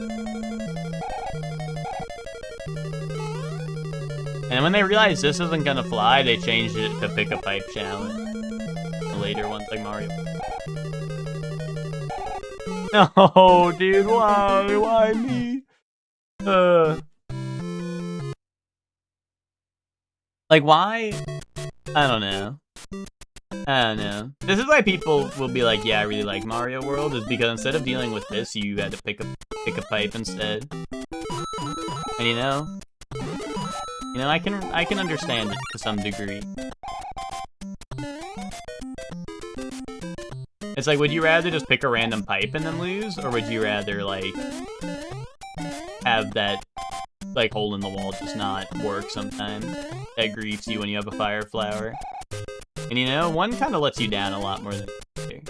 And when they realized this isn't gonna fly, they changed it to Pick a Pipe Challenge. The later ones like Mario. No, dude, why? Why me? Like, why? I don't know. This is why people will be like, yeah, I really like Mario World, is because instead of dealing with this, you had to pick a pipe instead. And you know, I can understand it to some degree. It's like, would you rather just pick a random pipe and then lose? Or would you rather, like, have that, like, hole in the wall just not work sometimes? That griefs you when you have a Fire Flower. And you know, one kind of lets you down a lot more than the other.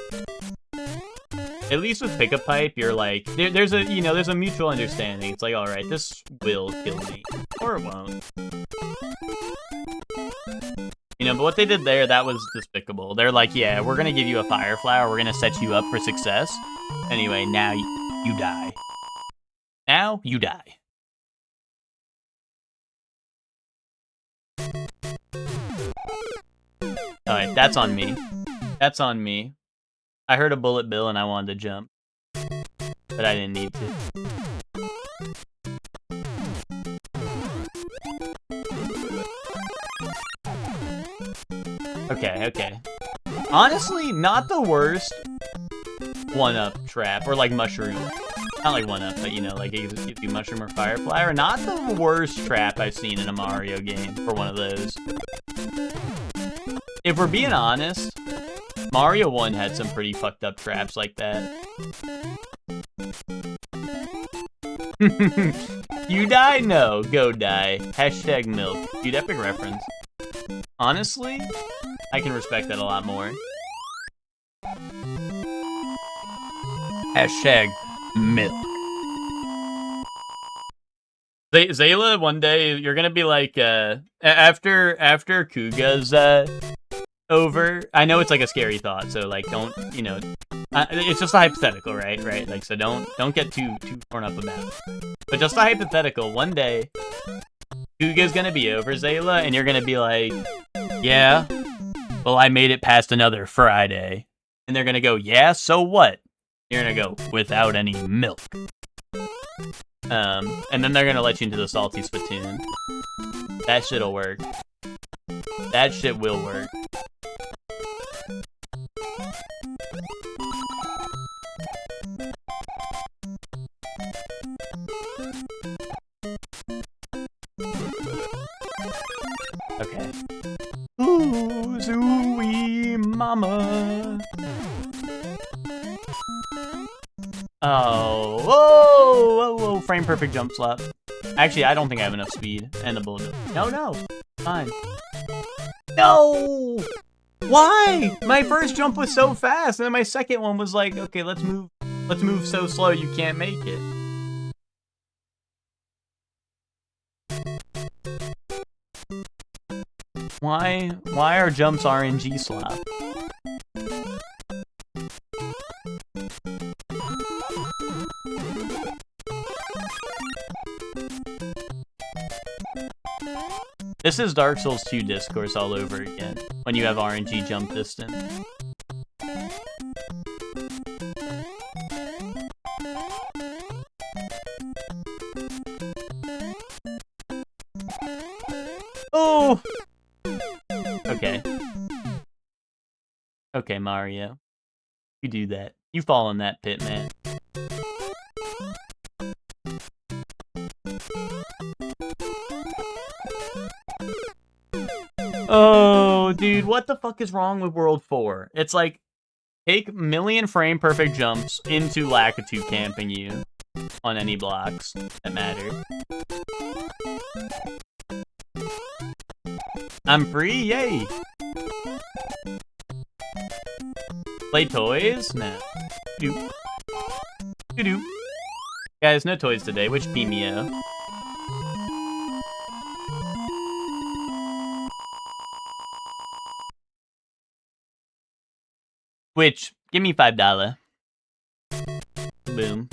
At least with Pick a Pipe, you're like, there's a mutual understanding. It's like, alright, this will kill me. Or it won't. You know, but what they did there, that was despicable. They're like, yeah, we're gonna give you a Fire Flower, we're gonna set you up for success. Anyway, now you die. Now, you die. Alright, that's on me. That's on me. I heard a bullet bill and I wanted to jump. But I didn't need to. Okay. Honestly, not the worst one-up trap, or like mushroom. Not like 1-up, but you know, like it gives you Mushroom or Firefly, or not the worst trap I've seen in a Mario game for one of those. If we're being honest, Mario 1 had some pretty fucked up traps like that. You die? No, go die. Hashtag milk. Dude, epic reference. Honestly, I can respect that a lot more. Hashtag milk. Zayla, one day you're gonna be like, after Kuga's over. I know it's like a scary thought, so like don't, you know, it's just a hypothetical, right? Right? Like, so don't get too torn up about it. But just a hypothetical. One day, Kuga's gonna be over, Zayla, and you're gonna be like, yeah, well, I made it past another Friday, and they're gonna go, yeah, so what? You're gonna go, without any milk. And then they're gonna let you into the salty spittoon. That shit'll work. That shit will work. Okay. Ooh, zooey mama. Oh, whoa, frame perfect jump slap. Actually, I don't think I have enough speed and the bullet. No, fine. No! Why? My first jump was so fast, and then my second one was like, okay, let's move so slow you can't make it. Why are jumps RNG slap? This is Dark Souls 2 discourse all over again, when you have RNG jump distance. Oh! Okay. Okay, Mario. You do that. You fall in that pit, man. Oh, dude, what the fuck is wrong with World 4? It's like, take million frame perfect jumps into Lakitu camping you on any blocks that matter. I'm free? Yay! Play toys? Nah. Doop. Doop. Guys, no toys today. Which Pimeo? Which, give me $5. Boom.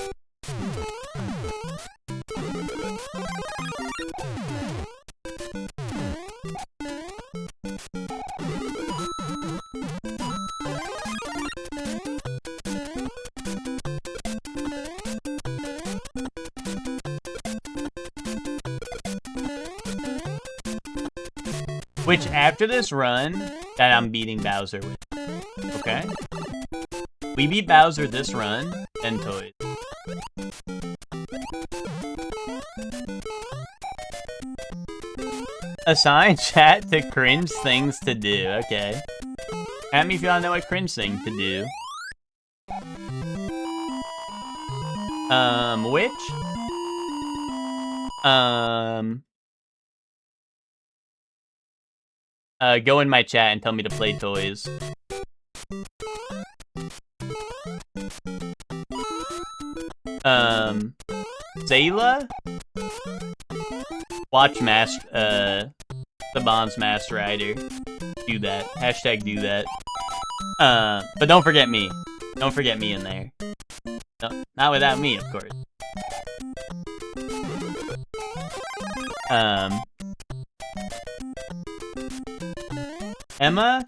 Which, after this run, that I'm beating Bowser with. Okay? We beat Bowser this run, then toys. Assign chat to cringe things to do. Okay. At me if you wanna know what cringe thing to do. Which? Go in my chat and tell me to play toys. Zayla? Watch the Bonds Master Rider. Do that. Hashtag do that. But don't forget me. Don't forget me in there. No, not without me, of course. Emma?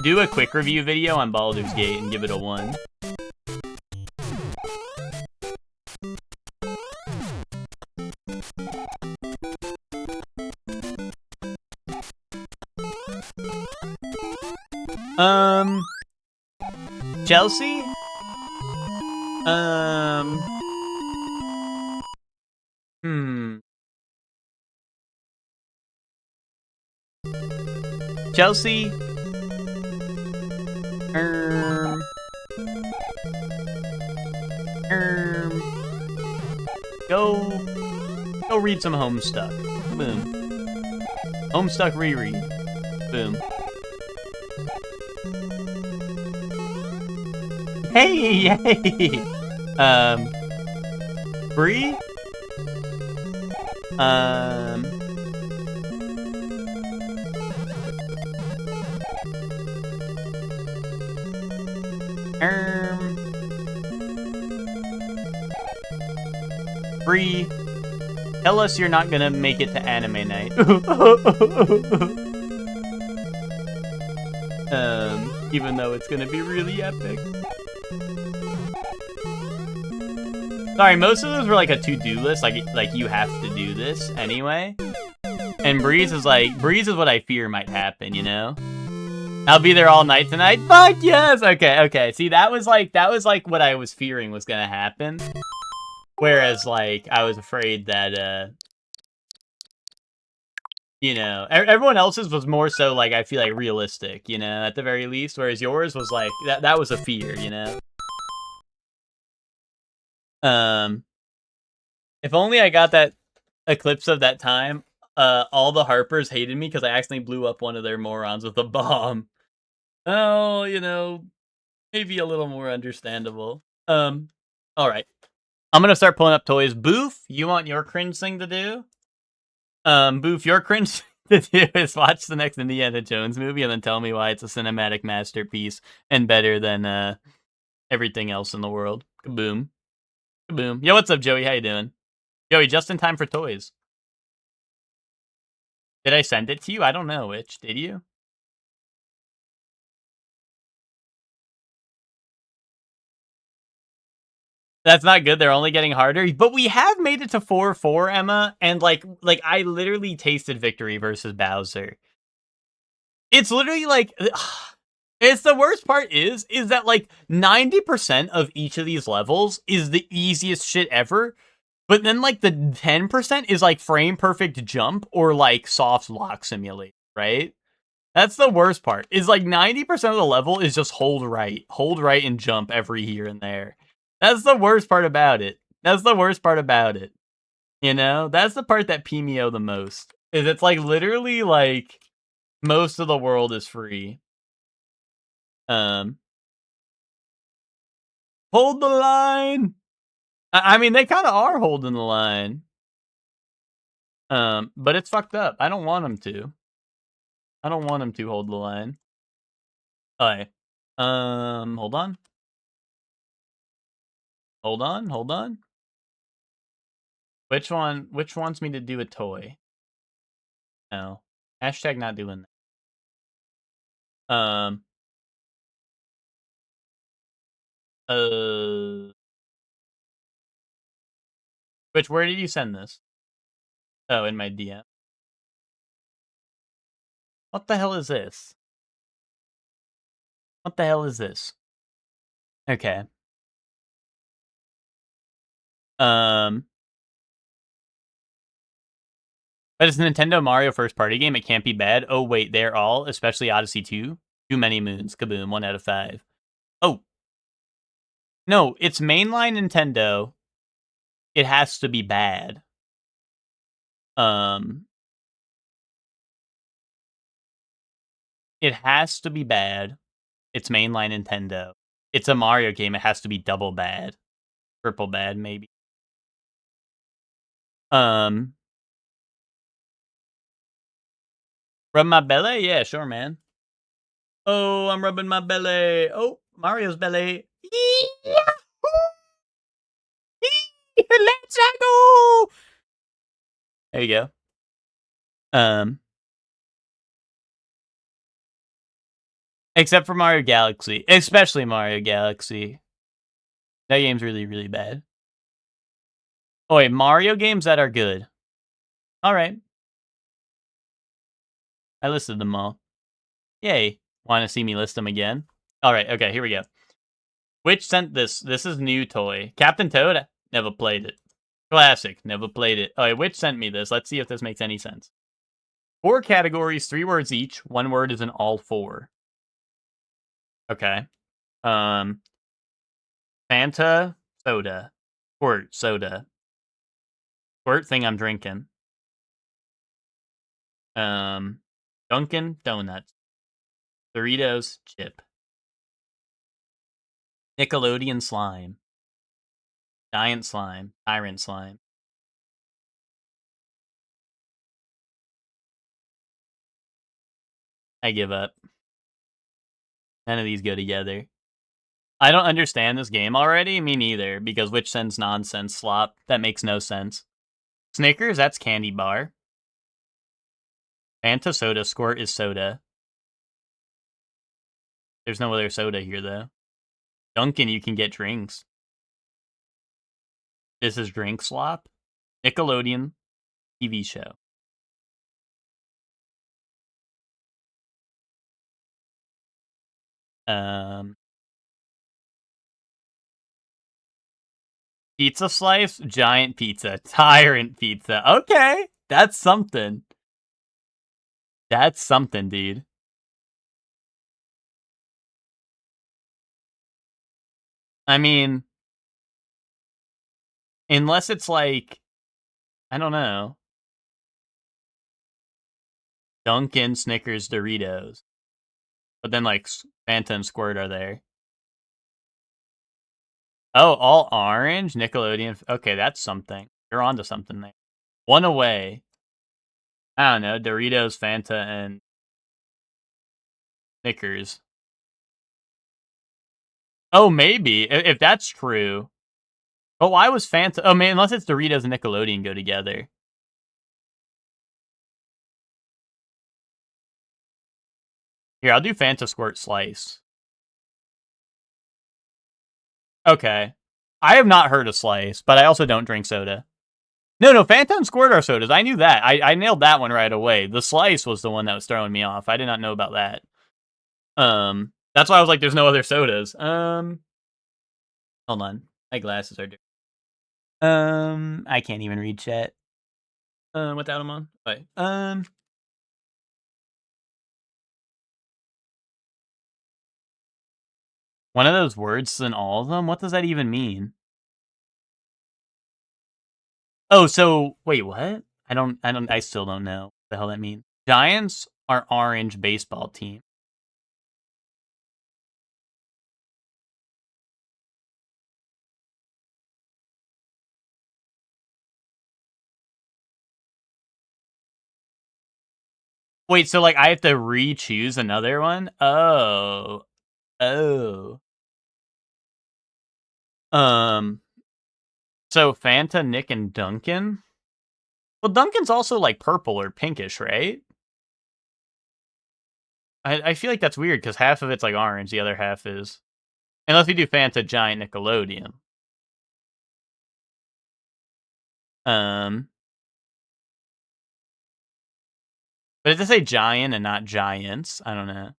Do a quick review video on Baldur's Gate and give it a 1. Chelsea? Chelsea? Go read some Homestuck. Boom. Homestuck reread. Boom. Hey! Bree? Bree, tell us you're not gonna make it to anime night. Even though it's gonna be really epic. Sorry, most of those were like a to-do list, like you have to do this anyway. And Breeze is what I fear might happen, you know? I'll be there all night tonight. Fuck yes! Okay. See, that was like what I was fearing was gonna happen. Whereas, like, I was afraid that, you know, everyone else's was more so, like, I feel like realistic, you know, at the very least. Whereas yours was, like, that was a fear, you know? If only I got that eclipse of that time, all the Harpers hated me because I accidentally blew up one of their morons with a bomb. Oh, you know, maybe a little more understandable. Alright. I'm gonna start pulling up toys. Boof, you want your cringe thing to do? Boof, your cringe thing to do is watch the next Indiana Jones movie and then tell me why it's a cinematic masterpiece and better than, everything else in the world. Kaboom. Kaboom. Yo, what's up, Joey? How you doing? Joey, just in time for toys. Did I send it to you? I don't know, Witch. Did you? That's not good. They're only getting harder. But we have made it to 4-4, Emma. And, like I literally tasted victory versus Bowser. It's literally, like... It's the worst part is that, like, 90% of each of these levels is the easiest shit ever. But then, like, the 10% is, like, frame-perfect jump or, like, soft lock simulator, right? That's the worst part. Is, like, 90% of the level is just hold right. Hold right and jump every here and there. That's the worst part about it. That's the worst part about it. You know? That's the part that PMO the most. Is it's, like, literally, like, most of the world is free. Hold the line! I mean, they kind of are holding the line. But it's fucked up. I don't want them to. I don't want them to hold the line. Alright. Hold on. Hold on. Which wants me to do a toy? No. Hashtag not doing that. Which, where did you send this? Oh, in my DM. What the hell is this? What the hell is this? Okay. But it's a Nintendo Mario first party game. It can't be bad. Oh, wait, they're all, especially Odyssey 2. Too many moons. Kaboom. 1 out of 5. Oh. No, it's mainline Nintendo. It has to be bad. It has to be bad. It's mainline Nintendo. It's a Mario game. It has to be double bad. Triple bad, maybe. Rub my belly? Yeah, sure, man. Oh, I'm rubbing my belly. Oh, Mario's belly. Let's go! There you go. Except for Mario Galaxy. Especially Mario Galaxy. That game's really, really bad. Oh, wait, Mario games that are good. Alright. I listed them all. Yay. Want to see me list them again? Alright, okay, here we go. Which sent this? This is new toy. Captain Toad? Never played it. Classic. Never played it. Alright, which sent me this? Let's see if this makes any sense. 4 categories, 3 words each. 1 word is in all 4. Okay. Fanta, soda. Squirt, soda. Squirt thing I'm drinking. Dunkin' Donuts. Doritos, chip. Nickelodeon slime. Giant slime. Tyrant slime. I give up. None of these go together. I don't understand this game already. Me neither, because which sends nonsense slop. That makes no sense. Snickers, that's candy bar. Fanta soda, squirt is soda. There's no other soda here, though. Dunkin', you can get drinks. This is drink slop. Nickelodeon TV show. Pizza slice, giant pizza, tyrant pizza. Okay, that's something. That's something, dude. I mean, unless it's like, I don't know. Dunkin', Snickers, Doritos. But then, like, Fanta and Squirt are there. Oh, all orange? Nickelodeon. Okay, that's something. You're onto something there. 1 away. I don't know. Doritos, Fanta, and Snickers. Oh, maybe. If that's true. Oh, why was Fanta... Oh, man, unless it's Doritos and Nickelodeon go together. Here, I'll do Fanta Squirt Slice. Okay. I have not heard of Slice, but I also don't drink soda. No, Fanta and Squirt are sodas. I knew that. I nailed that one right away. The Slice was the one that was throwing me off. I did not know about that. That's why I was like, there's no other sodas. Hold on. My glasses are dirty. I can't even read chat. Without them on? Okay. One of those words in all of them? What does that even mean? Oh, so wait, what? I still don't know what the hell that means. Giants are orange baseball team. Wait, so like I have to re-choose another one? Oh. So Fanta, Nick, and Dunkin'? Well, Dunkin's also like purple or pinkish, right? I feel like that's weird because half of it's like orange, the other half is... Unless we do Fanta, Giant, Nickelodeon. But does it say Giant and not Giants? I don't know.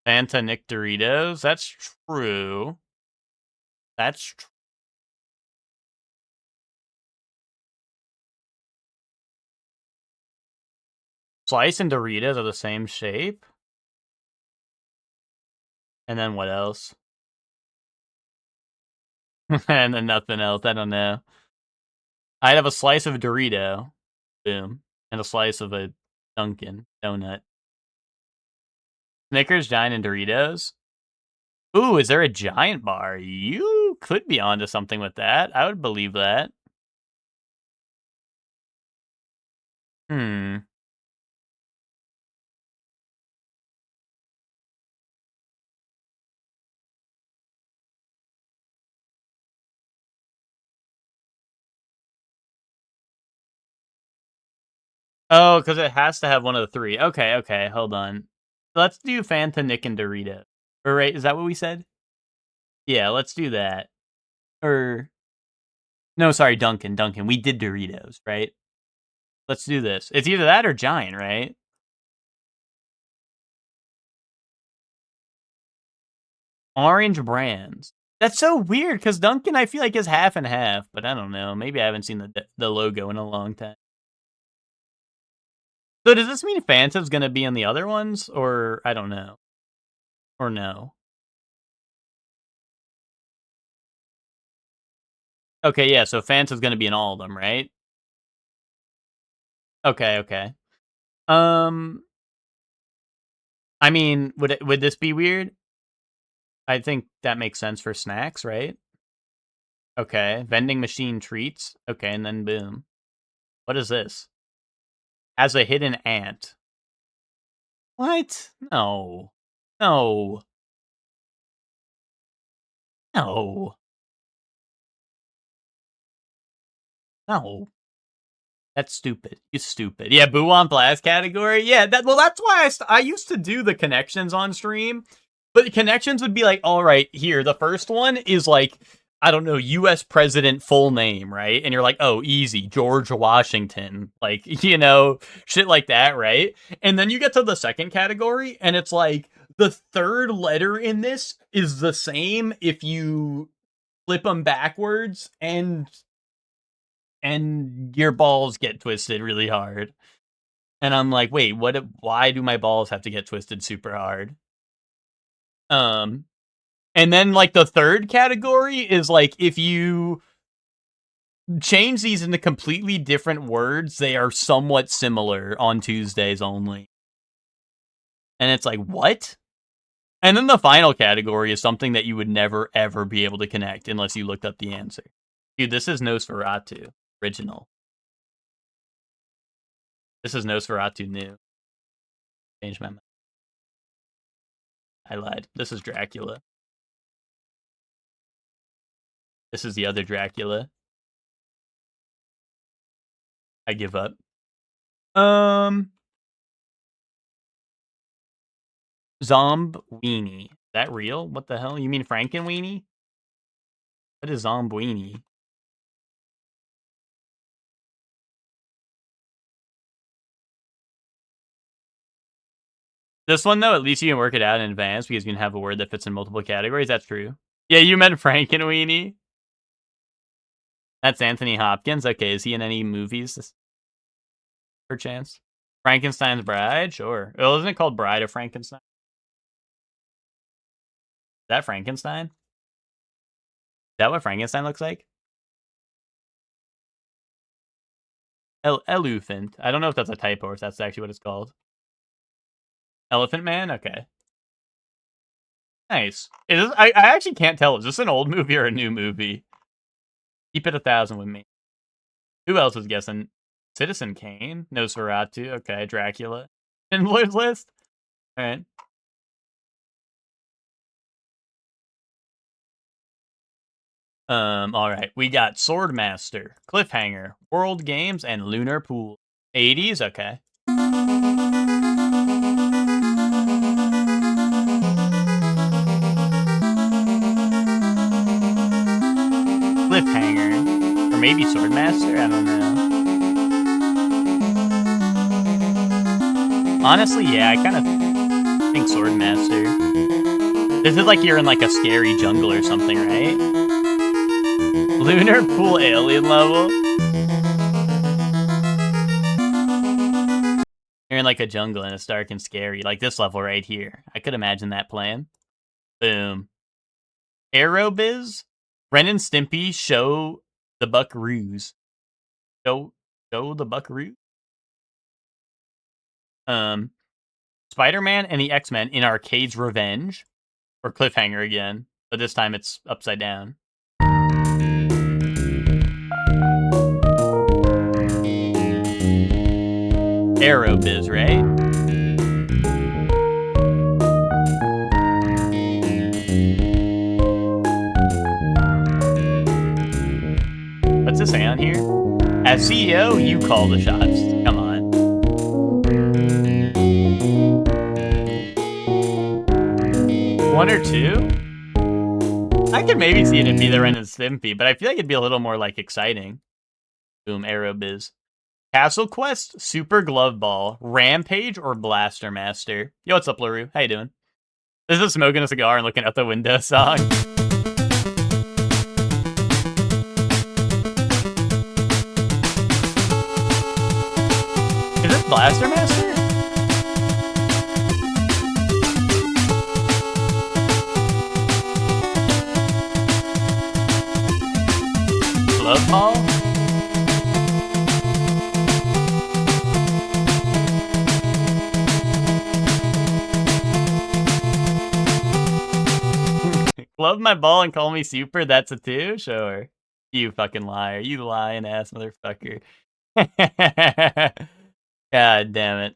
Fanta, Nick, Doritos? That's true. That's true. Slice and Doritos are the same shape? And then what else? And then nothing else. I don't know. I'd have a slice of Dorito. Boom. And a slice of a Dunkin' donut. Snickers, Giant, and Doritos? Ooh, is there a Giant bar? You could be onto something with that. I would believe that. Oh, because it has to have one of the 3. Okay, hold on. Let's do Fanta, Nick, and Dorito. Or right, is that what we said? Yeah, let's do that. No, sorry, Dunkin'. We did Doritos, right? Let's do this. It's either that or Giant, right? Orange brands. That's so weird, because Dunkin', I feel like, is half and half, but I don't know. Maybe I haven't seen the logo in a long time. So does this mean Fanta's gonna be in the other ones, or I don't know? Or no? Okay, yeah, so Fanta's gonna be in all of them, right? Okay, okay. I mean, would this be weird? I think that makes sense for snacks, right? Okay, vending machine treats. Okay, and then boom. What is this? As a hidden ant. What? No. No. No. No. That's stupid. You stupid. Yeah, Boo on Blast category. Yeah, that's why I used to do the connections on stream. But the connections would be like, all right, here, the first one is like, I don't know, U.S. president full name, right? And you're like, oh, easy, George Washington. Like, shit like that, right? And then you get to the second category, and it's like, the third letter in this is the same if you flip them backwards, and your balls get twisted really hard. And I'm like, wait, why do my balls have to get twisted super hard? And then, like, the third category is, like, if you change these into completely different words, they are somewhat similar on Tuesdays only. And it's like, what? And then the final category is something that you would never, ever be able to connect unless you looked up the answer. Dude, this is Nosferatu. Original. This is Nosferatu new. Changed my mind. I lied. This is Dracula. This is the other Dracula. I give up. Zombweenie. Is that real? What the hell? You mean Frankenweenie? What is Zombweenie? This one, though, at least you can work it out in advance because you can have a word that fits in multiple categories. That's true. Yeah, you meant Frankenweenie. That's Anthony Hopkins. Okay, is he in any movies? Perchance. Frankenstein's Bride? Sure. Well, isn't it called Bride of Frankenstein? Is that Frankenstein? Is that what Frankenstein looks like? Elephant. I don't know if that's a typo or if that's actually what it's called. Elephant Man? Okay. Nice. I actually can't tell. Is this an old movie or a new movie? Keep it 1,000 with me. Who else is guessing? Citizen Kane? Nosferatu? Okay, Dracula. Schindler's List? Alright. Alright. We got Swordmaster, Cliffhanger, World Games, and Lunar Pool. 80s? Okay. Cliffhanger. Or maybe Swordmaster? I don't know. Honestly, yeah, I kind of think Swordmaster. This is like you're in like a scary jungle or something, right? Lunar Pool alien level? You're in like a jungle and it's dark and scary. Like this level right here. I could imagine that plan. Boom. Aerobiz? Ren and Stimpy show the Buckaroos. Show the Buckaroos? Spider-Man and the X-Men in Arcade's Revenge. Or Cliffhanger again. But this time it's upside down. Aerobiz, right? What's this say on here? As CEO, you call the shots. Come on. One or two? I could maybe see it be the Ren and Stimpy, but I feel like it'd be a little more like exciting. Boom, Aerobiz. Castle Quest, Super Glove Ball, Rampage, or Blaster Master? Yo, what's up, LaRue? How you doing? This is smoking a cigar and looking out the window song. Is this Blaster Master? Love Ball? Love my ball and call me super? That's a 2? Sure. You fucking liar. You lying ass motherfucker. God damn it.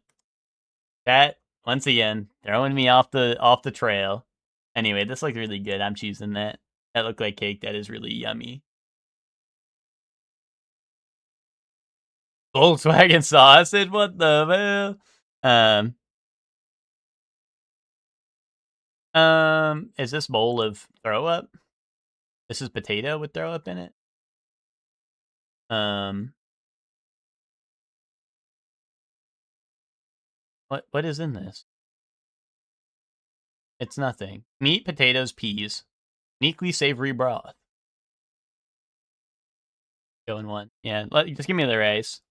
That, once again, throwing me off the trail. Anyway, this looked really good. I'm choosing that. That looked like cake. That is really yummy. Volkswagen sausage? What the hell? Is this bowl of throw up? This is potato with throw up in it? What is in this? It's nothing. Meat, potatoes, peas. Uniquely savory broth. Go in one. Yeah, just give me the rice.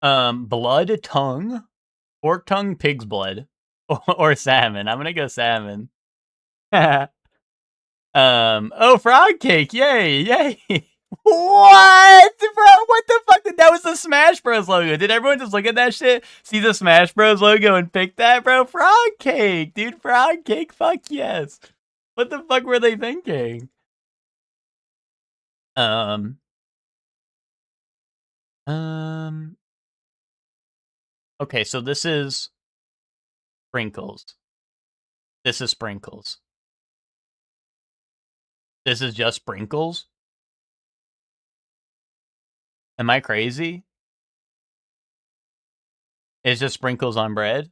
Blood tongue, pork tongue, pig's blood, or salmon. I'm gonna go salmon. Oh, frog cake! Yay, yay! What, bro? What the fuck? That was the Smash Bros logo. Did everyone just look at that shit? See the Smash Bros logo and pick that, bro? Frog cake, dude. Frog cake. Fuck yes. What the fuck were they thinking? Okay, so this is sprinkles. This is sprinkles. This is just sprinkles? Am I crazy? It's just sprinkles on bread?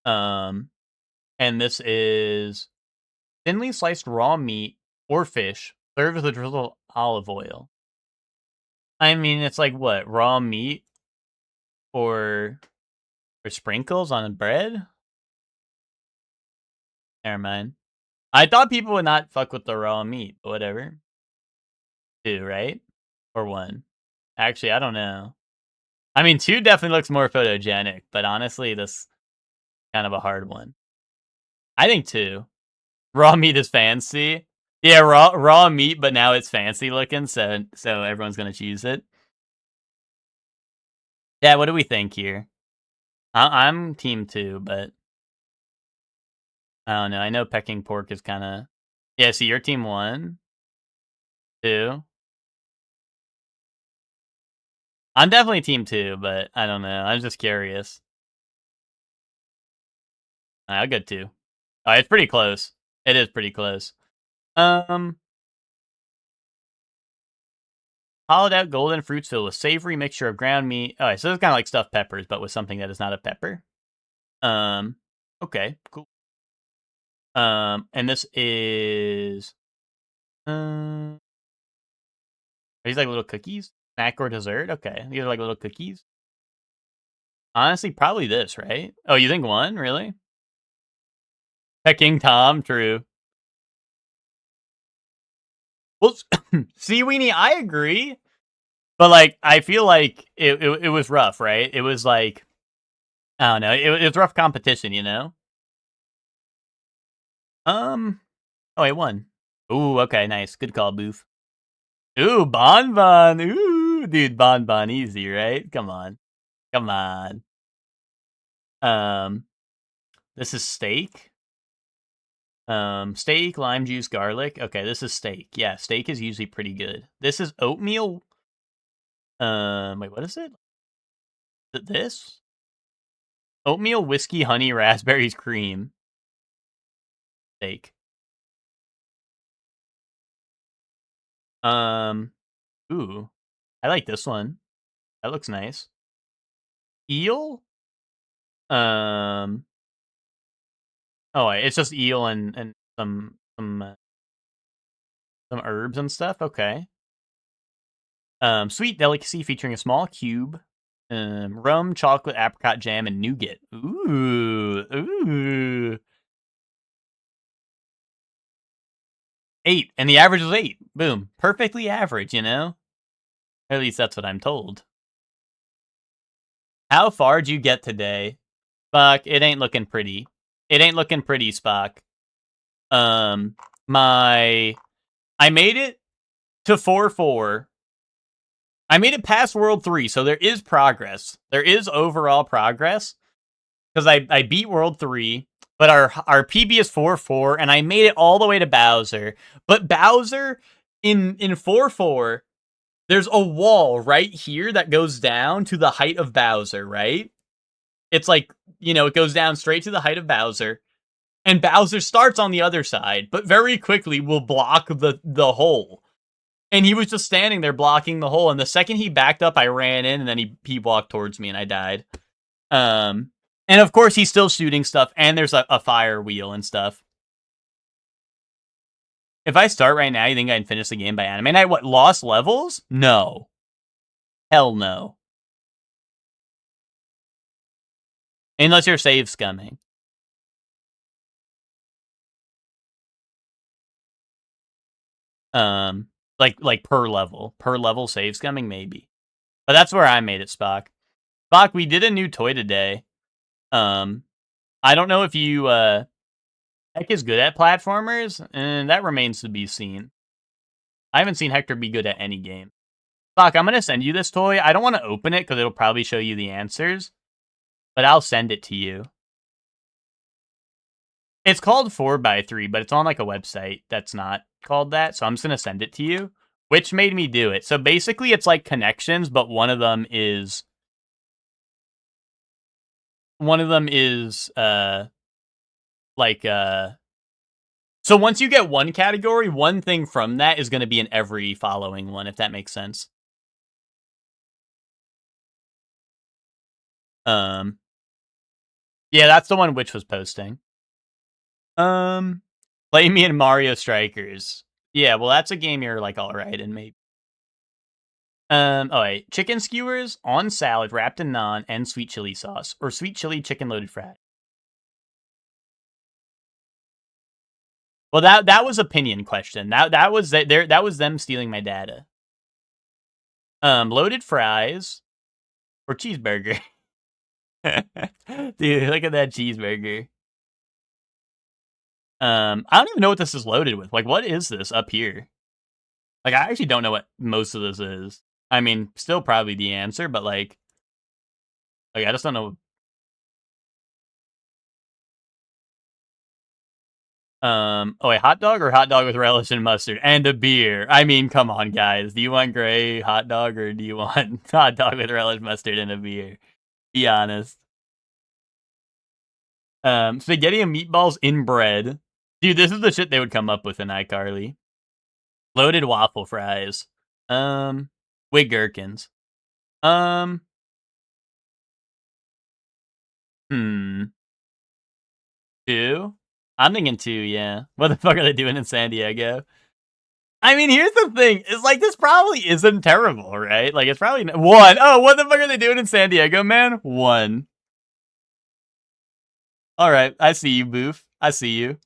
And this is thinly sliced raw meat or fish served with a drizzle of olive oil. I mean, it's like what? Raw meat or sprinkles on bread? Never mind. I thought people would not fuck with the raw meat, but whatever. 2, right? Or 1? Actually, I don't know. I mean, 2 definitely looks more photogenic, but honestly, this is kind of a hard one. I think 2. Raw meat is fancy. Yeah, raw meat, but now it's fancy looking, so everyone's gonna choose it. Yeah, what do we think here? I'm team 2, but I don't know. I know pecking pork is kind of... Yeah, so you're team 1? 2? I'm definitely team 2, but I don't know. I'm just curious. I'll go 2. Oh, it's pretty close. It is pretty close. Hollowed out golden fruits filled with savory mixture of ground meat. Alright, so it's kind of like stuffed peppers, but with something that is not a pepper. Okay, cool. And this is... are these like little cookies? Snack or dessert? Okay, these are like little cookies. Honestly, probably this, right? Oh, you think 1? Really? Pecking Tom? True. Well, see, Weenie, I agree. But, like, I feel like it was rough, right? It was like... I don't know. It was rough competition, you know? Oh, I won. Ooh, okay, nice. Good call, Booth. Ooh, Bonbon. Ooh, dude, Bonbon, easy, right? Come on. Come on. This is steak. Steak, lime juice, garlic. Okay, this is steak. Yeah, steak is usually pretty good. This is oatmeal. Wait, what is it? This? Oatmeal, whiskey, honey, raspberries, cream. Steak. Ooh. I like this one. That looks nice. Eel? Oh, it's just eel and some herbs and stuff. Okay. Sweet delicacy featuring a small cube Rum, chocolate, apricot jam, and nougat. Ooh. 8, and the average was 8. Boom. Perfectly average, you know? Or at least that's what I'm told. How far'd you get today? Spock, it ain't looking pretty. It ain't looking pretty, Spock. I made it to 4-4. I made it past World 3, so there is progress. There is overall progress. Because I beat World 3, but our PB is 4-4, and I made it all the way to Bowser. But Bowser, in 4-4, there's a wall right here that goes down to the height of Bowser, right? It's like, you know, it goes down straight to the height of Bowser. And Bowser starts on the other side, but very quickly will block the hole. And he was just standing there blocking the hole. And the second he backed up, I ran in, and then he walked towards me, and I died. And of course, he's still shooting stuff, and there's a fire wheel and stuff. If I start right now, you think I'd finish the game by anime night? What, lost levels? No. Hell no. Unless you're save scumming. Like per level save scumming, maybe. But that's where I made it, Spock. Spock, we did a new toy today. I don't know if you, Heck is good at platformers, and that remains to be seen. I haven't seen Hector be good at any game. Spock, I'm gonna send you this toy. I don't want to open it, because it'll probably show you the answers. But I'll send it to you. It's called 4x3, but it's on like a website that's not called that, so I'm just gonna send it to you. Which made me do it. So basically it's like connections, but one of them is so once you get one category, one thing from that is gonna be in every following one, if that makes sense. Yeah, that's the one Witch was posting. Play me in Mario Strikers. Yeah, well, that's a game you're like alright in, maybe. Oh wait, chicken skewers on salad wrapped in naan and sweet chili sauce, or sweet chili chicken loaded fries. Well, that was opinion question. That was them stealing my data. Loaded fries or cheeseburger. Dude, look at that cheeseburger. I don't even know what this is loaded with. Like, what is this up here? Like, I actually don't know what most of this is. I mean, still probably the answer, but like I just don't know. Oh wait, hot dog or hot dog with relish and mustard and a beer? I mean, come on, guys. Do you want gray hot dog or do you want hot dog with relish, mustard, and a beer? Be honest. Spaghetti and meatballs in bread. Dude, this is the shit they would come up with in iCarly. Loaded waffle fries. With gherkins. 2? I'm thinking 2, yeah. What the fuck are they doing in San Diego? I mean, here's the thing. It's like, this probably isn't terrible, right? Like, it's probably 1. Oh, what the fuck are they doing in San Diego, man? 1. Alright, I see you, Boof. I see you.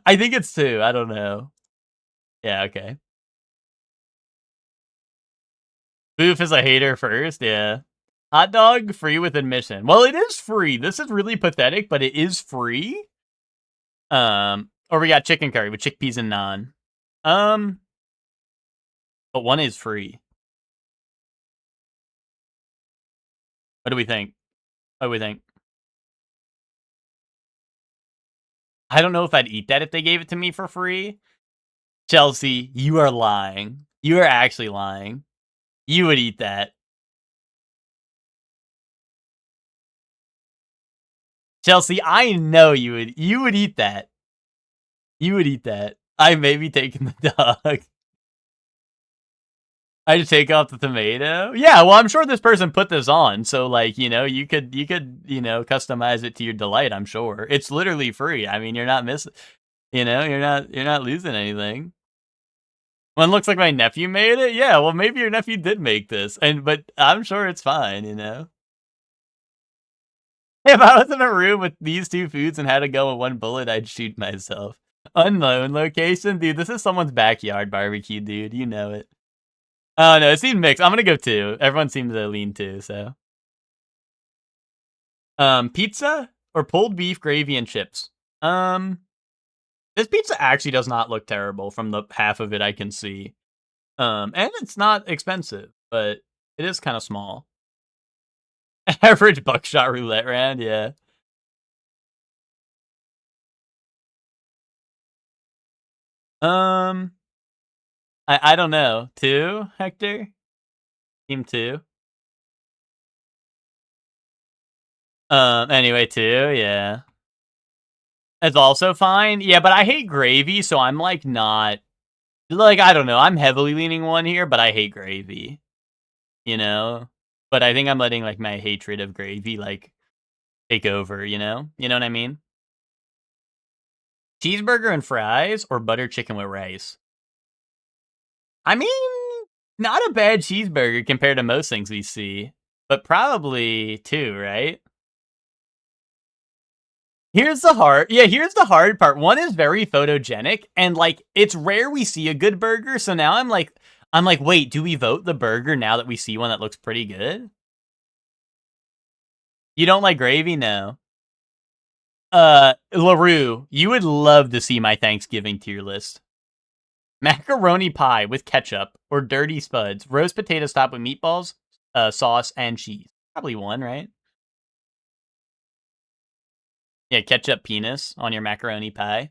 I think it's 2. I don't know. Yeah, okay. Boof is a hater first, yeah. Hot dog free with admission. Well, it is free. This is really pathetic, but it is free. Or we got chicken curry with chickpeas and naan. But 1 is free. What do we think? What do we think? I don't know if I'd eat that if they gave it to me for free. Chelsea, you are lying. You are actually lying. You would eat that. Chelsea, I know you would eat that. You would eat that. I may be taking the dog. I just take off the tomato. Yeah, well, I'm sure this person put this on, so like, you know, you could, you know, customize it to your delight. I'm sure it's literally free. I mean, you're not missing, you know, you're not losing anything. One looks like my nephew made it? Yeah, well, maybe your nephew did make this, but I'm sure it's fine, you know? If I was in a room with these two foods and had to go with one bullet, I'd shoot myself. Unknown location? Dude, this is someone's backyard barbecue, dude. You know it. Oh, no, it seemed mixed. I'm gonna go 2. Everyone seems to lean 2, so. Pizza or pulled beef, gravy, and chips? This pizza actually does not look terrible from the half of it I can see. And it's not expensive, but it is kind of small. Average buckshot roulette round, yeah. I don't know. 2, Hector? Team 2? Anyway, 2, yeah. It's also fine. Yeah, but I hate gravy, so I'm, like, not... Like, I don't know. I'm heavily leaning 1 here, but I hate gravy. You know? But I think I'm letting, like, my hatred of gravy, like, take over, you know? You know what I mean? Cheeseburger and fries or butter chicken with rice? I mean, not a bad cheeseburger compared to most things we see, but probably 2, right? Here's the hard part. 1 is very photogenic, and like it's rare we see a good burger. So now I'm like, wait, do we vote the burger now that we see one that looks pretty good? You don't like gravy? No. LaRue, you would love to see my Thanksgiving tier list. Macaroni pie with ketchup or dirty spuds. Roast potatoes topped with meatballs, sauce, and cheese. Probably 1, right? Yeah, ketchup penis on your macaroni pie.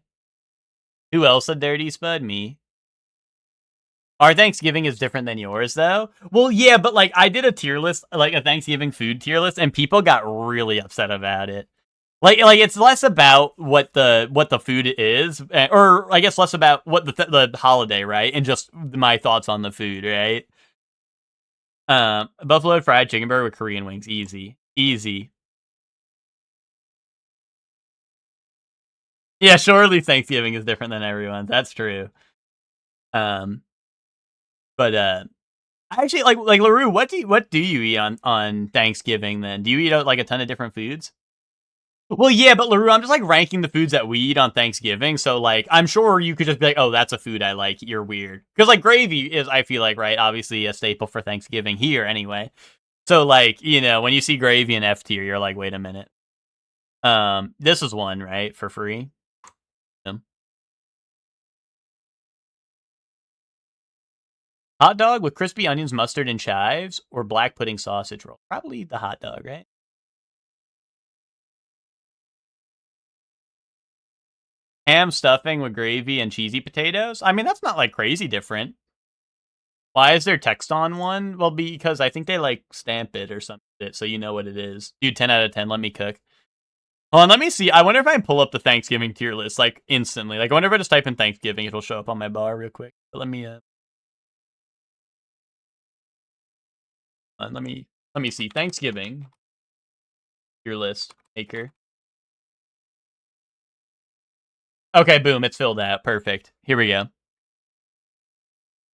Who else a dirty spud? Me. Our Thanksgiving is different than yours, though. Well, yeah, but like I did a tier list, like a Thanksgiving food tier list, and people got really upset about it. Like it's less about what the food is, or I guess less about what the holiday, right? And just my thoughts on the food, right? Buffalo fried chicken burger with Korean wings, easy. Yeah, surely Thanksgiving is different than everyone's. That's true. But actually, like LaRue, what do you eat on Thanksgiving? Then do you eat like a ton of different foods? Well, yeah, but LaRue, I'm just like ranking the foods that we eat on Thanksgiving. So like, I'm sure you could just be like, oh, that's a food I like. You're weird because like gravy is, I feel like, right, obviously a staple for Thanksgiving here anyway. So like, you know, when you see gravy in F tier, you're like, wait a minute. This is one, right, for free. Hot dog with crispy onions, mustard, and chives, or black pudding sausage roll? Probably the hot dog, right? Ham stuffing with gravy and cheesy potatoes? I mean, that's not like crazy different. Why is there text on one? Well, because I think they like stamp it or something, so you know what it is. Dude, 10 out of 10, let me cook. Hold on, let me see. I wonder if I pull up the Thanksgiving tier list, like, instantly. Like, I wonder if I just type in Thanksgiving, it'll show up on my bar real quick. But let me see. Thanksgiving tier list maker. Okay, boom, it's filled out. Perfect. Here we go.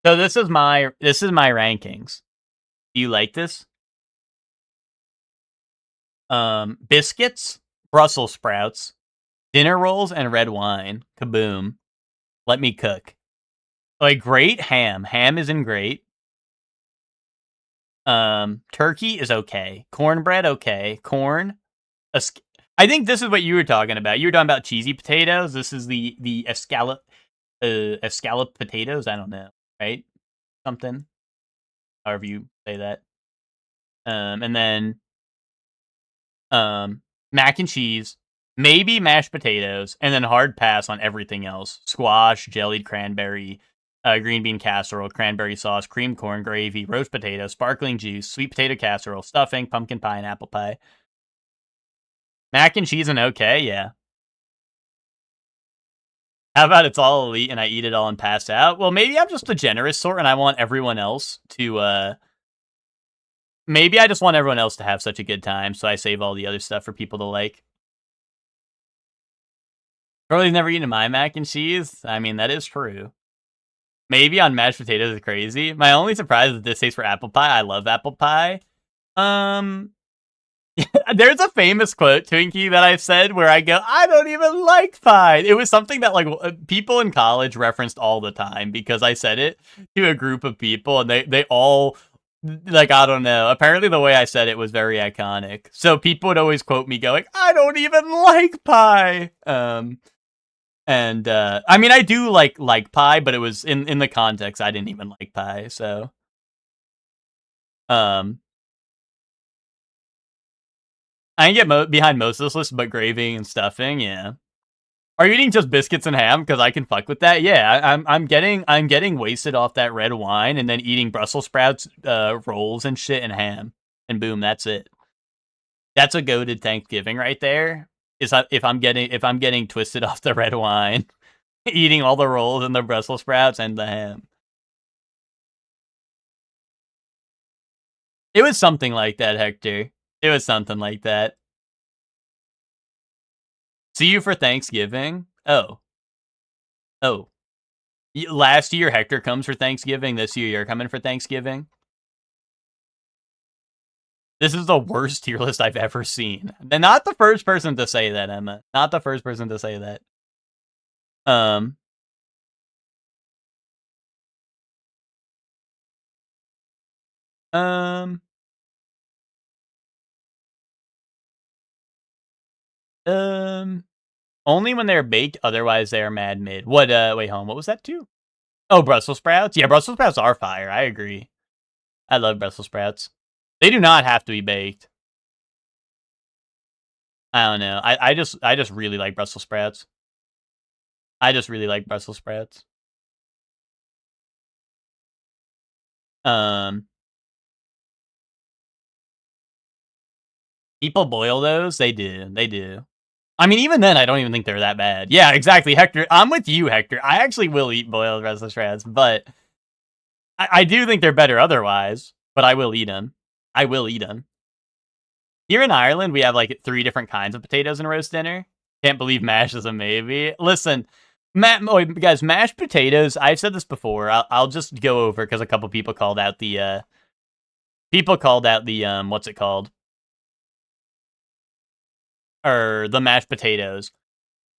So this is my rankings. Do you like this? Biscuits, Brussels sprouts, dinner rolls, and red wine. Kaboom. Let me cook. Like great ham. Ham isn't great. Turkey is okay. Cornbread, okay. Corn. I think this is what you were talking about. You were talking about cheesy potatoes. This is the escallop potatoes. I don't know, right? Something. However you say that. And then mac and cheese, maybe mashed potatoes, and then hard pass on everything else. Squash, jellied cranberry, green bean casserole, cranberry sauce, cream corn, gravy, roast potato, sparkling juice, sweet potato casserole, stuffing, pumpkin pie, and apple pie. Mac and cheese and okay, yeah. How about it's all elite and I eat it all and pass out? Well, maybe I'm just the generous sort and I want everyone else to, maybe I just want everyone else to have such a good time, so I save all the other stuff for people to like. Charlie's never eaten my mac and cheese? I mean, that is true. Maybe on mashed potatoes is crazy. My only surprise is this tastes for apple pie. I love apple pie. There's a famous quote, Twinkie, that I've said where I go, I don't even like pie. It was something that like people in college referenced all the time because I said it to a group of people and they all like, I don't know. Apparently the way I said it was very iconic. So people would always quote me going, I don't even like pie. And I mean I do like pie, but it was in the context I didn't even like pie, so I can get behind most of this list, but gravy and stuffing, yeah. Are you eating just biscuits and ham? Because I can fuck with that. Yeah, I'm getting wasted off that red wine and then eating Brussels sprouts, rolls and shit and ham, and boom, that's it. That's a goated Thanksgiving right there. Is if I'm getting twisted off the red wine, eating all the rolls and the Brussels sprouts and the ham. It was something like that, Hector. It was something like that. See you for Thanksgiving? Oh. Last year, Hector comes for Thanksgiving. This year, you're coming for Thanksgiving? This is the worst tier list I've ever seen. And not the first person to say that, Emma. Not the first person to say that. Only when they're baked, otherwise they are mad mid. What, wait, hold on, what was that too? Oh, Brussels sprouts? Yeah, Brussels sprouts are fire, I agree. I love Brussels sprouts. They do not have to be baked. I don't know. I just really like Brussels sprouts. I just really like Brussels sprouts. People boil those? They do. They do. I mean, even then, I don't even think they're that bad. Yeah, exactly, Hector. I'm with you, Hector. I actually will eat boiled Brussels sprouts, but I do think they're better otherwise. But I will eat them. I will eat them. Here in Ireland, we have like 3 different kinds of potatoes in roast dinner. Can't believe mash is a maybe. Listen, guys, mashed potatoes. I've said this before. I'll just go over because a couple people called out the what's it called? Or the mashed potatoes.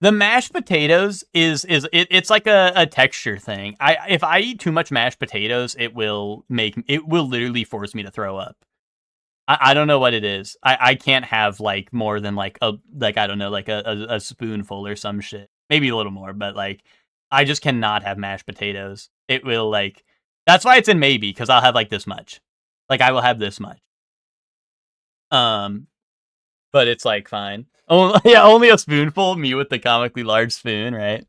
The mashed potatoes it's like a texture thing. If I eat too much mashed potatoes, it will literally force me to throw up. I don't know what it is. I can't have like more than like I don't know, like a spoonful or some shit. Maybe a little more, but like I just cannot have mashed potatoes. It will like that's why it's in maybe, because I'll have like this much. Like I will have this much. But it's like fine. Only a spoonful. Me with the comically large spoon, right?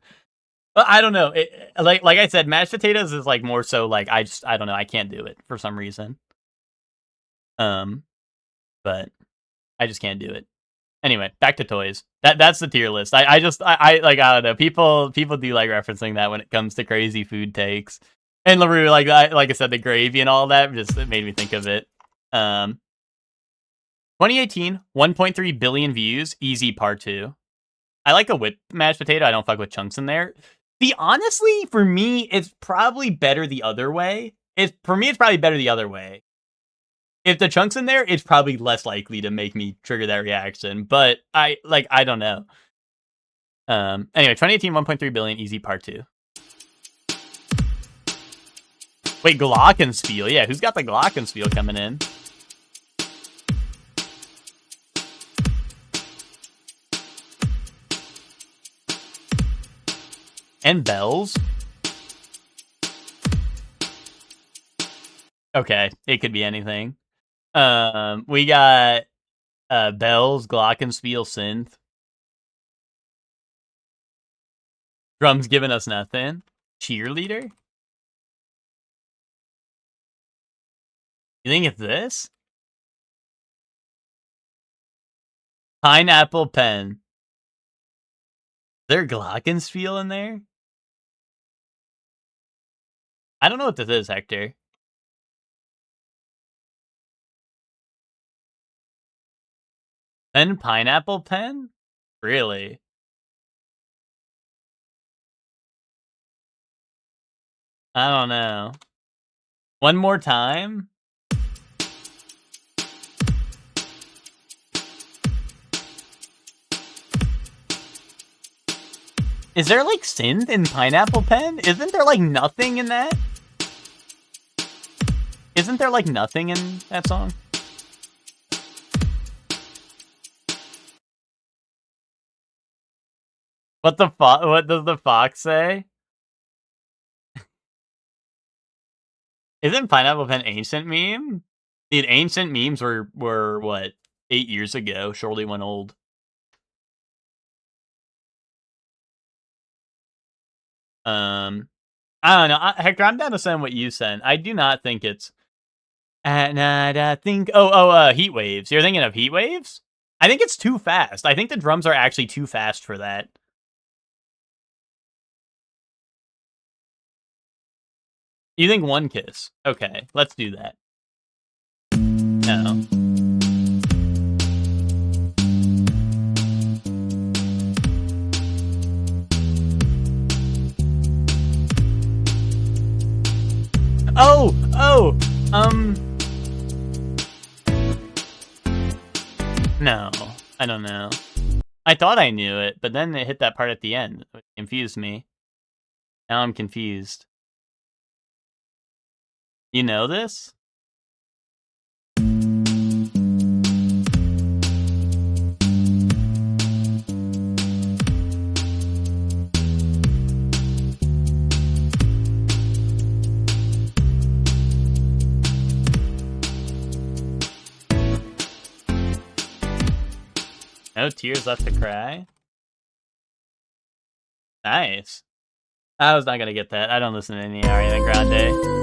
But I don't know. Like I said, mashed potatoes is like more so like I don't know. I can't do it for some reason. But I just can't do it. Anyway, back to toys. That's the tier list. I like I don't know. People do like referencing that when it comes to crazy food takes. And LaRue, like I said, the gravy and all that just it made me think of it. 2018, 1.3 billion views. Easy part 2. I like a whipped mashed potato. I don't fuck with chunks in there. Honestly, for me, it's probably better the other way. It's probably better the other way. If the chunk's in there, it's probably less likely to make me trigger that reaction. But I don't know. Anyway, 2018, 1.3 billion, easy part 2. Wait, Glockenspiel. Yeah, who's got the Glockenspiel coming in? And bells? Okay, it could be anything. We got bells, glockenspiel, synth. Drums giving us nothing. Cheerleader? You think it's this? Pineapple pen. Is there glockenspiel in there? I don't know what this is, Hector. Pen pineapple pen? Really? I don't know. One more time? Is there, like, synth in Pineapple Pen? Isn't there, like, nothing in that? Isn't there, like, nothing in that song? What does the fox say? Isn't Pineapple Pen ancient meme? Dude, ancient memes were what, 8 years ago? Surely went old. I don't know. Hector, I'm down to send what you sent. I do not think it's. And I think. Heat Waves. You're thinking of Heat Waves? I think it's too fast. I think the drums are actually too fast for that. You think One Kiss? Okay, let's do that. No. No, I don't know. I thought I knew it, but then it hit that part at the end. It confused me. Now I'm confused. You know this? No tears left to cry? Nice. I was not gonna get that. I don't listen to any Ariana Grande.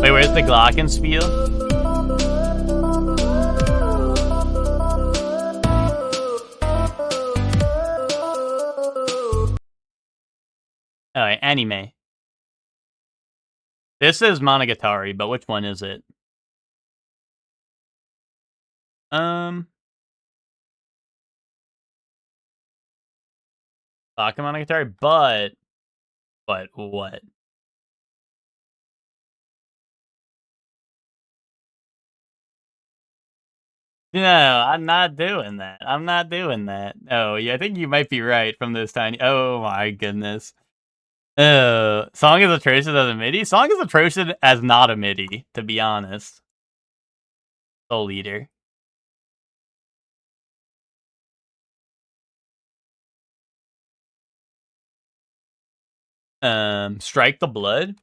Wait, where's the Glockenspiel? Alright, anime. This is Monogatari, but which one is it? Monogatari, but what? No, I'm not doing that. I'm not doing that. Oh, yeah, I think you might be right from this tiny. Oh my goodness. Song is atrocious as a MIDI? Song is atrocious as not a MIDI, to be honest. Soul Eater. Strike the Blood?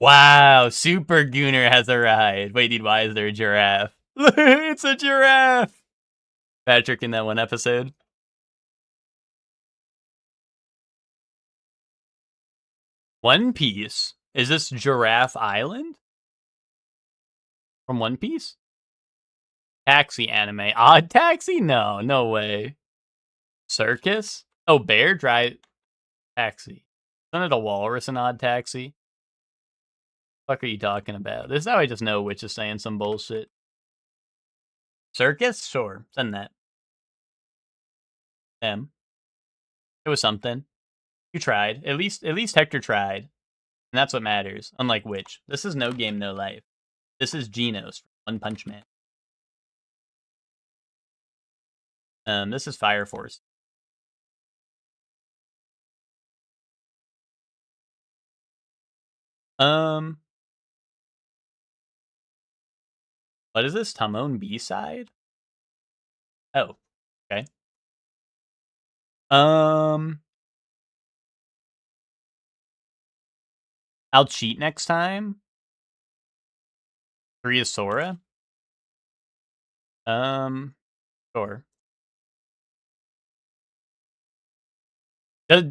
Wow, Super Gooner has arrived. Wait, dude, why is there a giraffe? It's a giraffe! Patrick in that one episode. One Piece? Is this Giraffe Island? From One Piece? Taxi anime. Odd Taxi? No, no way. Circus? Oh, Bear Drive Taxi. Isn't it a walrus in Odd Taxi? What are you talking about? This is how I just know Witch is saying some bullshit. Circus? Sure, send that. It was something. You tried. At least Hector tried. And that's what matters. Unlike Witch. This is No Game, No Life. This is Genos from One Punch Man. This is Fire Force. What is this? Tamon B-side? Oh, okay. I'll cheat next time. Three Sora. Sure.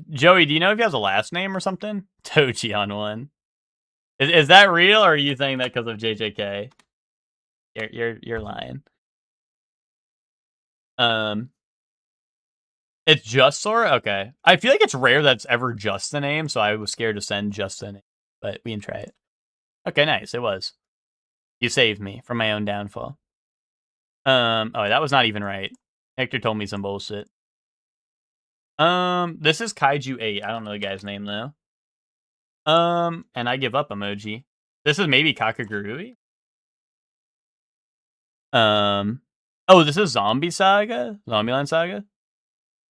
Joey, do you know if he has a last name or something? Tochi on one. Is that real, or are you saying that because of JJK? You're lying. It's just Sora? Okay. I feel like it's rare that's ever just the name, so I was scared to send just the name. But we can try it. Okay, nice. It was. You saved me from my own downfall. Oh, that was not even right. Hector told me some bullshit. This is Kaiju 8. I don't know the guy's name though. And I give up emoji. This is maybe Kakagurui. Oh, this is Zombie Saga? Zombieland Saga?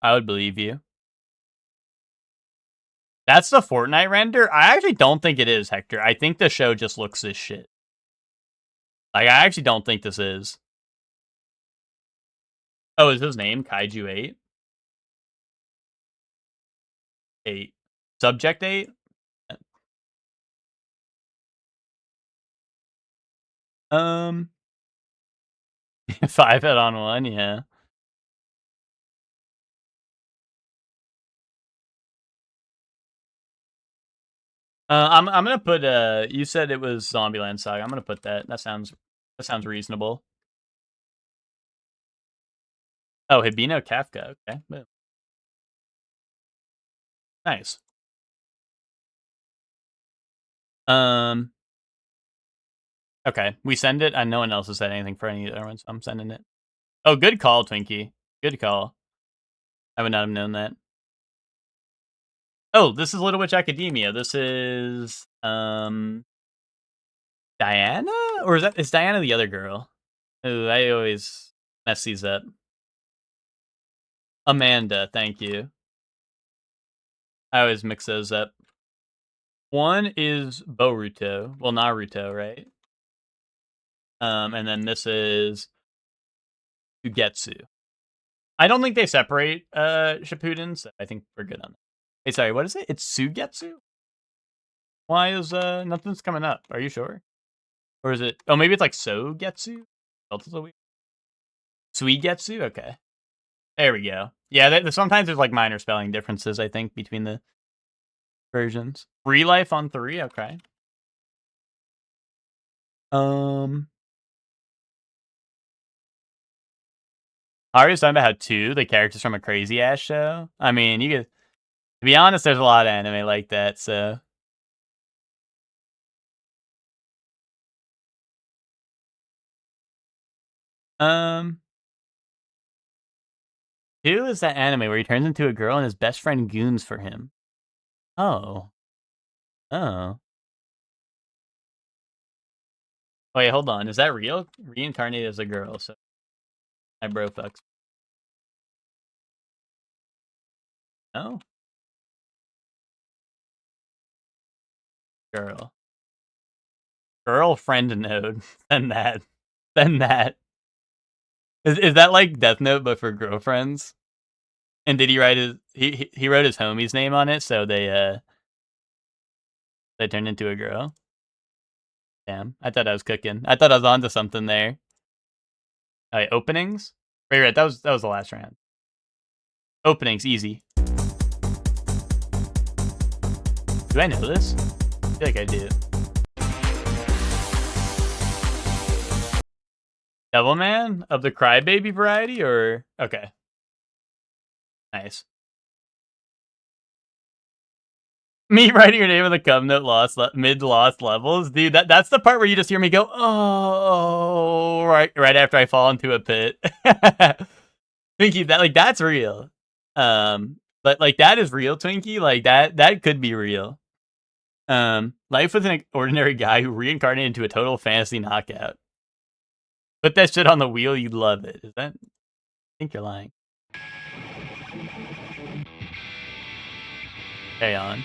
I would believe you. That's the Fortnite render? I actually don't think it is, Hector. I think the show just looks this shit. Like, I actually don't think this is. Oh, is his name Kaiju 8? 8. Subject 8? 5 hit on 1, yeah. I'm gonna put you said it was Zombieland Saga. I'm gonna put that. That sounds reasonable. Oh, Hibino Kafka. Okay. Boom. Nice. Okay, we send it. No one else has said anything for any of the other ones. I'm sending it. Oh, good call, Twinkie. Good call. I would not have known that. Oh, this is Little Witch Academia. This is Diana? Or is Diana the other girl? Ooh, I always mess these up. Amanda, thank you. I always mix those up. One is Boruto. Well, Naruto, right? And then this is Sugetsu. I don't think they separate Shippuden, so I think we're good on that. Hey, sorry, what is it? It's Sugetsu? Why is nothing's coming up? Are you sure? Or is it? Oh, maybe it's like Sogetsu? Suigetsu? Okay. There we go. Yeah, sometimes there's like minor spelling differences, I think, between the versions. Free Life on 3? Okay. Hario's talking about how 2, the characters from a Crazy Ass show. I mean, you could, to be honest, there's a lot of anime like that, so. Two is that anime where he turns into a girl and his best friend goons for him. Oh. Oh. Wait, hold on. Is that real? Reincarnated as a girl, so my bro fucks. No? Girl. Girlfriend node. Send that. Send that. Is that like Death Note but for girlfriends? And did he write he wrote his homie's name on it, so they turned into a girl? Damn. I thought I was cooking. I thought I was onto something there. Alright, openings? Right, that was the last round. Openings, easy. Do I know this? I feel like I do. Devilman of the Crybaby variety, or okay. Nice. Me writing your name in the cum note mid-lost levels, dude. That's the part where you just hear me go, oh, right after I fall into a pit. Twinkie, that's real. But like that is real, Twinkie. Like that could be real. Life with an ordinary guy who reincarnated into a total fantasy knockout. Put that shit on the wheel, you'd love it. Is that? I think you're lying. Carry on.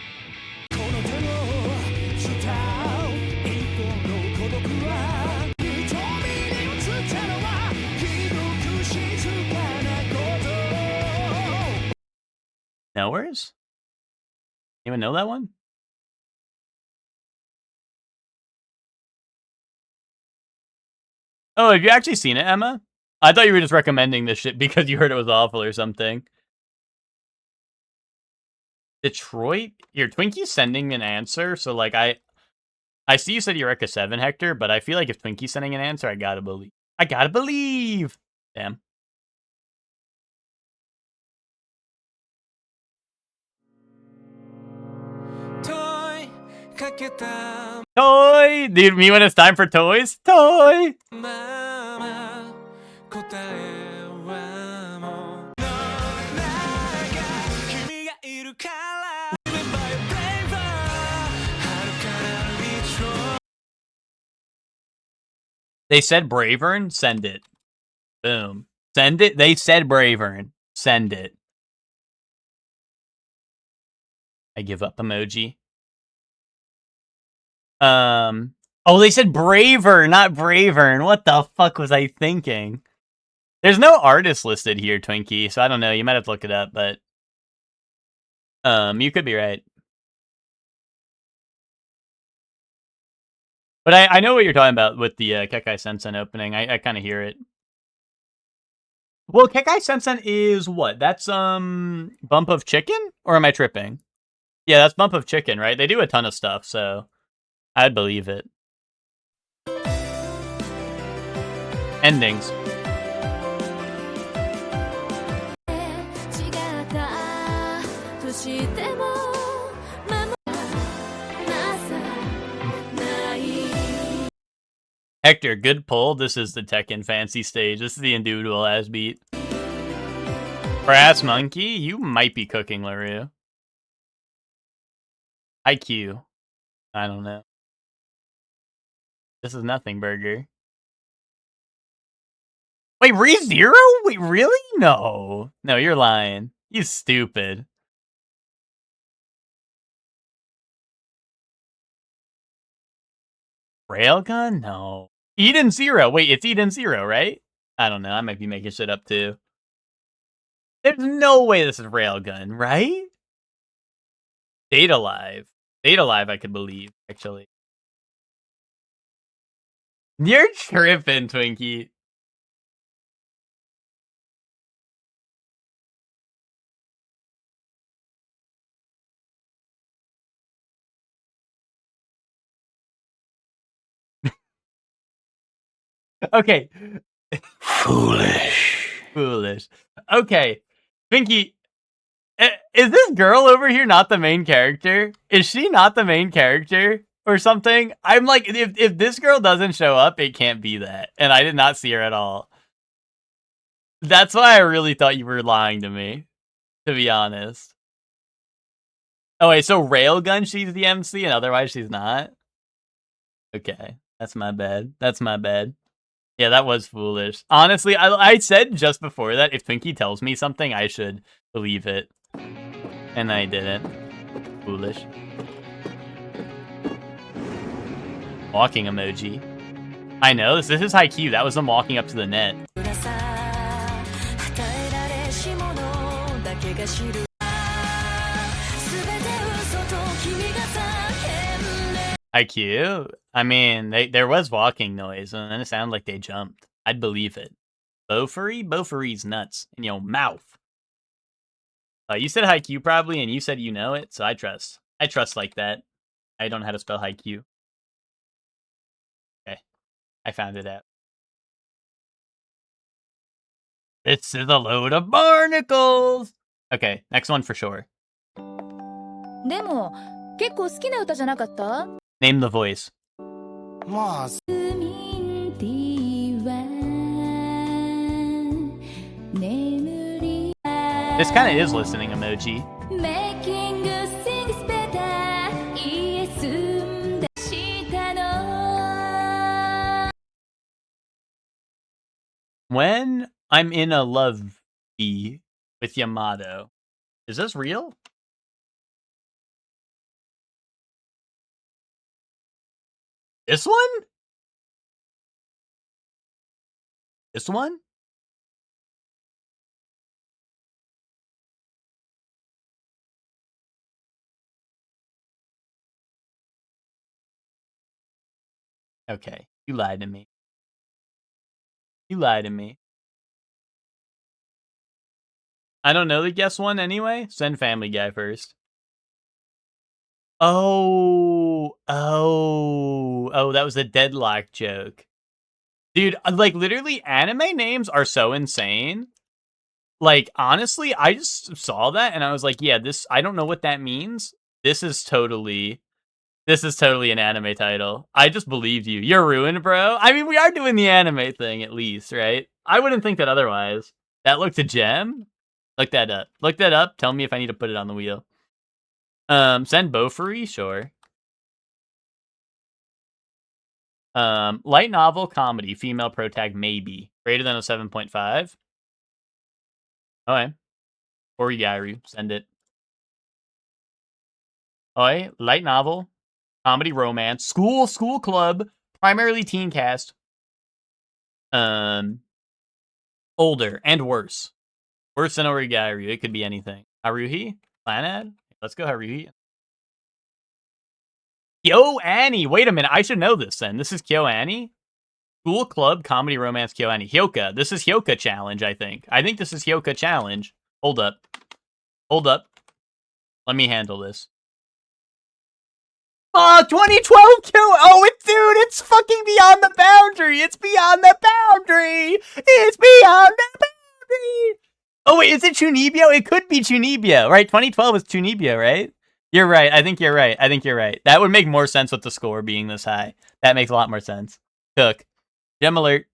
Nowheres? Anyone know that one? Oh, have you actually seen it, Emma? I thought you were just recommending this shit because you heard it was awful or something. Detroit? Your Twinkie's sending an answer, so like I see you said Eureka 7, Hector, but I feel like if Twinkie's sending an answer, I gotta believe. I gotta believe! Damn. Toy! Dude, me when it's time for toys? Toy! They said Bravern? Send it. Boom. Send it? They said Bravern. Send it. I give up emoji. Oh, they said Braver, not Bravern. What the fuck was I thinking? There's no artist listed here, Twinkie, so I don't know. You might have to look it up, but you could be right. But I know what you're talking about with the Kekai Sensen opening. I kind of hear it. Well, Kekai Sensen is what? That's Bump of Chicken? Or am I tripping? Yeah, that's Bump of Chicken, right? They do a ton of stuff, so I'd believe it. Endings. Hector, good pull. This is the Tekken Fancy stage. This is the individual ass beat. Brass Monkey, you might be cooking, LaRue. IQ. I don't know. This is nothing, Burger. Wait, ReZero? Wait, really? No. No, you're lying. You stupid. Railgun? No. Eden Zero. Wait, it's Eden Zero, right? I don't know. I might be making shit up too. There's no way this is Railgun, right? Data Live. Data Live, I could believe, actually. You're tripping, Twinkie. Okay. Foolish. Okay. Twinkie, is this girl over here not the main character? Is she not the main character or something? I'm like, if this girl doesn't show up, it can't be that. And I did not see her at all. That's why I really thought you were lying to me, to be honest. Oh, wait, so Railgun, she's the MC, and otherwise she's not? Okay, that's my bad. That's my bad. Yeah, that was foolish. Honestly, I said just before that, if Twinkie tells me something, I should believe it. And I didn't. Foolish. Walking emoji. I know, this is Haikyuu. That was them walking up to the net. Haikyuu? I mean, there was walking noise, and then it sounded like they jumped. I'd believe it. Bofuri? Bofuri's nuts. In your mouth. You said Haikyuu probably, and you said you know it, so I trust. I trust like that. I don't know how to spell Haikyuu. Okay. I found it out. This is a load of barnacles! Okay, next one for sure. でも、結構好きな歌じゃなかった? Name the voice. This kind of is listening emoji. When I'm in a love bee with Yamato, is this real? This one? This one? Okay, you lied to me. You lied to me. I don't know the guess one anyway. Send Family Guy first. Oh, that was a deadlock joke. Dude, like, literally, anime names are so insane. Like, honestly, I just saw that, and I was like, yeah, this, I don't know what that means. This is totally This is totally an anime title. I just believed you. You're ruined, bro. I mean, we are doing the anime thing at least, right? I wouldn't think that otherwise. That looked a gem. Look that up. Look that up. Tell me if I need to put it on the wheel. Send Bofuri, sure. Light novel, comedy, female protag, maybe. Greater than a 7.5. Okay. Origaru, send it. Oi, light novel, comedy, romance, school club, primarily teen cast. Older and worse. Worse than Origaru. It could be anything. Haruhi? Planad? Let's go Haruhi. Kyo Annie. Wait a minute. I should know this then. This is Kyo Annie? School club, comedy, romance, Kyo Annie. Hyoka. This is Hyoka challenge, I think. I think this is Hyoka challenge. Hold up. Hold up. Let me handle this. 2012 it's fucking beyond the boundary. It's beyond the boundary. It's beyond the boundary. Oh wait, is it Chunibyo? It could be Chunibyo, right? 2012 is Chunibyo, right? You're right. I think you're right. That would make more sense with the score being this high. That makes a lot more sense. Cook. Gem alert.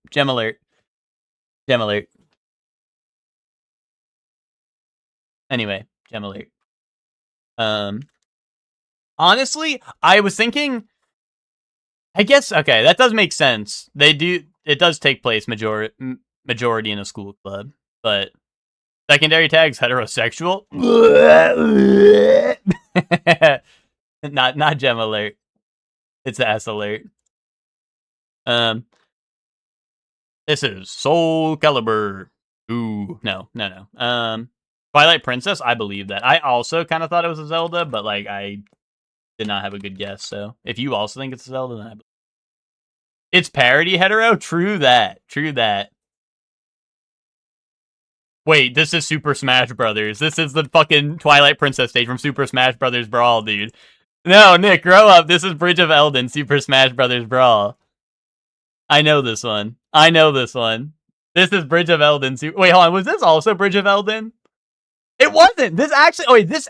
Anyway, gem alert. Honestly, I was thinking, I guess, okay, that does make sense. It does take place majority in a school club, but secondary tags heterosexual. not gem alert. It's ass alert. This is Soul Calibur. Ooh, no. Twilight Princess, I believe that. I also kind of thought it was a Zelda, but like I did not have a good guess. So if you also think it's a Zelda, then it's parody hetero. True that. Wait, this is Super Smash Brothers. This is the fucking Twilight Princess stage from Super Smash Brothers Brawl, dude. No, Nick, grow up. This is Bridge of Eldin, Super Smash Brothers Brawl. I know this one. This is Bridge of Eldin. Wait, hold on. Was this also Bridge of Eldin? It wasn't. This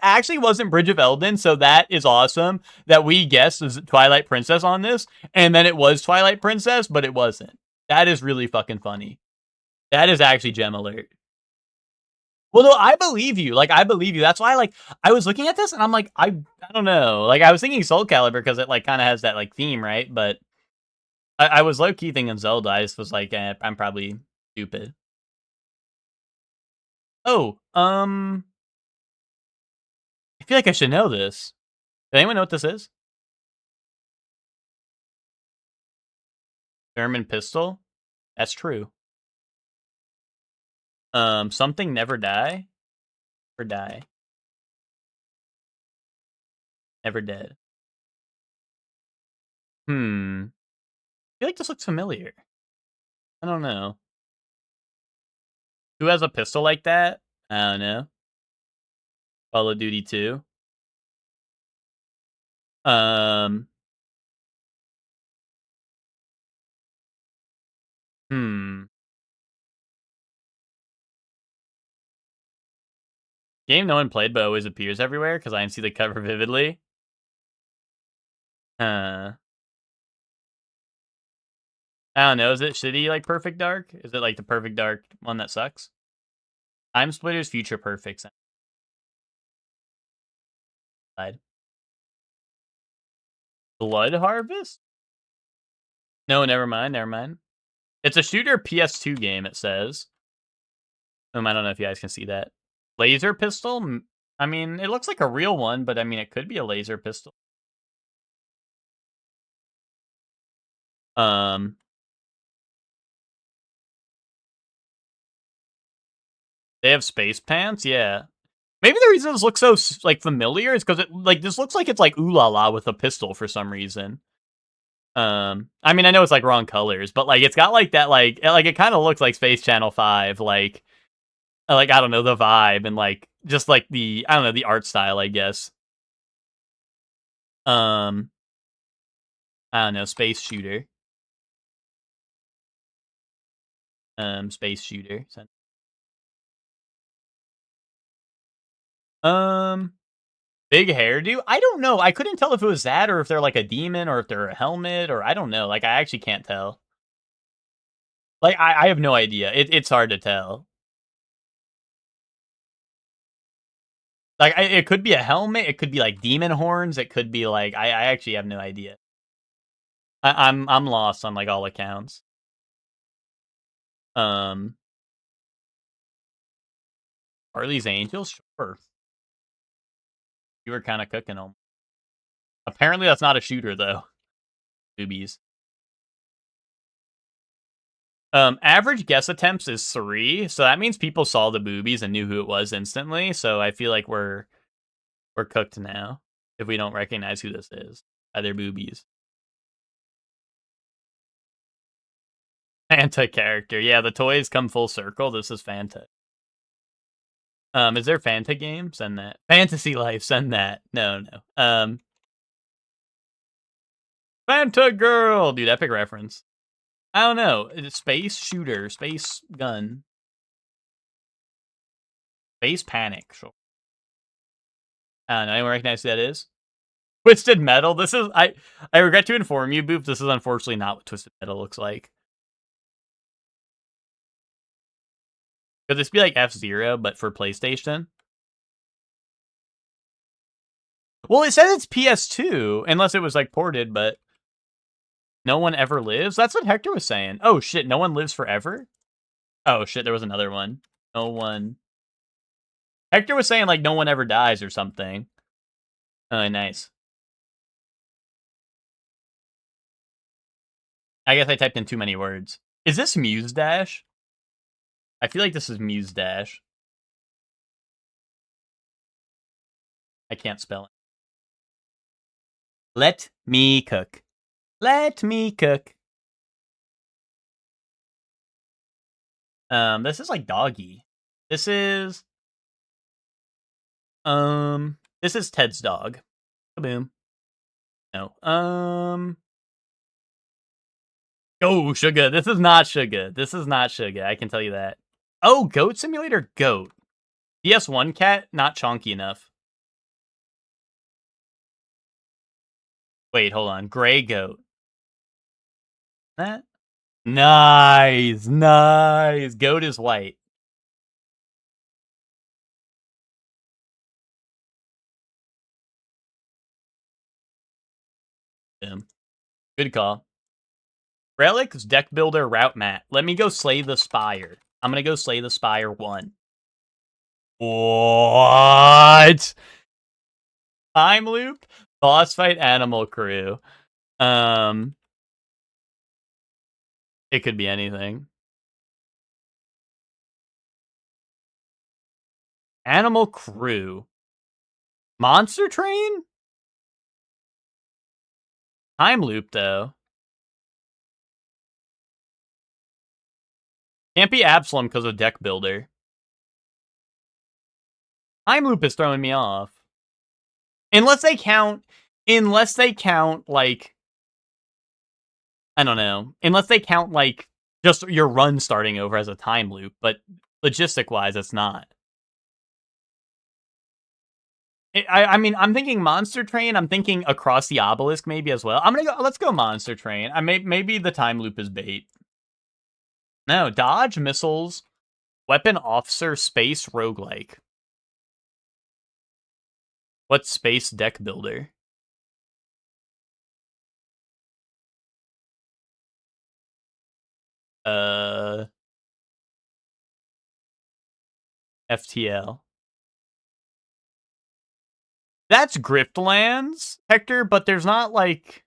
actually wasn't Bridge of Eldin, so that is awesome that we guessed was Twilight Princess on this, and then it was Twilight Princess, but it wasn't. That is really fucking funny. That is actually gem alert. Well, no, I believe you. That's why, I was looking at this, and I'm like, I don't know. I was thinking Soul Calibur, because it, kind of has that, theme, right? But I was low-key thinking Zelda. I just was like, I'm probably stupid. Oh, I feel like I should know this. Does anyone know what this is? German pistol? That's true. Something never die? Never die. Never dead. I feel like this looks familiar. I don't know. Who has a pistol like that? I don't know. Call of Duty 2. Game no one played but always appears everywhere because I can see the cover vividly. I don't know. Is it shitty Perfect Dark? Is it the Perfect Dark one that sucks? Time Splitters, Future Perfects. Blood Harvest? No, never mind. It's a shooter PS2 game, it says. I don't know if you guys can see that. Laser pistol? I mean, it looks like a real one, but I mean, it could be a laser pistol. They have space pants? Yeah. Maybe the reason this looks so, familiar is because it, this looks like it's, Ooh La La with a pistol for some reason. I mean, I know it's, wrong colors, but, it's got, that, it kind of looks like Space Channel 5, I don't know, the vibe, and, just, the, I don't know, the art style, I guess. I don't know, Space Shooter. Space Shooter. Big hairdo? I don't know. I couldn't tell if it was that or if they're like a demon or if they're a helmet or I don't know. Like, I actually can't tell. Like, I have no idea. It's hard to tell. Like, it could be a helmet. It could be like demon horns. It could be like I actually have no idea. I'm lost on like all accounts. Charlie's Angels, sure. You were kind of cooking them. Apparently, that's not a shooter though. Boobies. Average guess attempts is 3, so that means people saw the boobies and knew who it was instantly. So I feel like we're cooked now if we don't recognize who this is by their boobies. Fanta character, yeah. The toys come full circle. This is Fanta. Is there Fanta game? Send that. Fantasy Life. Send that. No. Fanta Girl, dude. Epic reference. I don't know. Space shooter, space gun, space panic. Sure. I don't know. Anyone recognize who that is? Twisted Metal. This is I regret to inform you, Boop. This is unfortunately not what Twisted Metal looks like. Could this be like F-Zero, but for PlayStation? Well, it says it's PS2, unless it was like ported, but no one ever lives? That's what Hector was saying. Oh shit, no one lives forever? Oh shit, there was another one. No one. Hector was saying like no one ever dies or something. Oh, nice. I guess I typed in too many words. Is this Muse Dash? I feel like this is Muse Dash. I can't spell it. Let me cook. Let me cook. This is like Doggy. This is Ted's dog. Kaboom. No. Oh, Sugar. This is not Sugar. This is not Sugar. I can tell you that. Oh, Goat Simulator? Goat. PS1 cat? Not chonky enough. Wait, hold on. Gray Goat. That? Nice. Nice. Goat is white. Good call. Relic's deck builder route mat. Let me go slay the spire. I'm gonna go slay the spire 1. What? Time loop? Boss fight Animal Crew. It could be anything. Animal Crew. Monster Train? Time loop, though. Can't be Absalom because of deck builder. Time loop is throwing me off. Unless they count, like, I don't know. Unless they count, like, just your run starting over as a time loop, but logistic-wise, it's not. I mean, I'm thinking Monster Train. I'm thinking Across the Obelisk maybe as well. Let's go Monster Train. Maybe the time loop is bait. No, dodge, missiles, weapon officer, space, roguelike. What's space deck builder? FTL. That's Griftlands, Hector, but there's not, like,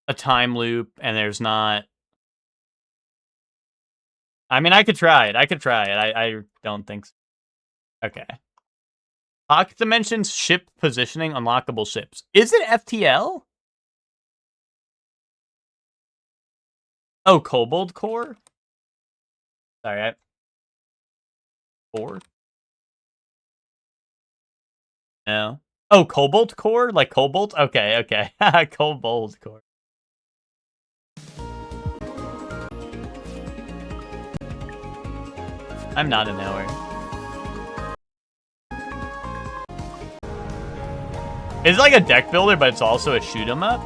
a time loop, and there's not... I mean, I could try it. I don't think so. Okay. Pocket Dimensions, ship positioning, unlockable ships. Is it FTL? Oh, Kobold Core? Sorry, 4? No. Oh, Cobalt Core? Like Cobalt? Okay. Cobalt Core. I'm not a knower. It's like a deck builder, but it's also a shoot 'em up.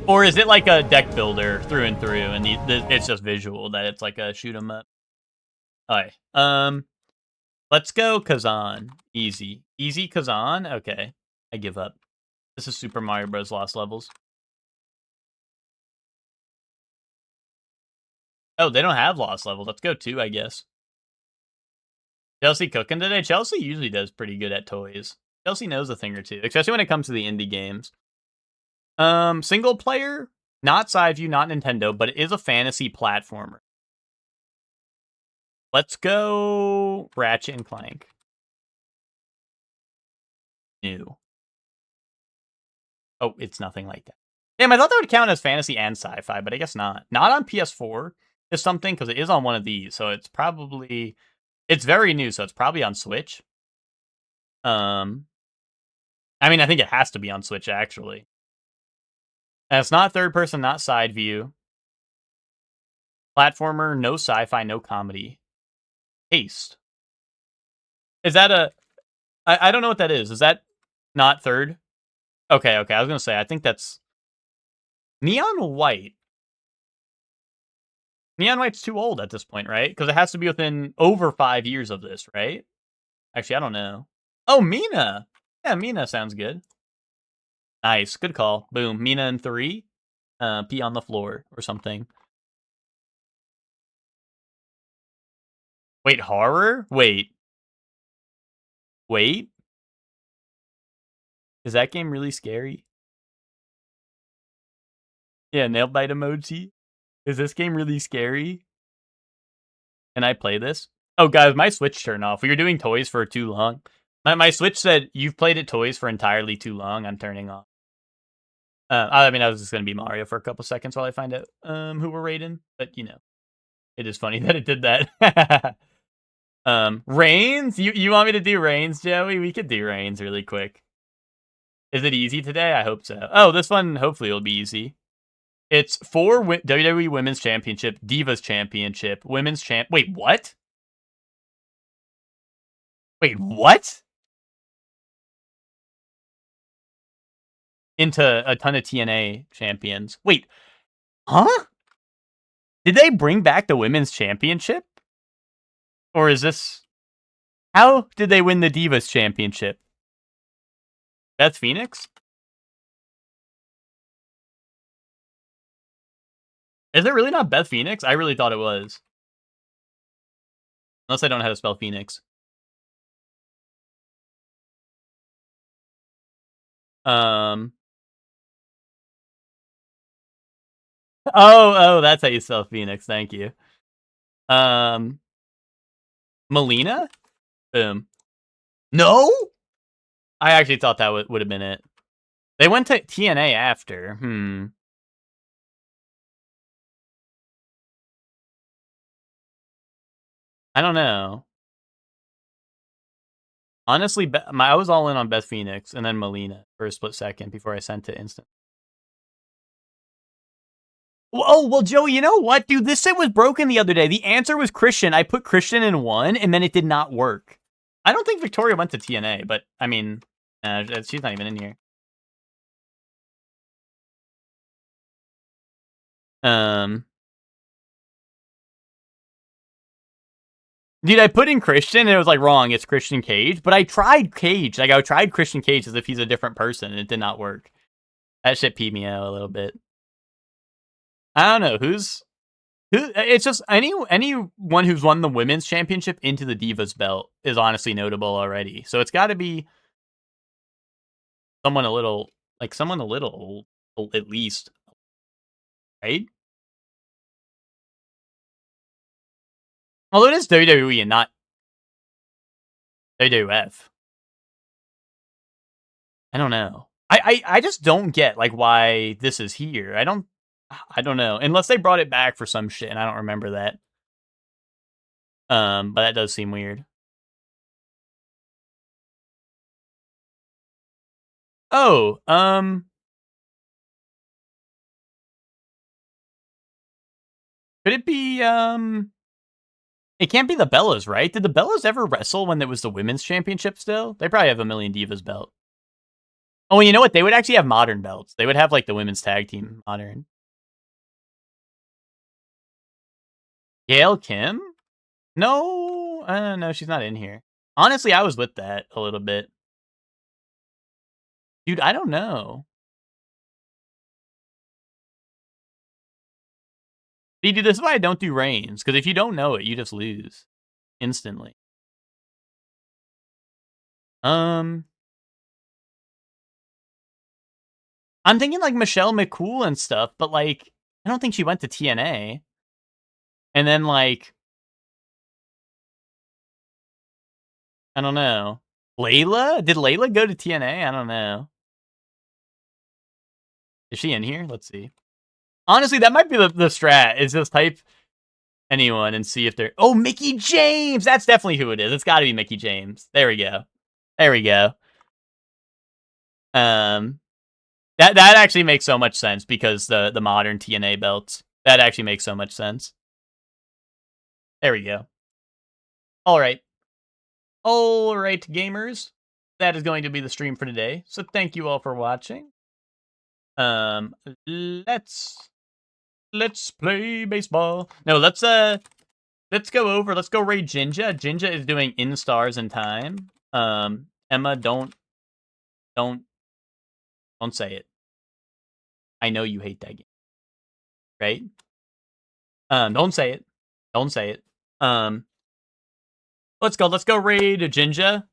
Or is it like a deck builder through and through, and it's just visual that it's like a shoot 'em up? Alright, let's go Kazan. Easy. Easy Kazan? Okay, I give up. This is Super Mario Bros. Lost Levels. Oh, they don't have Lost Levels. Let's go 2, I guess. Chelsea cooking today? Chelsea usually does pretty good at toys. Chelsea knows a thing or two, especially when it comes to the indie games. Single player, not side view, not Nintendo, but it is a fantasy platformer. Let's go Ratchet and Clank. New. Oh, it's nothing like that. Damn, I thought that would count as fantasy and sci-fi, but I guess not. Not on PS4 is something, because it is on one of these, so it's probably... It's very new, so it's probably on Switch. I mean, I think it has to be on Switch, actually. And it's not third person, not side view. Platformer, no sci-fi, no comedy. Haste. Is that a... I don't know what that is. Is that not third? Okay. I was going to say, I think that's... Neon White. Neon White's too old at this point, right? Because it has to be within over 5 years of this, right? Actually, I don't know. Oh, Mina! Yeah, Mina sounds good. Nice. Good call. Boom. Mina in 3. Pee on the floor or something. Wait, horror? Wait. Is that game really scary? Yeah, nail bite emoji. Is this game really scary? Can I play this? Oh, guys, my Switch turned off. We were doing toys for too long. My Switch said, you've played it toys for entirely too long. I'm turning off. I mean, I was just going to be Mario for a couple seconds while I find out who we're raiding. But, you know, it is funny that it did that. Reigns? You want me to do Reigns, Joey? We could do Reigns really quick. Is it easy today? I hope so. Oh, this one hopefully will be easy. It's for WWE Women's Championship, Divas Championship, Women's Champ... Wait, what? Wait, what? Into a ton of TNA champions. Wait, huh? Did they bring back the Women's Championship? Or is this... How did they win the Divas Championship? Beth Phoenix? Is it really not Beth Phoenix? I really thought it was. Unless I don't know how to spell Phoenix. Oh, that's how you spell Phoenix. Thank you. Melina? Boom. No? I actually thought that would have been it. They went to TNA after. I don't know. Honestly, I was all in on Beth Phoenix and then Melina for a split second before I sent it instant. Oh, well, Joey, you know what, dude? This set was broken the other day. The answer was Christian. I put Christian in 1, and then it did not work. I don't think Victoria went to TNA, but, I mean, she's not even in here. Dude, I put in Christian, and it was, like, wrong. It's Christian Cage. But I tried Cage. Like, I tried Christian Cage as if he's a different person, and it did not work. That shit peed me out a little bit. I don't know. Who? It's just anyone who's won the Women's Championship into the Divas belt is honestly notable already. So it's got to be someone a little old, at least. Right? Although it is WWE and not WWF. I don't know. I just don't get, like, why this is here. I don't know. Unless they brought it back for some shit, and I don't remember that. But that does seem weird. Oh, could it be, It can't be the Bellas, right? Did the Bellas ever wrestle when it was the women's championship still? They probably have a Million Divas belt. Oh, you know what? They would actually have modern belts. They would have, like, the women's tag team modern. Gail Kim? No, no, she's not in here. Honestly, I was with that a little bit. Dude, I don't know. See, dude, this is why I don't do Reigns, because if you don't know it, you just lose. Instantly. I'm thinking, like, Michelle McCool and stuff, but, like, I don't think she went to TNA. And then, like, I don't know. Layla? Did Layla go to TNA? I don't know. Is she in here? Let's see. Honestly, that might be the strat. Is just type anyone and see if they're... Oh, Mickie James! That's definitely who it is. It's got to be Mickie James. There we go. There we go. That actually makes so much sense because the modern TNA belts. That actually makes so much sense. There we go. All right. All right, gamers. That is going to be the stream for today. So thank you all for watching. Let's play baseball. No, let's go over. Let's go raid Jinja. Jinja is doing In Stars in Time. Emma, don't say it. I know you hate that game. Right? Don't say it. Don't say it. Let's go raid Jinja.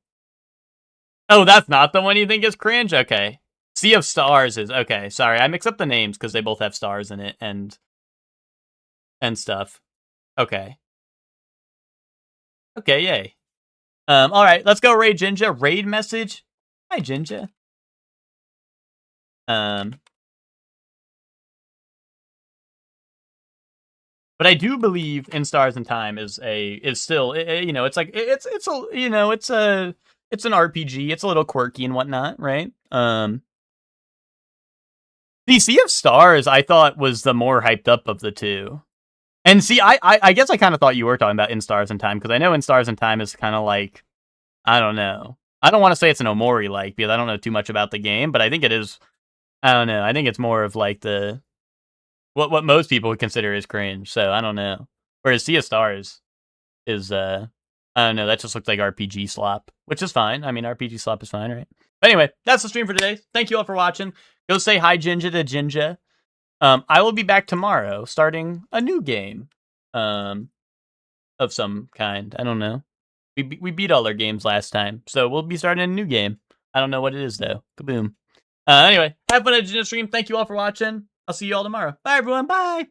Oh, that's not the one you think is cringe? Okay. Sea of Stars is... Okay, sorry. I mix up the names because they both have stars in it and stuff. Okay. Okay, yay. Alright, let's go raid Jinja. Raid message. Hi, Jinja. But I do believe In Stars in Time is still, you know, it's like, it's a, you know, it's an RPG. It's a little quirky and whatnot, right? The Sea of Stars, I thought, was the more hyped up of the two. And see, I guess I kind of thought you were talking about In Stars in Time, because I know In Stars in Time is kind of like, I don't know. I don't want to say it's an Omori-like, because I don't know too much about the game, but I think it is, I don't know. I think it's more of like the... What most people would consider is cringe, so I don't know. Whereas Sea of Stars is, I don't know, that just looks like RPG slop, which is fine. I mean, RPG slop is fine, right? But anyway, that's the stream for today. Thank you all for watching. Go say hi, Jinja, to Jinja. I will be back tomorrow, starting a new game, of some kind. I don't know. We beat all our games last time, so we'll be starting a new game. I don't know what it is, though. Kaboom. Anyway, have fun at Jinja stream. Thank you all for watching. I'll see you all tomorrow. Bye, everyone. Bye.